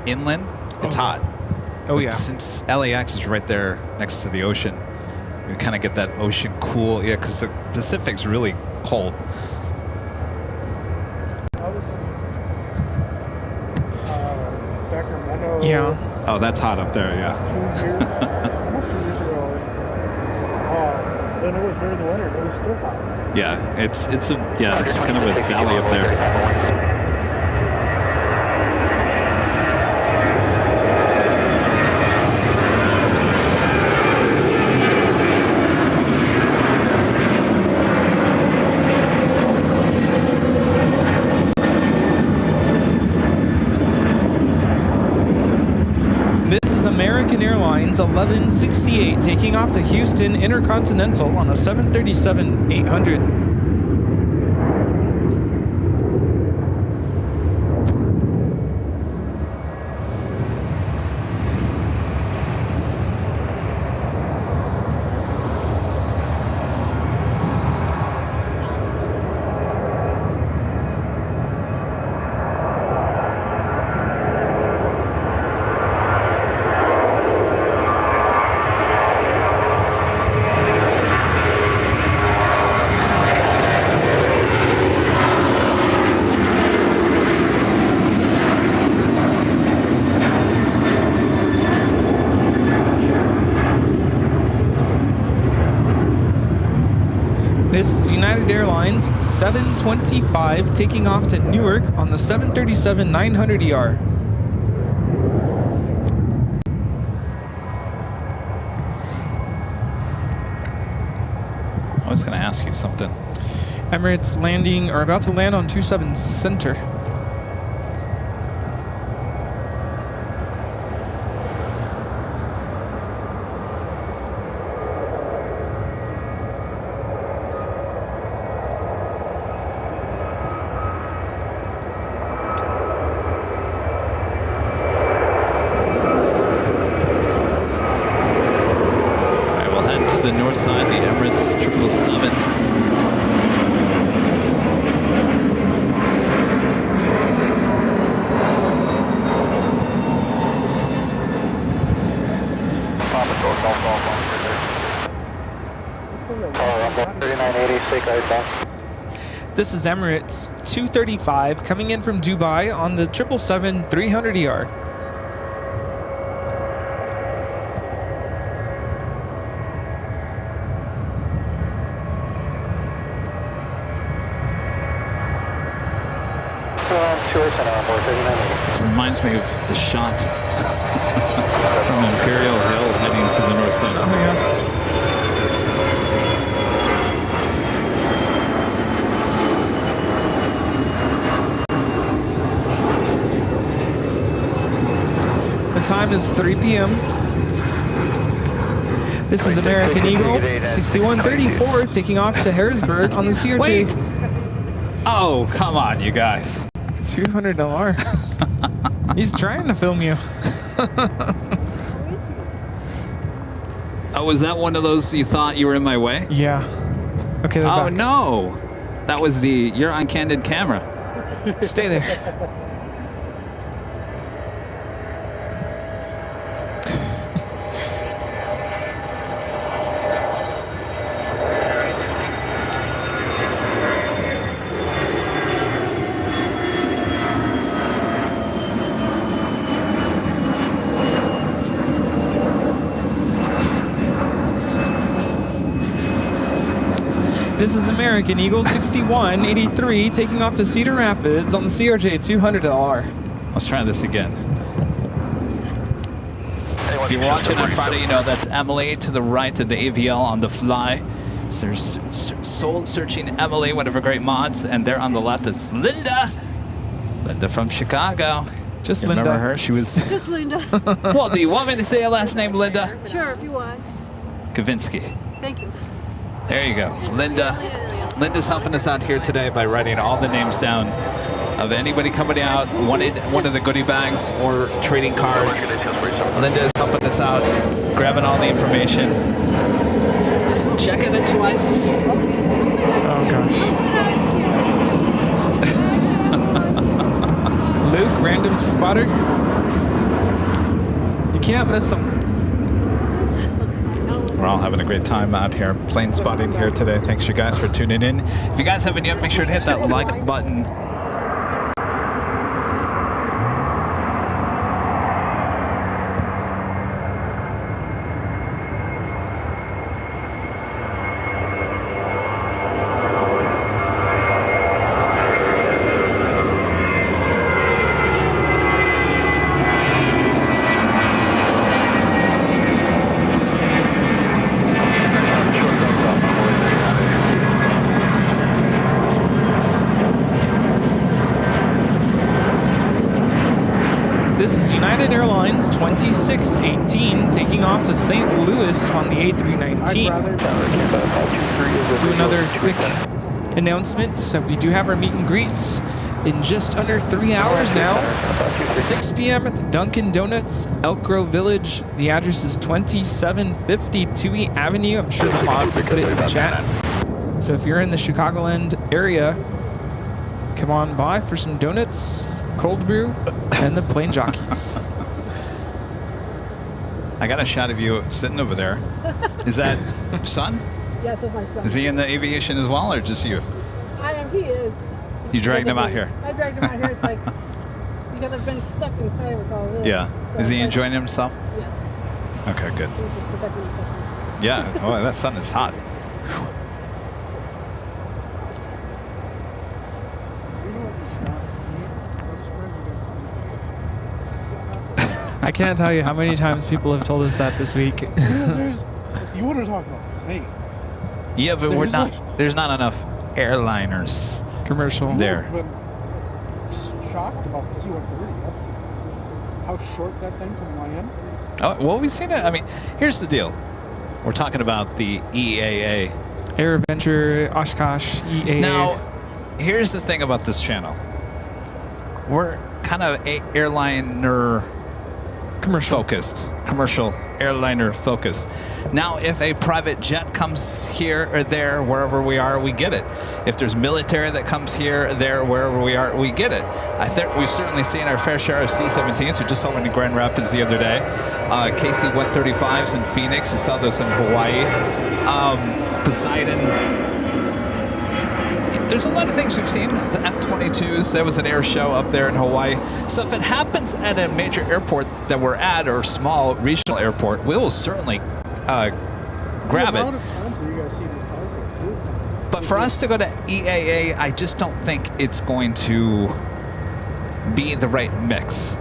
inland, it's hot. Oh, yeah. Since LAX is right there next to the ocean, you kind of get that ocean cool. Yeah, because the Pacific's really cold. Sacramento. Yeah. Oh, that's hot up there, yeah. 2 years, almost 2 years ago. And it was during the winter, but it was still hot. Yeah, it's kind of a valley up there. This is American Airlines 1168 taking off to Houston Intercontinental on a 737-800. United Airlines 725 taking off to Newark on the 737-900ER. I was going to ask you something. Emirates landing, or about to land on 27 Center. The north side, the Emirates 777. This is Emirates 235 coming in from Dubai on the 777-300ER. This reminds me of the shot from Imperial Hill heading to the north side. Oh, yeah. The time is 3 p.m. This is American Eagle 6134 taking off to Harrisburg on the CRJ. Wait! Oh, come on, you guys. $200. He's trying to film you. Oh, was that one of those you thought you were in my way? Yeah. Okay, they're Oh, back. no. That was the, you're on candid camera. Stay there. This is American Eagle 6183 taking off to Cedar Rapids on the CRJ $200. Let's try this again. If you're watching on Friday, you know that's Emily to the right of the AVL on the fly. So soul searching Emily, one of her great mods, and there on the left it's Linda. Linda from Chicago. Just you Linda. Remember her? She was. Just Linda. Well, do you want me to say her last name, Linda? Sure, if you want. Kavinsky. Thank you. There you go. Linda. Linda's helping us out here today by writing all the names down of anybody coming out, wanted one of the goodie bags or trading cards. Linda is helping us out, grabbing all the information, checking it twice. Oh, gosh. Luke, random spotter. You can't miss them. We're all having a great time out here, plane spotting here today. Thanks you guys for tuning in. If you guys haven't yet, make sure to hit that like button. This is United Airlines 2618 taking off to St. Louis on the A319. Do another quick announcement. So we do have our meet and greets in just under 3 hours now. 6 p.m. at the Dunkin' Donuts, Elk Grove Village. The address is 2750 Toohey Avenue. I'm sure the mods will put it in the chat. So if you're in the Chicagoland area, come on by for some donuts, cold brew, and the plane jockeys. I got a shot of you sitting over there. Is that your son? Yes, that's my son. Is he in the aviation as well, or just you? He is. You dragged him out here? I dragged him out here. It's like, because I've been stuck inside with all this. Yeah. So Is he like, enjoying himself? Yes. Okay, good. He's just protecting himself. Yeah. Oh, that sun is hot. I can't tell you how many times people have told us that this week. You want to talk about names? Yeah, but we're not. There's not enough airliners Commercial. there. I've been shocked about the C-130. How short that thing can lie in. Oh, well, we've seen it. I mean, here's the deal. We're talking about the EAA. Air Adventure, Oshkosh, EAA. Now, here's the thing about this channel. We're kind of airliner focused, commercial airliner focused. Now, if a private jet comes here or there, wherever we are, we get it. If there's military that comes here, there, wherever we are, we get it. I think we've certainly seen our fair share of C-17s. We just saw one in Grand Rapids the other day. KC-135s in Phoenix. You saw those in Hawaii. Poseidon. There's a lot of things we've seen. The F-22s, there was an air show up there in Hawaii. So if it happens at a major airport that we're at, or small regional airport, we will certainly grab it. But for us to go to EAA, I just don't think it's going to be the right mix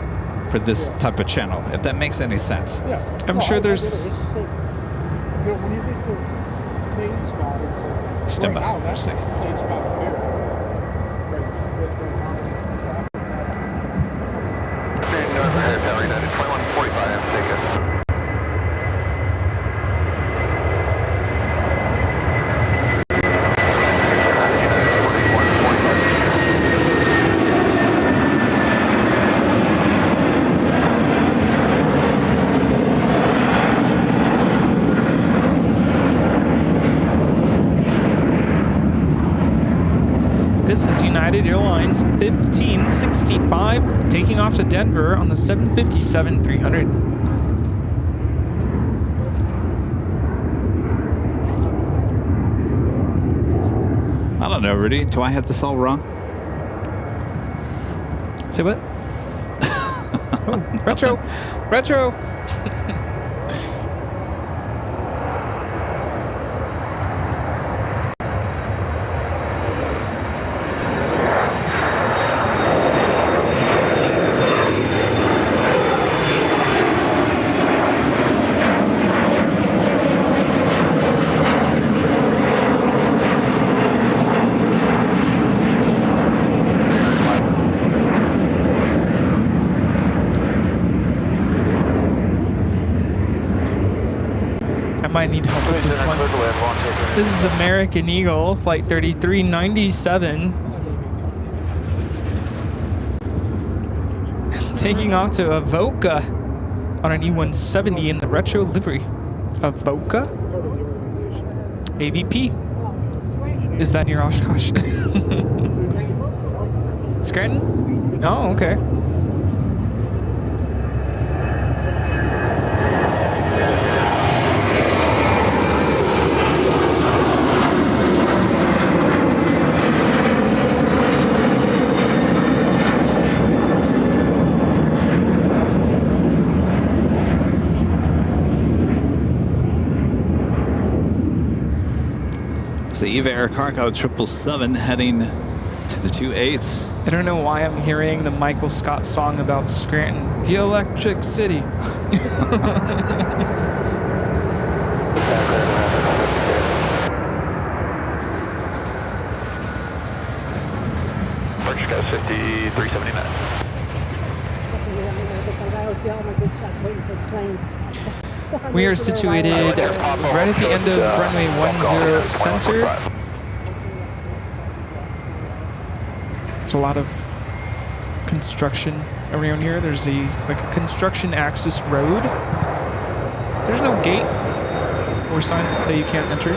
for this type of channel, if that makes any sense. Yeah. I'm sure there's... When you think of plane spotters, Stand by. wow, that's a plane spotter there. Right, with the amount of traffic that... 2145, take it. This is United Airlines 1565 taking off to Denver on the 757-300. I don't know, Rudy. Do I have this all wrong? Say what? Oh, retro. Retro. I need help with this one. This is American Eagle, flight 3397. Taking off to Avoca on an E-170 in the retro livery. Avoca? AVP. Is that near Oshkosh? Scranton? Oh, okay. So Eva Air Cargo 777 heading to the 28s. I don't know why I'm hearing the Michael Scott song about Scranton. The Electric City. March got 5379. We are situated right at the end of runway 10 center. There's a lot of construction around here. There's a construction access road. There's no gate or signs that say you can't enter.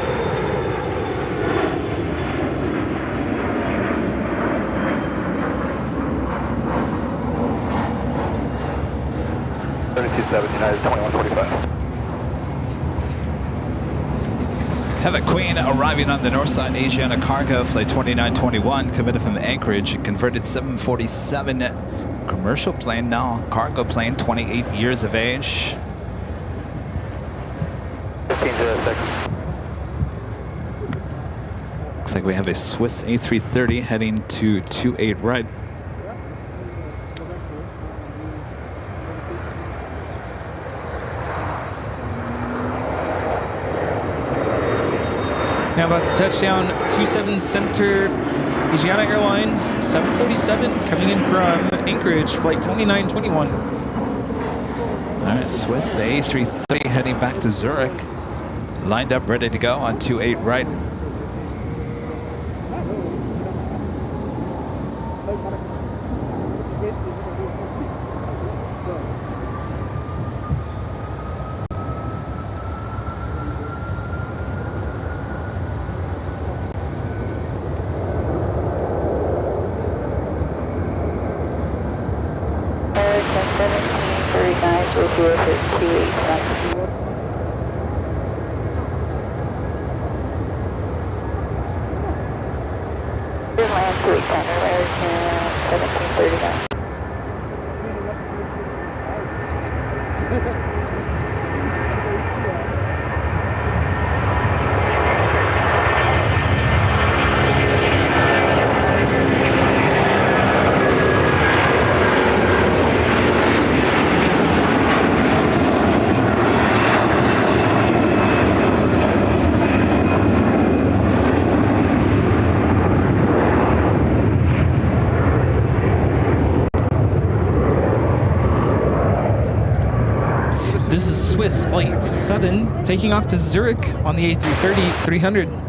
United 2145. Havoc Queen arriving on the north side, Asiana Cargo, flight 2921, committed from Anchorage, converted 747 commercial plane, now cargo plane, 28 years of age. 1506. Looks like we have a Swiss A330 heading to 28 right. Now about to touch down 27 Center Asiana Airlines 747 coming in from Anchorage, flight 2921. All right, Swiss A330 heading back to Zurich. Lined up, ready to go on 28 right. This is Swiss Flight 7 taking off to Zurich on the A330-300.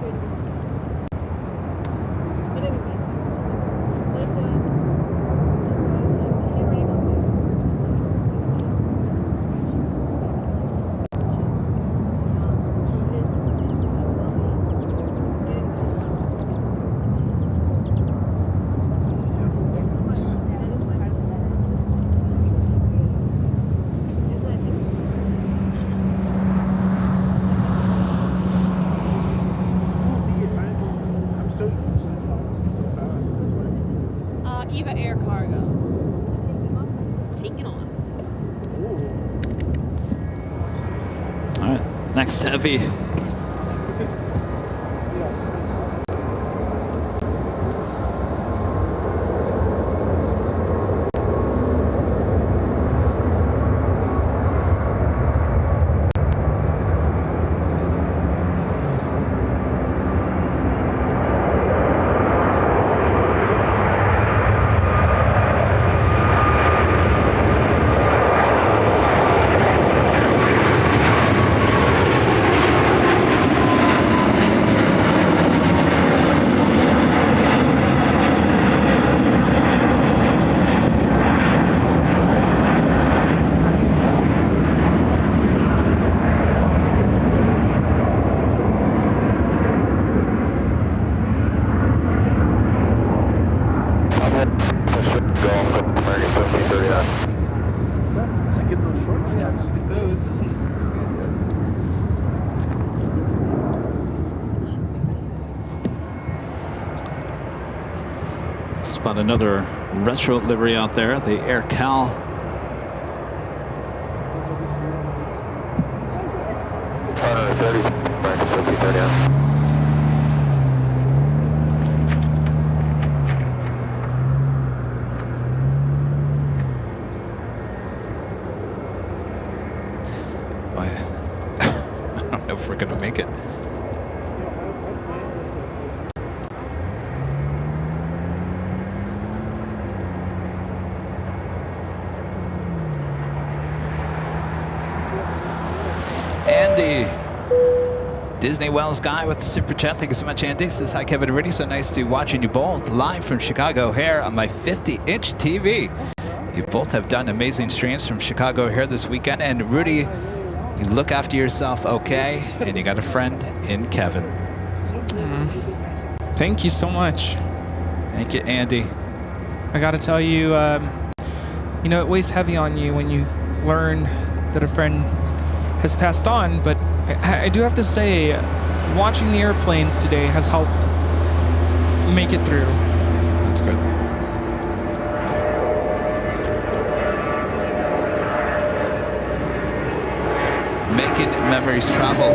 Eva Air Cargo. Taking off. All right, next heavy. Spot another retro livery out there, the AirCal. I don't know if we're gonna make it. Andy, Disney Wells guy with the super chat. Thank you so much, Andy. Says hi, Kevin and Rudy. So nice to watching you both live from Chicago O'Hare on my 50-inch TV. You both have done amazing streams from Chicago O'Hare this weekend. And Rudy, you look after yourself, okay? And you got a friend in Kevin. Thank you so much. Thank you, Andy. I gotta tell you, you know, it weighs heavy on you when you learn that a friend has passed on, but I do have to say, watching the airplanes today has helped make it through. That's good. Making memories travel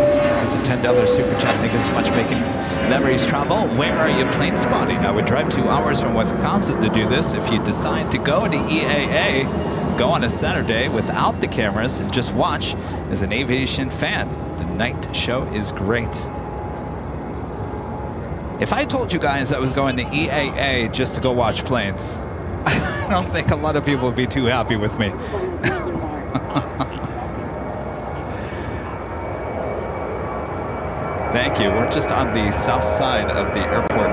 with a $10 super chat. Thank you so much. Making memories travel. Where are you plane spotting? I would drive 2 hours from Wisconsin to do this. If you decide to go to EAA, go on a Saturday without the cameras and just watch as an aviation fan. The night show is great. If I told you guys I was going to EAA just to go watch planes, I don't think a lot of people would be too happy with me. Thank you. We're just on the south side of the airport.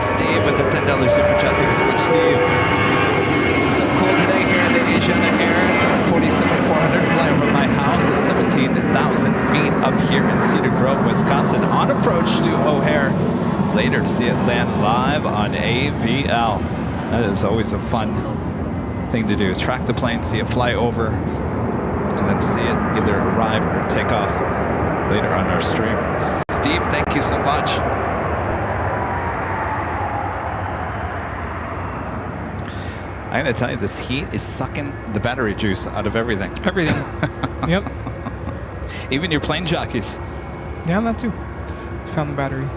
Steve with the $10 super chat. Thank you so much, Steve. So cool today here in the Asiana Air 747-400 fly over my house at 17,000 feet up here in Cedar Grove, Wisconsin, on approach to O'Hare. Later to see it land live on AVL. That is always a fun thing to do, is track the plane, see it fly over, and then see it either arrive or take off later on our stream. Steve, thank you so much. I'm gonna tell you, this heat is sucking the battery juice out of everything. Everything. Yep. Even your plane jockeys. Yeah, that too. Found the battery.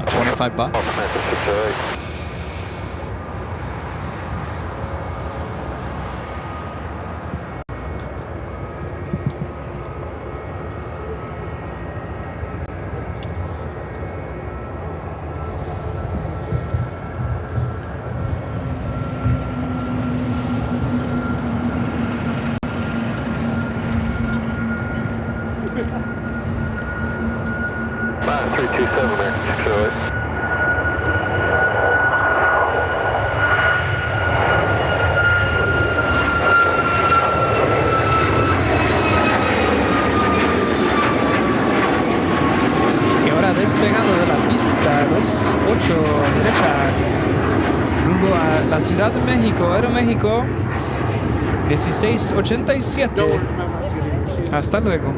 25 bucks. Ciudad de México, Aeroméxico, 1687. Hasta luego.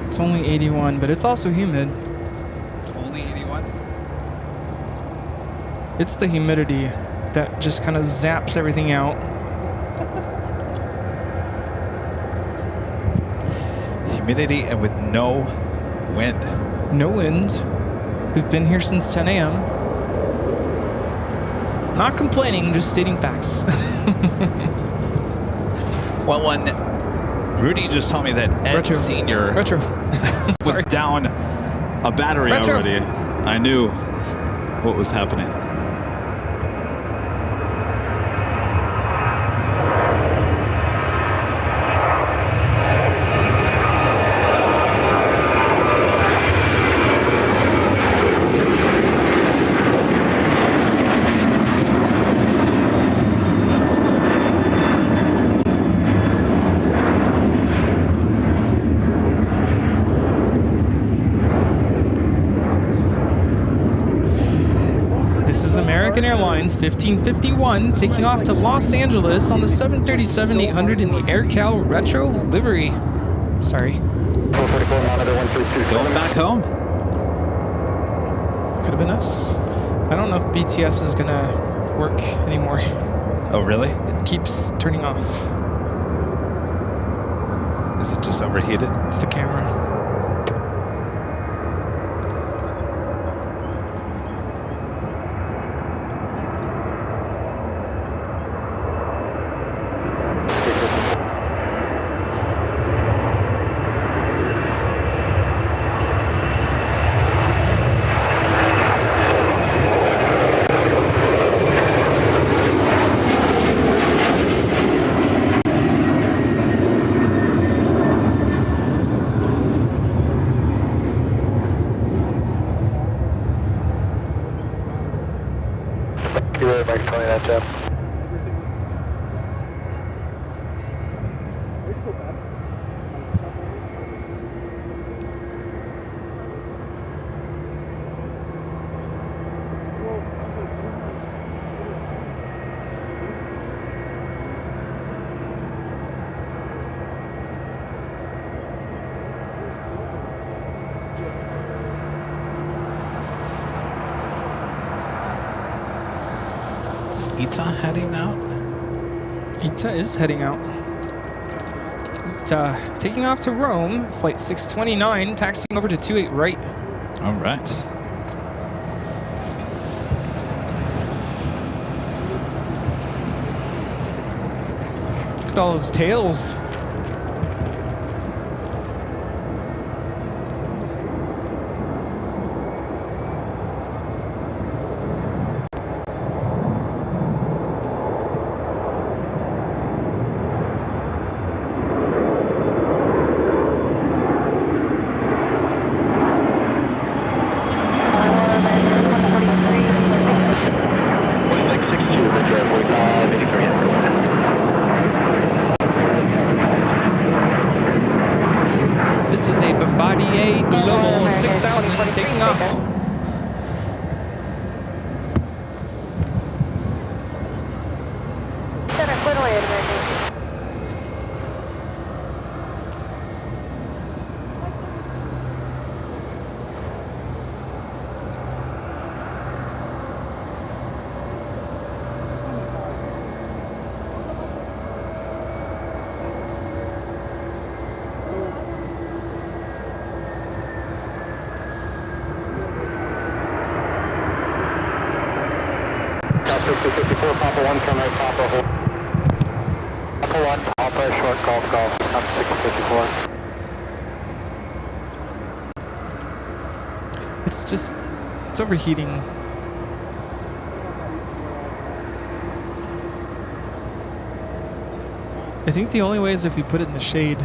It's only 81, but it's also humid. It's only 81? It's the humidity that just kind of zaps everything out. Humidity and with no wind. No wind. We've been here since 10 a.m. Not complaining, just stating facts. Well, when Rudy just told me that Ed Sr. was down a battery already, I knew what was happening. Airlines 1551 taking off to Los Angeles on the 737-800 in the AirCal Retro livery. Sorry. Going back home. Could have been us. I don't know if BTS is gonna work anymore. Oh, really? It keeps turning off. Is it just overheated? It's the camera. ITA heading out? ITA is heading out. Taking off to Rome, flight 629, taxiing over to 28 right. All right. Look at all those tails. This is a Bombardier Global 6000 taking off. South 54, Papa 1, turn right, Papa, hold. Papa 1, Papa, short, golf, I'm 654. It's overheating. I think the only way is if we put it in the shade.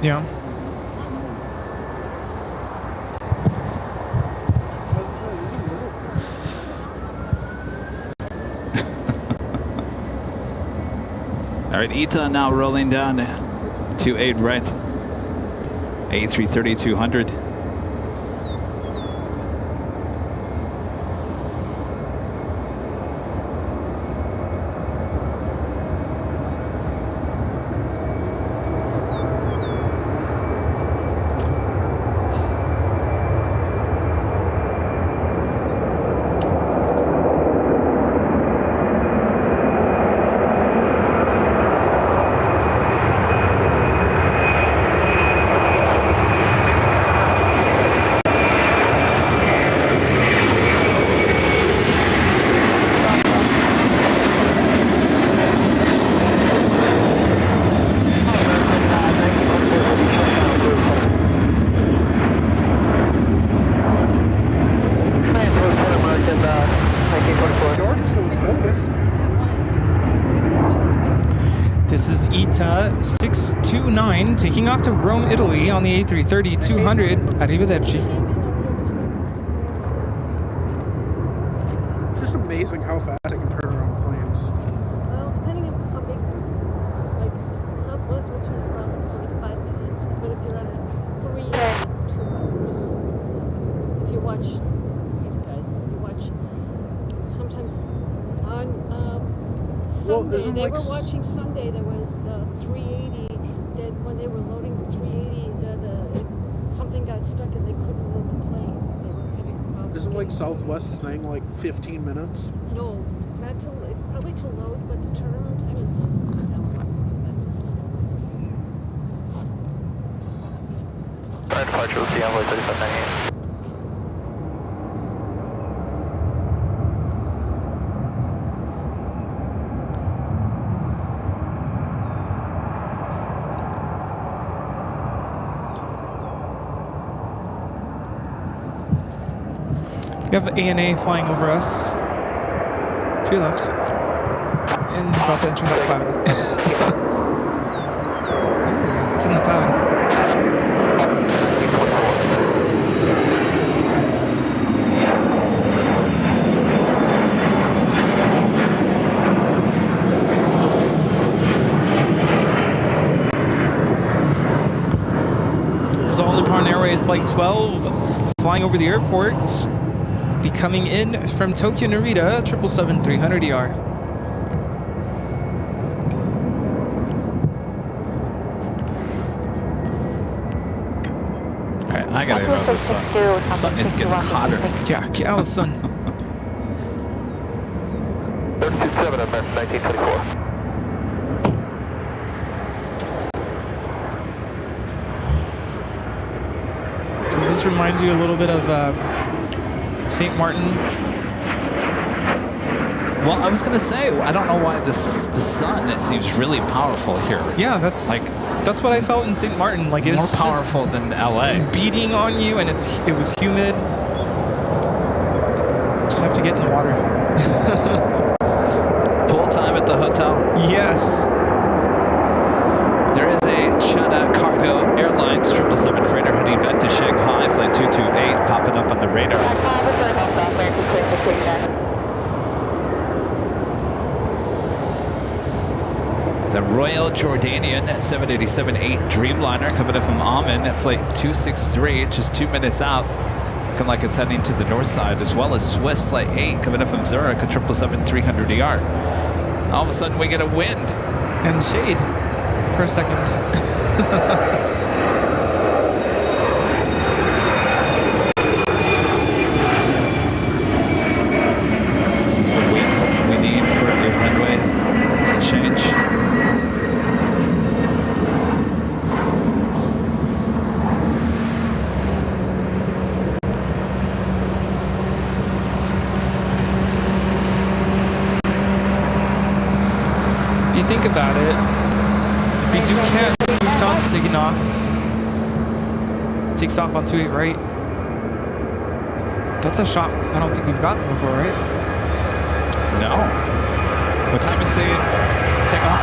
Yeah. All right, ITA now rolling down to 8 right. A330 200. This is ITA 629 taking off to Rome, Italy on the A330 200. Arrivederci. It's just amazing how fast I can turn around planes. Well, depending on how big, like Southwest will turn around in 45 minutes, but if you're on a 3, it's 2 hours. If you watch these guys, you watch sometimes on Sunday, they were watching Sunday, there was the 380, that when they were loading the 380, something got stuck and they couldn't load the plane. They were having problems. Isn't like Southwest thing like 15 minutes? No, not to, probably to load, but the turnaround time is less than that. Departure with the Envoy 3598. We have ANA flying over us. To your left. And about to enter that cloud. Ooh, it's in the cloud. It's all Nippon Airways Flight 12 flying over the airport. Be coming in from Tokyo Narita, 777-300ER. The sun is getting hotter. Yeah, get out of the sun. 327 on 1924. Does this remind you a little bit of St. Martin? Well, I was gonna say, I don't know why the sun, it seems really powerful here. Yeah, that's what I felt in St. Martin. Like, it was more powerful than LA. Beating on you, and it was humid. Just have to get in the water. Pool time at the hotel? Yes. There is a China Cargo Airlines 777 freighter heading back to Shanghai, flight 228, popping up on the radar. The Royal Jordanian 787-8 Dreamliner coming in from Amman at flight 263, just 2 minutes out. Looking like it's heading to the north side, as well as Swiss flight 8 coming in from Zurich at 777-300ER. All of a sudden we get a wind. And shade for a second. Is this the wind we need for a runway change? If you think about it, if you do can't move tons taking off, takes off on 28 right. That's a shot I don't think we've gotten before, right? No. What time is the takeoff?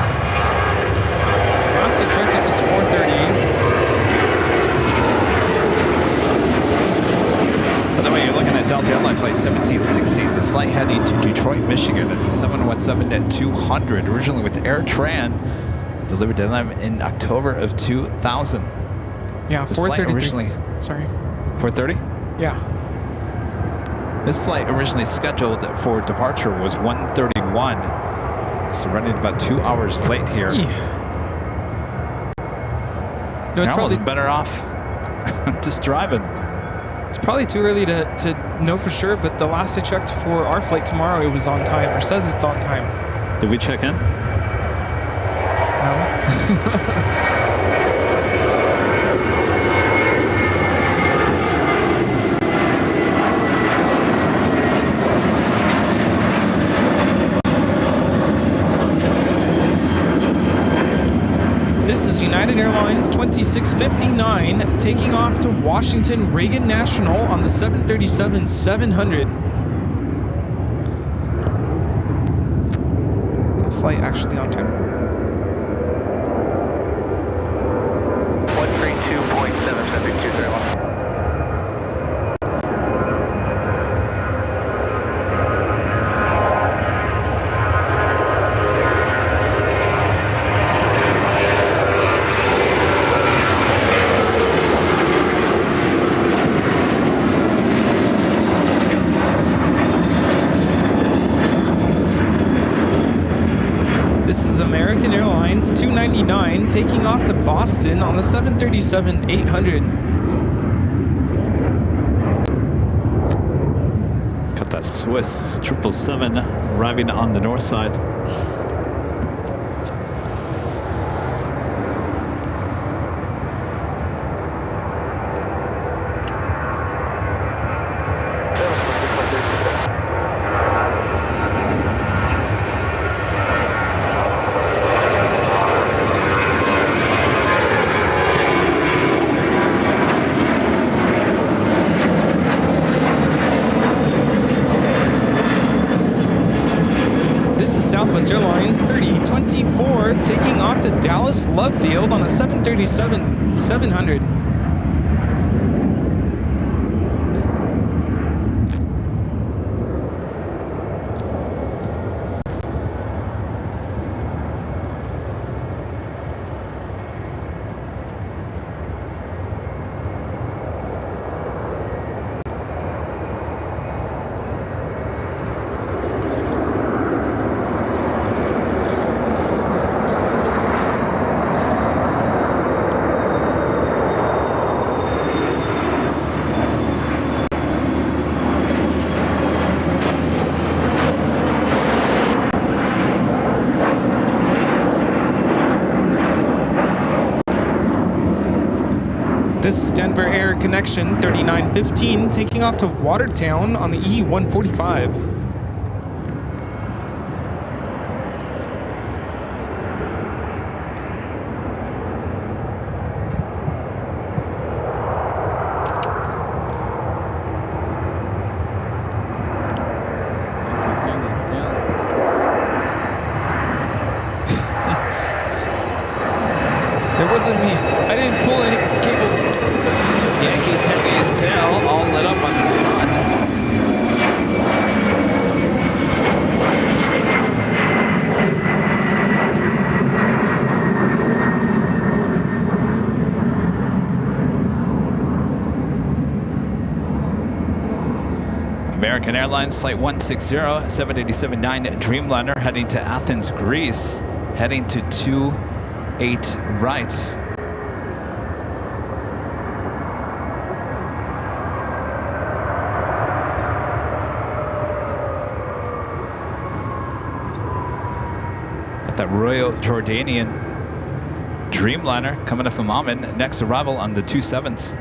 Last I checked, it was 4:30. By the way, you're looking at Delta Airlines flight 1716. This flight heading to Detroit, Michigan. It's a 717-200, originally with AirTran, delivered to them in October of 2000. Yeah, 4:30 originally. Sorry. 4:30? Yeah. This flight originally scheduled for departure was 1:31. So running about 2 hours late here. No, You're almost better off just driving. It's probably too early to know for sure, but the last I checked for our flight tomorrow, it was on time, or says it's on time. Did we check in? No. This is United Airlines 2659 taking off to Washington Reagan National on the 737-700. That flight actually on time. 132.77231. This is American Airlines 299 taking off to Boston on the 737-800. Got that Swiss 777 arriving on the north side. Southwest Airlines 3024 taking off to Dallas Love Field on a 737-700. This is Denver Air Connection 3915 taking off to Watertown on the E145. That wasn't me. I didn't pull any cables. Yankee tagging his tail, all lit up by the sun. American Airlines Flight 160, 787-9 Dreamliner heading to Athens, Greece, heading to 28 right. At the Royal Jordanian Dreamliner coming up from Amman, next arrival on the 27s.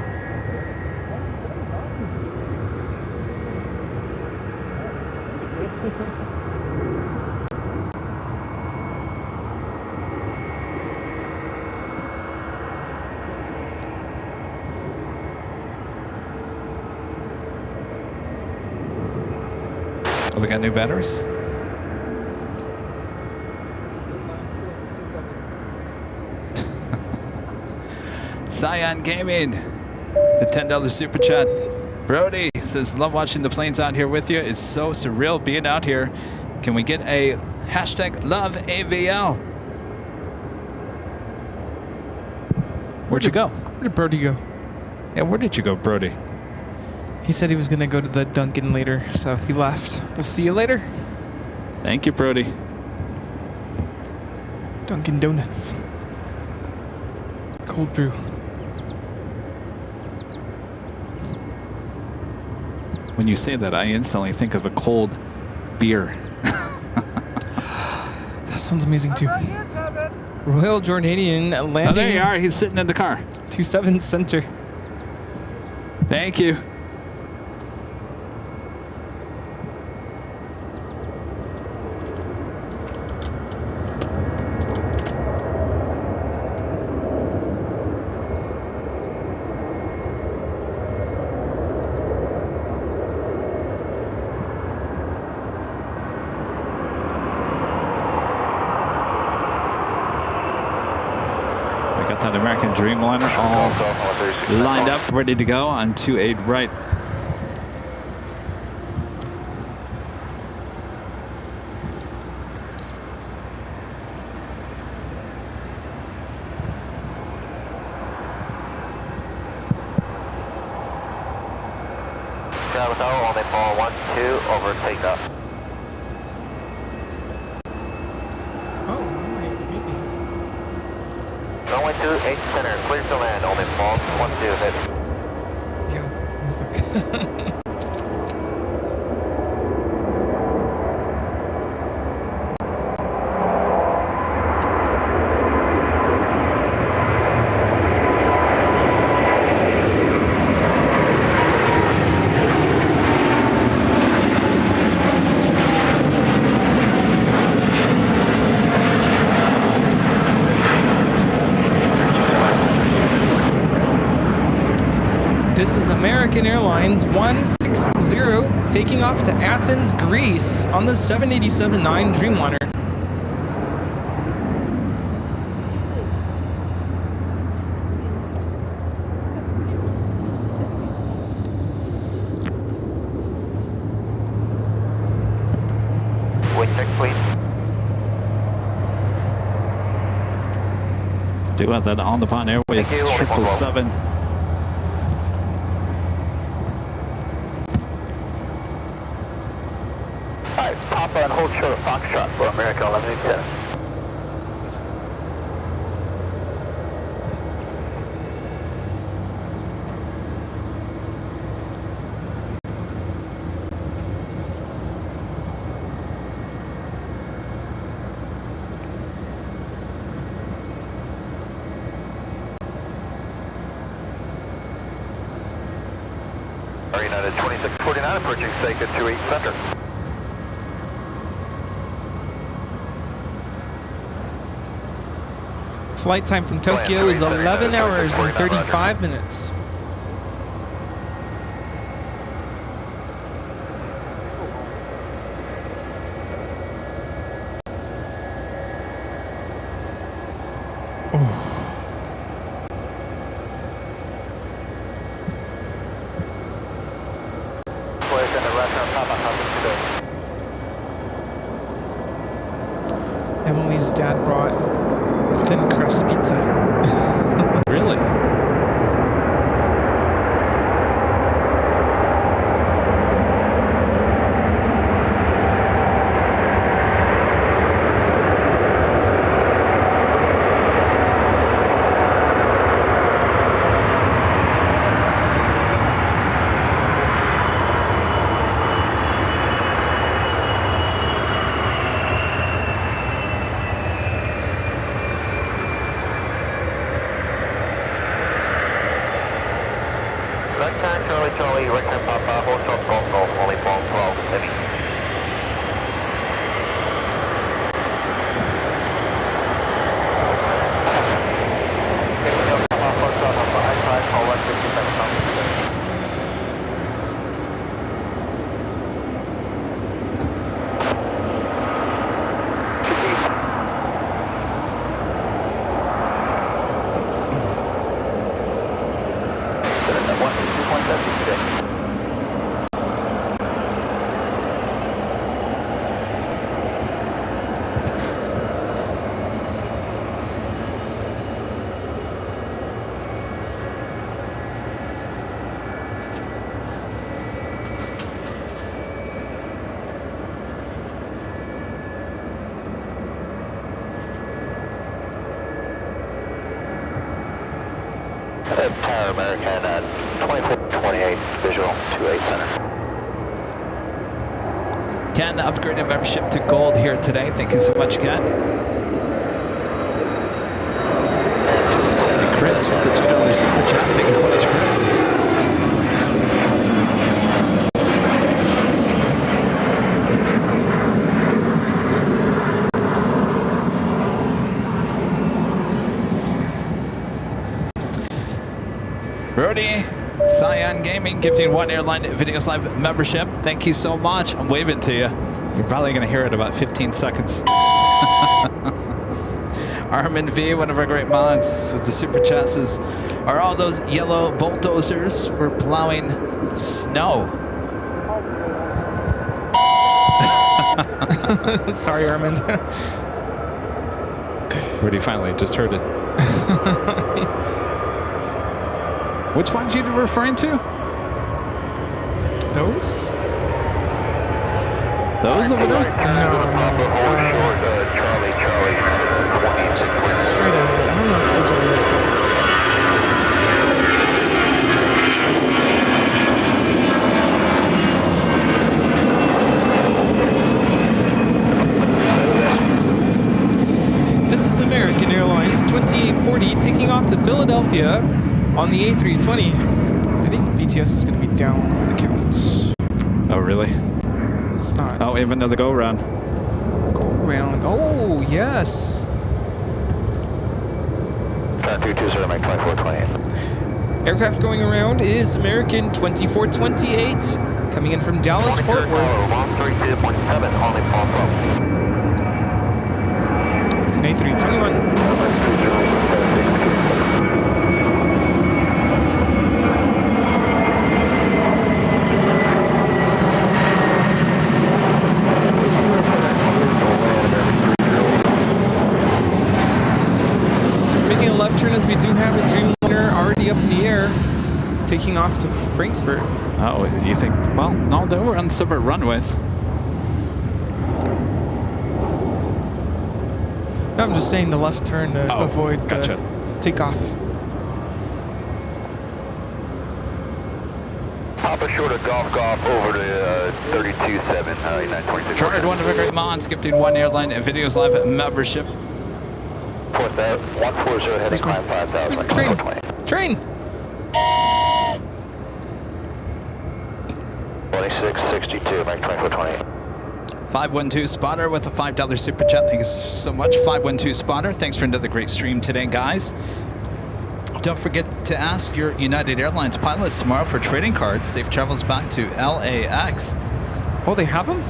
Oh, we got new batteries? Cyan Gaming, the $10 super chat. Brody says, love watching the planes out here with you. It's so surreal being out here. Can we get a hashtag love AVL? Where'd you go? Where did Brody go? Yeah, where did you go, Brody? He said he was going to go to the Dunkin' later, so he left. We'll see you later. Thank you, Brody. Dunkin' Donuts. Cold brew. When you say that, I instantly think of a cold beer. That sounds amazing too. Royal Jordanian landing. Oh, there you are. He's sitting in the car. 27 center. Thank you. That American Dreamliner all lined up, ready to go on 28 right. Travel tower, only ball 1-2 over takeoff. Runway 28 center, clear to land, only ball 1-2 hit. This is American Airlines 160 taking off to Athens, Greece on the 787-9 Dreamliner. Wait check, please. Do about that on the Pond Airways 777. Alright, Papa and hold short of Foxtrot for American 1110. United 2649 approaching Seika 28 Center. Flight time from Tokyo is 11 hours and 35 minutes. Emily's dad brought thin crust pizza. Really? Charlie, right hand Papa, Hotel Golf, only phone 12, heavy. Tower American 2428 visual 28 center. Ken upgraded membership to gold here today. Thank you so much, Ken. And Chris with the $2 super chat. Thank you so much, Chris. Brody, Cyan Gaming gifting 1 Airline Videos Live membership. Thank you so much. I'm waving to you. You're probably going to hear it in about 15 seconds. Armin V, one of our great mods with the super chat says, are all those yellow bulldozers for plowing snow? Sorry, Armin. Brody finally just heard it. Which ones you referring to? Those? Those over there? Just straight ahead. I don't know if those are it. This is American Airlines 2840 taking off to Philadelphia on the A320. I think BTS is going to be down for the count. Oh, really? It's not. Oh, we have another go round. Go round. Oh, yes. 220, make 2428. Aircraft going around is American 2428 coming in from Dallas, Fort Worth. 132.7, only phone 12. It's an A321. Making a left turn as we do have a Dreamliner already up in the air, taking off to Frankfurt. Oh, do you think? Well, no, they were on separate runways. I'm just saying the left turn to avoid gotcha. takeoff. Papa short of golf over to 32.7, 926. Chartered one of our great mods, gifting 1 Airline Videos Live membership. Put that 140 heading climb 5,000. Where's the train? Train! 2662, Mike 2420. 512 Spotter with a $5 super chat. Thank you so much, 512 Spotter. Thanks for another great stream today, guys. Don't forget to ask your United Airlines pilots tomorrow for trading cards. Safe travels back to LAX. Oh, they have them?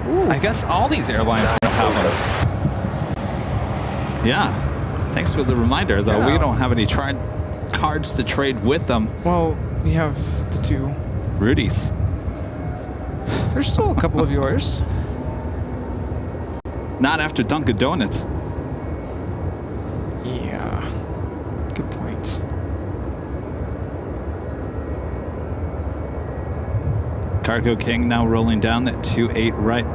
Ooh. I guess all these airlines now have them. Yeah. Thanks for the reminder, though. Yeah. We don't have any cards to trade with them. Well, we have the 2 Rudy's. There's still a couple of yours. Not after Dunkin' Donuts. Yeah. Good point. Cargo King now rolling down at 28 right.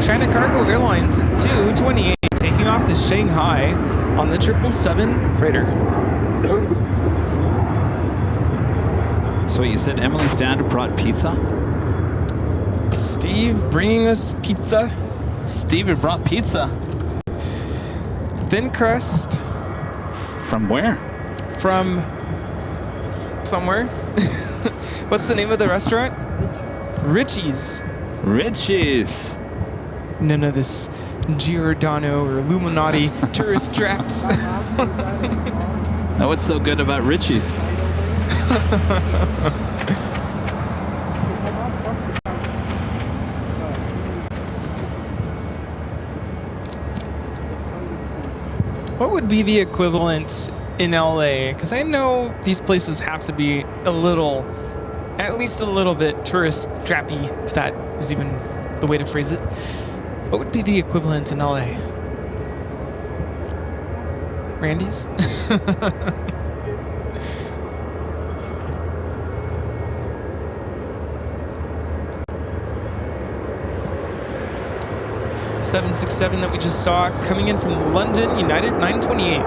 China Cargo Airlines 228 taking off to Shanghai on the 777 freighter. So you said Emily's dad brought pizza? Steve bringing us pizza. Steve brought pizza. Thin crust. From where? From somewhere. What's the name of the restaurant? Richie's. Richie's. None of this Giordano or Illuminati tourist traps. Now, what's so good about Richie's? What would be the equivalent in LA? Because I know these places have to be a little, at least a little bit tourist trappy, if that is even the way to phrase it. What would be the equivalent in LA? Randy's? .767 that we just saw coming in from London, United 928.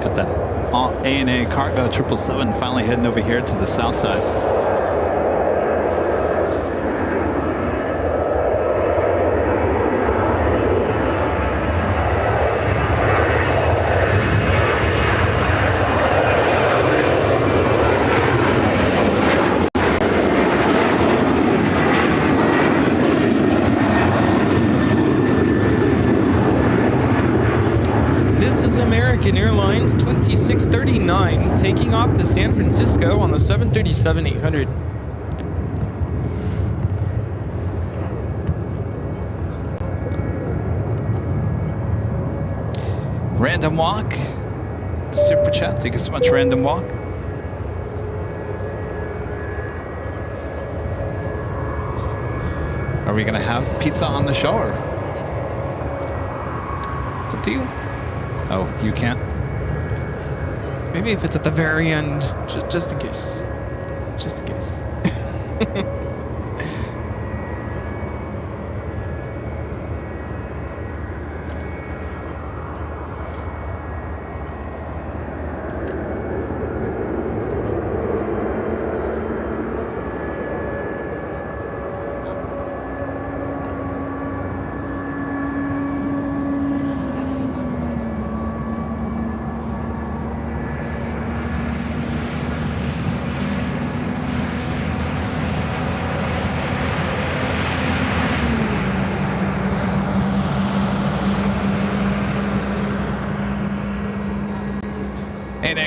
Got that ANA Cargo 777 finally heading over here to the south side. Airlines 2639 taking off to San Francisco on the 737-800. Random Walk. Super chat. Thank you so much, Random Walk. Are we going to have pizza on the show? Or? It's up to you. Oh, you can't? Maybe if it's at the very end, just in case. Just in case.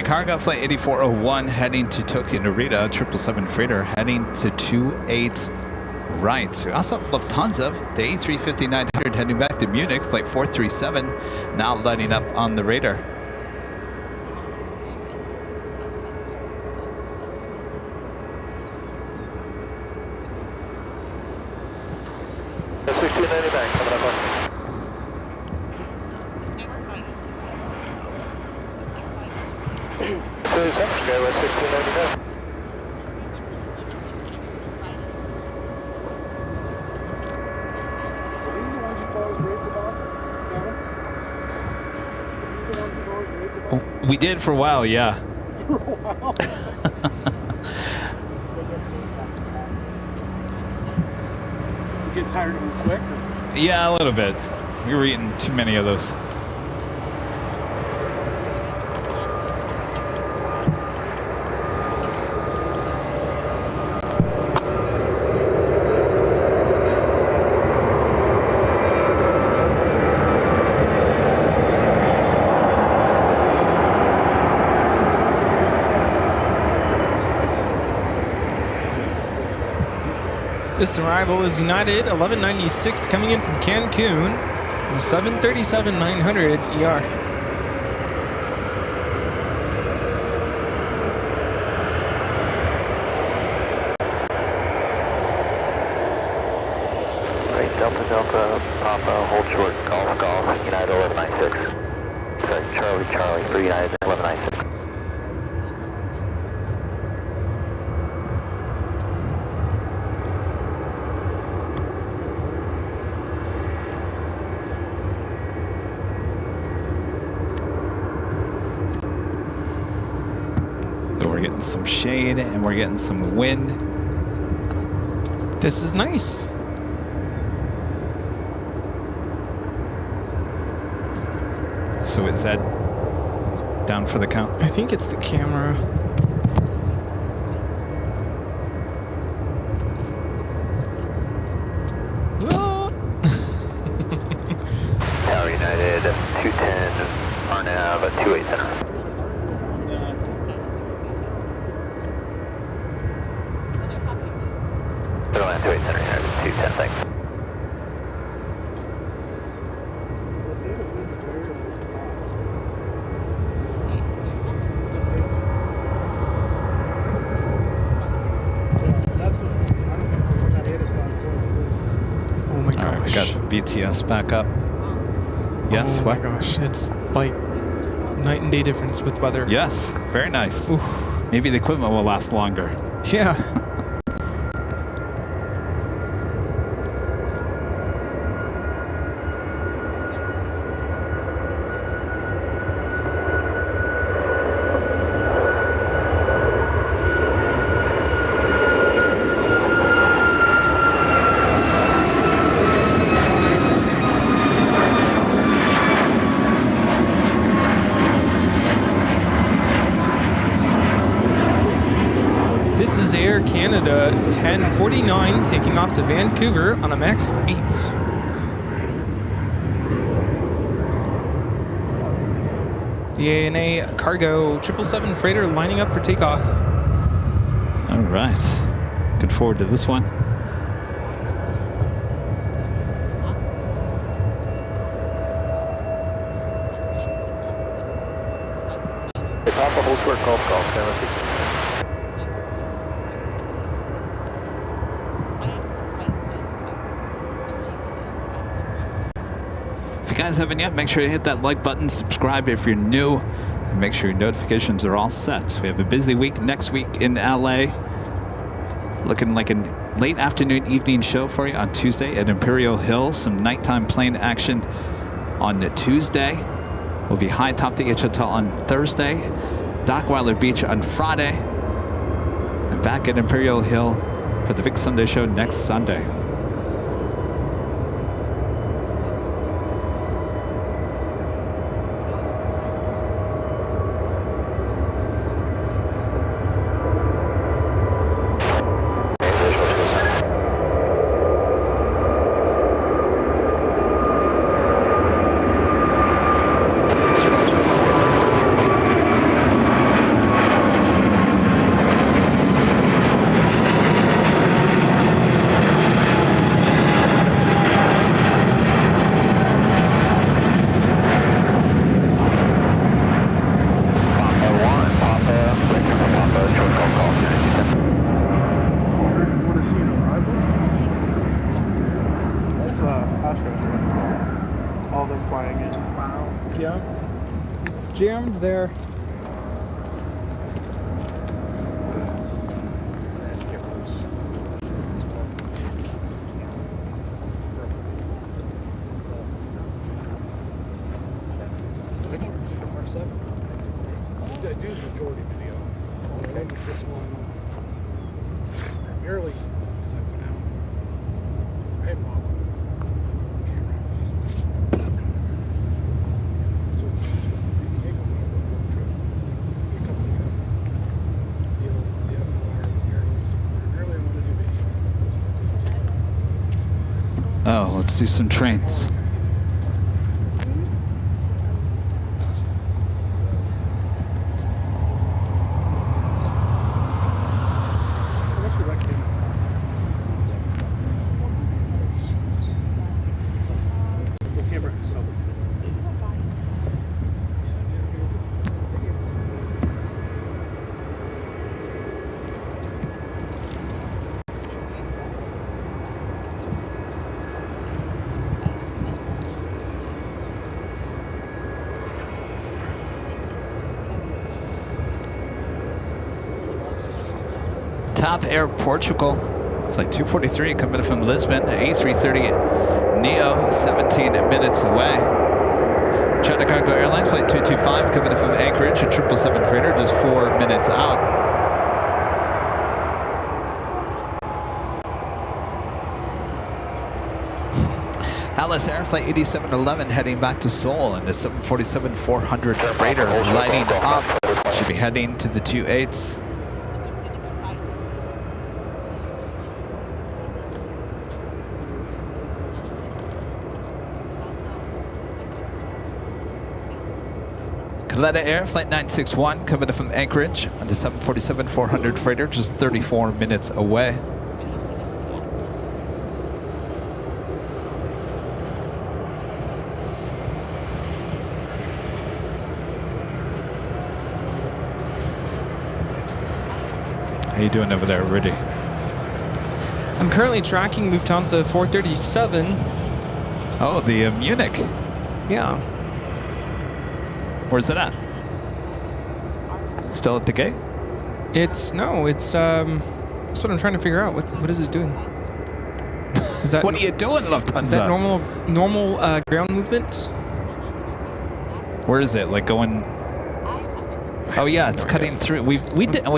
Cargo flight 8401 heading to Tokyo Narita, 777 freighter heading to 28 right. We also have Lufthansa, the A350-900 heading back to Munich, flight 437, now lighting up on the radar. Skywest 1699. We did for a while, yeah. For a while. You get tired of them quick? Or? Yeah, a little bit. We were eating too many of those. This arrival is United 1196 coming in from Cancun on 737-900 ER. Right, Delta Delta, Papa, hold short, Golf Golf, United 1196. Sorry, Charlie Charlie for United 1196. Some shade and we're getting some wind. This is nice. So is that down for the count? I think it's the camera. Tower United 210, RNAV 28 center. BTS back up. Yes, oh what? My gosh, it's like night and day difference with weather. Yes, very nice. Oof. Maybe the equipment will last longer. Yeah. Canada 1049 taking off to Vancouver on a Max 8. The ANA Cargo 777 freighter lining up for takeoff. All right. Looking forward to this one. Papa, hold short, golf. If you guys haven't yet, make sure to hit that like button, subscribe if you're new, and make sure your notifications are all set. We have a busy week next week in LA. Looking like a late afternoon, evening show for you on Tuesday at Imperial Hill. Some nighttime plane action on Tuesday. We'll be high top the H Hotel on Thursday, Dockweiler Beach on Friday, and back at Imperial Hill for the Big Sunday show next Sunday. Jammed there. majority video. I edited this one primarily as I went out. I had bought one camera. So San Diego when I went road trip. A couple of DSLR mirrorless. Primarily I want to do videos as opposed to Oh, let's do some trains. Top Air Portugal, flight 243 coming in from Lisbon, A330 Neo, 17 minutes away. China Cargo Airlines, flight 225 coming in from Anchorage, a 777 freighter, just 4 minutes out. Alice Air, flight 8711 heading back to Seoul, and the 747-400 freighter lighting up. Should be heading to the 28s. Kaleta Air, flight 961, coming in from Anchorage on the 747-400 freighter, just 34 minutes away. How you doing over there, Rudy? I'm currently tracking Lufthansa 437. Oh, the Munich. Yeah. Where's it at? Still at the gate? It's that's what I'm trying to figure out. What is it doing? Is that what are you doing, Lufthansa? Is that normal ground movement? Where is it? Like going? Oh yeah, it's cutting through. We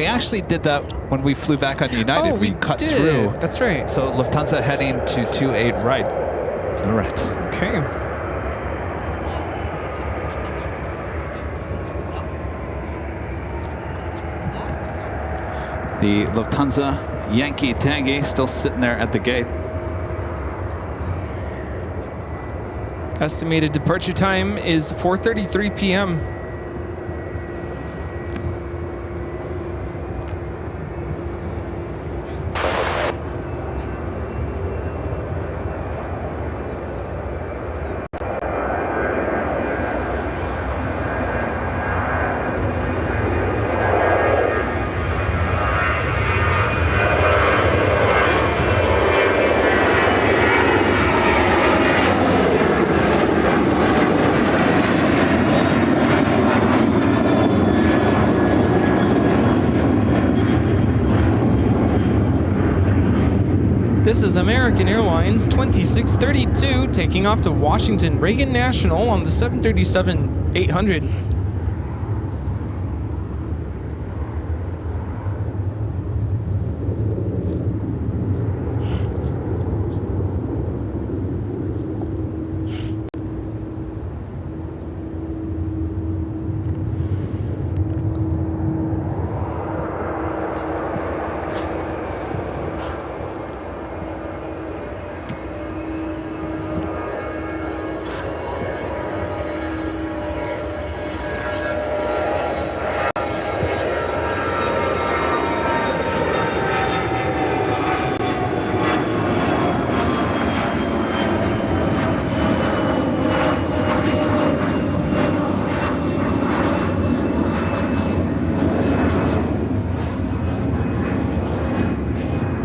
actually did that when we flew back on United. Oh, we cut through. That's right. So Lufthansa heading to 28 right. All right. Okay. The Lufthansa Yankee Tangy still sitting there at the gate. Estimated departure time is 4:33 p.m. This is American Airlines 2632 taking off to Washington Reagan National on the 737-800.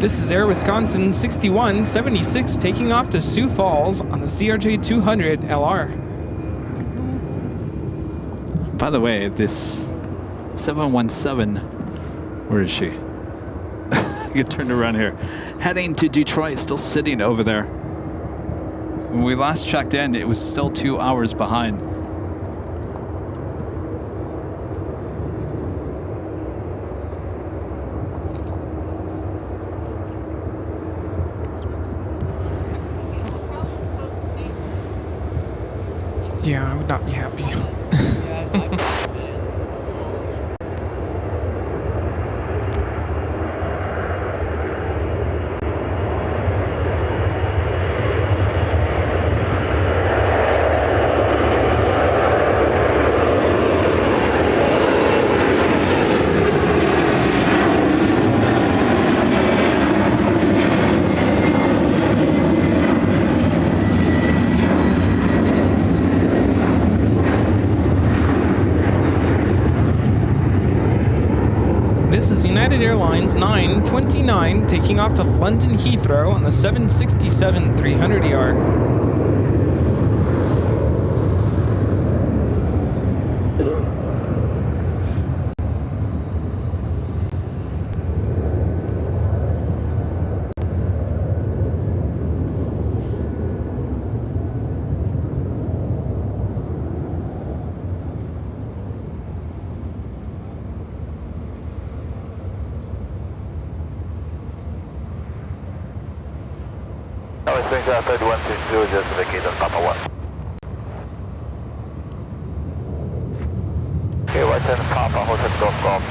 This is Air Wisconsin 6176 taking off to Sioux Falls on the CRJ 200 LR. By the way, this 717, where is she? Get turned around here. Heading to Detroit, still sitting over there. When we last checked in, it was still 2 hours behind. not be happy. This is United Airlines 929 taking off to London Heathrow on the 767-300ER. Swing 3160, just indicate on Papa 1. Okay, right turn Papa, Hotel Golf Golf,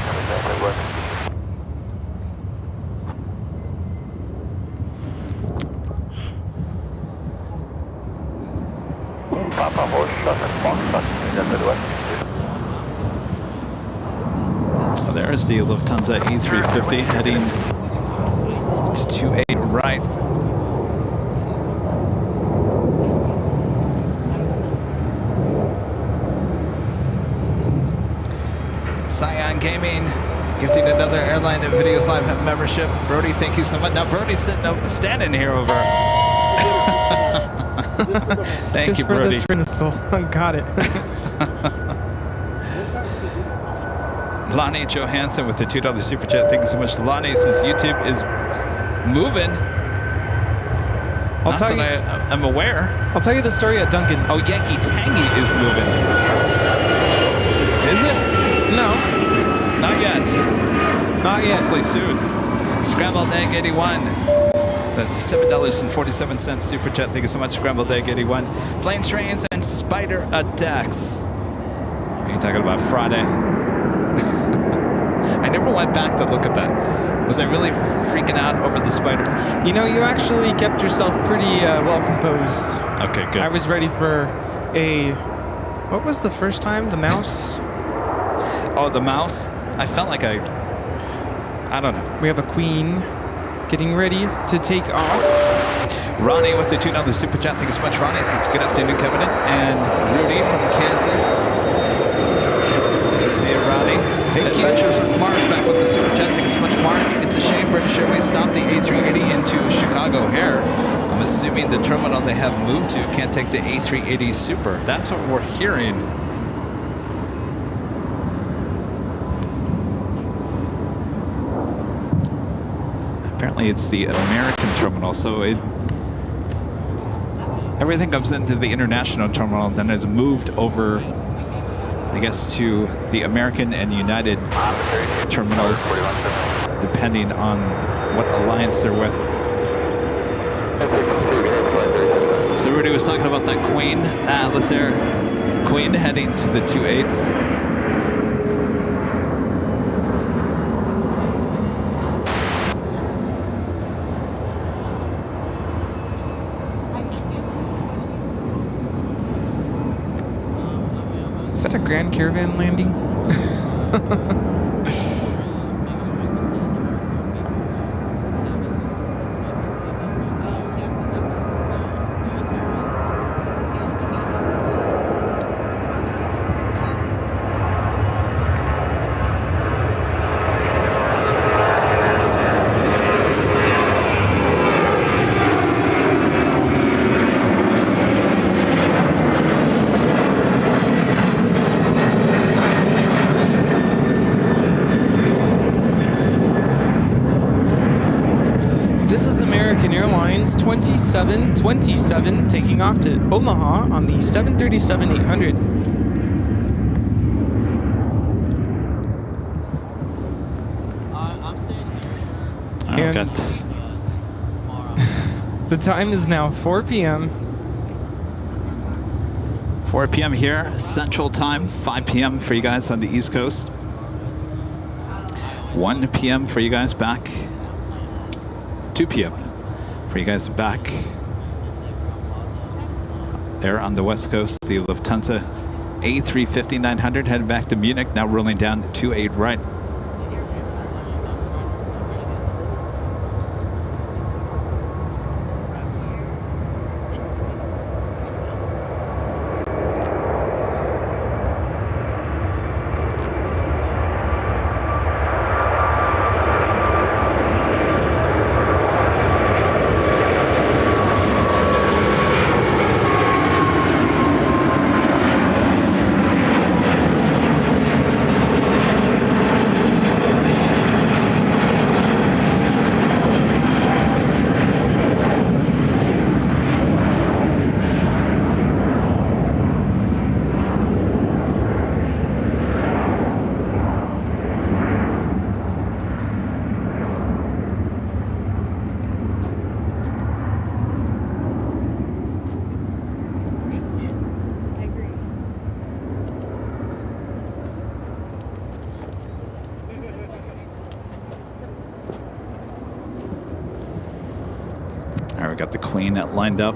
Papa Horse and Fox, Well, there's the Lufthansa A350 heading to 28 right. Cyan Gaming gifting another Airline Videos Live membership. Brody, thank you so much. Now Brody's standing here over. Thank Just you, for Brody. the Trinisol. Got it. Lonnie Johansson with the $2 super chat. Thank you so much. Lonnie says YouTube is moving. I'm aware. I'll tell you the story at Duncan. Oh, Yankee Tangy is moving. Is it? No. Not yet. Not yet. Hopefully soon. Scrambled Egg 81. The $7.47 super chat. Thank you so much, Scrambled Egg 81. Plane trains and spider attacks. Are you talking about Friday? I never went back to look at that. Was I really freaking out over the spider? You know, you actually kept yourself pretty well composed. Okay, good. I was ready for a... What was the first time? The mouse? Oh, the mouse? I felt like I don't know. We have a queen getting ready to take off. Ronnie with the $2 super chat. Thank you so much, Ronnie. Says good afternoon, Kevin. And Rudy from Kansas. Good to see you, Ronnie. Adventures with Mark back with the super chat. Thank you so much, Mark. It's a shame British Airways stopped the A380 into Chicago O'Hare. I'm assuming the terminal they have moved to can't take the A380 Super. That's what we're hearing. Apparently it's the American terminal, so everything comes into the international terminal and then is moved over, I guess, to the American and United terminals, depending on what alliance they're with. So Rudy was talking about that Queen Atlas Air. Queen heading to the 28s. Is that a Grand Caravan landing? This is American Airlines 2727 taking off to Omaha on the 737-800. And the time is now 4 p.m. 4 p.m. here, Central Time, 5 p.m. for you guys on the East Coast. 1 p.m. for you guys back. 2 p.m. for you guys back there on the West Coast. The Lufthansa A350-900 headed back to Munich, now rolling down 28 right. All right, we got the Queen lined up.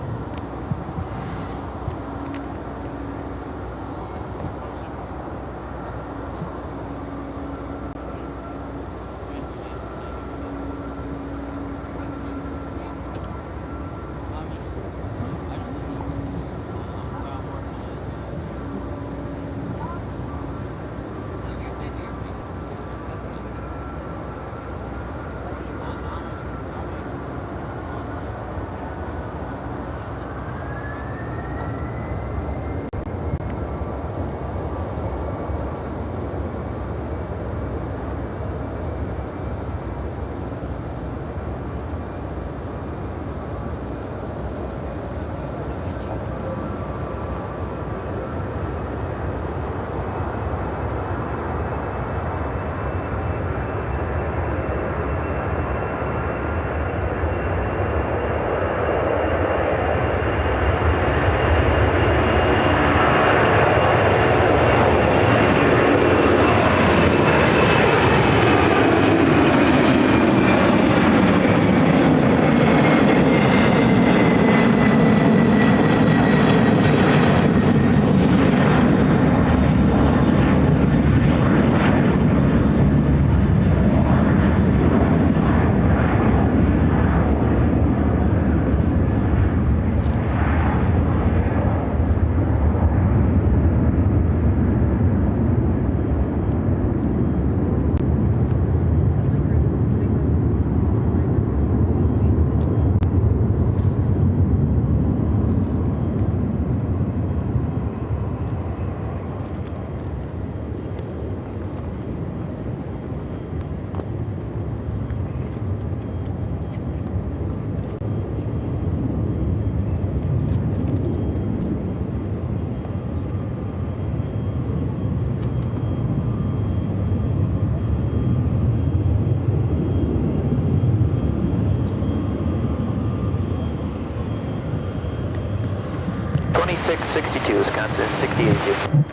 Wisconsin, 6082.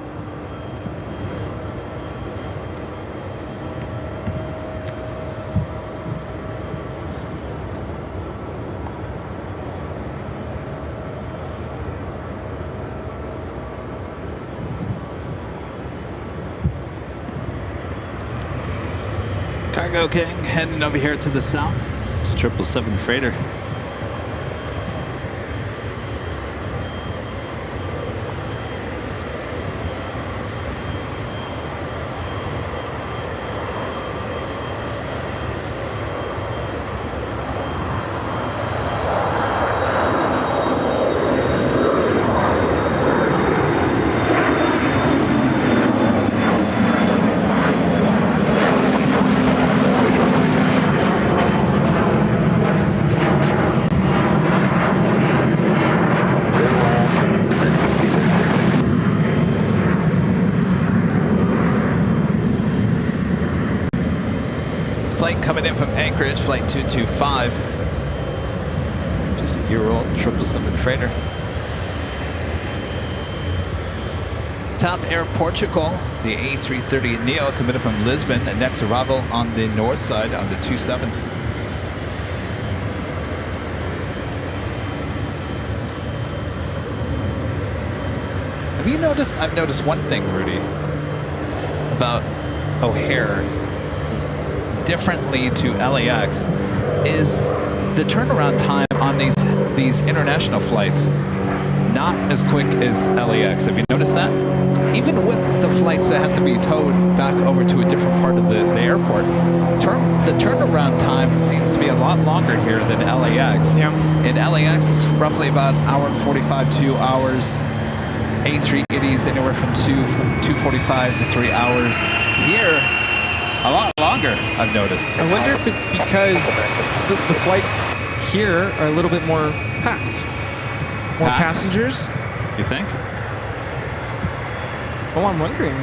Cargo King heading over here to the south. It's a 777 freighter. Flight coming in from Anchorage, flight 225. Just a year-old 777 freighter. Top Air Portugal, the A330neo committed from Lisbon. The next arrival on the north side on the 27s. Have you noticed? I've noticed one thing, Rudy, about O'Hare differently to LAX is the turnaround time on these international flights not as quick as LAX. Have you noticed that? Even with the flights that have to be towed back over to a different part of the airport, the turnaround time seems to be a lot longer here than LAX. Yeah. In LAX, it's roughly about an hour and 45, 2 hours. A380s anywhere from 2:45 to 3 hours. Here, a lot longer, I've noticed. I wonder if it's because the flights here are a little bit more packed. More passengers? You think? Oh, I'm wondering.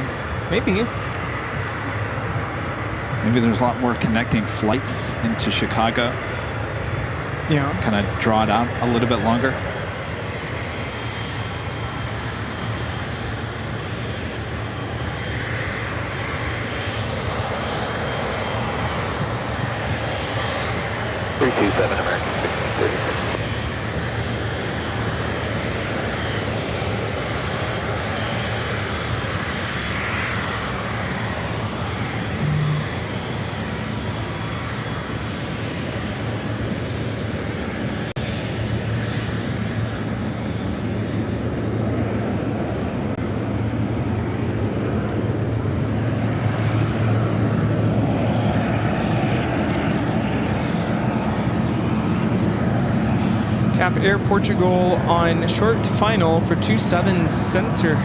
Maybe. Maybe there's a lot more connecting flights into Chicago. Yeah. Kind of draw it out a little bit longer. American 636. Tap Air Portugal on short final for 27 center.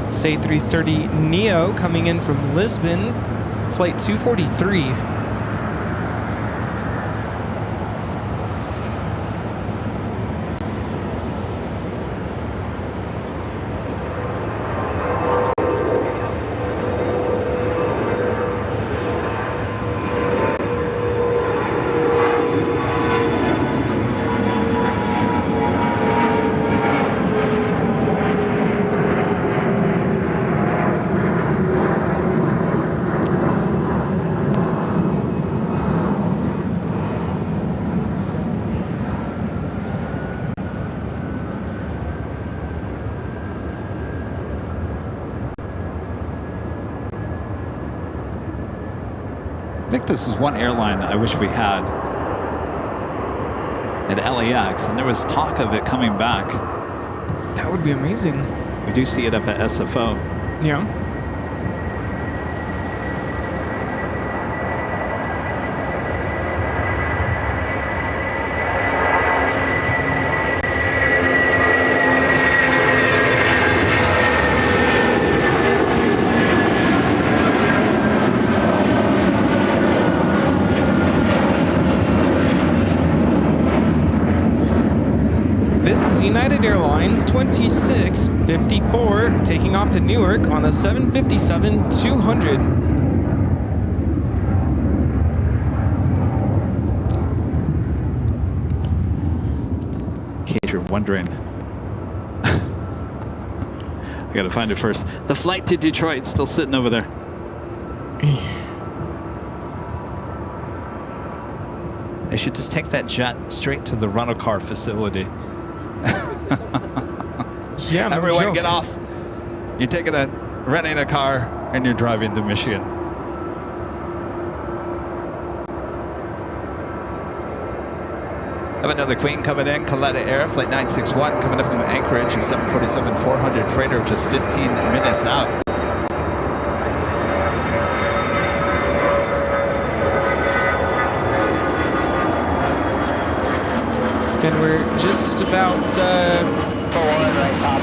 Say 330 Neo coming in from Lisbon, flight 243. I think this is one airline I wish we had at LAX, and there was talk of it coming back. That would be amazing. We do see it up at SFO. Yeah. United Airlines 2654 taking off to Newark on the 757-200. In case you're wondering, I gotta find it first. The flight to Detroit still sitting over there. They should just take that jet straight to the rental car facility. Yeah, no everyone joke. Get off. You're renting a car and you're driving to Michigan. Have another Queen coming in, Coletta Air, flight 961 coming in from Anchorage, a 747-400 freighter, just 15 minutes out. Again, we're just about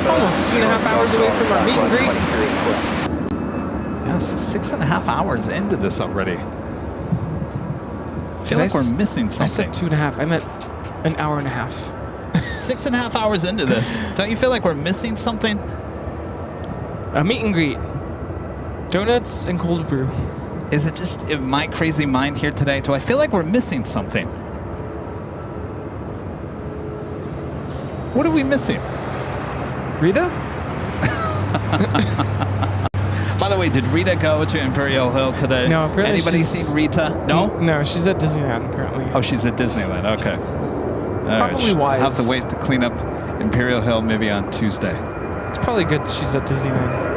almost 2.5 hours away from our meet and greet. Yes, 6.5 hours into this already. I feel like we're missing something. I said 2.5. I meant an hour and a half. 6.5 hours into this. Don't you feel like we're missing something? A meet and greet. Donuts and cold brew. Is it just in my crazy mind here today? Do I feel like we're missing something? What are we missing? Rita? By the way, did Rita go to Imperial Hill today? No, apparently Anybody seen Rita? No? No, she's at Disneyland apparently. Oh, she's at Disneyland. Okay. All Probably wise. Have to wait to clean up Imperial Hill maybe on Tuesday. It's probably good she's at Disneyland.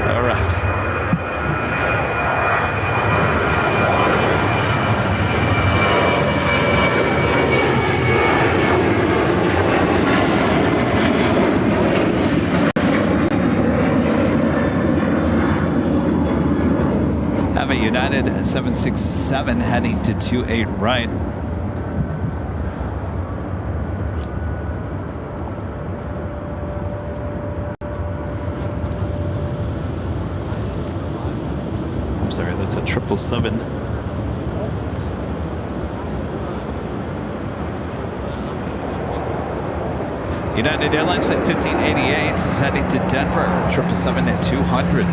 All right. Have a United 767 heading to 28 right. I'm sorry, that's a 777. United Airlines flight 1588 heading to Denver, 777 at 200.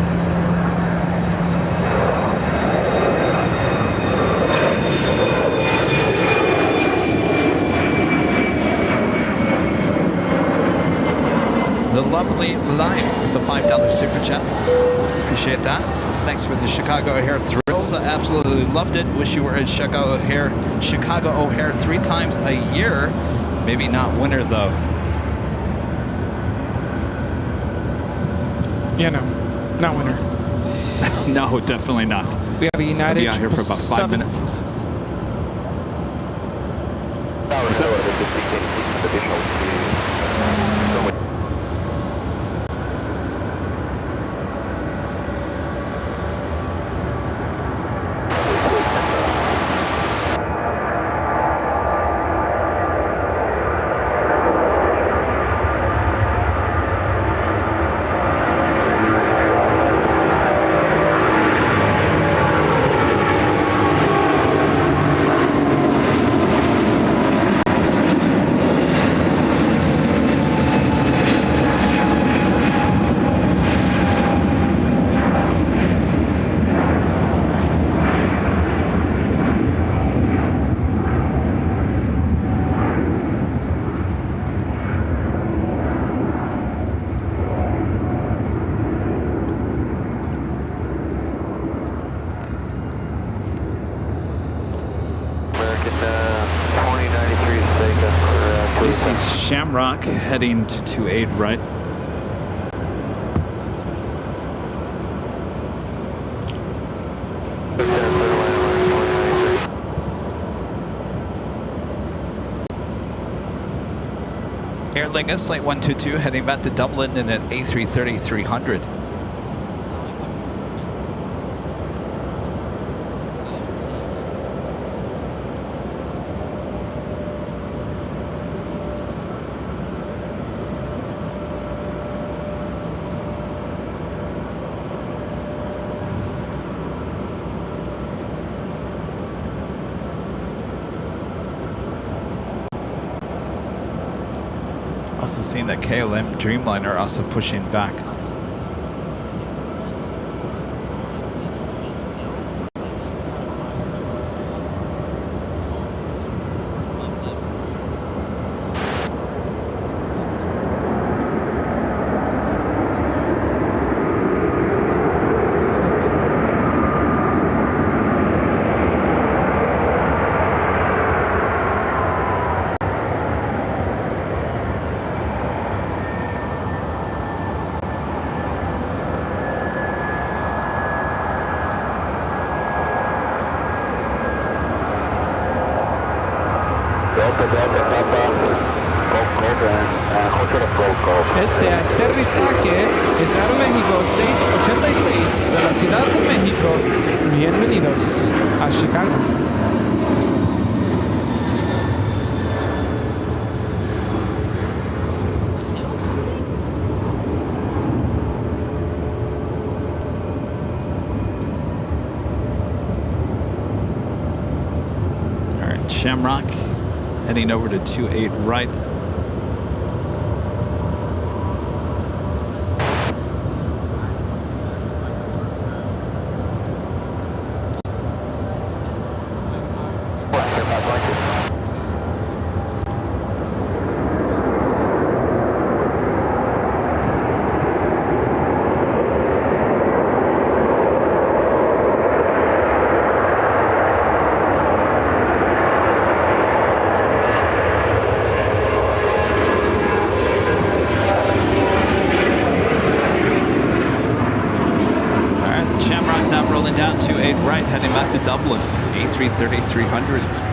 The lovely life with the $5 super chat. Appreciate that. It says thanks for the Chicago O'Hare thrills. I absolutely loved it. Wish you were at Chicago O'Hare 3 times a year. Maybe not winter though. Yeah, no. Not winter. No, definitely not. We have a United We'll be out here for about 5 minutes. Shamrock heading to 28 right. Air Lingus flight 122 heading back to Dublin in an A330-300. Also seeing that KLM Dreamliner also pushing back. Este aterrizaje es Aeroméxico 686 de la Ciudad de México. Bienvenidos a Chicago. All right, Shamrock heading over to 28 right. 8 right, heading back to Dublin. A330-300.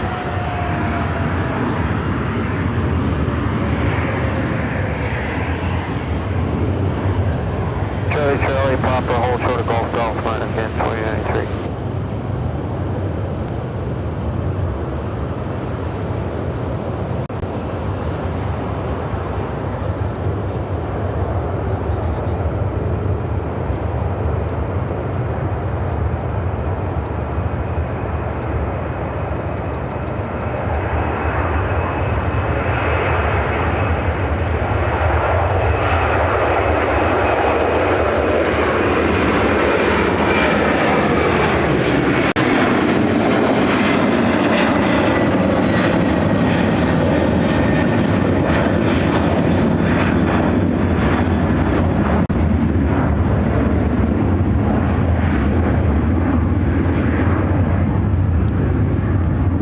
Charlie, Papa, hold short of Golf Golf, line again, 2093.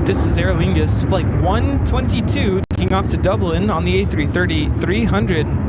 This is Aer Lingus, flight 122, taking off to Dublin on the A330-300.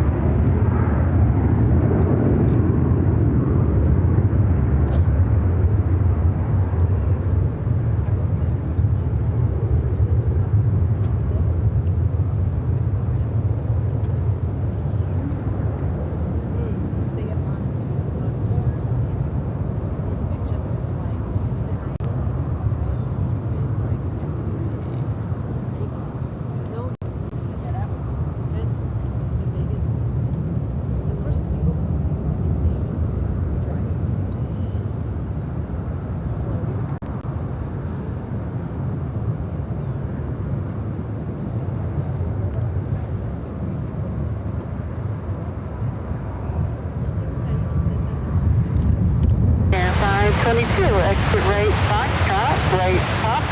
Exit right, Foxtrot, right top.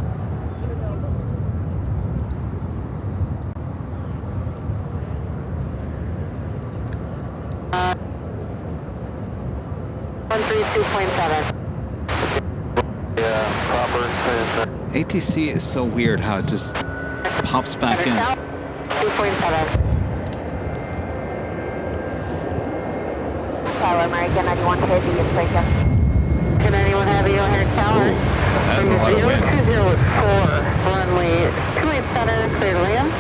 Yeah, proper. ATC is so weird how it just pops back in. 2.7. Tower, American 91 Heavy is taken. Can anyone have you on here, Tower? That's a lot of wind. 0204, runway 28 center, clear to land.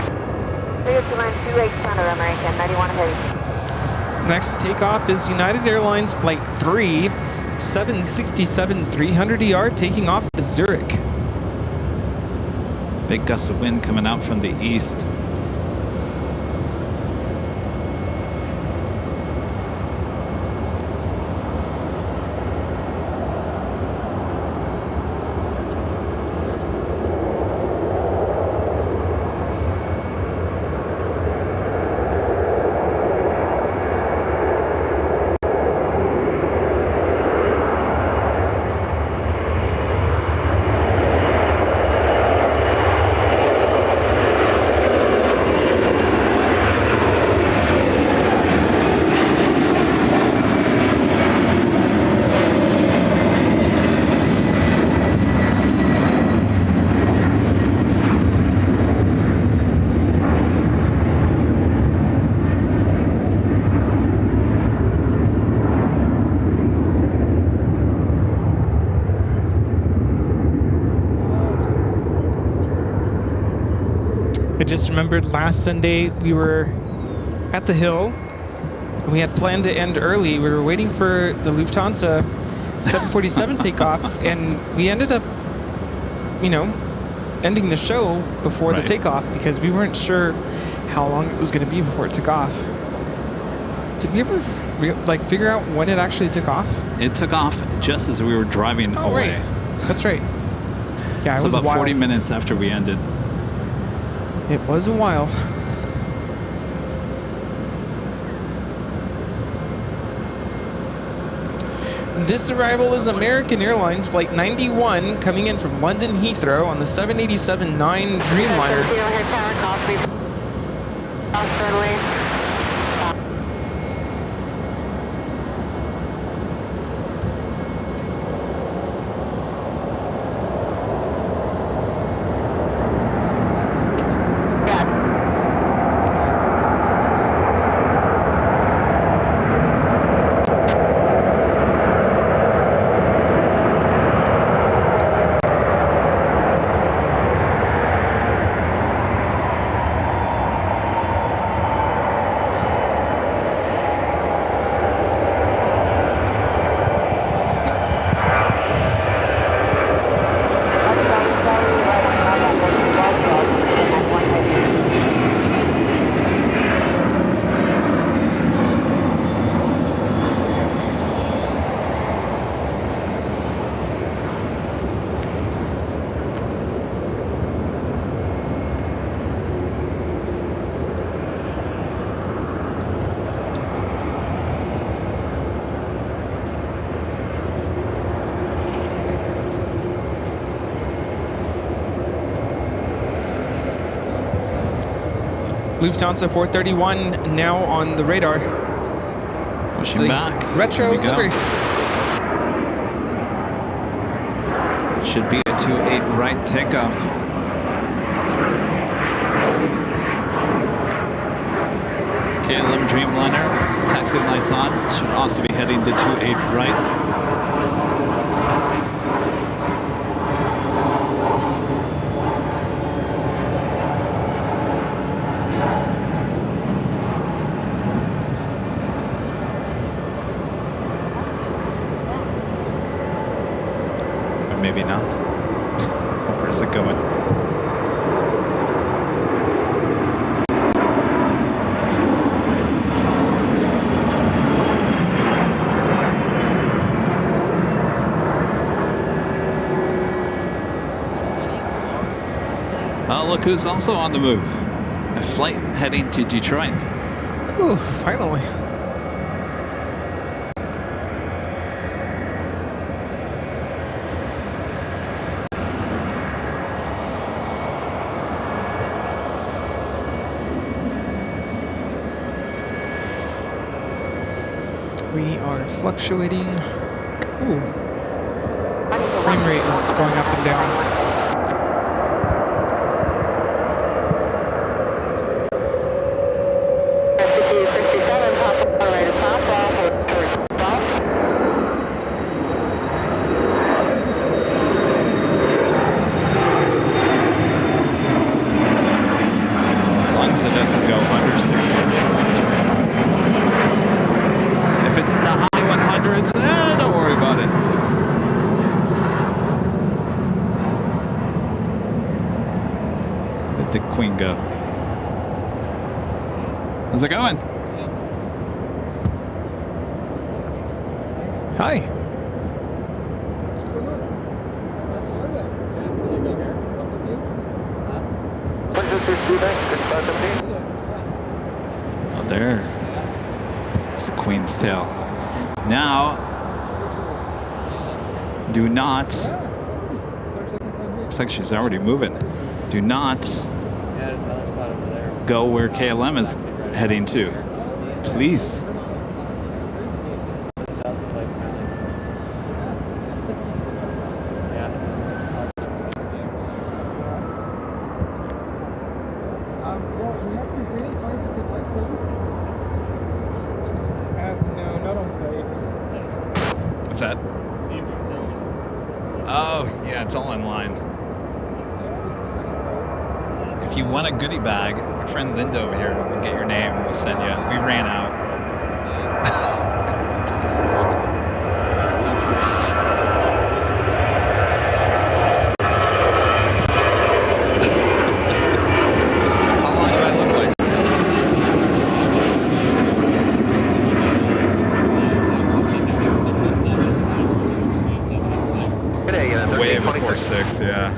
32928 center, American 91 Heavy. Next takeoff is United Airlines Flight 3, 767-300ER, taking off to Zurich. Big gust of wind coming out from the east. I just remembered last Sunday we were at the Hill and we had planned to end early. We were waiting for the Lufthansa 747 takeoff, and we ended up, you know, ending the show before the takeoff because we weren't sure how long it was going to be before it took off. Did we ever figure out when it actually took off? It took off just as we were driving away. Right. That's right. Yeah, it was about 40 minutes after we ended. It was a while. This arrival is American Airlines Flight 91 coming in from London Heathrow on the 787-9 Dreamliner. Lufthansa 431 now on the radar. Pushing back. Retro Here we go. livery. Should be a 28 right takeoff. KLM Dreamliner, taxi lights on. Should also be heading to 28 right. Or maybe not. Where's it going? Oh, look who's also on the move. A flight heading to Detroit. Ooh, finally. We are fluctuating. Ooh. Frame rate is going up and down. As long as it doesn't go under 60. If it's in the high 100s, don't worry about it. Let the Queen go. How's it going? Hi. Oh, there. It's the Queen's tail. Now, do not. Looks like she's already moving. Do not go where KLM is heading to. Please. No, not on site. What's that? Oh, yeah, it's all online. If you want a goodie bag, our friend Linda over here will get your name and we'll send you. We ran out. How long do I look like this? Way before 6, yeah.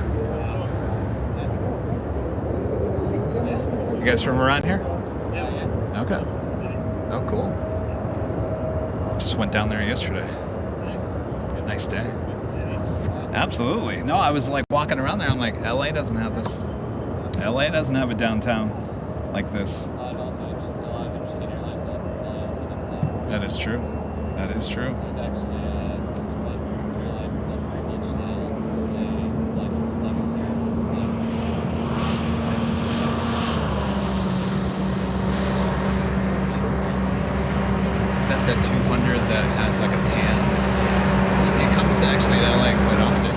You guys from around here? Yeah. Okay. Oh, cool. Just went down there yesterday. Nice day. Absolutely. No, I was like walking around there. I'm like, LA doesn't have this. LA doesn't have a downtown like this. That is true. That is true. That 200 that has like a tan. It comes to actually to LA quite often.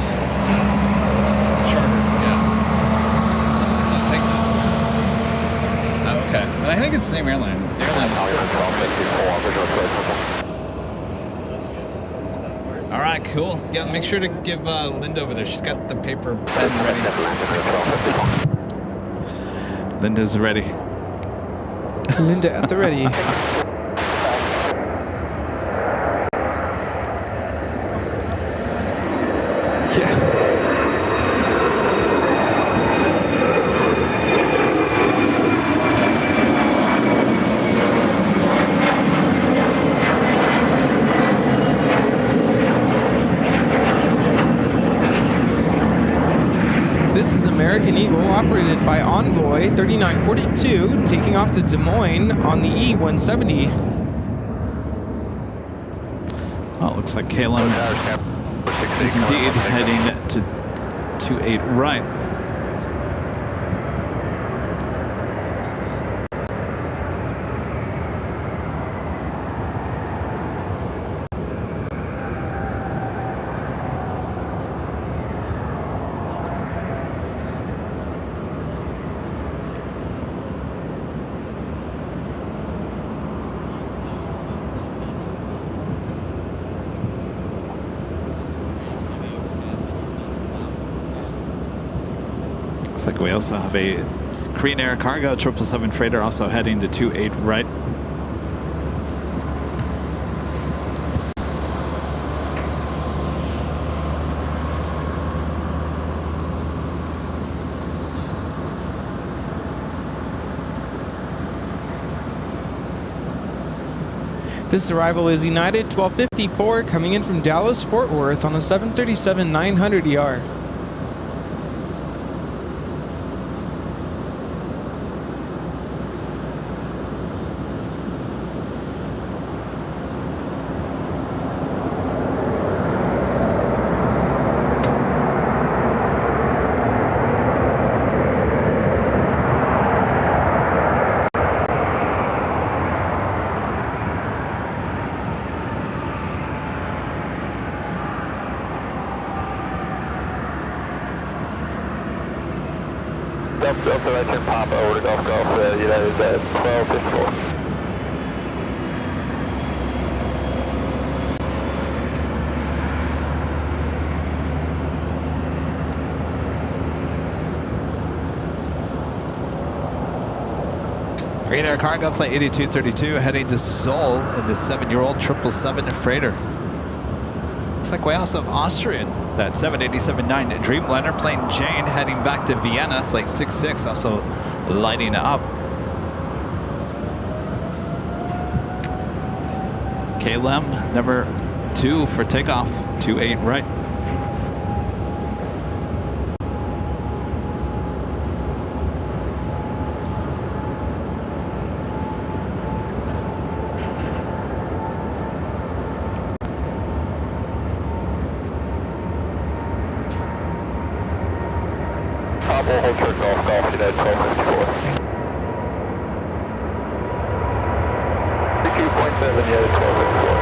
Charter, yeah. I think. Oh, okay. But I think it's the same airline. The airline is all right, cool. Yeah, make sure to give Linda over there. She's got the paper pen ready. Linda's ready. Linda at the ready. This is American Eagle, operated by Envoy 3942, taking off to Des Moines on the E-170. Well, it looks like KLM is indeed heading to 28 right. Looks like we also have a Korean Air Cargo 777 freighter also heading to 28 right. This arrival is United 1254 coming in from Dallas Fort Worth on a 737-900ER. Delta right turn Papa over to Golf United 1254. Korean Air Cargo Flight 8232 heading to Seoul in the 7-year-old 777 freighter. Looks like we also have Austrian, that 787-9 Dreamliner plane Jane heading back to Vienna, Flight 66 also lighting up. KLM number 2 for takeoff, 28 right. Hold short Golf United 1254. 2.7 United 1254.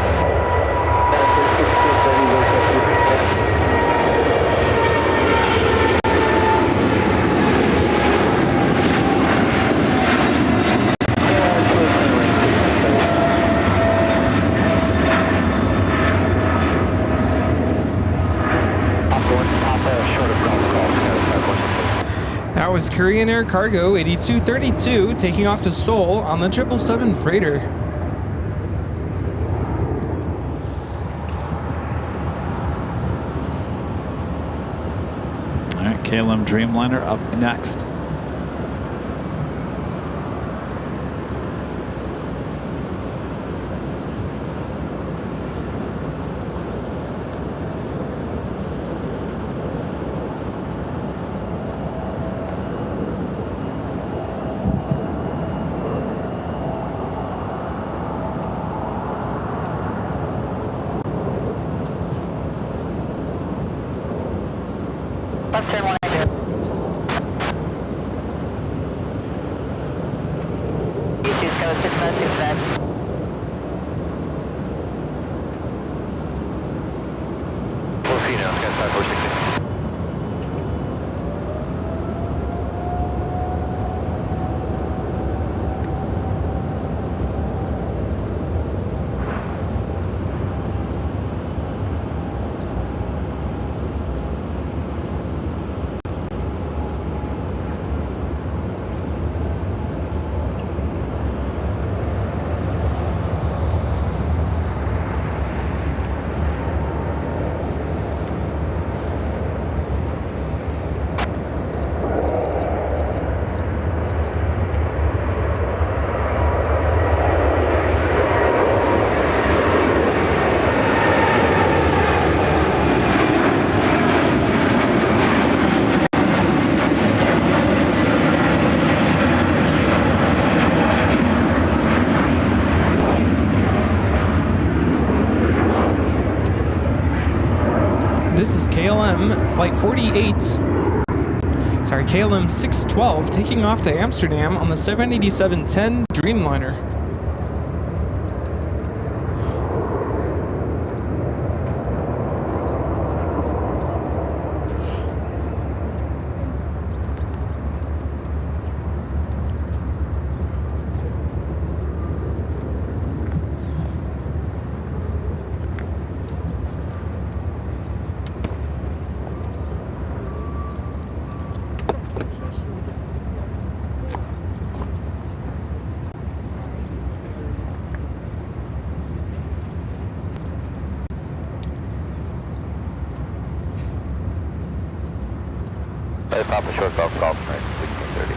That was Korean Air Cargo 8232 taking off to Seoul on the 777 freighter. All right, KLM Dreamliner up next. Left turn 180. U2's go 6565. We'll see now, Sky 5460. KLM Flight 48. Sorry, KLM 612 taking off to Amsterdam on the 787-10 Dreamliner. Papa short golf, 1630.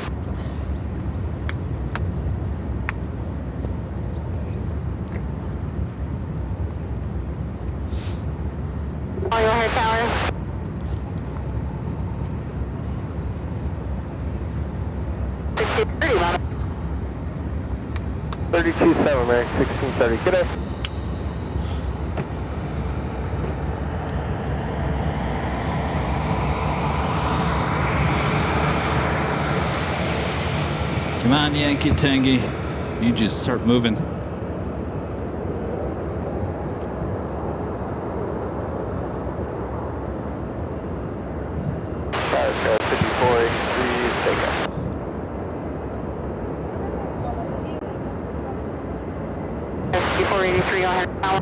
On your head tower. $32.30, 32.7, Mary, 1630. Good day. Come on, Yankee Tangy. You just start moving. $54.83 on her tower.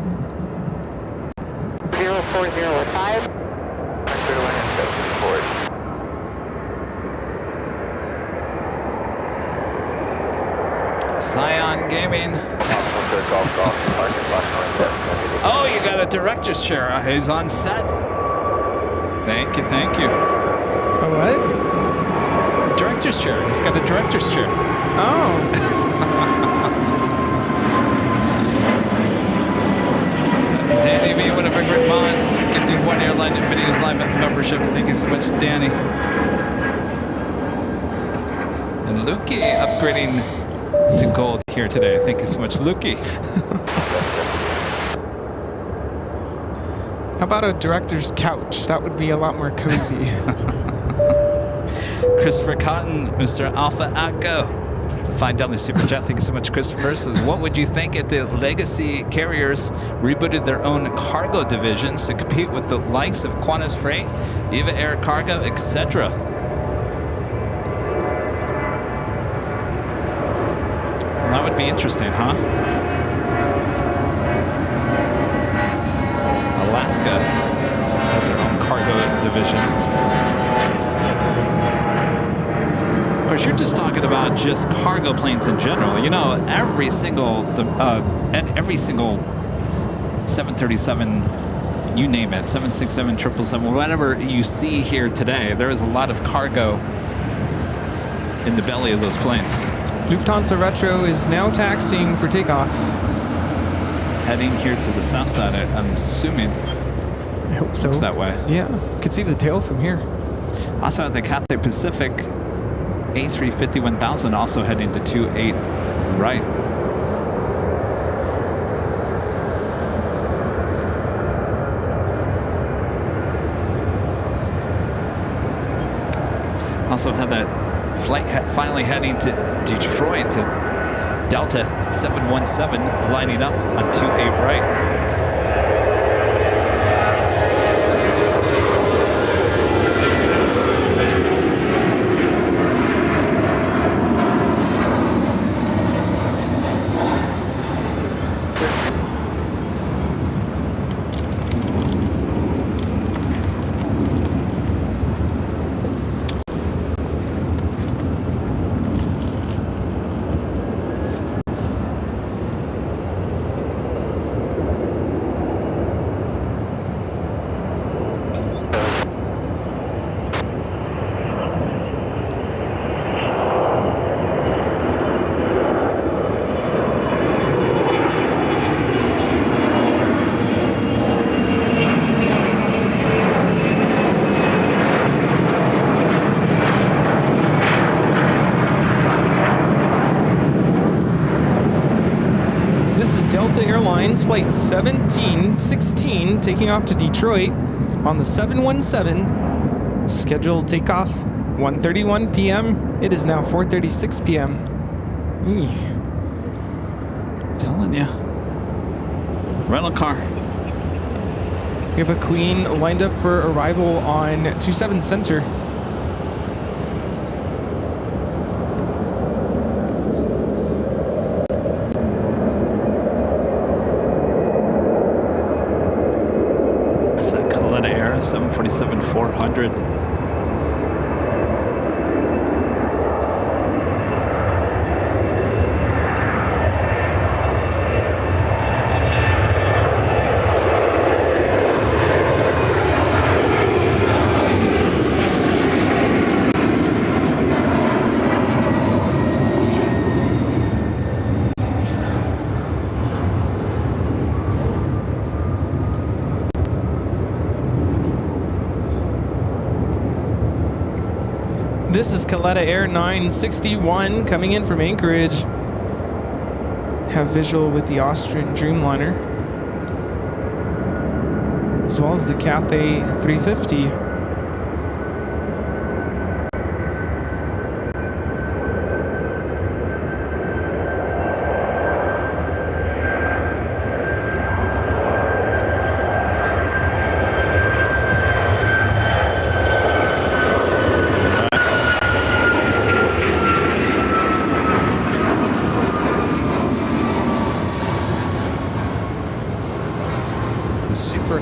0405. Scion Gaming. Oh, you got a director's chair. He's on set. Thank you, thank you. A what? Director's chair. He's got a director's chair. Oh. Danny V, one of our great mods, gifting 1 Airline Videos Live membership. Thank you so much, Danny. And Lukey upgrading to gold here today. Thank you so much, Lukey. How about a director's couch? That would be a lot more cozy. Christopher Cotton, Mr. Alpha Acco. The $5 super chat. Thank you so much, Christopher. Says, what would you think if the legacy carriers rebooted their own cargo divisions to compete with the likes of Qantas Freight, Eva Air Cargo, etc.? Well, that would be interesting, huh? Alaska has their own cargo division. Of course, you're just talking about just cargo planes in general. You know, every single 737, you name it, 767, 777, whatever you see here today, there is a lot of cargo in the belly of those planes. Lufthansa Retro is now taxiing for takeoff. Heading here to the south side, I'm assuming. I hope so. Looks that way. Yeah, you can see the tail from here. Also at the Cathay Pacific, A350 1000 also heading to 28 right. Also had that flight finally heading to Detroit to Delta 717 lining up on 28 right. Flight 1716 taking off to Detroit on the 717. Scheduled takeoff 1:31 p.m. It is now 4:36 p.m. Telling you. Rental car. We have a Queen lined up for arrival on 27 Center. That's that Coletta Air 747-400. This is Coletta Air 961 coming in from Anchorage. Have visual with the Austrian Dreamliner, as well as the Cathay 350.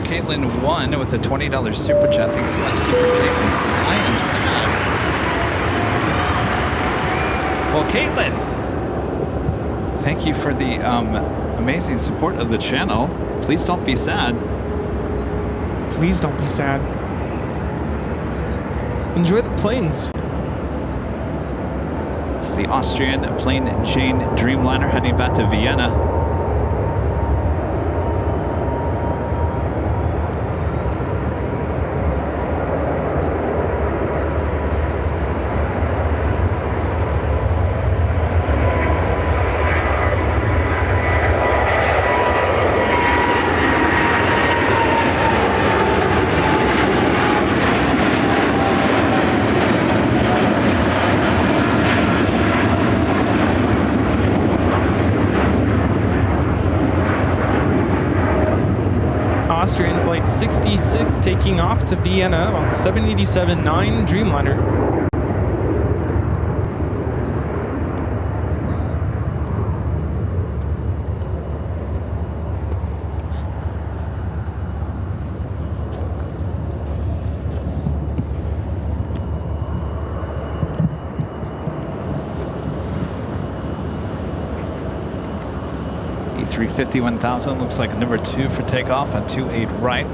Caitlin won with a $20 super chat. Thanks so much, Super Caitlin says, I am sad. Well, Caitlin, thank you for the amazing support of the channel. Please don't be sad. Please don't be sad. Enjoy the planes. It's the Austrian Plain Jane Dreamliner heading back to Vienna. Austrian Flight 66 taking off to Vienna on the 787-9 Dreamliner. E350 1000 looks like number 2 for takeoff on 28 right.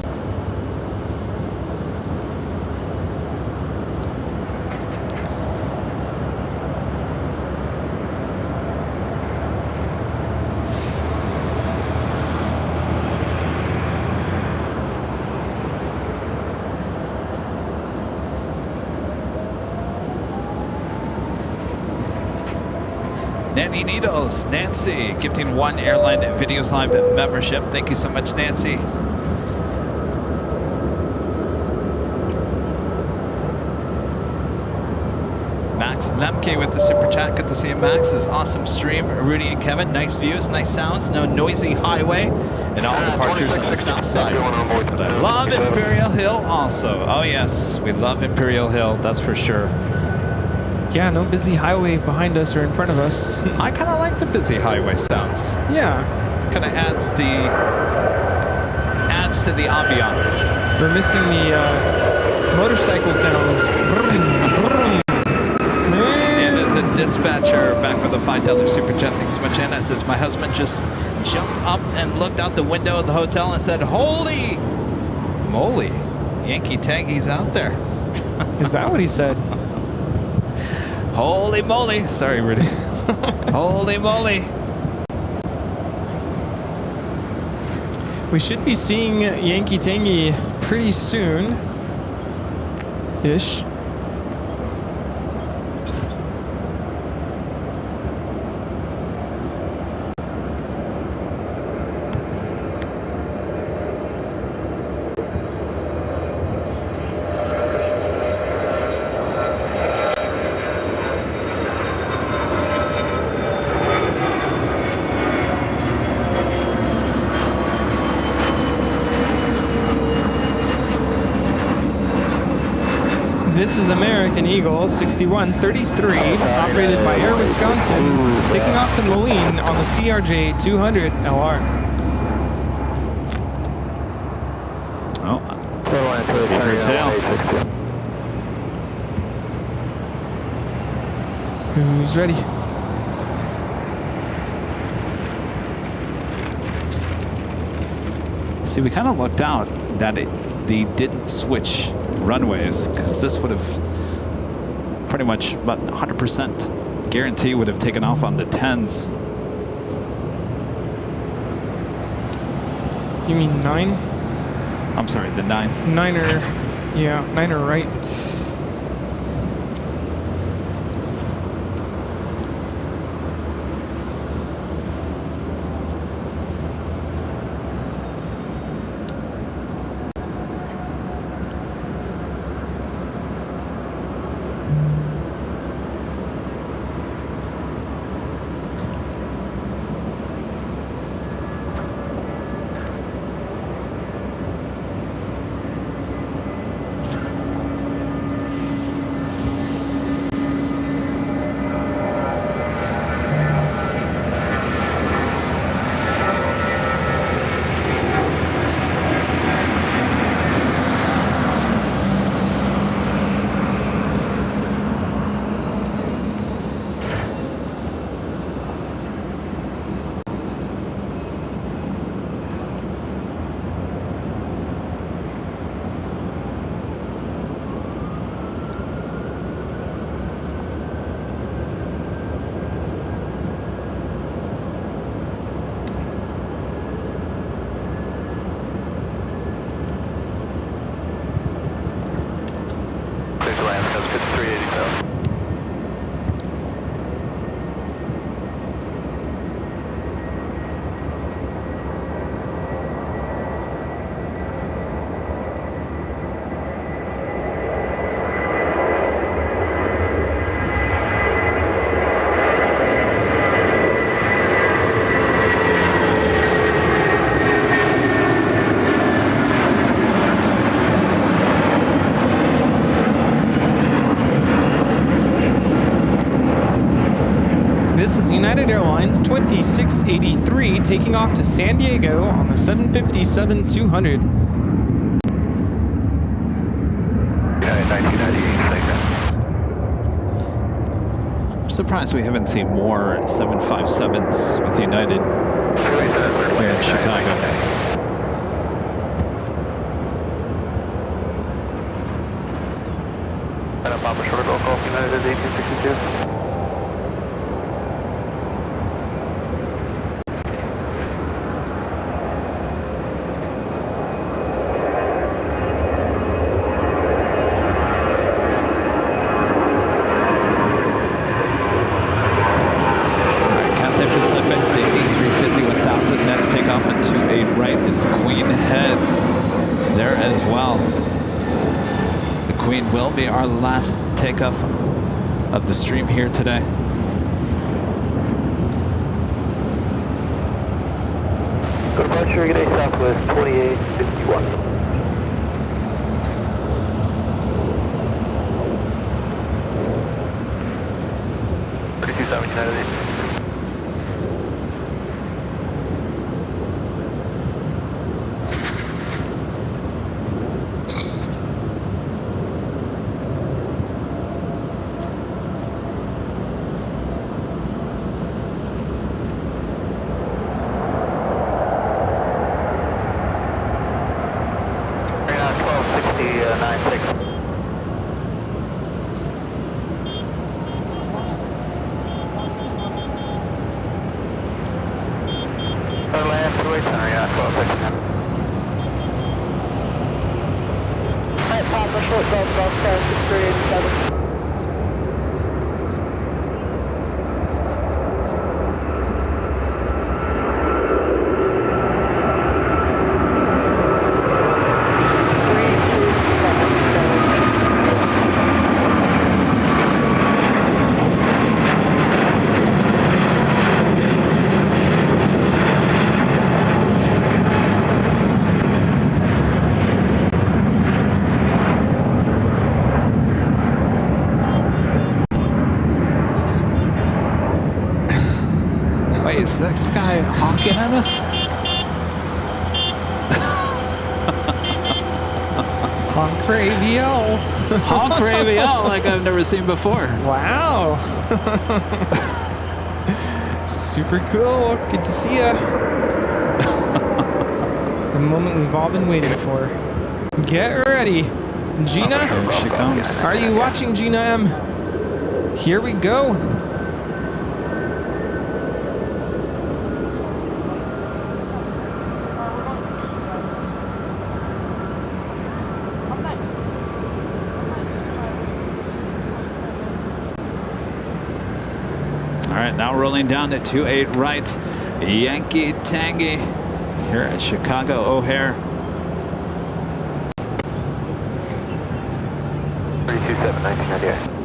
Nanny Needles, Nancy, gifting 1 Airline Videos Live membership. Thank you so much, Nancy. Max Lemke with the super chat. Good to see you, Max. This awesome stream. Rudy and Kevin, nice views, nice sounds, no noisy highway, and all departures on the south side. But I love Imperial Hill also. Oh yes, we love Imperial Hill, that's for sure. Yeah, no busy highway behind us or in front of us. I kind of like the busy highway sounds. Yeah. Kind of adds to the ambiance. We're missing the motorcycle sounds. And the dispatcher back with a $5 super chat. Thanks so much, Anna. Says, my husband just jumped up and looked out the window of the hotel and said, holy moly, Yankee Tangy's out there. Is that what he said? Holy moly. Sorry, Rudy. Holy moly. We should be seeing Yankee Tangy pretty soon-ish. is American Eagle 6133, operated by Air Wisconsin, taking off to Moline on the CRJ 200 LR. Oh, saber tail. Who's ready? See, we kind of lucked out that they didn't switch runways, because this would have pretty much about 100% guarantee would have taken off on the 10s. You mean 9? I'm sorry, the 9. 9er, yeah, 9er right. This is United Airlines 2683 taking off to San Diego on the 757-200. I'm surprised we haven't seen more 757s with United here in Chicago. Papa Short Golf Golf United 1862. Will be our last takeoff of the stream here today. Departure, good day, Southwest 2851. 327 United 8. is this guy honking at us? Honk for AVL. Honk for AVL like I've never seen before. Wow. Super cool. Good to see ya. The moment we've all been waiting for. Get ready. Gina, here she comes. Are you watching, Gina M? Here we go. All right, now rolling down to 28 right. Yankee Tangy here at Chicago O'Hare. 327, 1998.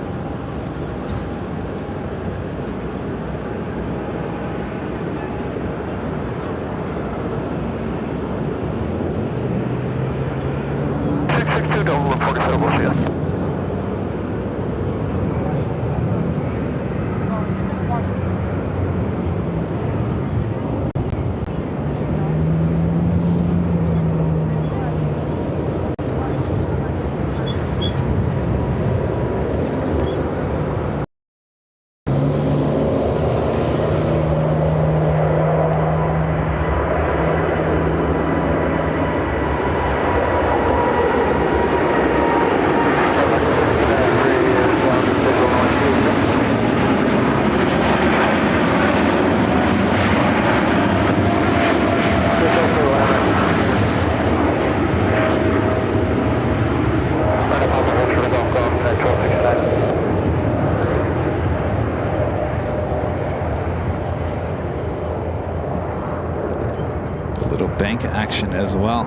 Bank action as well.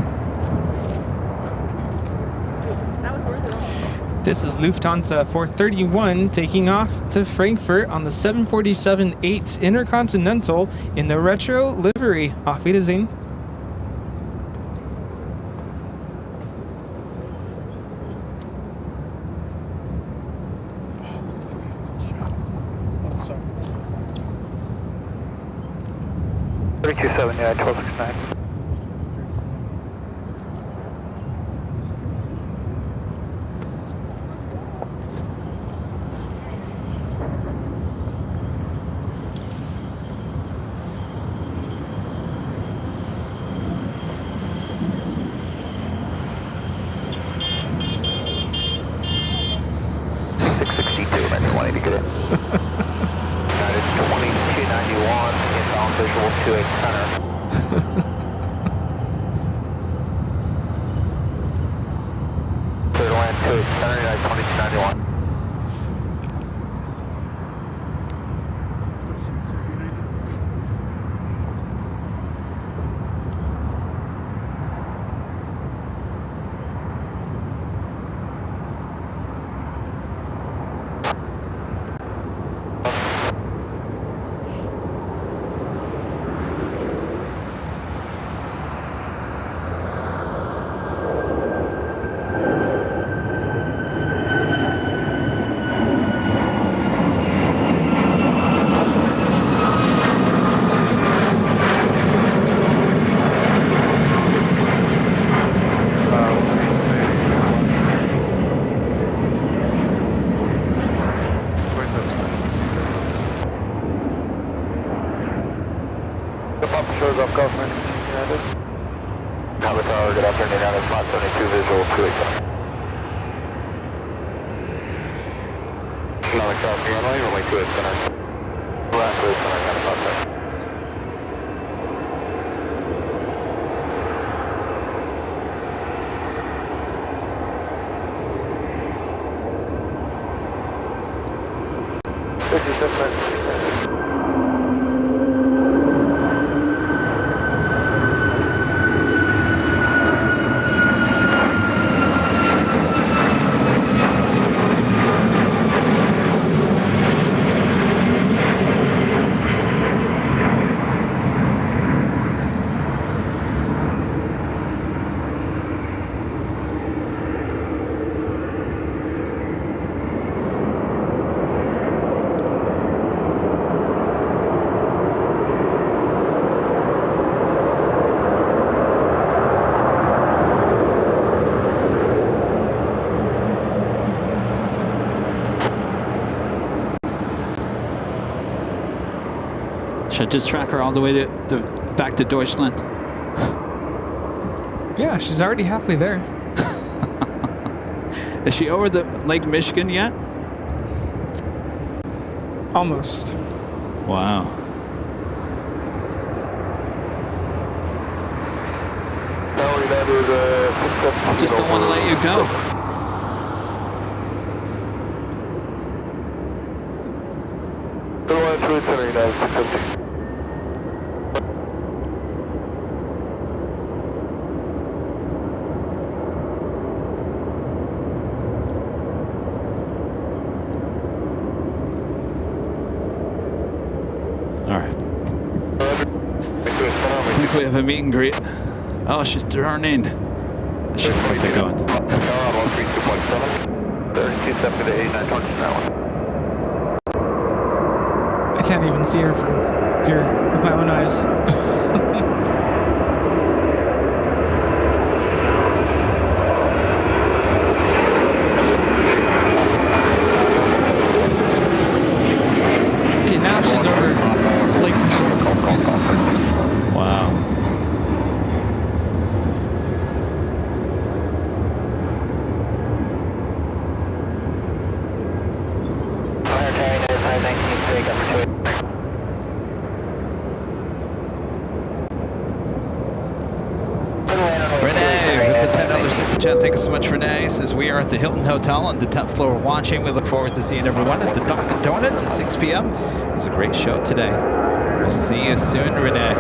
This is Lufthansa 431 taking off to Frankfurt on the 747-8 Intercontinental in the retro livery. Auf Wiedersehen. Yeah, 1269. Should I just track her all the way to back to Deutschland? Yeah, she's already halfway there. Is she over the Lake Michigan yet? Almost. Wow. I just don't want to let you go. Since we have a meet and greet. Oh, she's turning. I should have kept it going. 3270 to 89 I can't even see her from here with my own eyes. Okay, now she's over Lake Michigan. Wow. Renee with the $10 super chat. Thank you so much, Renee. Says we are at the Hilton Hotel on the 10th floor watching. We look forward to seeing everyone at the Dunkin' Donuts at 6 p.m. It was a great show today. We'll see you soon, Renee.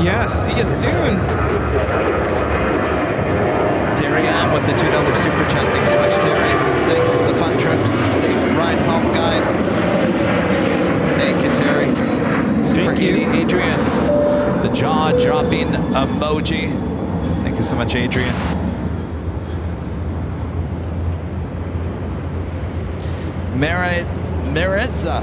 Yes, see you soon. Terry Ann with the $2 super chat. Thanks so much, Terry. Says thanks for the fun trips. Safe ride home, guys. Thank you, Terry. Super Kitty, Adrian. The jaw-dropping emoji. Thank you so much, Adrian. Meritza.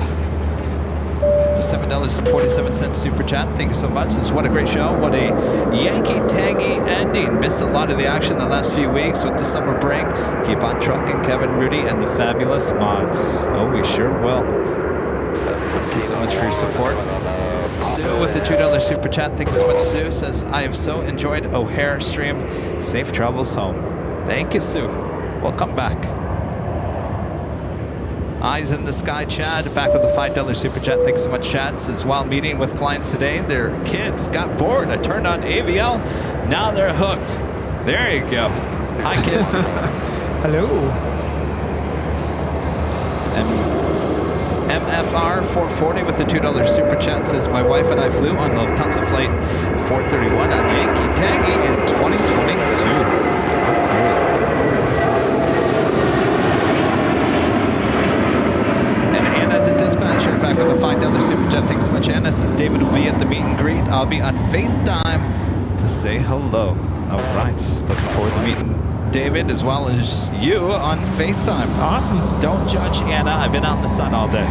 The $7.47 super chat. Thank you so much. This is what a great show. What a Yankee tangy ending. Missed a lot of the action the last few weeks with the summer break. Keep on trucking, Kevin, Rudy, and the fabulous mods. Oh, we sure will. Thank you so much for your support. Sue with the $2 super chat. Thank you so much, Sue. Says, I have so enjoyed O'Hare stream. Safe travels home. Thank you, Sue. Welcome back. Eyes in the Sky, Chad, back with the $5 super chat. Thanks so much, Chad. Says, while meeting with clients today, their kids got bored. I turned on AVL. Now they're hooked. There you go. Hi, kids. Hello. MFR 440 with the $2 super chat says, my wife and I flew on Lufthansa flight 431 on Yankee Tangy in 2022. How cool. Dispatcher back with a $5 super chat. Thanks so much, Anna. Says David will be at the meet and greet. I'll be on FaceTime to say hello. All right. Looking forward to meeting David as well as you on FaceTime. Awesome. Don't judge Anna. I've been out in the sun all day.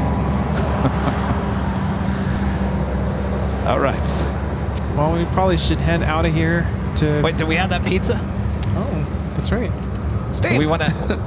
All right. Well, we probably should head out of here to... Wait, do we have that pizza? Oh, that's right. Stay. We want to...